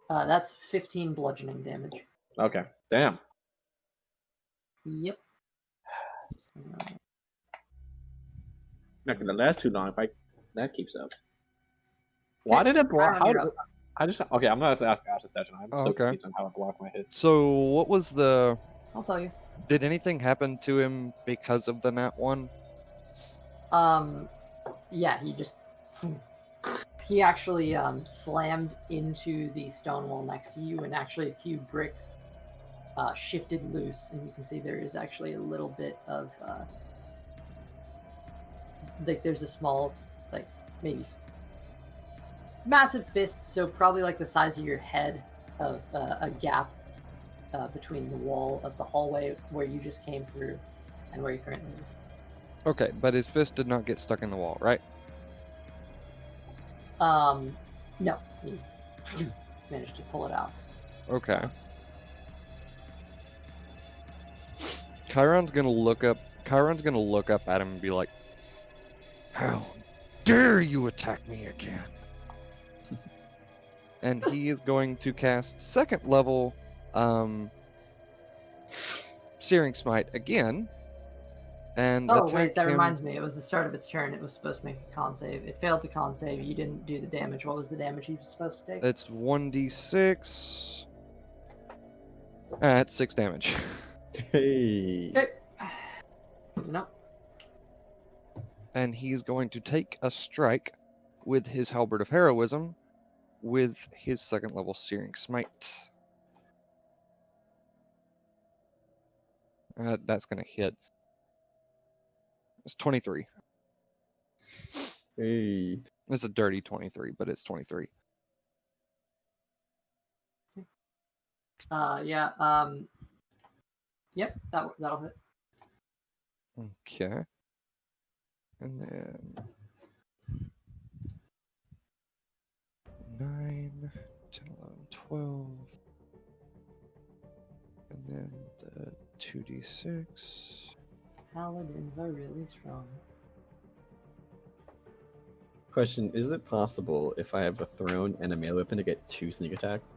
[SPEAKER 1] That's 15 bludgeoning damage.
[SPEAKER 3] Okay. Damn.
[SPEAKER 1] Yep.
[SPEAKER 3] Not gonna last too long if that keeps up. Why did it block?
[SPEAKER 1] Kairon, you're up.
[SPEAKER 3] I'm gonna ask Ash a session. I'm so
[SPEAKER 5] okay.
[SPEAKER 3] confused on how it blocked my hit.
[SPEAKER 5] So what was the?
[SPEAKER 1] I'll tell you.
[SPEAKER 5] Did anything happen to him because of the nat 1?
[SPEAKER 1] Yeah, he just he actually slammed into the stone wall next to you, and actually a few bricks shifted loose, and you can see there is actually a little bit of like there's a small, like maybe massive fist, so probably like the size of your head, of a gap between the wall of the hallway where you just came through and where he currently is.
[SPEAKER 5] Okay, but his fist did not get stuck in the wall, right?
[SPEAKER 1] No, he managed to pull it out.
[SPEAKER 5] Okay. Chiron's gonna look up at him and be like, "How dare you attack me again?" And he is going to cast second level Searing Smite again. And
[SPEAKER 1] Oh,
[SPEAKER 5] attack
[SPEAKER 1] wait, that
[SPEAKER 5] him.
[SPEAKER 1] reminds me. It was the start of its turn. It was supposed to make a con save. It failed the con save. You didn't do the damage. What was the damage he was supposed to take?
[SPEAKER 5] It's 1d6. It's 6 damage.
[SPEAKER 2] Hey.
[SPEAKER 1] Okay. No.
[SPEAKER 5] And he's going to take a strike with his Halberd of Heroism with his second level Searing Smite. That's going to hit. It's 23.
[SPEAKER 2] Hey.
[SPEAKER 5] It's a dirty 23, but it's 23.
[SPEAKER 1] Yeah. Yep. That'll hit.
[SPEAKER 5] Okay. And then 9, 10, 11, 12. And then the 2d6.
[SPEAKER 1] Paladins are really strong.
[SPEAKER 2] Question: is it possible if I have a throne and a melee weapon to get 2 sneak attacks?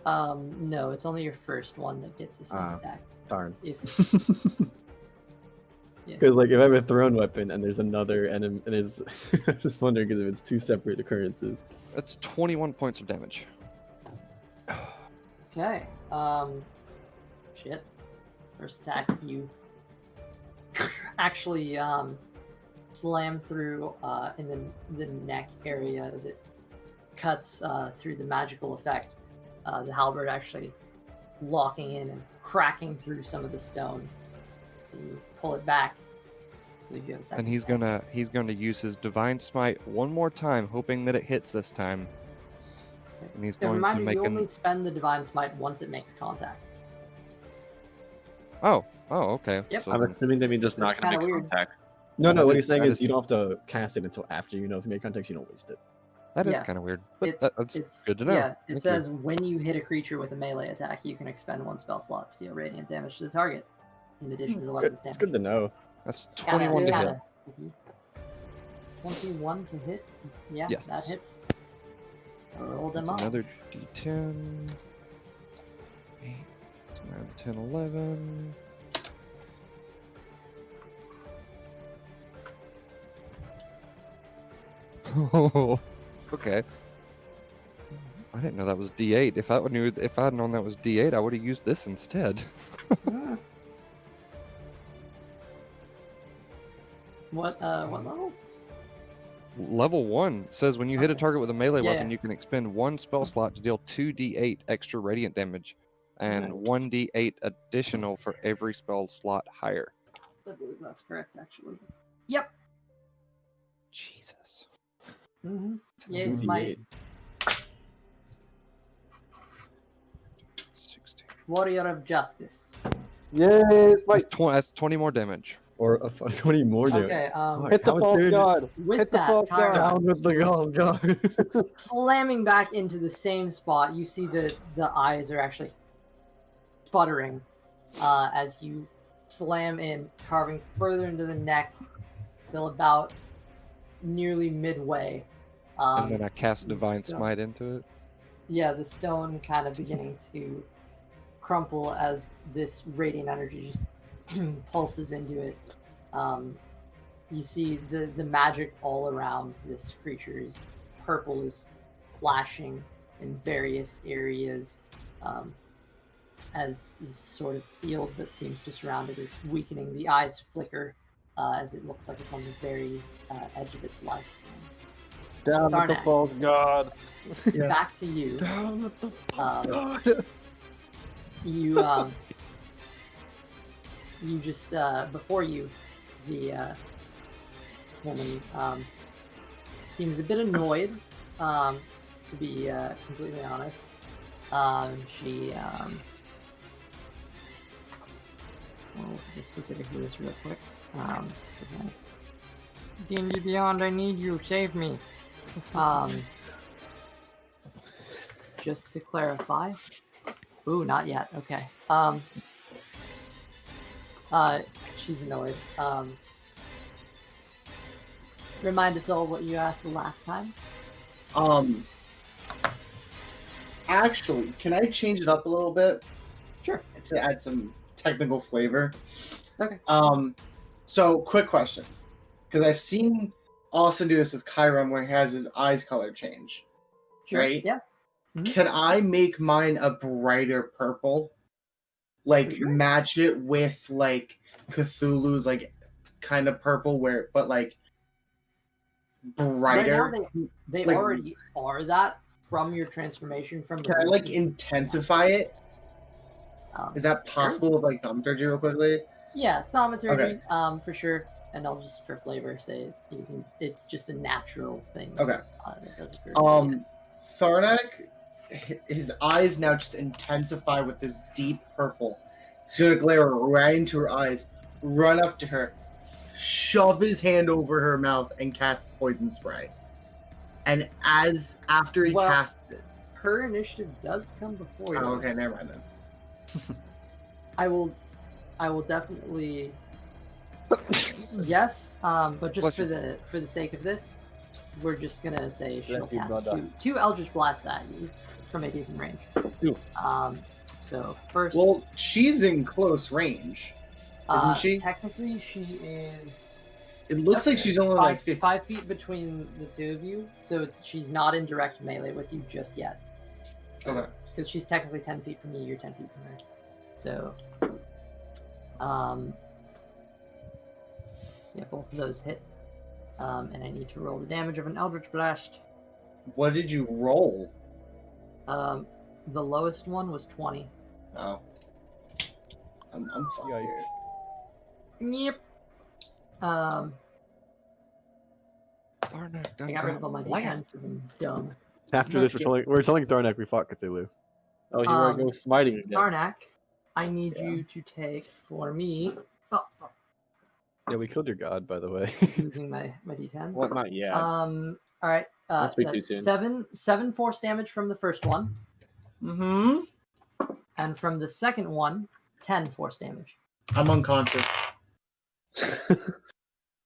[SPEAKER 1] No, it's only your first one that gets a sneak attack.
[SPEAKER 2] Darn.
[SPEAKER 1] If
[SPEAKER 2] Because like if I have a thrown weapon and there's another enemy, and there's I'm just wondering because if it's 2 separate occurrences.
[SPEAKER 5] That's 21 points of damage.
[SPEAKER 1] Okay. Shit. First attack, you actually slam through in the neck area as it cuts through the magical effect. The halberd actually locking in and cracking through some of the stone. So you pull it back. I believe you have a second
[SPEAKER 5] And he's
[SPEAKER 1] attack.
[SPEAKER 5] gonna use his Divine Smite one more time, hoping that it hits this time. And he's
[SPEAKER 1] Yeah,
[SPEAKER 5] going to
[SPEAKER 1] reminder,
[SPEAKER 5] make
[SPEAKER 1] you
[SPEAKER 5] an.
[SPEAKER 1] only spend the divine smite once it makes contact.
[SPEAKER 5] Oh, okay.
[SPEAKER 1] Yep.
[SPEAKER 5] So
[SPEAKER 3] I'm
[SPEAKER 5] then-
[SPEAKER 3] assuming that means it's not going to
[SPEAKER 1] kinda
[SPEAKER 3] make
[SPEAKER 1] weird.
[SPEAKER 3] contact.
[SPEAKER 2] No,
[SPEAKER 5] that
[SPEAKER 2] what
[SPEAKER 5] is-
[SPEAKER 2] he's saying
[SPEAKER 5] that
[SPEAKER 2] is
[SPEAKER 5] is-
[SPEAKER 2] you don't have to cast it until after you know if you make contact, you don't waste it.
[SPEAKER 5] That is
[SPEAKER 1] Yeah.
[SPEAKER 5] kind of weird, but
[SPEAKER 1] It-
[SPEAKER 5] that's
[SPEAKER 1] It's
[SPEAKER 5] good to know.
[SPEAKER 1] Yeah, it
[SPEAKER 5] Thank you.
[SPEAKER 1] says when you hit a creature with a melee attack, you can expend 1 spell slot to deal radiant damage to the target, in addition to the weapon's damage.
[SPEAKER 2] It's good to know.
[SPEAKER 5] That's
[SPEAKER 1] Kinda-
[SPEAKER 5] 21 to hit.
[SPEAKER 1] kinda- 21 to hit? Yeah,
[SPEAKER 5] Yes.
[SPEAKER 1] that hits. Roll them
[SPEAKER 5] That's
[SPEAKER 1] up.
[SPEAKER 5] another d10. 8, 9, 10, 11. Oh, okay. I didn't know that was D8. If I had known that was D8, I would have used this instead.
[SPEAKER 1] Mm. What level?
[SPEAKER 5] Level 1 says when you hit a
[SPEAKER 1] Okay.
[SPEAKER 5] target with a melee
[SPEAKER 1] Yeah,
[SPEAKER 5] weapon,
[SPEAKER 1] yeah.
[SPEAKER 5] you can expend 1 spell slot to deal 2d8 extra radiant damage, and 1d8 additional for every spell slot higher.
[SPEAKER 1] I believe that's correct, actually. Yep.
[SPEAKER 5] Jesus.
[SPEAKER 1] Mm-hmm. Yes,
[SPEAKER 2] 2d8.
[SPEAKER 1] my
[SPEAKER 5] 16.
[SPEAKER 1] warrior of justice.
[SPEAKER 3] Yes,
[SPEAKER 5] That's 20 more damage.
[SPEAKER 2] Or 20 more damage.
[SPEAKER 1] Okay,
[SPEAKER 2] Fuck,
[SPEAKER 3] hit the
[SPEAKER 2] how
[SPEAKER 3] false
[SPEAKER 2] dare you-
[SPEAKER 3] god.
[SPEAKER 1] with
[SPEAKER 3] Hit the
[SPEAKER 1] that,
[SPEAKER 3] false god.
[SPEAKER 1] Kairon,
[SPEAKER 2] Down with the god.
[SPEAKER 1] slamming back into the same spot, you see the eyes are actually sputtering as you slam in, carving further into the neck till about nearly midway.
[SPEAKER 5] And then I cast
[SPEAKER 1] the
[SPEAKER 5] Divine
[SPEAKER 1] stone-
[SPEAKER 5] Smite into it.
[SPEAKER 1] Yeah, the stone kind of beginning to crumple as this radiant energy just pulses into it. You see the magic all around this creature is purple, is flashing in various areas as this sort of field that seems to surround it is weakening. The eyes flicker as it looks like it's on the very edge of its lifespan.
[SPEAKER 3] Down with the
[SPEAKER 1] Tharnac.
[SPEAKER 3] false god.
[SPEAKER 2] Yeah.
[SPEAKER 1] Back to you.
[SPEAKER 2] Down with the false
[SPEAKER 1] Um,
[SPEAKER 2] god.
[SPEAKER 1] You you just before you, the woman seems a bit annoyed. To be completely honest, she I'll look at the specifics of this real quick. 'Cause D&D Beyond, I need you, save me. Just to clarify. Ooh, not yet. Okay. She's annoyed. Remind us all what you asked the last time.
[SPEAKER 4] Actually, can I change it up a little bit
[SPEAKER 1] Sure.
[SPEAKER 4] to add some technical flavor?
[SPEAKER 1] Okay.
[SPEAKER 4] So quick question, because I've seen Austin do this with Kairon, where he has his eyes color change.
[SPEAKER 1] Sure.
[SPEAKER 4] Right?
[SPEAKER 1] Yeah. Mhm.
[SPEAKER 4] Can I make mine a brighter purple? Like
[SPEAKER 1] Sure.
[SPEAKER 4] match it with like Cthulhu's like kind of purple, but like brighter.
[SPEAKER 1] Right now, they
[SPEAKER 4] like-
[SPEAKER 1] already are that from your transformation from the
[SPEAKER 4] Can I like
[SPEAKER 1] recent-
[SPEAKER 4] intensify it? Is that possible with like thaumaturgy real quickly?
[SPEAKER 1] Yeah, thaumaturgy,
[SPEAKER 4] Okay.
[SPEAKER 1] for sure. And I'll just for flavor say you can. It's just a natural thing.
[SPEAKER 4] Okay.
[SPEAKER 1] That does occur. So, yeah.
[SPEAKER 4] Tharnac, his eyes now just intensify with this deep purple. He's gonna glare right into her eyes, run up to her, shove his hand over her mouth, and cast poison spray. And after he
[SPEAKER 1] Well,
[SPEAKER 4] casts it,
[SPEAKER 1] Her initiative does come before yours.
[SPEAKER 4] oh, okay, never mind then.
[SPEAKER 1] I will definitely. Yes, but just
[SPEAKER 5] Bless
[SPEAKER 1] for
[SPEAKER 5] you.
[SPEAKER 1] the sake of this, we're just gonna say she'll
[SPEAKER 3] Bless you,
[SPEAKER 1] cast
[SPEAKER 3] brother.
[SPEAKER 1] two Eldritch Blasts at you from a decent range.
[SPEAKER 3] Ooh.
[SPEAKER 1] So first,
[SPEAKER 4] Well, she's in close range, isn't she?
[SPEAKER 1] Technically, she is.
[SPEAKER 4] It looks like she's only like 50.
[SPEAKER 1] 5 feet between the two of you, so she's not in direct melee with you just yet. So,
[SPEAKER 4] Okay.
[SPEAKER 1] because she's technically 10 feet from you, you're 10 feet from her. So, yeah, both of those hit. And I need to roll the damage of an Eldritch Blast.
[SPEAKER 4] What did you roll?
[SPEAKER 1] The lowest one was 20.
[SPEAKER 4] Oh. I'm fucked here.
[SPEAKER 2] Yikes.
[SPEAKER 1] Yep.
[SPEAKER 5] Tharnac,
[SPEAKER 1] I
[SPEAKER 5] don't
[SPEAKER 1] got rid of all
[SPEAKER 5] go
[SPEAKER 1] my d10s
[SPEAKER 5] last.
[SPEAKER 1] because I'm dumb.
[SPEAKER 2] After this, we're telling Tharnac we fought Cthulhu.
[SPEAKER 3] Oh, here I go smiting again.
[SPEAKER 1] Tharnac, I need
[SPEAKER 3] Yeah.
[SPEAKER 1] you to take for me. Oh, fuck.
[SPEAKER 2] Yeah, we killed your god, by the way.
[SPEAKER 1] Losing my d10s.
[SPEAKER 3] Well, not yet.
[SPEAKER 1] All right.
[SPEAKER 3] Don't speak too
[SPEAKER 1] That's
[SPEAKER 3] soon.
[SPEAKER 1] seven force damage from the first one,
[SPEAKER 4] Mm-hmm.
[SPEAKER 1] and from the second one, 10 force damage.
[SPEAKER 4] I'm unconscious.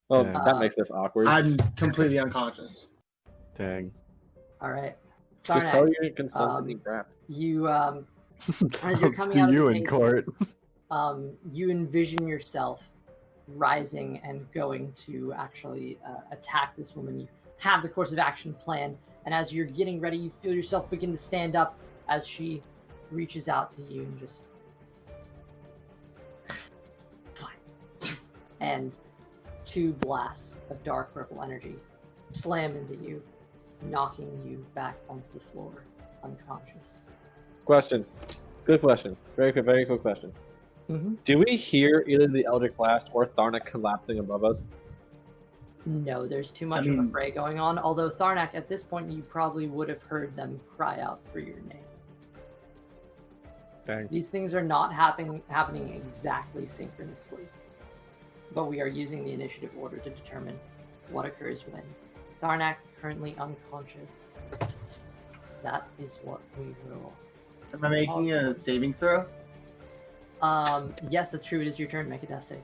[SPEAKER 3] Well,
[SPEAKER 2] Dang.
[SPEAKER 3] that makes this awkward.
[SPEAKER 4] I'm completely unconscious.
[SPEAKER 2] Dang.
[SPEAKER 1] All right.
[SPEAKER 3] Just tell
[SPEAKER 1] Tharnac,
[SPEAKER 3] your consent to be crap.
[SPEAKER 1] you as you're
[SPEAKER 2] I'll
[SPEAKER 1] coming
[SPEAKER 2] see
[SPEAKER 1] out of
[SPEAKER 2] you
[SPEAKER 1] the
[SPEAKER 2] in court.
[SPEAKER 1] tables, you envision yourself rising and going to actually attack this woman. You have the course of action planned, and as you're getting ready, you feel yourself begin to stand up as she reaches out to you and just and 2 blasts of dark purple energy slam into you, knocking you back onto the floor, unconscious.
[SPEAKER 3] Question. Good question. Very quick question.
[SPEAKER 1] Mm-hmm.
[SPEAKER 3] Do we hear either the Eldritch Blast or Tharnac collapsing above us?
[SPEAKER 1] No, there's too much
[SPEAKER 4] I
[SPEAKER 1] of a
[SPEAKER 4] mean-
[SPEAKER 1] fray going on. Although Tharnac, at this point, you probably would have heard them cry out for your name.
[SPEAKER 2] Dang.
[SPEAKER 1] These things are not happening exactly synchronously, but we are using the initiative order to determine what occurs when. Tharnac currently unconscious. That is what we will.
[SPEAKER 4] Am I making a saving throw?
[SPEAKER 1] Yes, that's true. It is your turn. Make a death save.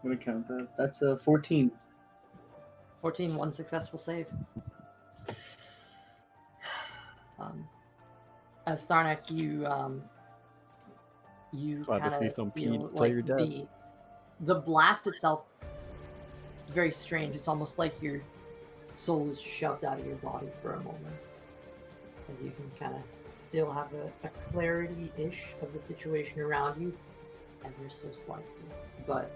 [SPEAKER 4] I'm gonna count that. That's a 14.
[SPEAKER 1] 14, 1 successful save. As Tharnac, you
[SPEAKER 2] Glad to
[SPEAKER 1] kind
[SPEAKER 2] see
[SPEAKER 1] of
[SPEAKER 2] some
[SPEAKER 1] feel
[SPEAKER 2] Pete play
[SPEAKER 1] like
[SPEAKER 2] your death.
[SPEAKER 1] the blast itself is very strange. It's almost like your soul is shoved out of your body for a moment, as you can kind of still have a clarity-ish of the situation around you, ever so slightly, but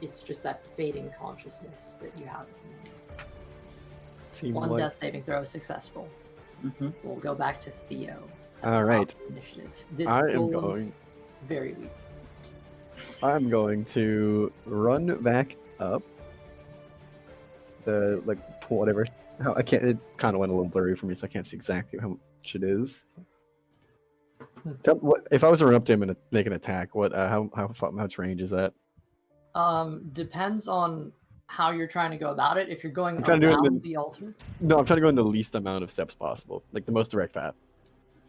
[SPEAKER 1] it's just that fading consciousness that you have at the moment.
[SPEAKER 2] Seems
[SPEAKER 1] One
[SPEAKER 2] like...
[SPEAKER 1] death saving throw is successful.
[SPEAKER 7] Mhm.
[SPEAKER 1] We'll go back to Theo. at the
[SPEAKER 2] All
[SPEAKER 1] top
[SPEAKER 2] right.
[SPEAKER 1] of Initiative. This
[SPEAKER 2] I am
[SPEAKER 1] golem,
[SPEAKER 2] going.
[SPEAKER 1] very weak.
[SPEAKER 2] I'm going to run back up the pool, whatever. I can't. It kind of went a little blurry for me, so I can't see exactly how much it is. What if I was to run up to him and make an attack? What? How much range is that?
[SPEAKER 1] Depends on how you're trying to go about it. If you're going
[SPEAKER 2] I'm trying to do it in
[SPEAKER 1] around
[SPEAKER 2] the-
[SPEAKER 1] the altar,
[SPEAKER 2] No, I'm trying to go in the least amount of steps possible, like the most direct path.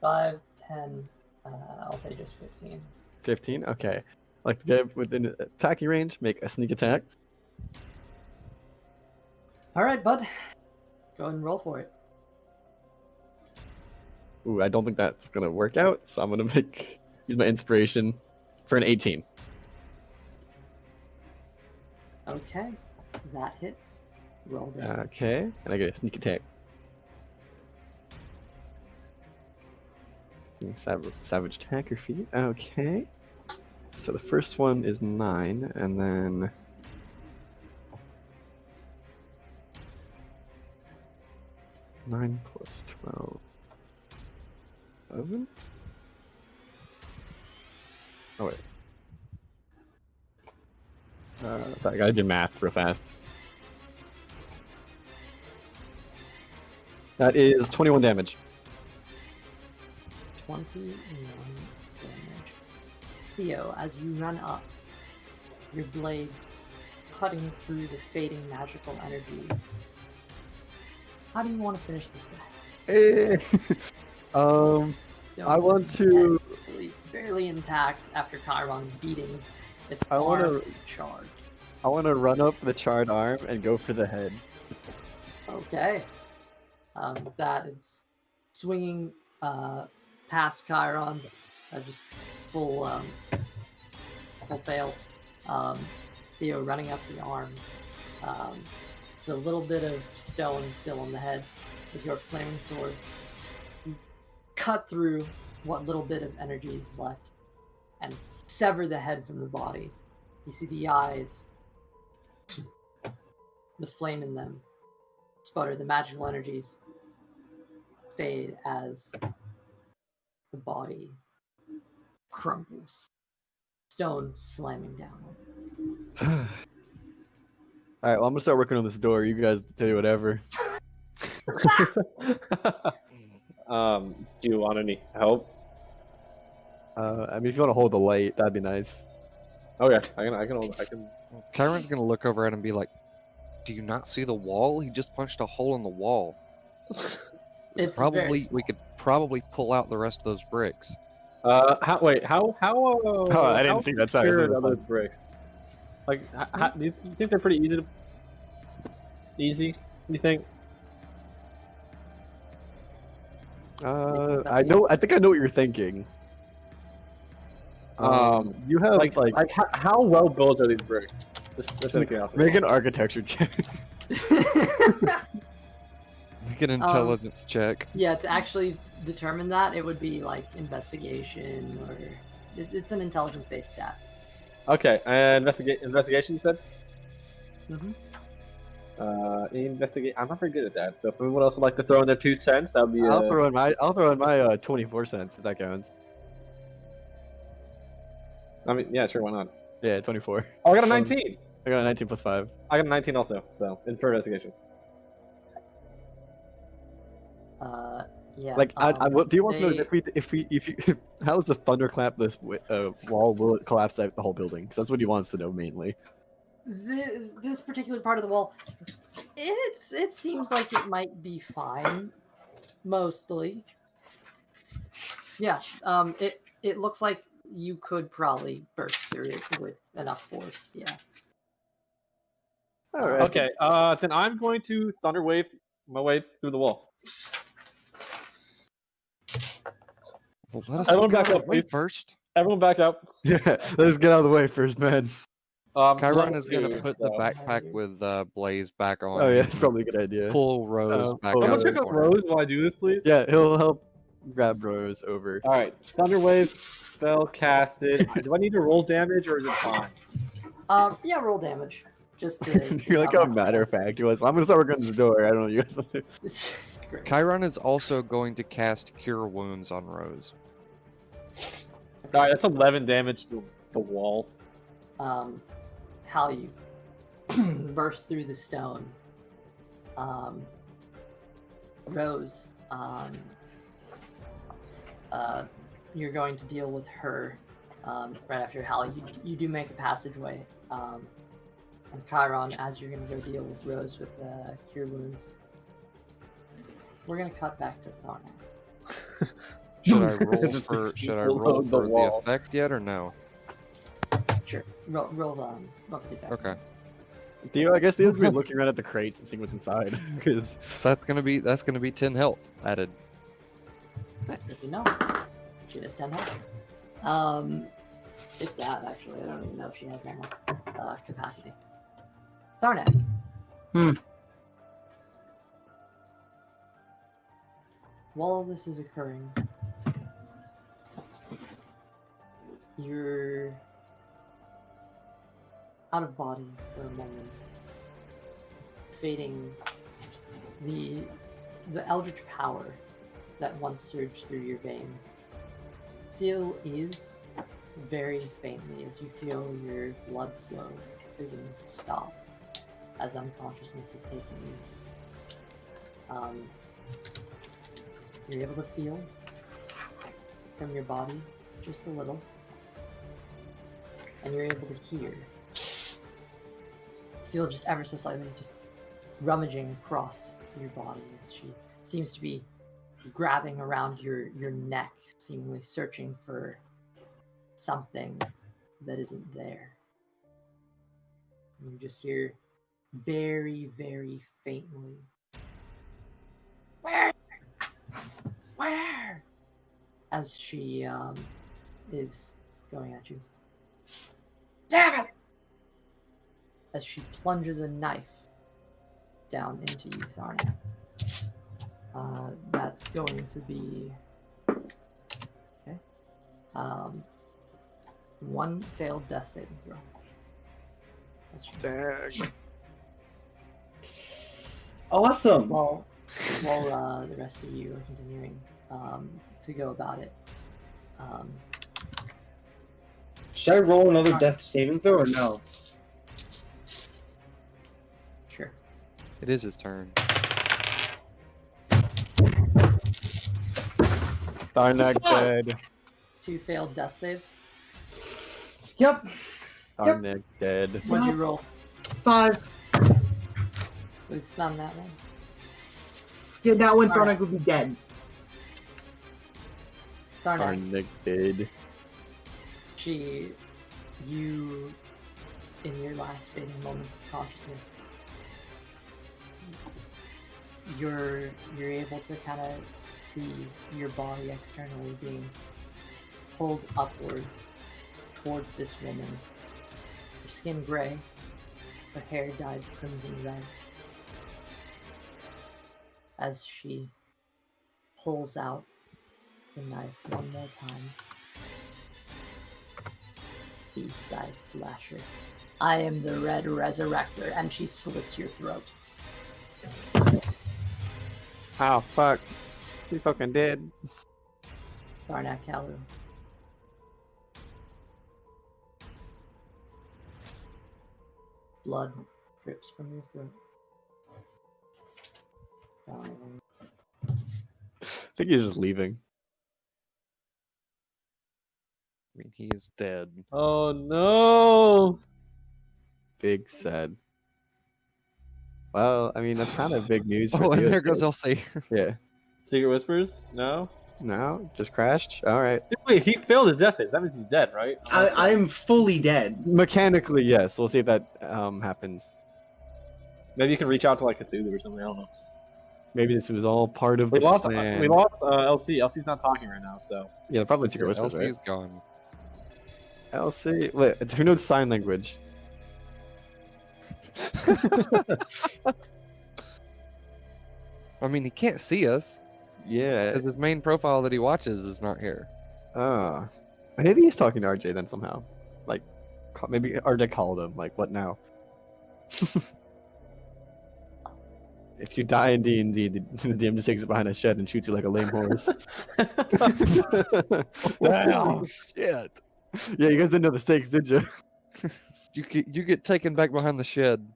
[SPEAKER 1] 5, 10, I'll say just 15.
[SPEAKER 2] 15. Okay. Like to get within attacking range, make a sneak attack.
[SPEAKER 1] All right, bud. Go ahead and roll for it.
[SPEAKER 2] Ooh, I don't think that's gonna work out, so I'm gonna use my inspiration for an 18.
[SPEAKER 1] Okay, that hits. Roll down.
[SPEAKER 2] Okay, and I get a sneak attack. Savage attacker feat. Okay. So the first one is 9, and then 9 plus 12. 11? Oh wait. Sorry, I gotta do math real fast. That is 21 damage.
[SPEAKER 1] 21 damage. Theo, as you run up, your blade cutting through the fading magical energies. How do you want to finish this guy? Stone
[SPEAKER 2] I want
[SPEAKER 1] is
[SPEAKER 2] to-
[SPEAKER 1] barely intact after Chiron's beatings. Its
[SPEAKER 2] I wanna-
[SPEAKER 1] arm charged.
[SPEAKER 2] I want to run up the charred arm and go for the head.
[SPEAKER 1] Okay. That is swinging past Chiron. Just full fail. Theo running up the arm. The little bit of stone still on the head with your flaming sword. You cut through what little bit of energy is left and sever the head from the body. You see the eyes, the flame in them sputter, the magical energies fade as the body crumbles. Stone slamming down.
[SPEAKER 2] Alright, well, I'm gonna start working on this door. You guys do whatever.
[SPEAKER 3] Do you want any help?
[SPEAKER 2] I mean, if you want to hold the light, that'd be nice.
[SPEAKER 3] Okay, I can.
[SPEAKER 5] Kairon's gonna look over at him and be like, "Do you not see the wall? He just punched a hole in the wall.
[SPEAKER 1] It's
[SPEAKER 5] We could probably pull out the rest of those bricks."
[SPEAKER 3] How?
[SPEAKER 2] I didn't see that side.
[SPEAKER 3] How
[SPEAKER 2] That's
[SPEAKER 3] are
[SPEAKER 2] fun.
[SPEAKER 3] those bricks? Like, do you think they're pretty easy to? Easy? You think?
[SPEAKER 2] I know. I think I know what you're thinking. You have
[SPEAKER 3] Like how well built are these bricks? Just out of curiosity.
[SPEAKER 2] make an architecture check.
[SPEAKER 5] Make an intelligence check.
[SPEAKER 1] Yeah, to actually determine that, it would be like investigation or it's an intelligence-based stat.
[SPEAKER 3] Okay, and investigation. You said.
[SPEAKER 1] Mhm.
[SPEAKER 3] Investigate. I'm not very good at that. So if anyone else would like to throw in their 2 cents, that would be.
[SPEAKER 2] I'll throw in my 24 cents if that counts.
[SPEAKER 3] I mean, yeah, sure, why not?
[SPEAKER 2] Yeah, 24.
[SPEAKER 3] Oh, I got a 19.
[SPEAKER 2] I got a 19 plus 5.
[SPEAKER 3] I got a 19 also. So in for investigation.
[SPEAKER 1] Yeah.
[SPEAKER 2] Like, what do you want to know is
[SPEAKER 1] they-
[SPEAKER 2] if you how's the thunderclap this wall will it collapse out the whole building? Because that's what he wants to know mainly.
[SPEAKER 1] this particular part of the wall, it seems like it might be fine, mostly. Yeah. It looks like you could probably burst through it with enough force. Yeah.
[SPEAKER 2] All right.
[SPEAKER 3] Okay. Then I'm going to thunder wave my way through the wall.
[SPEAKER 5] Well, let us
[SPEAKER 3] Everyone
[SPEAKER 5] get
[SPEAKER 3] back
[SPEAKER 5] out of
[SPEAKER 3] up,
[SPEAKER 5] the way
[SPEAKER 3] please.
[SPEAKER 5] first.
[SPEAKER 3] Everyone back up.
[SPEAKER 2] Yeah, let's get out of the way first, man.
[SPEAKER 5] Chiron
[SPEAKER 3] Level
[SPEAKER 5] is gonna
[SPEAKER 3] 2,
[SPEAKER 5] put the
[SPEAKER 3] so-
[SPEAKER 5] backpack with Blaze back on.
[SPEAKER 2] Oh yeah,
[SPEAKER 5] and
[SPEAKER 2] that's probably a good idea.
[SPEAKER 5] Pull Rose back
[SPEAKER 2] pull
[SPEAKER 5] out
[SPEAKER 3] Someone
[SPEAKER 5] of
[SPEAKER 2] Rose.
[SPEAKER 5] the
[SPEAKER 3] check out
[SPEAKER 5] corner.
[SPEAKER 3] Rose while I do this, please.
[SPEAKER 2] Yeah, he'll help grab Rose over.
[SPEAKER 3] All right. Thunder wave spell casted. Do I need to roll damage or is it fine?
[SPEAKER 1] Yeah. Roll damage. Just to
[SPEAKER 2] You're like a
[SPEAKER 1] cover
[SPEAKER 2] matter of
[SPEAKER 1] myself.
[SPEAKER 2] fact. He was. I'm gonna start working on this door. I don't know. You guys.
[SPEAKER 1] It's great.
[SPEAKER 5] Chiron is also going to cast Cure Wounds on Rose.
[SPEAKER 3] Alright, that's 11 damage to the wall.
[SPEAKER 1] How you burst through the stone. Rose, you're going to deal with her right after Hal. You do make a passageway. And Chiron, as you're going to go deal with Rose with Cure Wounds. We're going to cut back to Tharnac.
[SPEAKER 5] Should I roll
[SPEAKER 3] Just
[SPEAKER 5] for
[SPEAKER 3] explode the
[SPEAKER 5] the
[SPEAKER 3] wall.
[SPEAKER 5] effect yet or no?
[SPEAKER 1] Sure. Roll for the effect.
[SPEAKER 5] Okay.
[SPEAKER 2] Theo, I guess Theo's gonna be looking around at the crates and seeing what's inside. Because
[SPEAKER 5] That's gonna be 10 health added.
[SPEAKER 1] If you know. She has 10 health. If that, actually. I don't even know if she has that much capacity. Tharnac. While this is occurring, you're out of body for a moment, fading the eldritch power that once surged through your veins still is very faintly as you feel your blood flow beginning to stop as unconsciousness is taking you. You're able to feel from your body just a little, and you're able to hear. Feel just ever so slightly, just rummaging across your body as she seems to be grabbing around your neck, seemingly searching for something that isn't there. And you just hear very, very faintly, "Where? Where?" as she is going at you. "Damn it!" As she plunges a knife down into you, Tharnac. That's going to be okay. One failed death saving throw. That's true.
[SPEAKER 4] Awesome.
[SPEAKER 1] While the rest of you are continuing to go about it.
[SPEAKER 4] Should I roll another death saving throw or no?
[SPEAKER 1] Sure.
[SPEAKER 5] It is his turn.
[SPEAKER 2] Tharnac dead.
[SPEAKER 1] 2 failed death saves.
[SPEAKER 4] Yep.
[SPEAKER 2] Tharnac dead.
[SPEAKER 1] What'd you roll?
[SPEAKER 4] 5.
[SPEAKER 1] Was stun that one?
[SPEAKER 4] Yeah, that one
[SPEAKER 1] Alright.
[SPEAKER 4] Tharnac would be dead.
[SPEAKER 1] Tharnac.
[SPEAKER 2] Tharnac dead.
[SPEAKER 1] You, in your last fading moments of consciousness, you're able to kind of see your body externally being pulled upwards towards this woman. Her skin gray, her hair dyed crimson red. As she pulls out the knife one more time. Seaside slasher. I am the Red Resurrector, and she slits your throat.
[SPEAKER 2] Oh fuck. He fucking dead.
[SPEAKER 1] Tharnac Calu. Blood drips from your throat. Down.
[SPEAKER 2] I think he's just leaving.
[SPEAKER 5] I mean, he is dead.
[SPEAKER 3] Oh no!
[SPEAKER 2] Big sad. Well, I mean that's kind of big news for
[SPEAKER 5] Oh, and
[SPEAKER 2] Theo.
[SPEAKER 5] there goes Elsie.
[SPEAKER 2] Yeah.
[SPEAKER 3] Secret Whispers? No?
[SPEAKER 2] No, just crashed. All right.
[SPEAKER 3] Wait, he failed his death saves. That means he's dead, right?
[SPEAKER 4] I'm fully dead.
[SPEAKER 2] Mechanically, yes. We'll see if that happens.
[SPEAKER 3] Maybe you can reach out to like Cthulhu or something. I don't know.
[SPEAKER 2] Maybe this was all part of
[SPEAKER 3] We
[SPEAKER 2] the
[SPEAKER 3] lost.
[SPEAKER 2] plan.
[SPEAKER 3] We lost LC. LC's not talking right now, so.
[SPEAKER 2] Yeah, probably Secret Whispers,
[SPEAKER 5] Elsie
[SPEAKER 2] right?
[SPEAKER 5] is gone.
[SPEAKER 2] Elsie. Wait, it's who knows sign language?
[SPEAKER 5] I mean, he can't see us
[SPEAKER 2] Yeah.
[SPEAKER 5] because his main profile that he watches is not here.
[SPEAKER 2] Maybe he's talking to RJ then somehow. Like, maybe RJ called him. Like, what now? If you die in D&D, the DM just takes it behind a shed and shoots you like a lame horse.
[SPEAKER 3] Damn.
[SPEAKER 5] Shit.
[SPEAKER 2] Yeah, you guys didn't know the stakes, did you?
[SPEAKER 5] You get taken back behind the shed.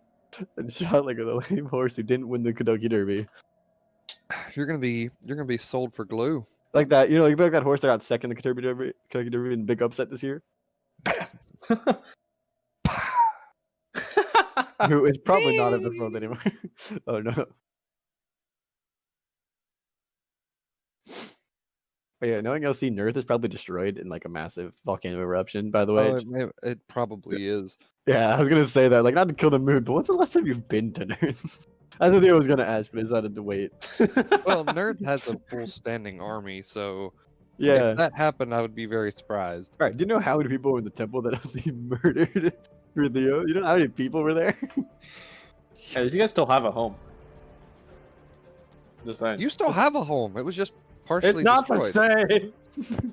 [SPEAKER 2] And shot like a lame horse who didn't win the Kentucky Derby.
[SPEAKER 5] You're gonna be sold for glue.
[SPEAKER 2] Like that, you know, like that horse that got second in the Kentucky Derby in big upset this year. Who is probably not in this world anymore. Oh no. But yeah, knowing LC Nerth is probably destroyed in like a massive volcano eruption, by the way.
[SPEAKER 5] Oh, it probably is.
[SPEAKER 2] Yeah, I was gonna say that, like not to kill the mood, but when's the last time you've been to Nerth? That's what I was gonna ask, but I decided to wait.
[SPEAKER 5] Well, Nerth has a full standing army, so
[SPEAKER 2] yeah.
[SPEAKER 5] if that happened, I would be very surprised.
[SPEAKER 2] Alright, do you know how many people were in the temple that LC murdered for Leo? You know how many people were there?
[SPEAKER 3] Hey, you guys still have a home. Just saying.
[SPEAKER 5] You still have a home. It was just partially
[SPEAKER 3] It's not
[SPEAKER 5] destroyed.
[SPEAKER 3] the same.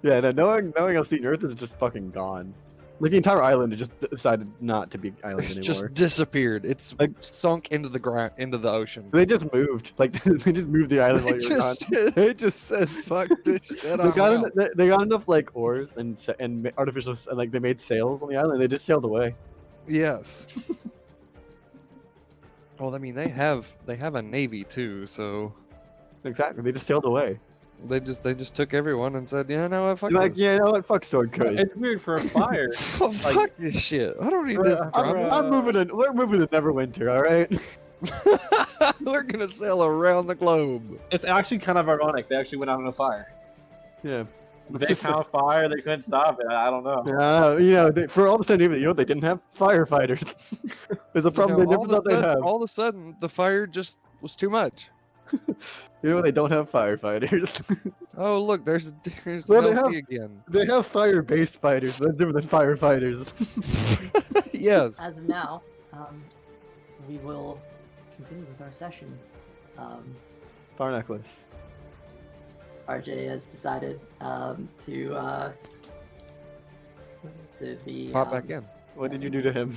[SPEAKER 2] Yeah, no, knowing LC Nerth is just fucking gone. Like the entire island just decided not to be island
[SPEAKER 5] It's
[SPEAKER 2] anymore.
[SPEAKER 5] just disappeared. It's
[SPEAKER 2] Like-
[SPEAKER 5] sunk into the ground, into the ocean.
[SPEAKER 2] They just moved. Like they just moved the island while
[SPEAKER 5] They
[SPEAKER 2] you were gone.
[SPEAKER 5] they just said fuck this shit.
[SPEAKER 2] They got, they got enough like oars and artificial and like they made sails on the island. They just sailed away.
[SPEAKER 5] Yes. Well, I mean they have a navy too, so
[SPEAKER 2] Exactly. They just sailed away.
[SPEAKER 5] they just took everyone and said, yeah, no, fuck
[SPEAKER 2] You're like,
[SPEAKER 5] this.
[SPEAKER 2] yeah, you know what? Fuck sword coast.
[SPEAKER 3] It's weird for a fire.
[SPEAKER 5] Fuck this shit. I don't need this drama.
[SPEAKER 2] I'm moving to. We're moving to Neverwinter. All right.
[SPEAKER 5] We're gonna sail around the globe.
[SPEAKER 3] It's actually kind of ironic. They actually went out on a fire.
[SPEAKER 2] Yeah.
[SPEAKER 3] They found fire. They couldn't stop it. I don't know.
[SPEAKER 2] You know, for all the same reason, you know, they didn't have firefighters. There's a problem they never thought they'd have.
[SPEAKER 5] All of a sudden, the fire just was too much.
[SPEAKER 2] You know, they don't have firefighters.
[SPEAKER 5] Oh, look, there's
[SPEAKER 2] Well, they
[SPEAKER 5] LC
[SPEAKER 2] have-
[SPEAKER 5] again.
[SPEAKER 2] They have fire-based fighters. That's different than firefighters.
[SPEAKER 5] Yes.
[SPEAKER 1] As of now, we will continue with our session.
[SPEAKER 2] Fire necklace.
[SPEAKER 1] RJ has decided to be.
[SPEAKER 5] Pop back in.
[SPEAKER 2] What did you do to him?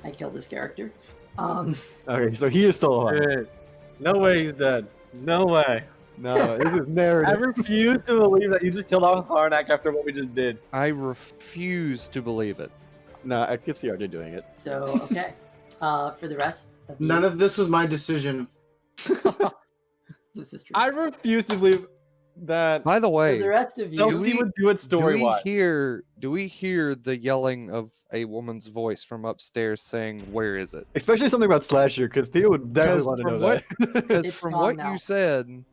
[SPEAKER 1] I killed his character.
[SPEAKER 2] Okay, so he is still alive.
[SPEAKER 3] Shit. No way he's dead. No way.
[SPEAKER 2] No, this is
[SPEAKER 3] I
[SPEAKER 2] narrative.
[SPEAKER 3] refuse to believe that you just killed off Tharnac after what we just did.
[SPEAKER 5] I refuse to believe it.
[SPEAKER 2] No, I can see RJ doing it.
[SPEAKER 1] So okay, for the rest of
[SPEAKER 7] None of this was my decision.
[SPEAKER 1] this is true.
[SPEAKER 3] I refuse to believe that
[SPEAKER 5] By the
[SPEAKER 1] For
[SPEAKER 5] way,
[SPEAKER 1] the rest of you,
[SPEAKER 3] LC would do it story-wise.
[SPEAKER 5] do we hear the yelling of a woman's voice from upstairs saying, "Where is it?"
[SPEAKER 2] Especially something about Slasher, because Theo would definitely want to know that.
[SPEAKER 5] Because
[SPEAKER 1] It's
[SPEAKER 5] from
[SPEAKER 1] gone
[SPEAKER 5] what
[SPEAKER 1] now.
[SPEAKER 5] you said,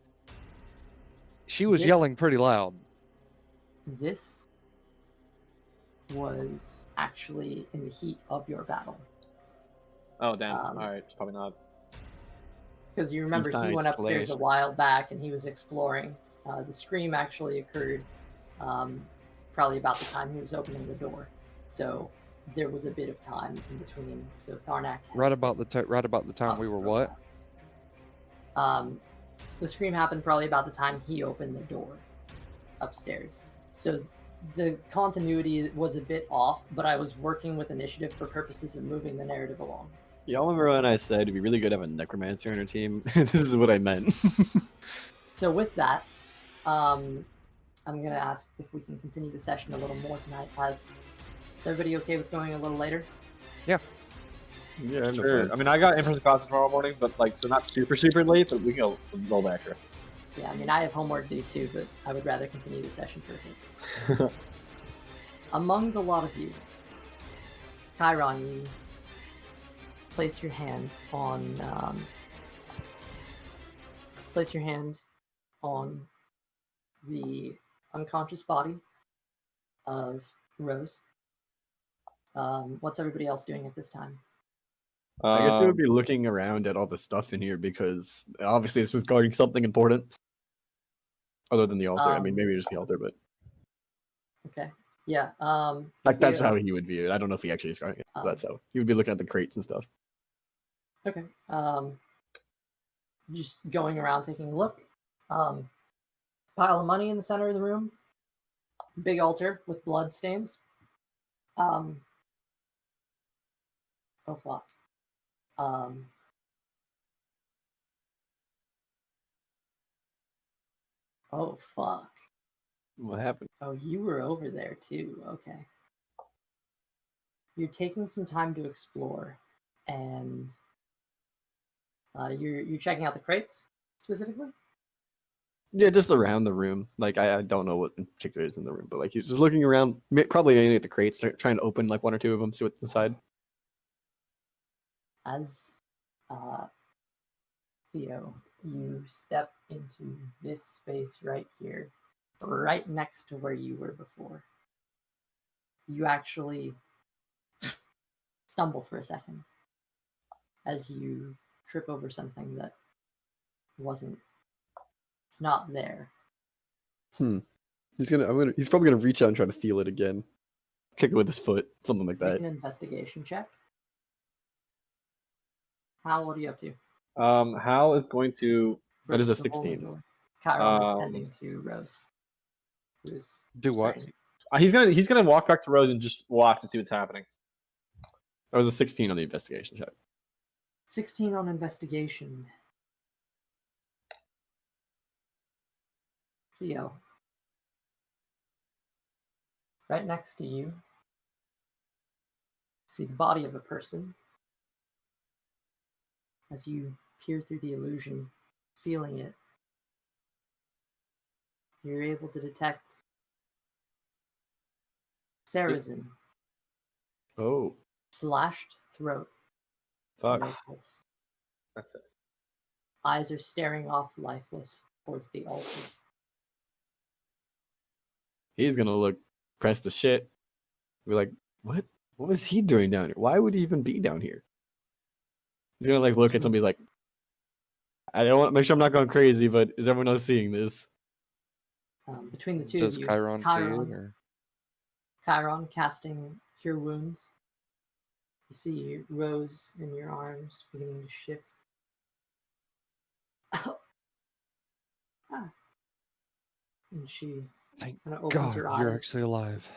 [SPEAKER 5] she was
[SPEAKER 1] This-
[SPEAKER 5] yelling pretty loud.
[SPEAKER 1] this was actually in the heat of your battle.
[SPEAKER 3] Oh damn!
[SPEAKER 1] Um,
[SPEAKER 3] All right, it's probably not.
[SPEAKER 1] Because you remember he
[SPEAKER 2] Seaside
[SPEAKER 1] went upstairs a
[SPEAKER 2] slash.
[SPEAKER 1] while back and he was exploring. The scream actually occurred probably about the time he was opening the door. So there was a bit of time in between. So Tharnac has-
[SPEAKER 5] Right about the time we were what?
[SPEAKER 1] The scream happened probably about the time he opened the door upstairs. So the continuity was a bit off, but I was working with initiative for purposes of moving the narrative along.
[SPEAKER 2] Y'all remember when I said it'd be really good to have a necromancer on our team? This is what I meant.
[SPEAKER 1] So with that, I'm gonna ask if we can continue the session a little more tonight. Is everybody okay with going a little later?
[SPEAKER 2] Yeah, I have no
[SPEAKER 3] Sure.
[SPEAKER 2] plans.
[SPEAKER 3] I mean, I got in-person classes tomorrow morning, but like, so not super late, but we can go a little bit extra.
[SPEAKER 1] Yeah, I mean I have homework due too, but I would rather continue the session for a bit. Among the lot of you, Kairon, you place your hand on the unconscious body of Rose. What's everybody else doing at this time?
[SPEAKER 2] I guess we would be looking around at all the stuff in here because obviously this was guarding something important. Other than the altar. I mean, maybe just the altar, but
[SPEAKER 1] Okay. Yeah.
[SPEAKER 2] like that's
[SPEAKER 1] yeah.
[SPEAKER 2] how he would view it. I don't know if he actually is guarding it. That's how he would be looking at the crates and stuff.
[SPEAKER 1] Okay. Just going around taking a look. Pile of money in the center of the room. Big altar with blood stains. Oh fuck. Um. Oh fuck.
[SPEAKER 2] What happened?
[SPEAKER 1] Oh, you were over there too. Okay. You're taking some time to explore, and you're checking out the crates specifically.
[SPEAKER 2] Yeah, just around the room. Like I don't know what in particular is in the room, but like he's just looking around, probably aiming at the crates, trying to open like one or two of them, see what's inside.
[SPEAKER 1] As Theo, you step into this space right here, right next to where you were before. You actually stumble for a second as you trip over something that it's not there.
[SPEAKER 2] He's probably gonna reach out and try to feel it again. Kick it with his foot, something like
[SPEAKER 1] Make
[SPEAKER 2] that.
[SPEAKER 1] an investigation check. Hal, what are you up to?
[SPEAKER 3] Hal is going to.
[SPEAKER 2] That is a
[SPEAKER 1] Versus the hole in the
[SPEAKER 2] 16.
[SPEAKER 1] door. Kairon is tending to Rose. Who's
[SPEAKER 5] Do what?
[SPEAKER 1] trying-
[SPEAKER 3] He's gonna walk back to Rose and just watch and see what's happening.
[SPEAKER 2] That was a 16 on the investigation check.
[SPEAKER 1] 16 on investigation. Theo. Right next to you. See the body of a person. As you peer through the illusion, feeling it, you're able to detect Sarrazin,
[SPEAKER 2] Oh,
[SPEAKER 1] slashed throat,
[SPEAKER 2] fuck.
[SPEAKER 1] no pulse.
[SPEAKER 3] That's it.
[SPEAKER 1] Eyes are staring off lifeless towards the altar.
[SPEAKER 2] He's gonna look pressed as shit. Be like, what? What was he doing down here? Why would he even be down here? He's gonna like look at somebody like, I don't want to make sure I'm not going crazy, but is everyone else seeing this?
[SPEAKER 1] Between the two
[SPEAKER 5] Does
[SPEAKER 1] of you,
[SPEAKER 5] Kairon see it? Or?
[SPEAKER 1] Kairon casting Cure Wounds. You see Rose in your arms beginning to shift. And she
[SPEAKER 5] Thank
[SPEAKER 1] kind of opens
[SPEAKER 5] God
[SPEAKER 1] her eyes.
[SPEAKER 5] you're actually alive.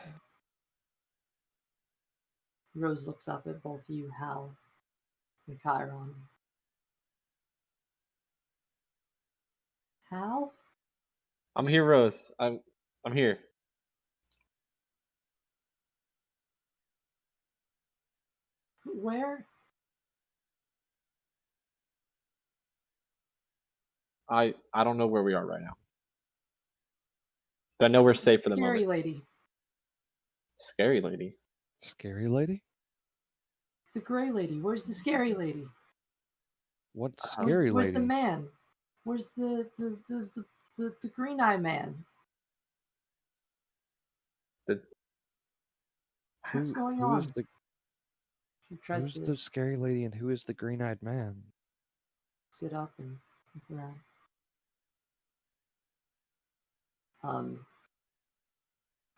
[SPEAKER 1] Rose looks up at both you, Hal, and Kairon. Hal?
[SPEAKER 3] I'm here, Rose. I'm here.
[SPEAKER 1] Where?
[SPEAKER 3] I don't know where we are right now. But I know we're safe for the
[SPEAKER 1] Scary
[SPEAKER 3] moment.
[SPEAKER 1] lady.
[SPEAKER 3] Scary lady.
[SPEAKER 5] Scary lady?
[SPEAKER 1] The gray lady. Where's the scary lady?
[SPEAKER 5] What
[SPEAKER 1] Where's,
[SPEAKER 5] scary
[SPEAKER 1] where's
[SPEAKER 5] lady?
[SPEAKER 1] the man? Where's the green eye man? What's going
[SPEAKER 5] Who is
[SPEAKER 1] on?
[SPEAKER 5] the
[SPEAKER 1] She tries
[SPEAKER 5] who's
[SPEAKER 1] to
[SPEAKER 5] the scary lady and who is the green-eyed man?
[SPEAKER 1] sit up and look around.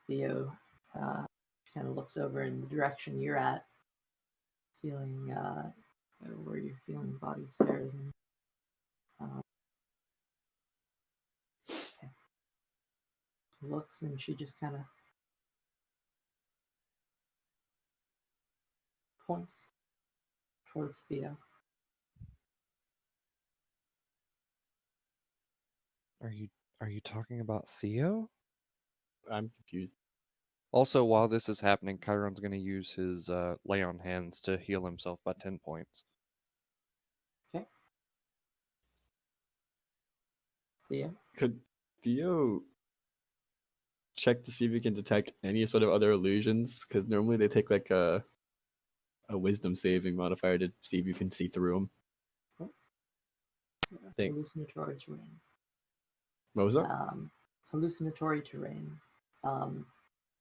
[SPEAKER 1] Theo kind of looks over in the direction you're at, feeling where you're feeling the body of Sarah's in. Okay. Looks and she just kind of points towards Theo.
[SPEAKER 5] Are you talking about Theo?
[SPEAKER 2] I'm confused.
[SPEAKER 5] Also, while this is happening, Chiron's going to use his lay on hands to heal himself by 10 points.
[SPEAKER 1] Okay. Theo.
[SPEAKER 2] Could Theo check to see if he can detect any sort of other illusions? Because normally they take like a wisdom saving modifier to see if you can see through them. Think.
[SPEAKER 1] Hallucinatory terrain.
[SPEAKER 2] What was that?
[SPEAKER 1] Hallucinatory terrain.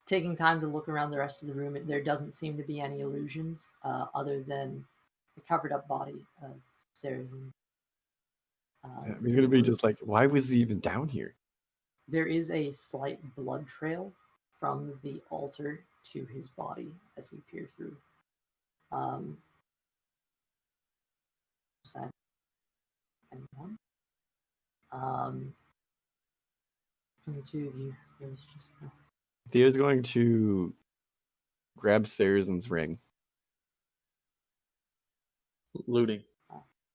[SPEAKER 1] Taking time to look around the rest of the room, there doesn't seem to be any illusions other than the covered up body of Sarrazin.
[SPEAKER 2] He's gonna be just like, why was he even down here?
[SPEAKER 1] There is a slight blood trail from the altar to his body as you peer through. Is that anyone? From the two of you, there's just
[SPEAKER 2] Theo's going to grab Sarrazin's ring
[SPEAKER 3] Looting.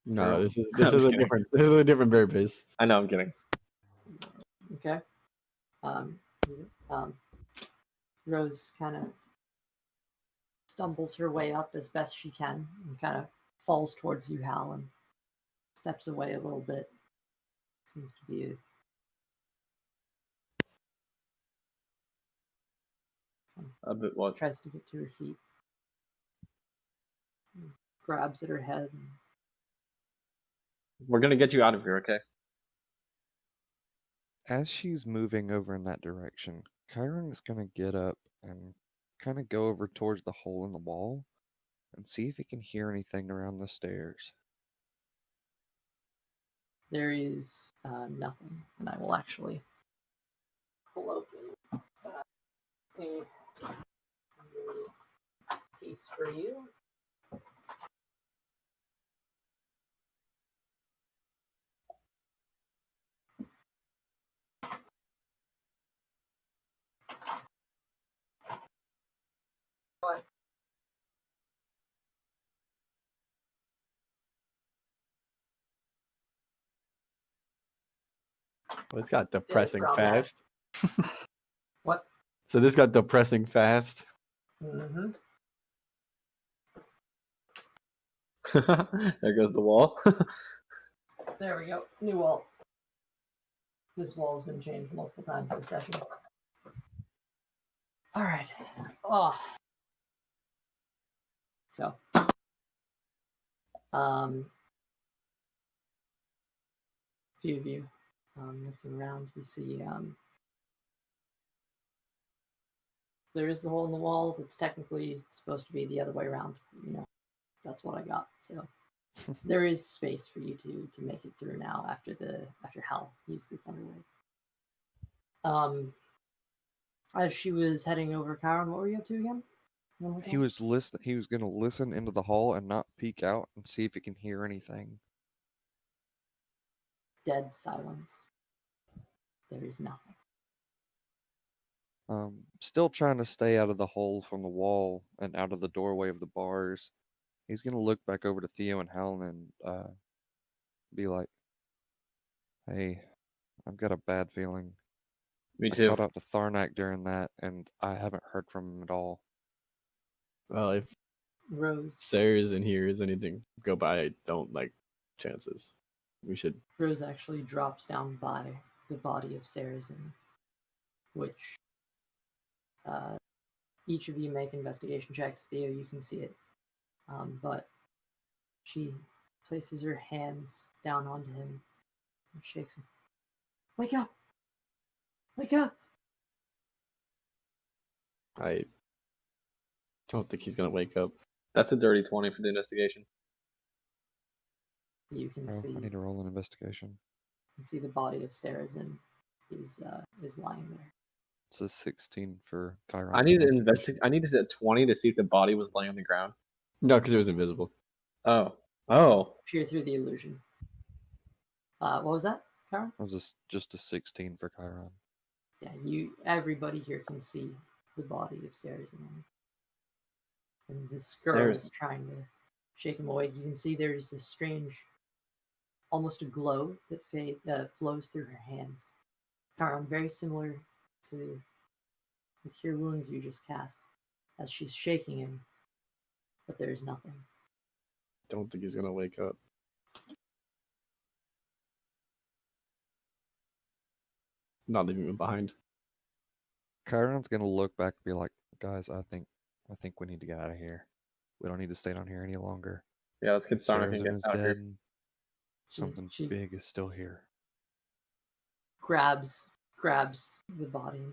[SPEAKER 2] No,
[SPEAKER 3] Or-
[SPEAKER 2] this is
[SPEAKER 3] I'm
[SPEAKER 2] this is
[SPEAKER 3] just
[SPEAKER 2] a
[SPEAKER 3] kidding.
[SPEAKER 2] different bear base.
[SPEAKER 3] I know, I'm kidding.
[SPEAKER 1] Okay. Um, Rose kind of stumbles her way up as best she can and kind of falls towards you, Hal, and steps away a little bit. Seems to be
[SPEAKER 3] A bit what?
[SPEAKER 1] tries to get to her feet. Grabs at her head.
[SPEAKER 3] We're gonna get you out of here, okay?
[SPEAKER 5] As she's moving over in that direction, Kairon is going to get up and kind of go over towards the hole in the wall and see if he can hear anything around the stairs.
[SPEAKER 1] There is nothing, and I will actually pull open the new piece for you. What?
[SPEAKER 2] Well, it's got depressing
[SPEAKER 1] from that.
[SPEAKER 2] fast.
[SPEAKER 1] What?
[SPEAKER 2] So this got depressing fast.
[SPEAKER 1] Mm-hmm.
[SPEAKER 3] There goes the wall.
[SPEAKER 1] There we go. New wall. This wall has been changed multiple times this session. All right. Oh. So, few of you looking around, you see there is the hole in the wall that's technically supposed to be the other way around. You know, that's what I got. So there is space for you to make it through now after Hal used the Thunderwave. As she was heading over, Kairon, what were you up to again? One more
[SPEAKER 5] He
[SPEAKER 1] time?
[SPEAKER 5] was going to listen into the hall and not peek out and see if he can hear anything.
[SPEAKER 1] Dead silence. There is nothing.
[SPEAKER 5] Still trying to stay out of the hole from the wall and out of the doorway of the bars. He's going to look back over to Theo and Helen and be like, "Hey, I've got a bad feeling.
[SPEAKER 3] Me
[SPEAKER 5] I
[SPEAKER 3] too.
[SPEAKER 5] called out to Tharnac during that, and I haven't heard from him at all."
[SPEAKER 2] Well, if
[SPEAKER 1] Rose.
[SPEAKER 2] Sayers and hears anything go by, I don't like chances. We should.
[SPEAKER 1] Rose actually drops down by the body of Sarazen, which each of you make investigation checks. Theo, you can see it. But she places her hands down onto him and shakes him. Wake up! Wake up!
[SPEAKER 2] I don't think he's gonna wake up.
[SPEAKER 3] That's a dirty 20 for the investigation.
[SPEAKER 1] You can
[SPEAKER 5] Oh,
[SPEAKER 1] see
[SPEAKER 5] I need to roll an investigation.
[SPEAKER 1] the body of Sarazen is lying there.
[SPEAKER 5] It's a 16 for Kairon.
[SPEAKER 3] I need to investigate. I need to set 20 to see if the body was laying on the ground.
[SPEAKER 2] No, because it was invisible.
[SPEAKER 3] Oh.
[SPEAKER 1] Peer through the illusion. What was that, Karen?
[SPEAKER 5] It was just a 16 for Kairon.
[SPEAKER 1] Yeah, everybody here can see the body of Sarazen. And this girl is trying to shake him awake. You can see there's a strange, almost a glow that flows through her hands. Karen, very similar to the Cure Wounds you just cast, as she's shaking him, but there is nothing.
[SPEAKER 2] Don't think he's gonna wake up. Not leaving him behind.
[SPEAKER 5] Kairon's gonna look back and be like, "Guys, I think we need to get out of here. We don't need to stay down here any longer.
[SPEAKER 3] Yeah, let's get Tharnac and
[SPEAKER 5] Sarazen
[SPEAKER 3] get
[SPEAKER 5] is
[SPEAKER 3] out
[SPEAKER 5] dead.
[SPEAKER 3] here.
[SPEAKER 5] Something big is still here."
[SPEAKER 1] Grabs the body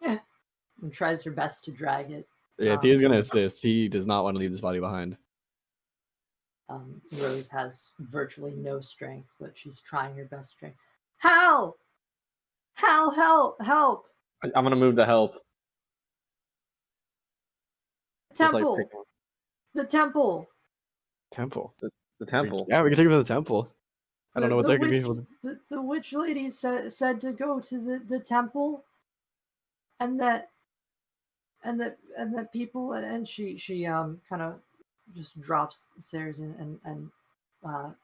[SPEAKER 1] and tries her best to drag it.
[SPEAKER 2] Yeah, Thea's gonna assist. He does not want to leave this body behind.
[SPEAKER 1] Rose has virtually no strength, but she's trying her best to drag. Hal! Hal, help!
[SPEAKER 3] I'm gonna move the help.
[SPEAKER 1] Temple!
[SPEAKER 3] Just,
[SPEAKER 1] the temple!
[SPEAKER 2] Temple.
[SPEAKER 3] The temple.
[SPEAKER 2] Yeah, we can take him to the temple. I don't know what they're gonna be able to.
[SPEAKER 1] The witch lady said to go to the temple, and that people, and she kind of just drops Sarah's in and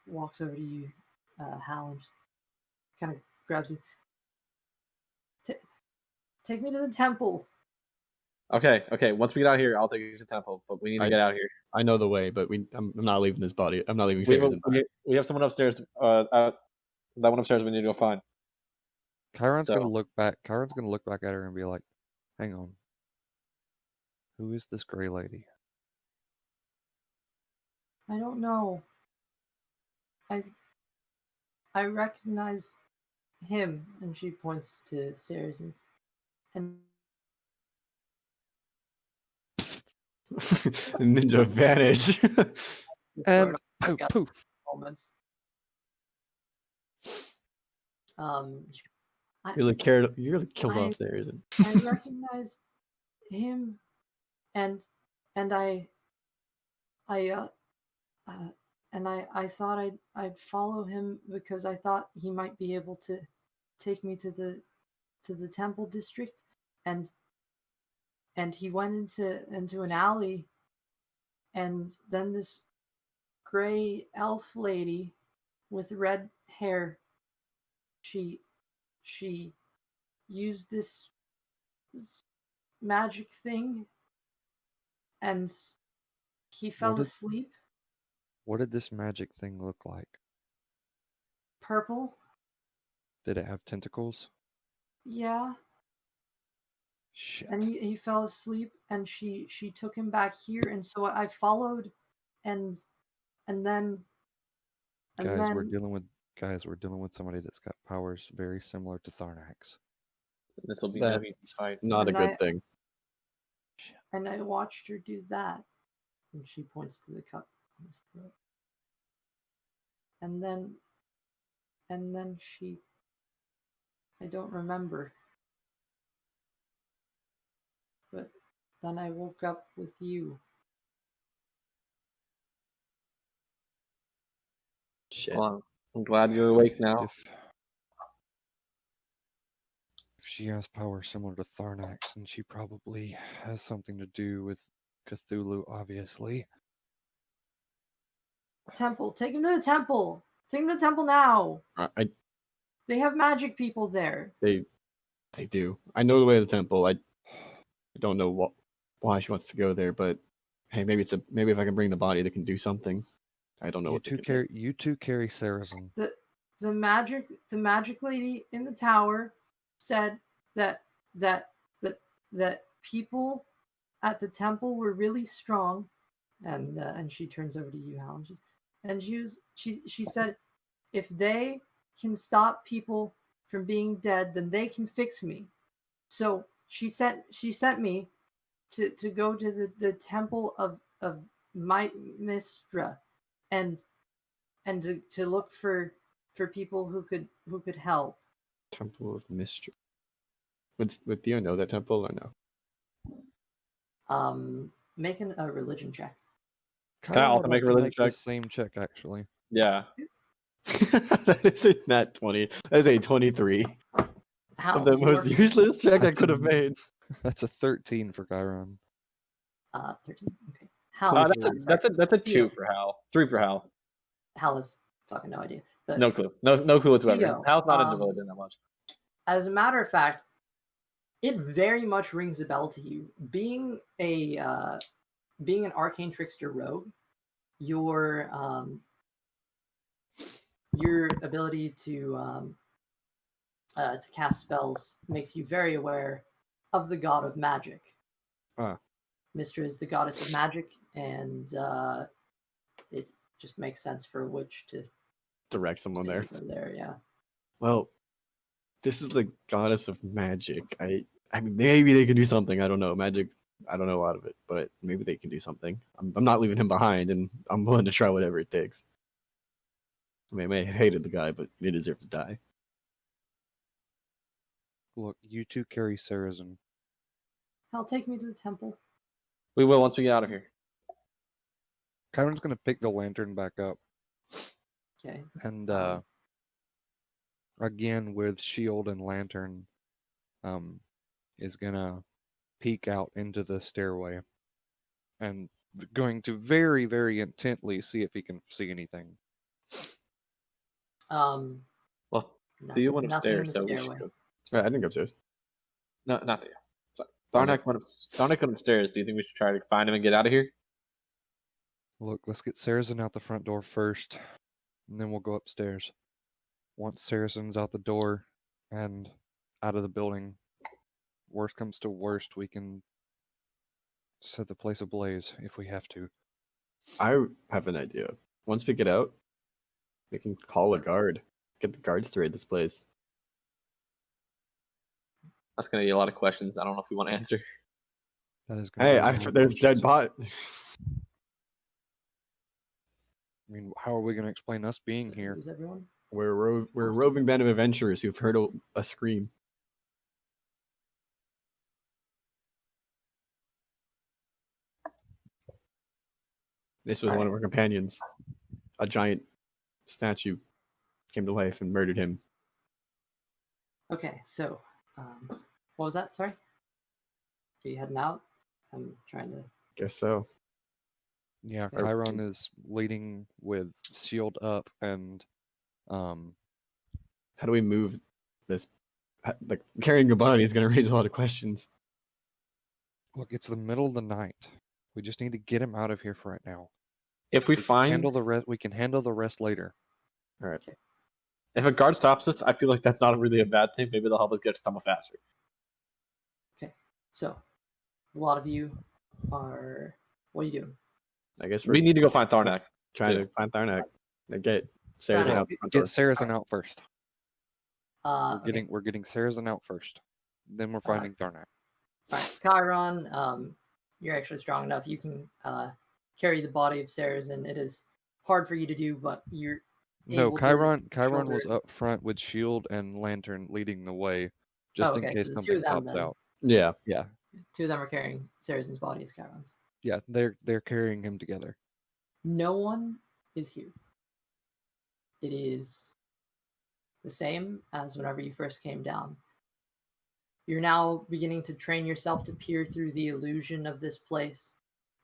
[SPEAKER 1] walks over to you, Hal, and just kind of grabs you. Take me to the temple.
[SPEAKER 3] Okay. Once we get out here, I'll take you to the temple. But we need to get out of here.
[SPEAKER 2] I know the way, but I'm not leaving this body. I'm not leaving Sarah's.
[SPEAKER 3] We have someone upstairs. That one upstairs we need to go find.
[SPEAKER 5] Chiron's gonna look back. Chiron's gonna look back at her and be like, "Hang on. Who is this gray lady?"
[SPEAKER 1] I don't know. I recognize him, and she points to Sarah's and
[SPEAKER 2] Ninja vanish.
[SPEAKER 5] And poof.
[SPEAKER 1] moments.
[SPEAKER 2] You really killed off Sarah's.
[SPEAKER 1] I recognize him, and I thought I'd follow him because I thought he might be able to take me to the temple district, and he went into an alley, and then this gray elf lady with red hair, she used this magic thing, and he fell asleep.
[SPEAKER 5] What did this magic thing look like?
[SPEAKER 1] Purple.
[SPEAKER 5] Did it have tentacles?
[SPEAKER 1] Yeah.
[SPEAKER 5] Shit.
[SPEAKER 1] And he fell asleep, and she took him back here, and so I followed, and then
[SPEAKER 5] We're dealing with somebody that's got powers very similar to Tharnac's.
[SPEAKER 3] This will be no easy fight.
[SPEAKER 2] Not a good thing.
[SPEAKER 1] And I watched her do that, and she points to the cut on his throat. And then she, I don't remember. But then I woke up with you.
[SPEAKER 2] Shit.
[SPEAKER 3] Well, I'm glad you're awake now.
[SPEAKER 5] If she has power similar to Tharnac's, then she probably has something to do with Cthulhu, obviously.
[SPEAKER 1] Temple. Take him to the temple. Take him to the temple now. They have magic people there.
[SPEAKER 2] They do. I know the way to the temple. I don't know why she wants to go there, but hey, maybe if I can bring the body, they can do something. I don't know what they can do.
[SPEAKER 5] You two carry Sarazen.
[SPEAKER 1] The magic lady in the tower said that people at the temple were really strong, and she turns over to you, Hal, and she said, if they can stop people from being dead, then they can fix me. So she sent me to go to the temple of Mistra, and to look for people who could help.
[SPEAKER 2] Temple of Mystery. Would Theo know that temple or no?
[SPEAKER 1] Making a religion check.
[SPEAKER 3] Can I also make a religion check?
[SPEAKER 5] The same check, actually.
[SPEAKER 3] Yeah.
[SPEAKER 2] That is a nat 20. That is a 23.
[SPEAKER 1] Hal,
[SPEAKER 2] The most useless check I could have made.
[SPEAKER 5] That's a 13 for Chiron.
[SPEAKER 1] 13. Okay. Hal,
[SPEAKER 3] that's a 2 for Hal. 3 for Hal.
[SPEAKER 1] Hal has fucking no idea. But
[SPEAKER 3] No clue. No clue whatsoever.
[SPEAKER 1] Theo,
[SPEAKER 3] Hal's not into religion that much.
[SPEAKER 1] As a matter of fact, it very much rings a bell to you. Being an arcane trickster rogue, your ability to cast spells makes you very aware of the god of magic. Mistra is the goddess of magic, and it just makes sense for a witch to
[SPEAKER 2] direct someone there.
[SPEAKER 1] Yeah.
[SPEAKER 2] Well, this is the goddess of magic. I mean, maybe they can do something. I don't know. Magic, I don't know a lot of it, but maybe they can do something. I'm not leaving him behind, and I'm willing to try whatever it takes. I mean, I may have hated the guy, but he deserved to die.
[SPEAKER 5] Look, you two carry Sarazen.
[SPEAKER 1] Hal, take me to the temple.
[SPEAKER 3] We will once we get out of here.
[SPEAKER 5] Chiron's gonna pick the lantern back up.
[SPEAKER 1] Okay.
[SPEAKER 5] And again with shield and lantern, is gonna peek out into the stairway and going to very, very intently see if he can see anything.
[SPEAKER 1] Um,
[SPEAKER 3] Well,
[SPEAKER 1] nothing,
[SPEAKER 3] Theo went
[SPEAKER 1] nothing in
[SPEAKER 3] upstairs,
[SPEAKER 1] the
[SPEAKER 3] so we
[SPEAKER 1] stairway.
[SPEAKER 3] should go.
[SPEAKER 2] I didn't go upstairs.
[SPEAKER 3] No, not Theo. Sorry.
[SPEAKER 2] Oh, no.
[SPEAKER 3] Tharnac went upstairs. Do you think we should try to find him and get out of here?
[SPEAKER 5] Look, let's get Saracen out the front door first, and then we'll go upstairs. Once Saracen's out the door and out of the building, worst comes to worst, we can set the place ablaze if we have to.
[SPEAKER 2] I have an idea. Once we get out, we can call a guard. Get the guards to raid this place.
[SPEAKER 3] That's going to be a lot of questions. I don't know if we want to answer.
[SPEAKER 5] That is gonna
[SPEAKER 2] Hey,
[SPEAKER 5] be a lot of
[SPEAKER 2] there's dead
[SPEAKER 5] questions.
[SPEAKER 2] bot.
[SPEAKER 5] I mean, how are we going to explain us being here?
[SPEAKER 1] Who's everyone?
[SPEAKER 2] We're a roving band of adventurers who've heard a scream. This was one of our companions. A giant statue came to life and murdered him.
[SPEAKER 1] Okay, so what was that? Sorry. Are you heading out? I'm trying to.
[SPEAKER 2] Guess so.
[SPEAKER 5] Yeah,
[SPEAKER 1] Okay.
[SPEAKER 5] Kairon is leading with shield up and
[SPEAKER 2] How do we move this? Like carrying a body is going to raise a lot of questions.
[SPEAKER 5] look, it's the middle of the night. We just need to get him out of here for right now.
[SPEAKER 3] If we
[SPEAKER 5] We can
[SPEAKER 3] find
[SPEAKER 5] handle the rest. We can handle the rest later.
[SPEAKER 2] All right.
[SPEAKER 3] if a guard stops us, I feel like that's not really a bad thing. Maybe they'll help us get to Stumble faster.
[SPEAKER 1] So, a lot of you are. What are you doing?
[SPEAKER 2] I guess
[SPEAKER 3] We need to go find Tharnac.
[SPEAKER 2] trying
[SPEAKER 3] too.
[SPEAKER 2] to find Tharnac and get Saracen
[SPEAKER 1] Tharnac,
[SPEAKER 2] out the front door.
[SPEAKER 5] Get Saracen out first.
[SPEAKER 1] Okay.
[SPEAKER 5] We're getting Saracen out first. Then we're finding Tharnac.
[SPEAKER 1] All right, Kairon, you're actually strong enough. You can carry the body of Saracen. It is hard for you to do, but you're
[SPEAKER 5] No,
[SPEAKER 1] able to
[SPEAKER 5] Kairon was
[SPEAKER 1] shoulder-
[SPEAKER 5] up front with shield and lantern leading the way, just in
[SPEAKER 1] okay,
[SPEAKER 5] case
[SPEAKER 1] so the two
[SPEAKER 5] something
[SPEAKER 1] of them
[SPEAKER 5] pops
[SPEAKER 1] then.
[SPEAKER 5] out.
[SPEAKER 2] Yeah.
[SPEAKER 5] Yeah,
[SPEAKER 1] Two of them are carrying Saracen's body as Kairon's.
[SPEAKER 5] yeah, they're carrying him together.
[SPEAKER 1] No one is here. It is the same as whenever you first came down. You're now beginning to train yourself to peer through the illusion of this place.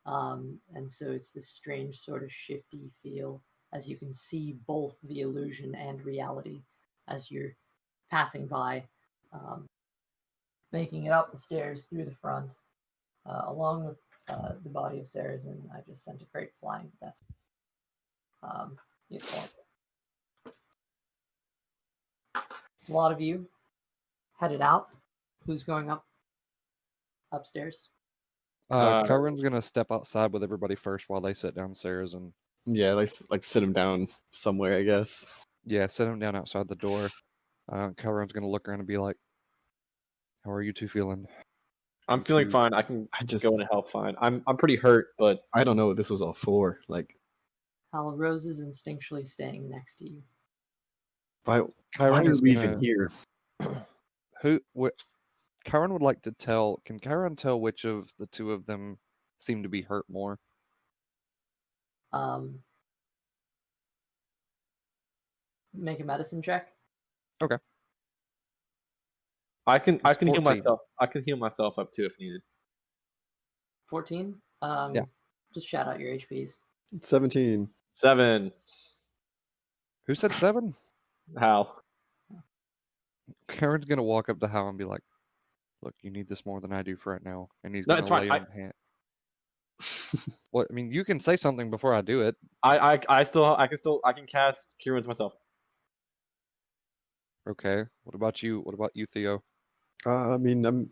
[SPEAKER 1] And so it's this strange sort of shifty feel as you can see both the illusion and reality as you're passing by, making it up the stairs through the front, along with the body of Saracen. I just sent a crate flying. That's useful. A lot of you headed out. Who's going up upstairs?
[SPEAKER 5] Kairon's gonna step outside with everybody first while they sit down Saracen.
[SPEAKER 2] Yeah, like sit him down somewhere, I guess.
[SPEAKER 5] Yeah, sit him down outside the door. Kairon's gonna look around and be like, "How are you two feeling?"
[SPEAKER 3] I'm feeling fine. I can
[SPEAKER 2] I just
[SPEAKER 3] go in and help fine. I'm pretty hurt, but
[SPEAKER 2] I don't know what this was all for. Like,
[SPEAKER 1] Rose is instinctually staying next to you.
[SPEAKER 2] why
[SPEAKER 5] Kairon
[SPEAKER 2] are
[SPEAKER 5] is
[SPEAKER 2] we
[SPEAKER 5] gonna.
[SPEAKER 2] even here?
[SPEAKER 5] Kairon would like to tell. Can Kairon tell which of the two of them seem to be hurt more?
[SPEAKER 1] Make a medicine check.
[SPEAKER 5] Okay.
[SPEAKER 3] I can heal
[SPEAKER 5] 14.
[SPEAKER 3] myself. I can heal myself up too if needed.
[SPEAKER 1] 14.
[SPEAKER 5] Yeah.
[SPEAKER 1] Just shout out your HPs.
[SPEAKER 2] 17.
[SPEAKER 3] 7.
[SPEAKER 5] Who said 7?
[SPEAKER 3] How?
[SPEAKER 5] Kairon's gonna walk up to Hal and be like, "Look, you need this more than I do for right now," and he's
[SPEAKER 3] No,
[SPEAKER 5] gonna
[SPEAKER 3] it's fine.
[SPEAKER 5] lay on hand. What? I mean, you can say something before I do it.
[SPEAKER 3] I can cast Cure Wounds myself.
[SPEAKER 5] Okay. What about you? What about you, Theo?
[SPEAKER 2] I mean, the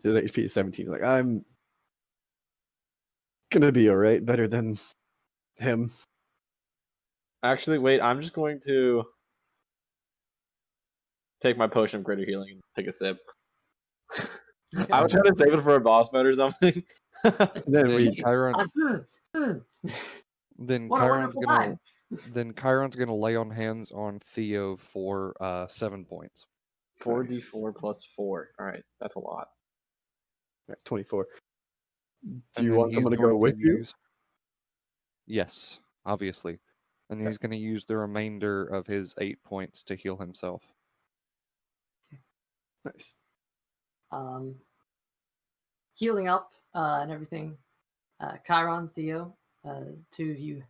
[SPEAKER 2] HP is 17. Like, I'm gonna be all right. Better than him.
[SPEAKER 3] Actually, wait. I'm just going to take my potion of greater healing and take a sip. I was trying to save it for a boss fight or something.
[SPEAKER 2] Then
[SPEAKER 5] Then
[SPEAKER 2] we
[SPEAKER 5] Kairon. Then
[SPEAKER 1] What a
[SPEAKER 5] Kairon's
[SPEAKER 1] wonderful
[SPEAKER 5] gonna.
[SPEAKER 1] time.
[SPEAKER 5] Then Kairon's gonna lay on hands on Theo for 7 points.
[SPEAKER 3] 4d4 plus 4. All right, that's a lot.
[SPEAKER 2] 24. Do
[SPEAKER 5] And
[SPEAKER 2] you
[SPEAKER 5] then
[SPEAKER 2] want
[SPEAKER 5] he's
[SPEAKER 2] someone to
[SPEAKER 5] going
[SPEAKER 2] go with you?
[SPEAKER 5] use- Yes, obviously. And
[SPEAKER 2] Okay.
[SPEAKER 5] he's going to use the remainder of his 8 points to heal himself.
[SPEAKER 2] Nice.
[SPEAKER 1] Healing up and everything. Chiron, Theo, two of you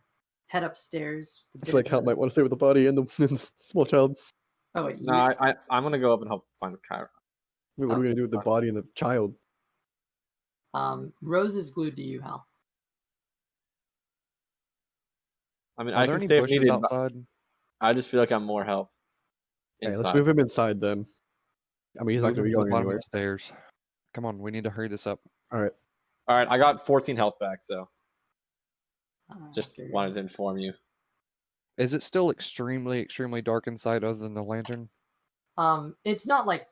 [SPEAKER 1] head upstairs.
[SPEAKER 2] I feel like Hal might want to stay with the body and the small child.
[SPEAKER 1] Oh wait,
[SPEAKER 3] No, I'm gonna go up and help find Kairon.
[SPEAKER 2] Wait, what are we gonna do with the body and the child?
[SPEAKER 1] Rose is glued to you, Hal.
[SPEAKER 3] I mean,
[SPEAKER 5] Are
[SPEAKER 3] I
[SPEAKER 5] there
[SPEAKER 3] can
[SPEAKER 5] any
[SPEAKER 3] stay if
[SPEAKER 5] bushes
[SPEAKER 3] needed. But
[SPEAKER 5] outside?
[SPEAKER 3] I just feel like I'm more help
[SPEAKER 2] Hey, let's
[SPEAKER 3] inside.
[SPEAKER 2] move him inside then. I mean, he's not
[SPEAKER 5] Move
[SPEAKER 2] gonna
[SPEAKER 5] him
[SPEAKER 2] be
[SPEAKER 5] to the
[SPEAKER 2] going
[SPEAKER 5] bottom of
[SPEAKER 2] anywhere.
[SPEAKER 5] the stairs. Come on, we need to hurry this up.
[SPEAKER 2] All right.
[SPEAKER 3] All right, I got 14 health back, so just
[SPEAKER 1] After-
[SPEAKER 3] wanted to inform you.
[SPEAKER 5] Is it still extremely, extremely dark inside other than the lantern?
[SPEAKER 1] It's not like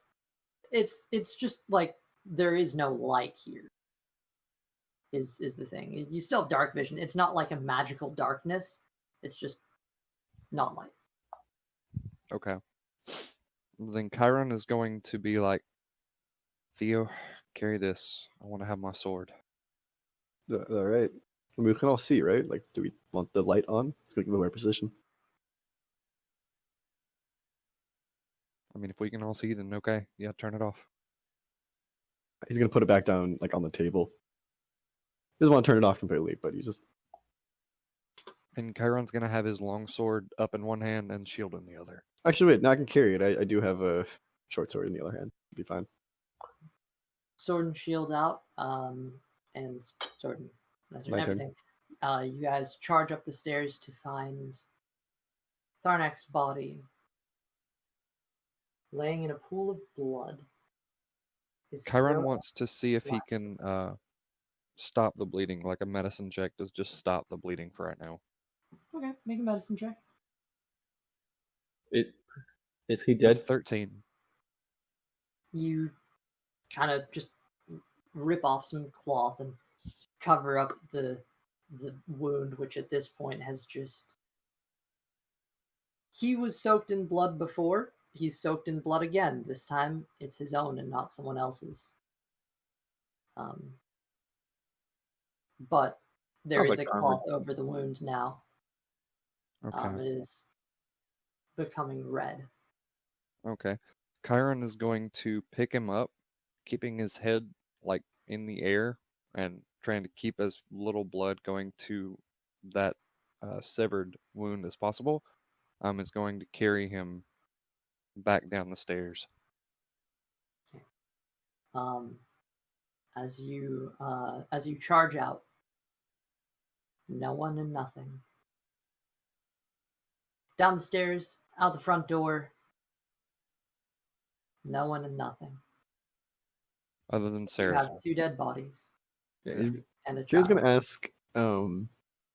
[SPEAKER 1] it's just like there is no light here. Is the thing. You still have dark vision. It's not like a magical darkness. It's just not light.
[SPEAKER 5] Okay. Then Chiron is going to be like, Theo, carry this. I want to have my sword.
[SPEAKER 2] All right. I mean, we can all see, right? Like, do we want the light on? It's gonna give away our position.
[SPEAKER 5] I mean, if we can all see, then okay. Yeah, turn it off.
[SPEAKER 2] He's gonna put it back down, like on the table. He doesn't want to turn it off completely, but he just.
[SPEAKER 5] And Chiron's going to have his long sword up in one hand and shield in the other.
[SPEAKER 2] Actually, wait. Now I can carry it. I do have a short sword in the other hand. It'll be fine.
[SPEAKER 1] Sword and shield out, and sword and that's
[SPEAKER 2] My turn.
[SPEAKER 1] everything. You guys charge up the stairs to find Tharnac's body laying in a pool of blood. His
[SPEAKER 5] Chiron
[SPEAKER 1] throat
[SPEAKER 5] wants to see if he
[SPEAKER 1] slashed.
[SPEAKER 5] can stop the bleeding, like a medicine check does just stop the bleeding for right now.
[SPEAKER 1] Okay, make a medicine check.
[SPEAKER 3] Is he dead?
[SPEAKER 5] It's 13.
[SPEAKER 1] You kind of just rip off some cloth and cover up the wound, which at this point has just. He was soaked in blood before. He's soaked in blood again. This time it's his own and not someone else's. But there
[SPEAKER 3] Sounds
[SPEAKER 1] is
[SPEAKER 3] like
[SPEAKER 1] a
[SPEAKER 3] armored
[SPEAKER 1] cloth over the wound now.
[SPEAKER 5] Okay.
[SPEAKER 1] It is becoming red.
[SPEAKER 5] Okay. Chiron is going to pick him up, keeping his head like in the air and trying to keep as little blood going to that severed wound as possible. Is going to carry him back down the stairs.
[SPEAKER 1] As you charge out, no one and nothing. Down the stairs, out the front door, no one and nothing.
[SPEAKER 5] Other than
[SPEAKER 1] You
[SPEAKER 5] Sarah.
[SPEAKER 1] have two dead bodies
[SPEAKER 2] Yeah,
[SPEAKER 1] and a
[SPEAKER 2] he was
[SPEAKER 1] child.
[SPEAKER 2] gonna ask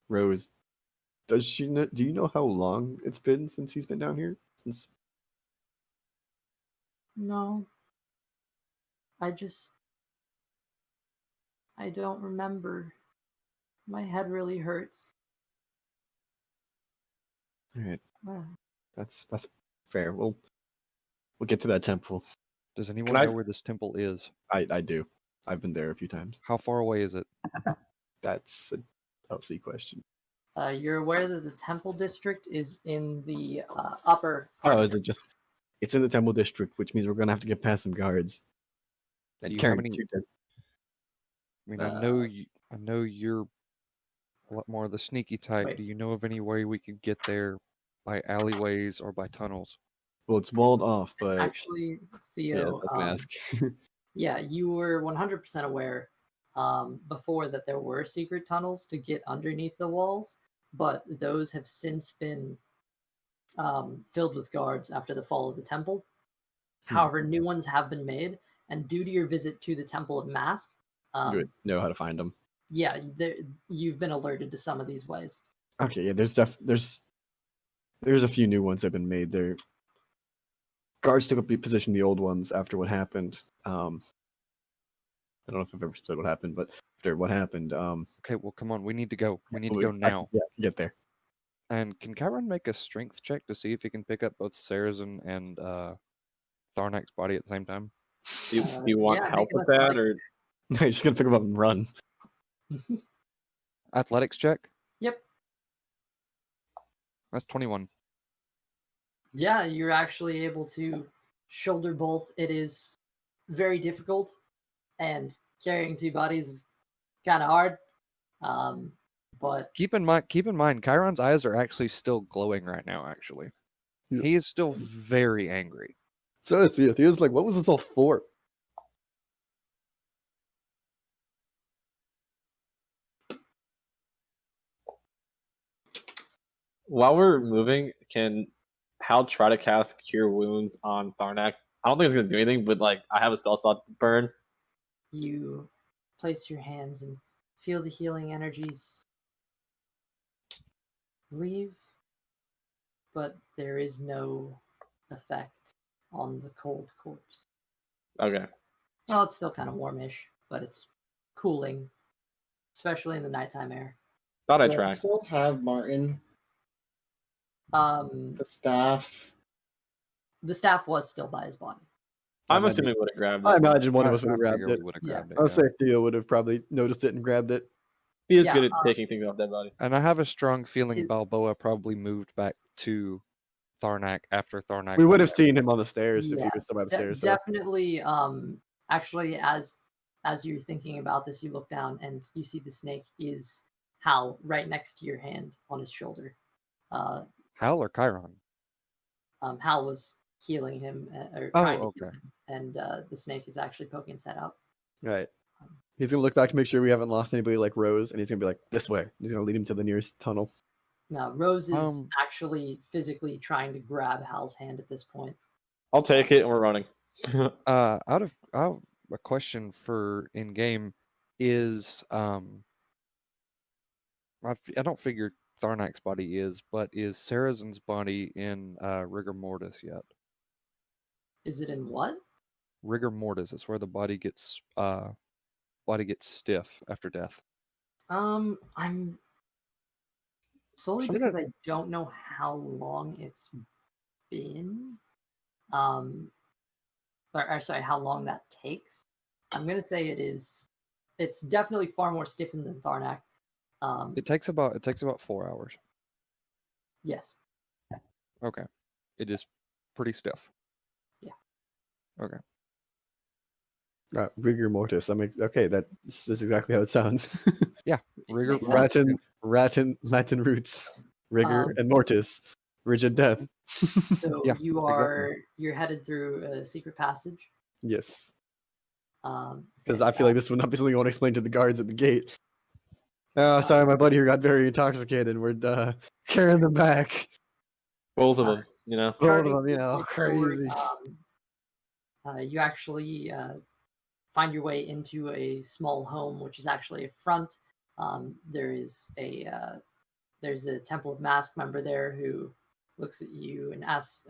[SPEAKER 2] Rose, does she know? Do you know how long it's been since he's been down here? Since
[SPEAKER 1] No. I don't remember. My head really hurts.
[SPEAKER 2] all right,
[SPEAKER 1] Ah.
[SPEAKER 2] that's fair. We'll get to that temple.
[SPEAKER 5] Does anyone
[SPEAKER 3] I-
[SPEAKER 5] know where this temple is?
[SPEAKER 2] I do. I've been there a few times.
[SPEAKER 5] How far away is it?
[SPEAKER 2] That's a LC question.
[SPEAKER 1] You're aware that the temple district is in the upper part.
[SPEAKER 2] Oh, is it just? It's in the temple district, which means we're gonna have to get past some guards. And
[SPEAKER 5] Do you have
[SPEAKER 2] carrying
[SPEAKER 5] any-
[SPEAKER 2] two dead.
[SPEAKER 5] I mean, I know you're a lot more of the sneaky type.
[SPEAKER 1] Wait.
[SPEAKER 5] Do you know of any way we could get there by alleyways or by tunnels?
[SPEAKER 2] Well, it's walled off, but
[SPEAKER 1] Actually,
[SPEAKER 2] yeah, I
[SPEAKER 1] Theo,
[SPEAKER 2] was gonna ask.
[SPEAKER 1] yeah, you were 100% aware before that there were secret tunnels to get underneath the walls, but those have since been filled with guards after the fall of the temple. However, new ones have been made, and due to your visit to the Temple of Mask,
[SPEAKER 2] You would know how to find them.
[SPEAKER 1] yeah, you've been alerted to some of these ways.
[SPEAKER 2] Okay, yeah, there's a few new ones that have been made. There, guards took up the position of the old ones after what happened. I don't know if I've ever said what happened, but after what happened,
[SPEAKER 5] Okay, well, come on. We need to go. We need to
[SPEAKER 2] we-
[SPEAKER 5] go now.
[SPEAKER 2] Yeah, get there.
[SPEAKER 5] And can Chiron make a strength check to see if he can pick up both Sarazen and Tharnac's body at the same time?
[SPEAKER 3] Do you want
[SPEAKER 1] yeah,
[SPEAKER 3] help
[SPEAKER 1] make an
[SPEAKER 3] with that,
[SPEAKER 1] athletic-
[SPEAKER 3] or
[SPEAKER 2] No, you're just gonna pick them up and run.
[SPEAKER 5] Athletics check?
[SPEAKER 1] Yep.
[SPEAKER 5] That's 21.
[SPEAKER 1] Yeah, you're actually able to shoulder both. It is very difficult, and carrying two bodies is kind of hard. But
[SPEAKER 5] Keep in mind, Chiron's eyes are actually still glowing right now. Actually,
[SPEAKER 2] Yeah.
[SPEAKER 5] he is still very angry.
[SPEAKER 2] So is Theo. Theo's like, what was this all for?
[SPEAKER 3] While we're moving, can Hal try to cast Cure Wounds on Tharnac? I don't think it's gonna do anything, but like I have a spell slot burn.
[SPEAKER 1] you place your hands and feel the healing energies leave, but there is no effect on the cold corpse.
[SPEAKER 3] Okay.
[SPEAKER 1] Well, it's still kind of warmish, but it's cooling, especially in the nighttime air.
[SPEAKER 3] Thought I'd
[SPEAKER 4] Do I
[SPEAKER 3] try.
[SPEAKER 4] still have Martin,
[SPEAKER 1] The
[SPEAKER 4] the staff.
[SPEAKER 1] staff was still by his body.
[SPEAKER 3] I'm assuming we would have grabbed
[SPEAKER 2] I
[SPEAKER 3] it.
[SPEAKER 2] imagine one of
[SPEAKER 5] I
[SPEAKER 2] us would have
[SPEAKER 5] figure
[SPEAKER 2] grabbed it.
[SPEAKER 5] we would have
[SPEAKER 1] Yeah.
[SPEAKER 5] grabbed it.
[SPEAKER 2] I'll
[SPEAKER 5] yeah.
[SPEAKER 2] say Theo would have probably noticed it and grabbed it.
[SPEAKER 3] He is
[SPEAKER 1] Yeah,
[SPEAKER 3] good at taking things off dead bodies.
[SPEAKER 5] And I have a strong feeling
[SPEAKER 1] His-
[SPEAKER 5] Balboa probably moved back to Tharnac after Tharnac.
[SPEAKER 2] We would have
[SPEAKER 5] left.
[SPEAKER 2] seen him on the stairs if he
[SPEAKER 1] Yeah,
[SPEAKER 2] was still by the stairs. So.
[SPEAKER 1] Definitely. Actually, as you're thinking about this, you look down and you see the snake is Hal right next to your hand on his shoulder.
[SPEAKER 5] Hal or Chiron?
[SPEAKER 1] Hal was healing him or
[SPEAKER 5] Oh,
[SPEAKER 1] trying to heal
[SPEAKER 5] okay.
[SPEAKER 1] him, and the snake is actually poking its head out.
[SPEAKER 2] Right. He's gonna look back to make sure we haven't lost anybody like Rose, and he's gonna be like, "This way." He's gonna lead him to the nearest tunnel.
[SPEAKER 1] Now, Rose is
[SPEAKER 5] Um,
[SPEAKER 1] actually physically trying to grab Hal's hand at this point.
[SPEAKER 3] I'll take it and we're running.
[SPEAKER 5] out of a question for in game is I don't figure Tharnac's body is, but is Sarazen's body in rigor mortis yet?
[SPEAKER 1] Is it in what?
[SPEAKER 5] Rigor mortis is where the body gets stiff after death.
[SPEAKER 1] I'm solely
[SPEAKER 3] Somebody
[SPEAKER 1] because I don't know how long it's been. Or sorry, how long that takes. I'm gonna say it is. It's definitely far more stiffened than Tharnac.
[SPEAKER 5] It takes about 4 hours.
[SPEAKER 1] Yes.
[SPEAKER 5] Okay, it is pretty stiff.
[SPEAKER 1] Yeah.
[SPEAKER 5] Okay.
[SPEAKER 2] Rigor mortis. That's exactly how it sounds.
[SPEAKER 5] Rigor
[SPEAKER 1] Makes sense.
[SPEAKER 2] Latin roots, rigor
[SPEAKER 1] Um,
[SPEAKER 2] and mortis, rigid death.
[SPEAKER 1] So
[SPEAKER 5] Yeah,
[SPEAKER 1] you're headed through a secret passage.
[SPEAKER 2] Yes,
[SPEAKER 1] Because
[SPEAKER 2] because I feel like this would not be something you want to explain to the guards at the gate. Oh, sorry, my buddy here got very intoxicated. We're carrying them back.
[SPEAKER 3] Both of them, you know.
[SPEAKER 2] Both of them, you know,
[SPEAKER 1] forward,
[SPEAKER 2] crazy.
[SPEAKER 1] you actually find your way into a small home, which is actually a front. There's a Temple of Mask member there who looks at you and asks,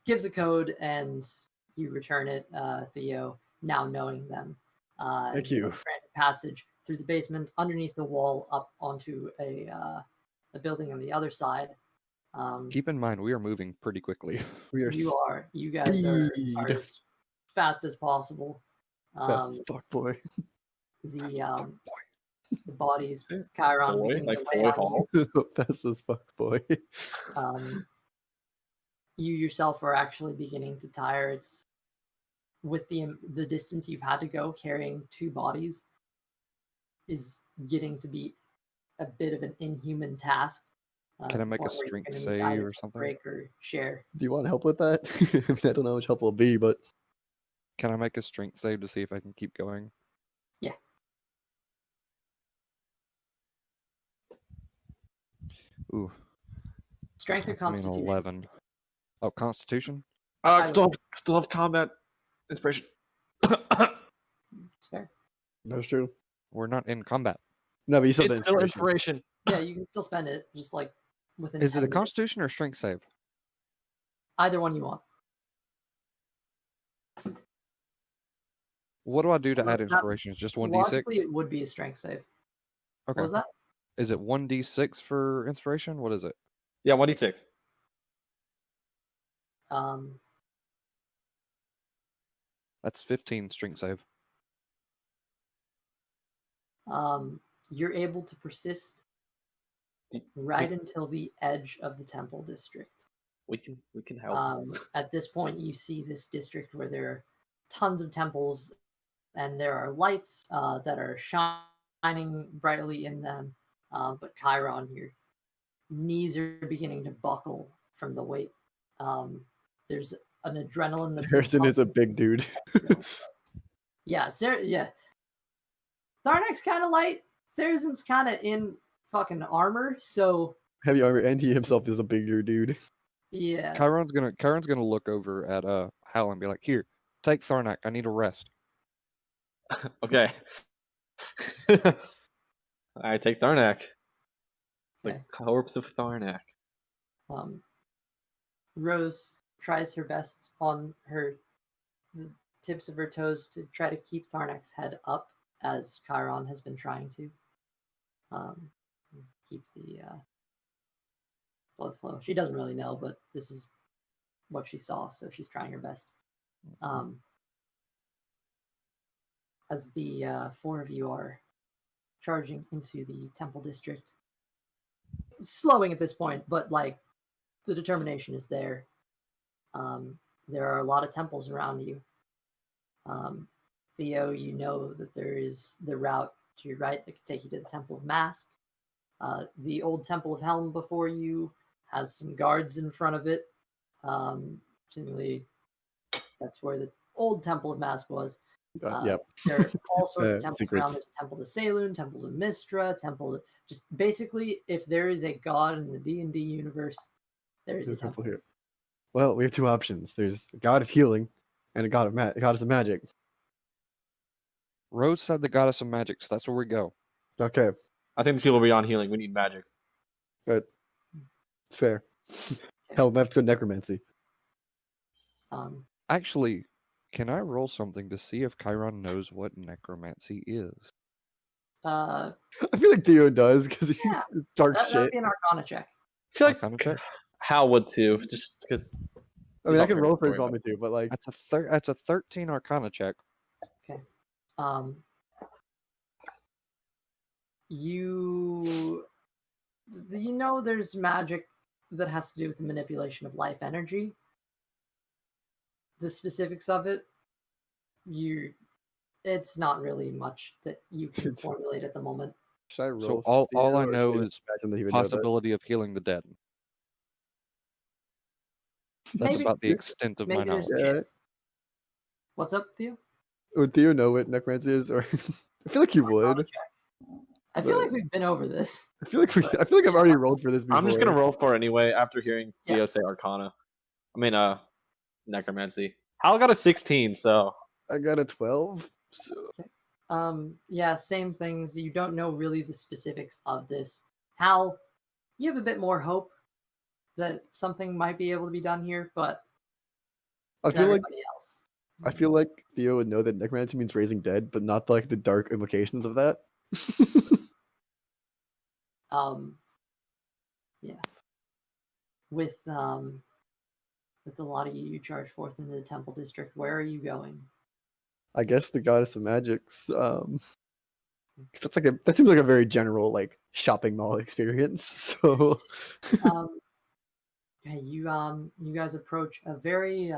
[SPEAKER 1] gives a code, and you return it, Theo. Now knowing them,
[SPEAKER 2] Thank you.
[SPEAKER 1] Granted passage through the basement, underneath the wall, up onto a building on the other side.
[SPEAKER 5] Keep in mind we are moving pretty quickly.
[SPEAKER 2] We are
[SPEAKER 1] You guys are
[SPEAKER 2] speed.
[SPEAKER 1] as fast as possible.
[SPEAKER 2] Best fuck boy.
[SPEAKER 1] The bodies, Chiron
[SPEAKER 3] Foy,
[SPEAKER 1] beginning
[SPEAKER 3] like
[SPEAKER 1] to lay
[SPEAKER 3] Foy
[SPEAKER 1] on
[SPEAKER 3] Hall.
[SPEAKER 2] Best as fuck boy.
[SPEAKER 1] you. You yourself are actually beginning to tire. It's with the distance you've had to go carrying two bodies is getting to be a bit of an inhuman task.
[SPEAKER 5] Can I
[SPEAKER 1] to the
[SPEAKER 5] make a
[SPEAKER 1] point where you're
[SPEAKER 5] strength
[SPEAKER 1] gonna need to either
[SPEAKER 5] save or
[SPEAKER 1] take a
[SPEAKER 5] something?
[SPEAKER 1] break or share.
[SPEAKER 2] Do you want help with that? I mean, I don't know how much help will be, but
[SPEAKER 5] Can I make a strength save to see if I can keep going?
[SPEAKER 1] Yeah.
[SPEAKER 5] Ooh,
[SPEAKER 1] Strength or
[SPEAKER 5] I mean
[SPEAKER 1] Constitution?
[SPEAKER 5] 11. Oh, Constitution?
[SPEAKER 3] Still have combat inspiration.
[SPEAKER 1] It's fair.
[SPEAKER 2] that's true.
[SPEAKER 5] We're not in combat.
[SPEAKER 2] No, but you still
[SPEAKER 3] It's
[SPEAKER 2] have
[SPEAKER 3] still
[SPEAKER 2] the
[SPEAKER 3] inspiration.
[SPEAKER 1] Yeah, you can still spend it, just like within.
[SPEAKER 5] Is it
[SPEAKER 1] 10
[SPEAKER 5] a
[SPEAKER 1] minutes.
[SPEAKER 5] Constitution or strength save?
[SPEAKER 1] Either one you want.
[SPEAKER 5] What do I do to
[SPEAKER 1] Well,
[SPEAKER 5] add
[SPEAKER 1] that-
[SPEAKER 5] inspiration? Just 1d6?
[SPEAKER 1] Logically, it would be a strength save.
[SPEAKER 5] Okay.
[SPEAKER 1] What was that?
[SPEAKER 5] Is it 1d6 for inspiration? What is it?
[SPEAKER 3] Yeah, 1d6.
[SPEAKER 5] That's 15 strength save.
[SPEAKER 1] You're able to persist right until the edge of the temple district.
[SPEAKER 3] We can help.
[SPEAKER 1] At this point, you see this district where there are tons of temples, and there are lights that are shining shining brightly in them. But Kairon, your knees are beginning to buckle from the weight. There's an adrenaline that's been
[SPEAKER 2] Harrison is a
[SPEAKER 1] pumping.
[SPEAKER 2] big dude.
[SPEAKER 1] Yeah, yeah. Tharnac's kind of light. Sarazen's kind of in fucking armor, so
[SPEAKER 2] Heavy armor, and he himself is a bigger dude.
[SPEAKER 1] yeah.
[SPEAKER 5] Chiron's gonna look over at Hal and be like, "Here, take Tharnac. I need a rest."
[SPEAKER 3] Okay. I take Tharnac. The
[SPEAKER 1] Okay.
[SPEAKER 3] corpse of Tharnac.
[SPEAKER 1] Rose tries her best on the tips of her toes to try to keep Tharnac's head up, as Kairon has been trying to. Keep the blood flow. She doesn't really know, but this is what she saw, so she's trying her best. As the four of you are charging into the temple district, slowing at this point, but like the determination is there. There are a lot of temples around you. Theo, you know that there is the route to your right that could take you to the Temple of Mask. The old Temple of Helm before you has some guards in front of it. Seemingly, that's where the old Temple of Mask was.
[SPEAKER 2] Yep.
[SPEAKER 1] There are all sorts of temples around.
[SPEAKER 2] Secrets.
[SPEAKER 1] There's Temple to Saloon, Temple to Mistra, Temple to... Just basically, if there is a god in the D&D universe, there is a temple
[SPEAKER 2] here. Well, we have two options. There's a god of healing and a goddess of magic.
[SPEAKER 5] Rose said the goddess of magic, so that's where we go.
[SPEAKER 2] Okay,
[SPEAKER 3] I think these people are beyond healing. We need magic.
[SPEAKER 2] good. It's fair. Hell, we have to go necromancy.
[SPEAKER 5] Actually, can I roll something to see if Kairon knows what necromancy is?
[SPEAKER 1] Uh,
[SPEAKER 2] I feel like Theo does because he's
[SPEAKER 1] Yeah,
[SPEAKER 2] dark
[SPEAKER 1] that would
[SPEAKER 2] shit.
[SPEAKER 1] be an Arcana check.
[SPEAKER 3] I feel like
[SPEAKER 5] Arcana check?
[SPEAKER 3] Hal would too, just because.
[SPEAKER 2] I mean, I can roll for it if you want me to, but like,
[SPEAKER 5] That's a 13 Arcana check.
[SPEAKER 1] Okay. You know there's magic that has to do with the manipulation of life energy. The specifics of it, it's not really much that you can formulate at the moment.
[SPEAKER 2] should I roll?
[SPEAKER 5] So
[SPEAKER 2] for
[SPEAKER 5] all
[SPEAKER 2] Theo,
[SPEAKER 5] I
[SPEAKER 2] or
[SPEAKER 5] know
[SPEAKER 2] should I
[SPEAKER 5] is
[SPEAKER 2] just imagine that he would know that?
[SPEAKER 5] possibility of healing the dead. That's
[SPEAKER 1] Maybe-
[SPEAKER 5] about the extent of my
[SPEAKER 1] Maybe there's
[SPEAKER 5] knowledge.
[SPEAKER 1] a
[SPEAKER 2] Yeah.
[SPEAKER 1] chance. What's up, Theo?
[SPEAKER 2] Would Theo know what necromancy is? Or I feel like he would.
[SPEAKER 1] I feel
[SPEAKER 2] But-
[SPEAKER 1] like we've been over this.
[SPEAKER 2] I feel like I've already rolled for this before.
[SPEAKER 3] I'm just gonna roll for it anyway after hearing
[SPEAKER 1] Yeah.
[SPEAKER 3] Theo say Arcana. I mean, necromancy. Hal got a 16, so
[SPEAKER 2] I got a 12. So
[SPEAKER 1] Yeah, same things. You don't know really the specifics of this. Hal, you have a bit more hope that something might be able to be done here, but
[SPEAKER 2] I
[SPEAKER 1] to
[SPEAKER 2] feel like
[SPEAKER 1] everybody else.
[SPEAKER 2] Theo would know that necromancy means raising dead, but not like the dark implications of that.
[SPEAKER 1] Yeah. With a lot of you charge forth into the temple district. Where are you going?
[SPEAKER 2] I guess the goddess of magic's 'cause that seems like a very general like shopping mall experience. So
[SPEAKER 1] Okay, you guys approach a very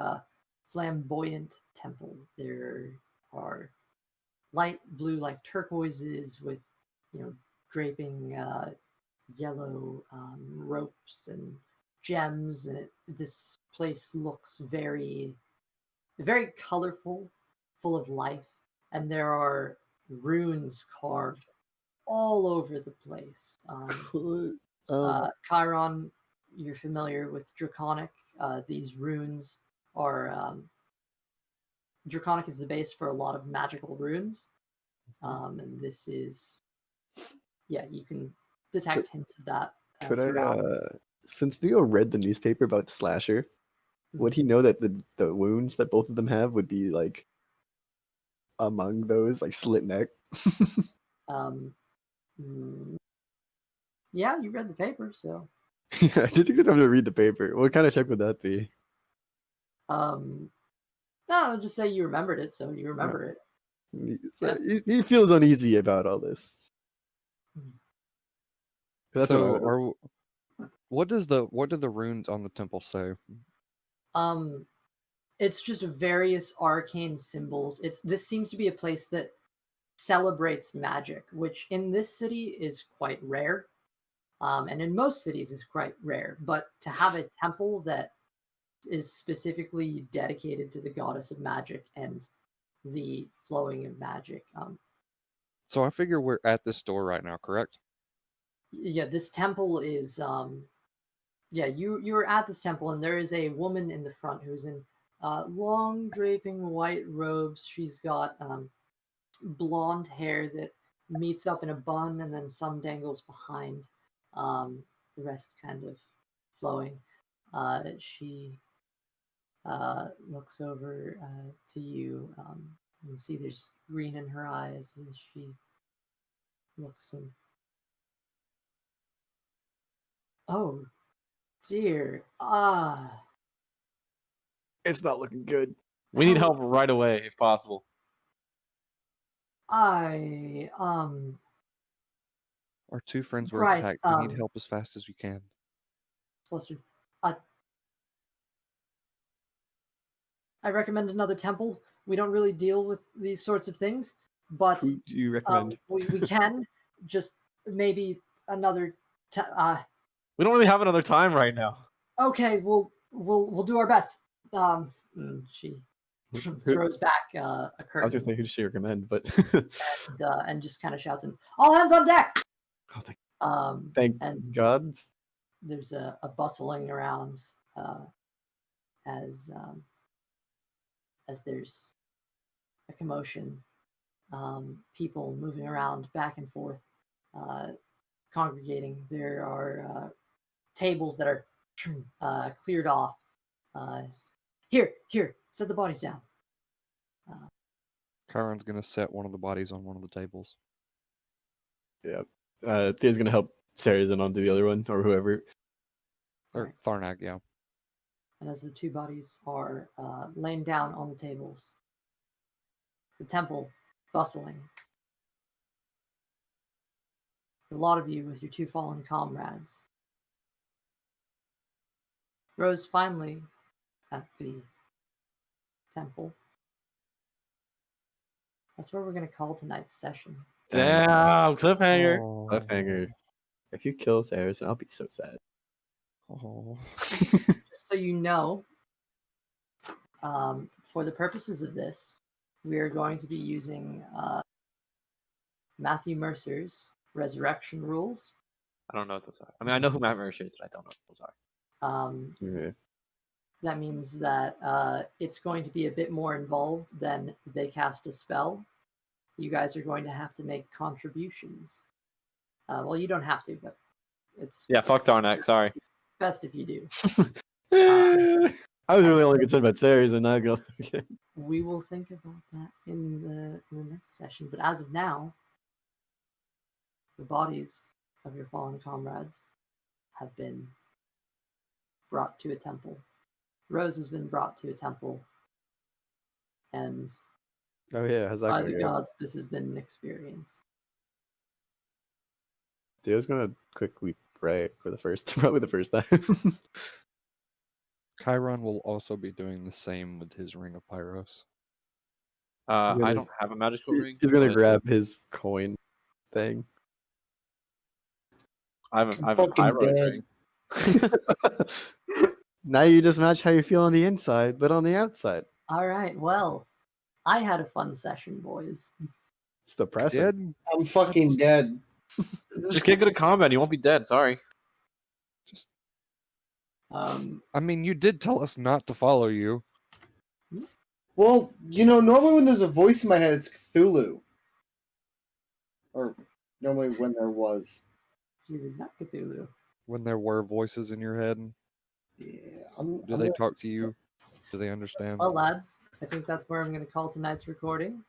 [SPEAKER 1] flamboyant temple. There are light blue like turquoises with draping yellow ropes and gems, and this place looks very very colorful, full of life, and there are runes carved all over the place. Kairon, you're familiar with Draconic. These runes are Draconic is the base for a lot of magical runes, and this is you can detect hints of that.
[SPEAKER 2] could
[SPEAKER 1] throughout.
[SPEAKER 2] since Theo read the newspaper about the slasher, would he know that the wounds that both of them have would be like among those like slit neck?
[SPEAKER 1] Yeah, you read the paper, so.
[SPEAKER 2] Yeah, I did take the time to read the paper. What kind of check would that be?
[SPEAKER 1] No, I'll just say you remembered it, so you remember it.
[SPEAKER 2] He feels uneasy about all this. That's
[SPEAKER 5] what do the runes on the temple say?
[SPEAKER 1] It's just various arcane symbols. This seems to be a place that celebrates magic, which in this city is quite rare, and in most cities is quite rare. But to have a temple that is specifically dedicated to the goddess of magic and the flowing of magic.
[SPEAKER 5] So I figure we're at this door right now, correct?
[SPEAKER 1] Yeah, this temple is yeah, you're at this temple, and there is a woman in the front who's in long draping white robes. She's got blonde hair that meets up in a bun, and then some dangles behind, the rest kind of flowing. She looks over to you, and see there's green in her eyes, and she looks and, oh dear,
[SPEAKER 2] It's not looking good.
[SPEAKER 3] We need help right away, if possible.
[SPEAKER 1] I
[SPEAKER 5] Our two friends were
[SPEAKER 1] Right,
[SPEAKER 5] attacked. We need help as fast as we can.
[SPEAKER 1] flustered. I recommend another temple. We don't really deal with these sorts of things, but
[SPEAKER 2] Who do you recommend?
[SPEAKER 1] we can just maybe another.
[SPEAKER 3] We don't really have another time right now.
[SPEAKER 1] Okay, we'll do our best. She throws back a
[SPEAKER 2] I was
[SPEAKER 1] curtain
[SPEAKER 2] just thinking who does she recommend, but
[SPEAKER 1] and just kind of shouts in, "All hands on deck!"
[SPEAKER 2] oh, thank
[SPEAKER 1] and
[SPEAKER 2] God.
[SPEAKER 1] there's a bustling around as there's a commotion, people moving around back and forth, congregating. There are tables that are cleared off. Here, set the bodies down.
[SPEAKER 5] Chiron's gonna set one of the bodies on one of the tables.
[SPEAKER 2] Yeah. Thea's gonna help Sarazen onto the other one or whoever.
[SPEAKER 5] Or
[SPEAKER 1] Right.
[SPEAKER 5] Tharnac, yeah.
[SPEAKER 1] And as the two bodies are laying down on the tables, the temple bustling. A lot of you with your two fallen comrades. Rose finally at the temple. That's where we're going to call tonight's session.
[SPEAKER 3] Damn, cliffhanger.
[SPEAKER 5] Oh.
[SPEAKER 2] Cliffhanger. If you kill Sarazen, I'll be so sad.
[SPEAKER 5] Oh.
[SPEAKER 1] Just so you know, for the purposes of this, we are going to be using Matthew Mercer's resurrection rules.
[SPEAKER 3] I don't know what those are. I mean, I know who Matt Mercer is, but I don't know what those are.
[SPEAKER 2] Yeah.
[SPEAKER 1] That means that it's going to be a bit more involved than they cast a spell. You guys are going to have to make contributions. Well, you don't have to, but it's
[SPEAKER 3] Yeah, fuck Tharnac, sorry.
[SPEAKER 1] best if you do.
[SPEAKER 2] I was really only concerned about Sarazen, not gonna.
[SPEAKER 1] We will think about that in the next session. But as of now, the bodies of your fallen comrades have been brought to a temple. Rose has been brought to a temple, and
[SPEAKER 2] Oh yeah, how's that
[SPEAKER 1] by
[SPEAKER 2] going?
[SPEAKER 1] the gods, this has been an experience.
[SPEAKER 2] Thea's gonna quickly pray for probably the first time.
[SPEAKER 5] Chiron will also be doing the same with his Ring of Pyros.
[SPEAKER 3] I
[SPEAKER 2] gonna-
[SPEAKER 3] don't have a magical ring.
[SPEAKER 2] He's gonna
[SPEAKER 3] but
[SPEAKER 2] grab his coin thing.
[SPEAKER 3] I have a
[SPEAKER 4] fucking
[SPEAKER 3] pyro
[SPEAKER 4] dead.
[SPEAKER 3] ring.
[SPEAKER 2] Now you just match how you feel on the inside, but on the outside.
[SPEAKER 1] All right, well, I had a fun session, boys.
[SPEAKER 2] It's depressing.
[SPEAKER 5] Dead?
[SPEAKER 4] I'm fucking dead.
[SPEAKER 3] Just get good at combat, you won't be dead, sorry.
[SPEAKER 5] I mean, you did tell us not to follow you.
[SPEAKER 4] Well, normally when there's a voice in my head, it's Cthulhu. Or normally when there was.
[SPEAKER 1] It is not Cthulhu.
[SPEAKER 5] When there were voices in your head,
[SPEAKER 4] Yeah,
[SPEAKER 5] do they talk to you? Do they understand?
[SPEAKER 1] Well, lads, I think that's where I'm going to call tonight's recording.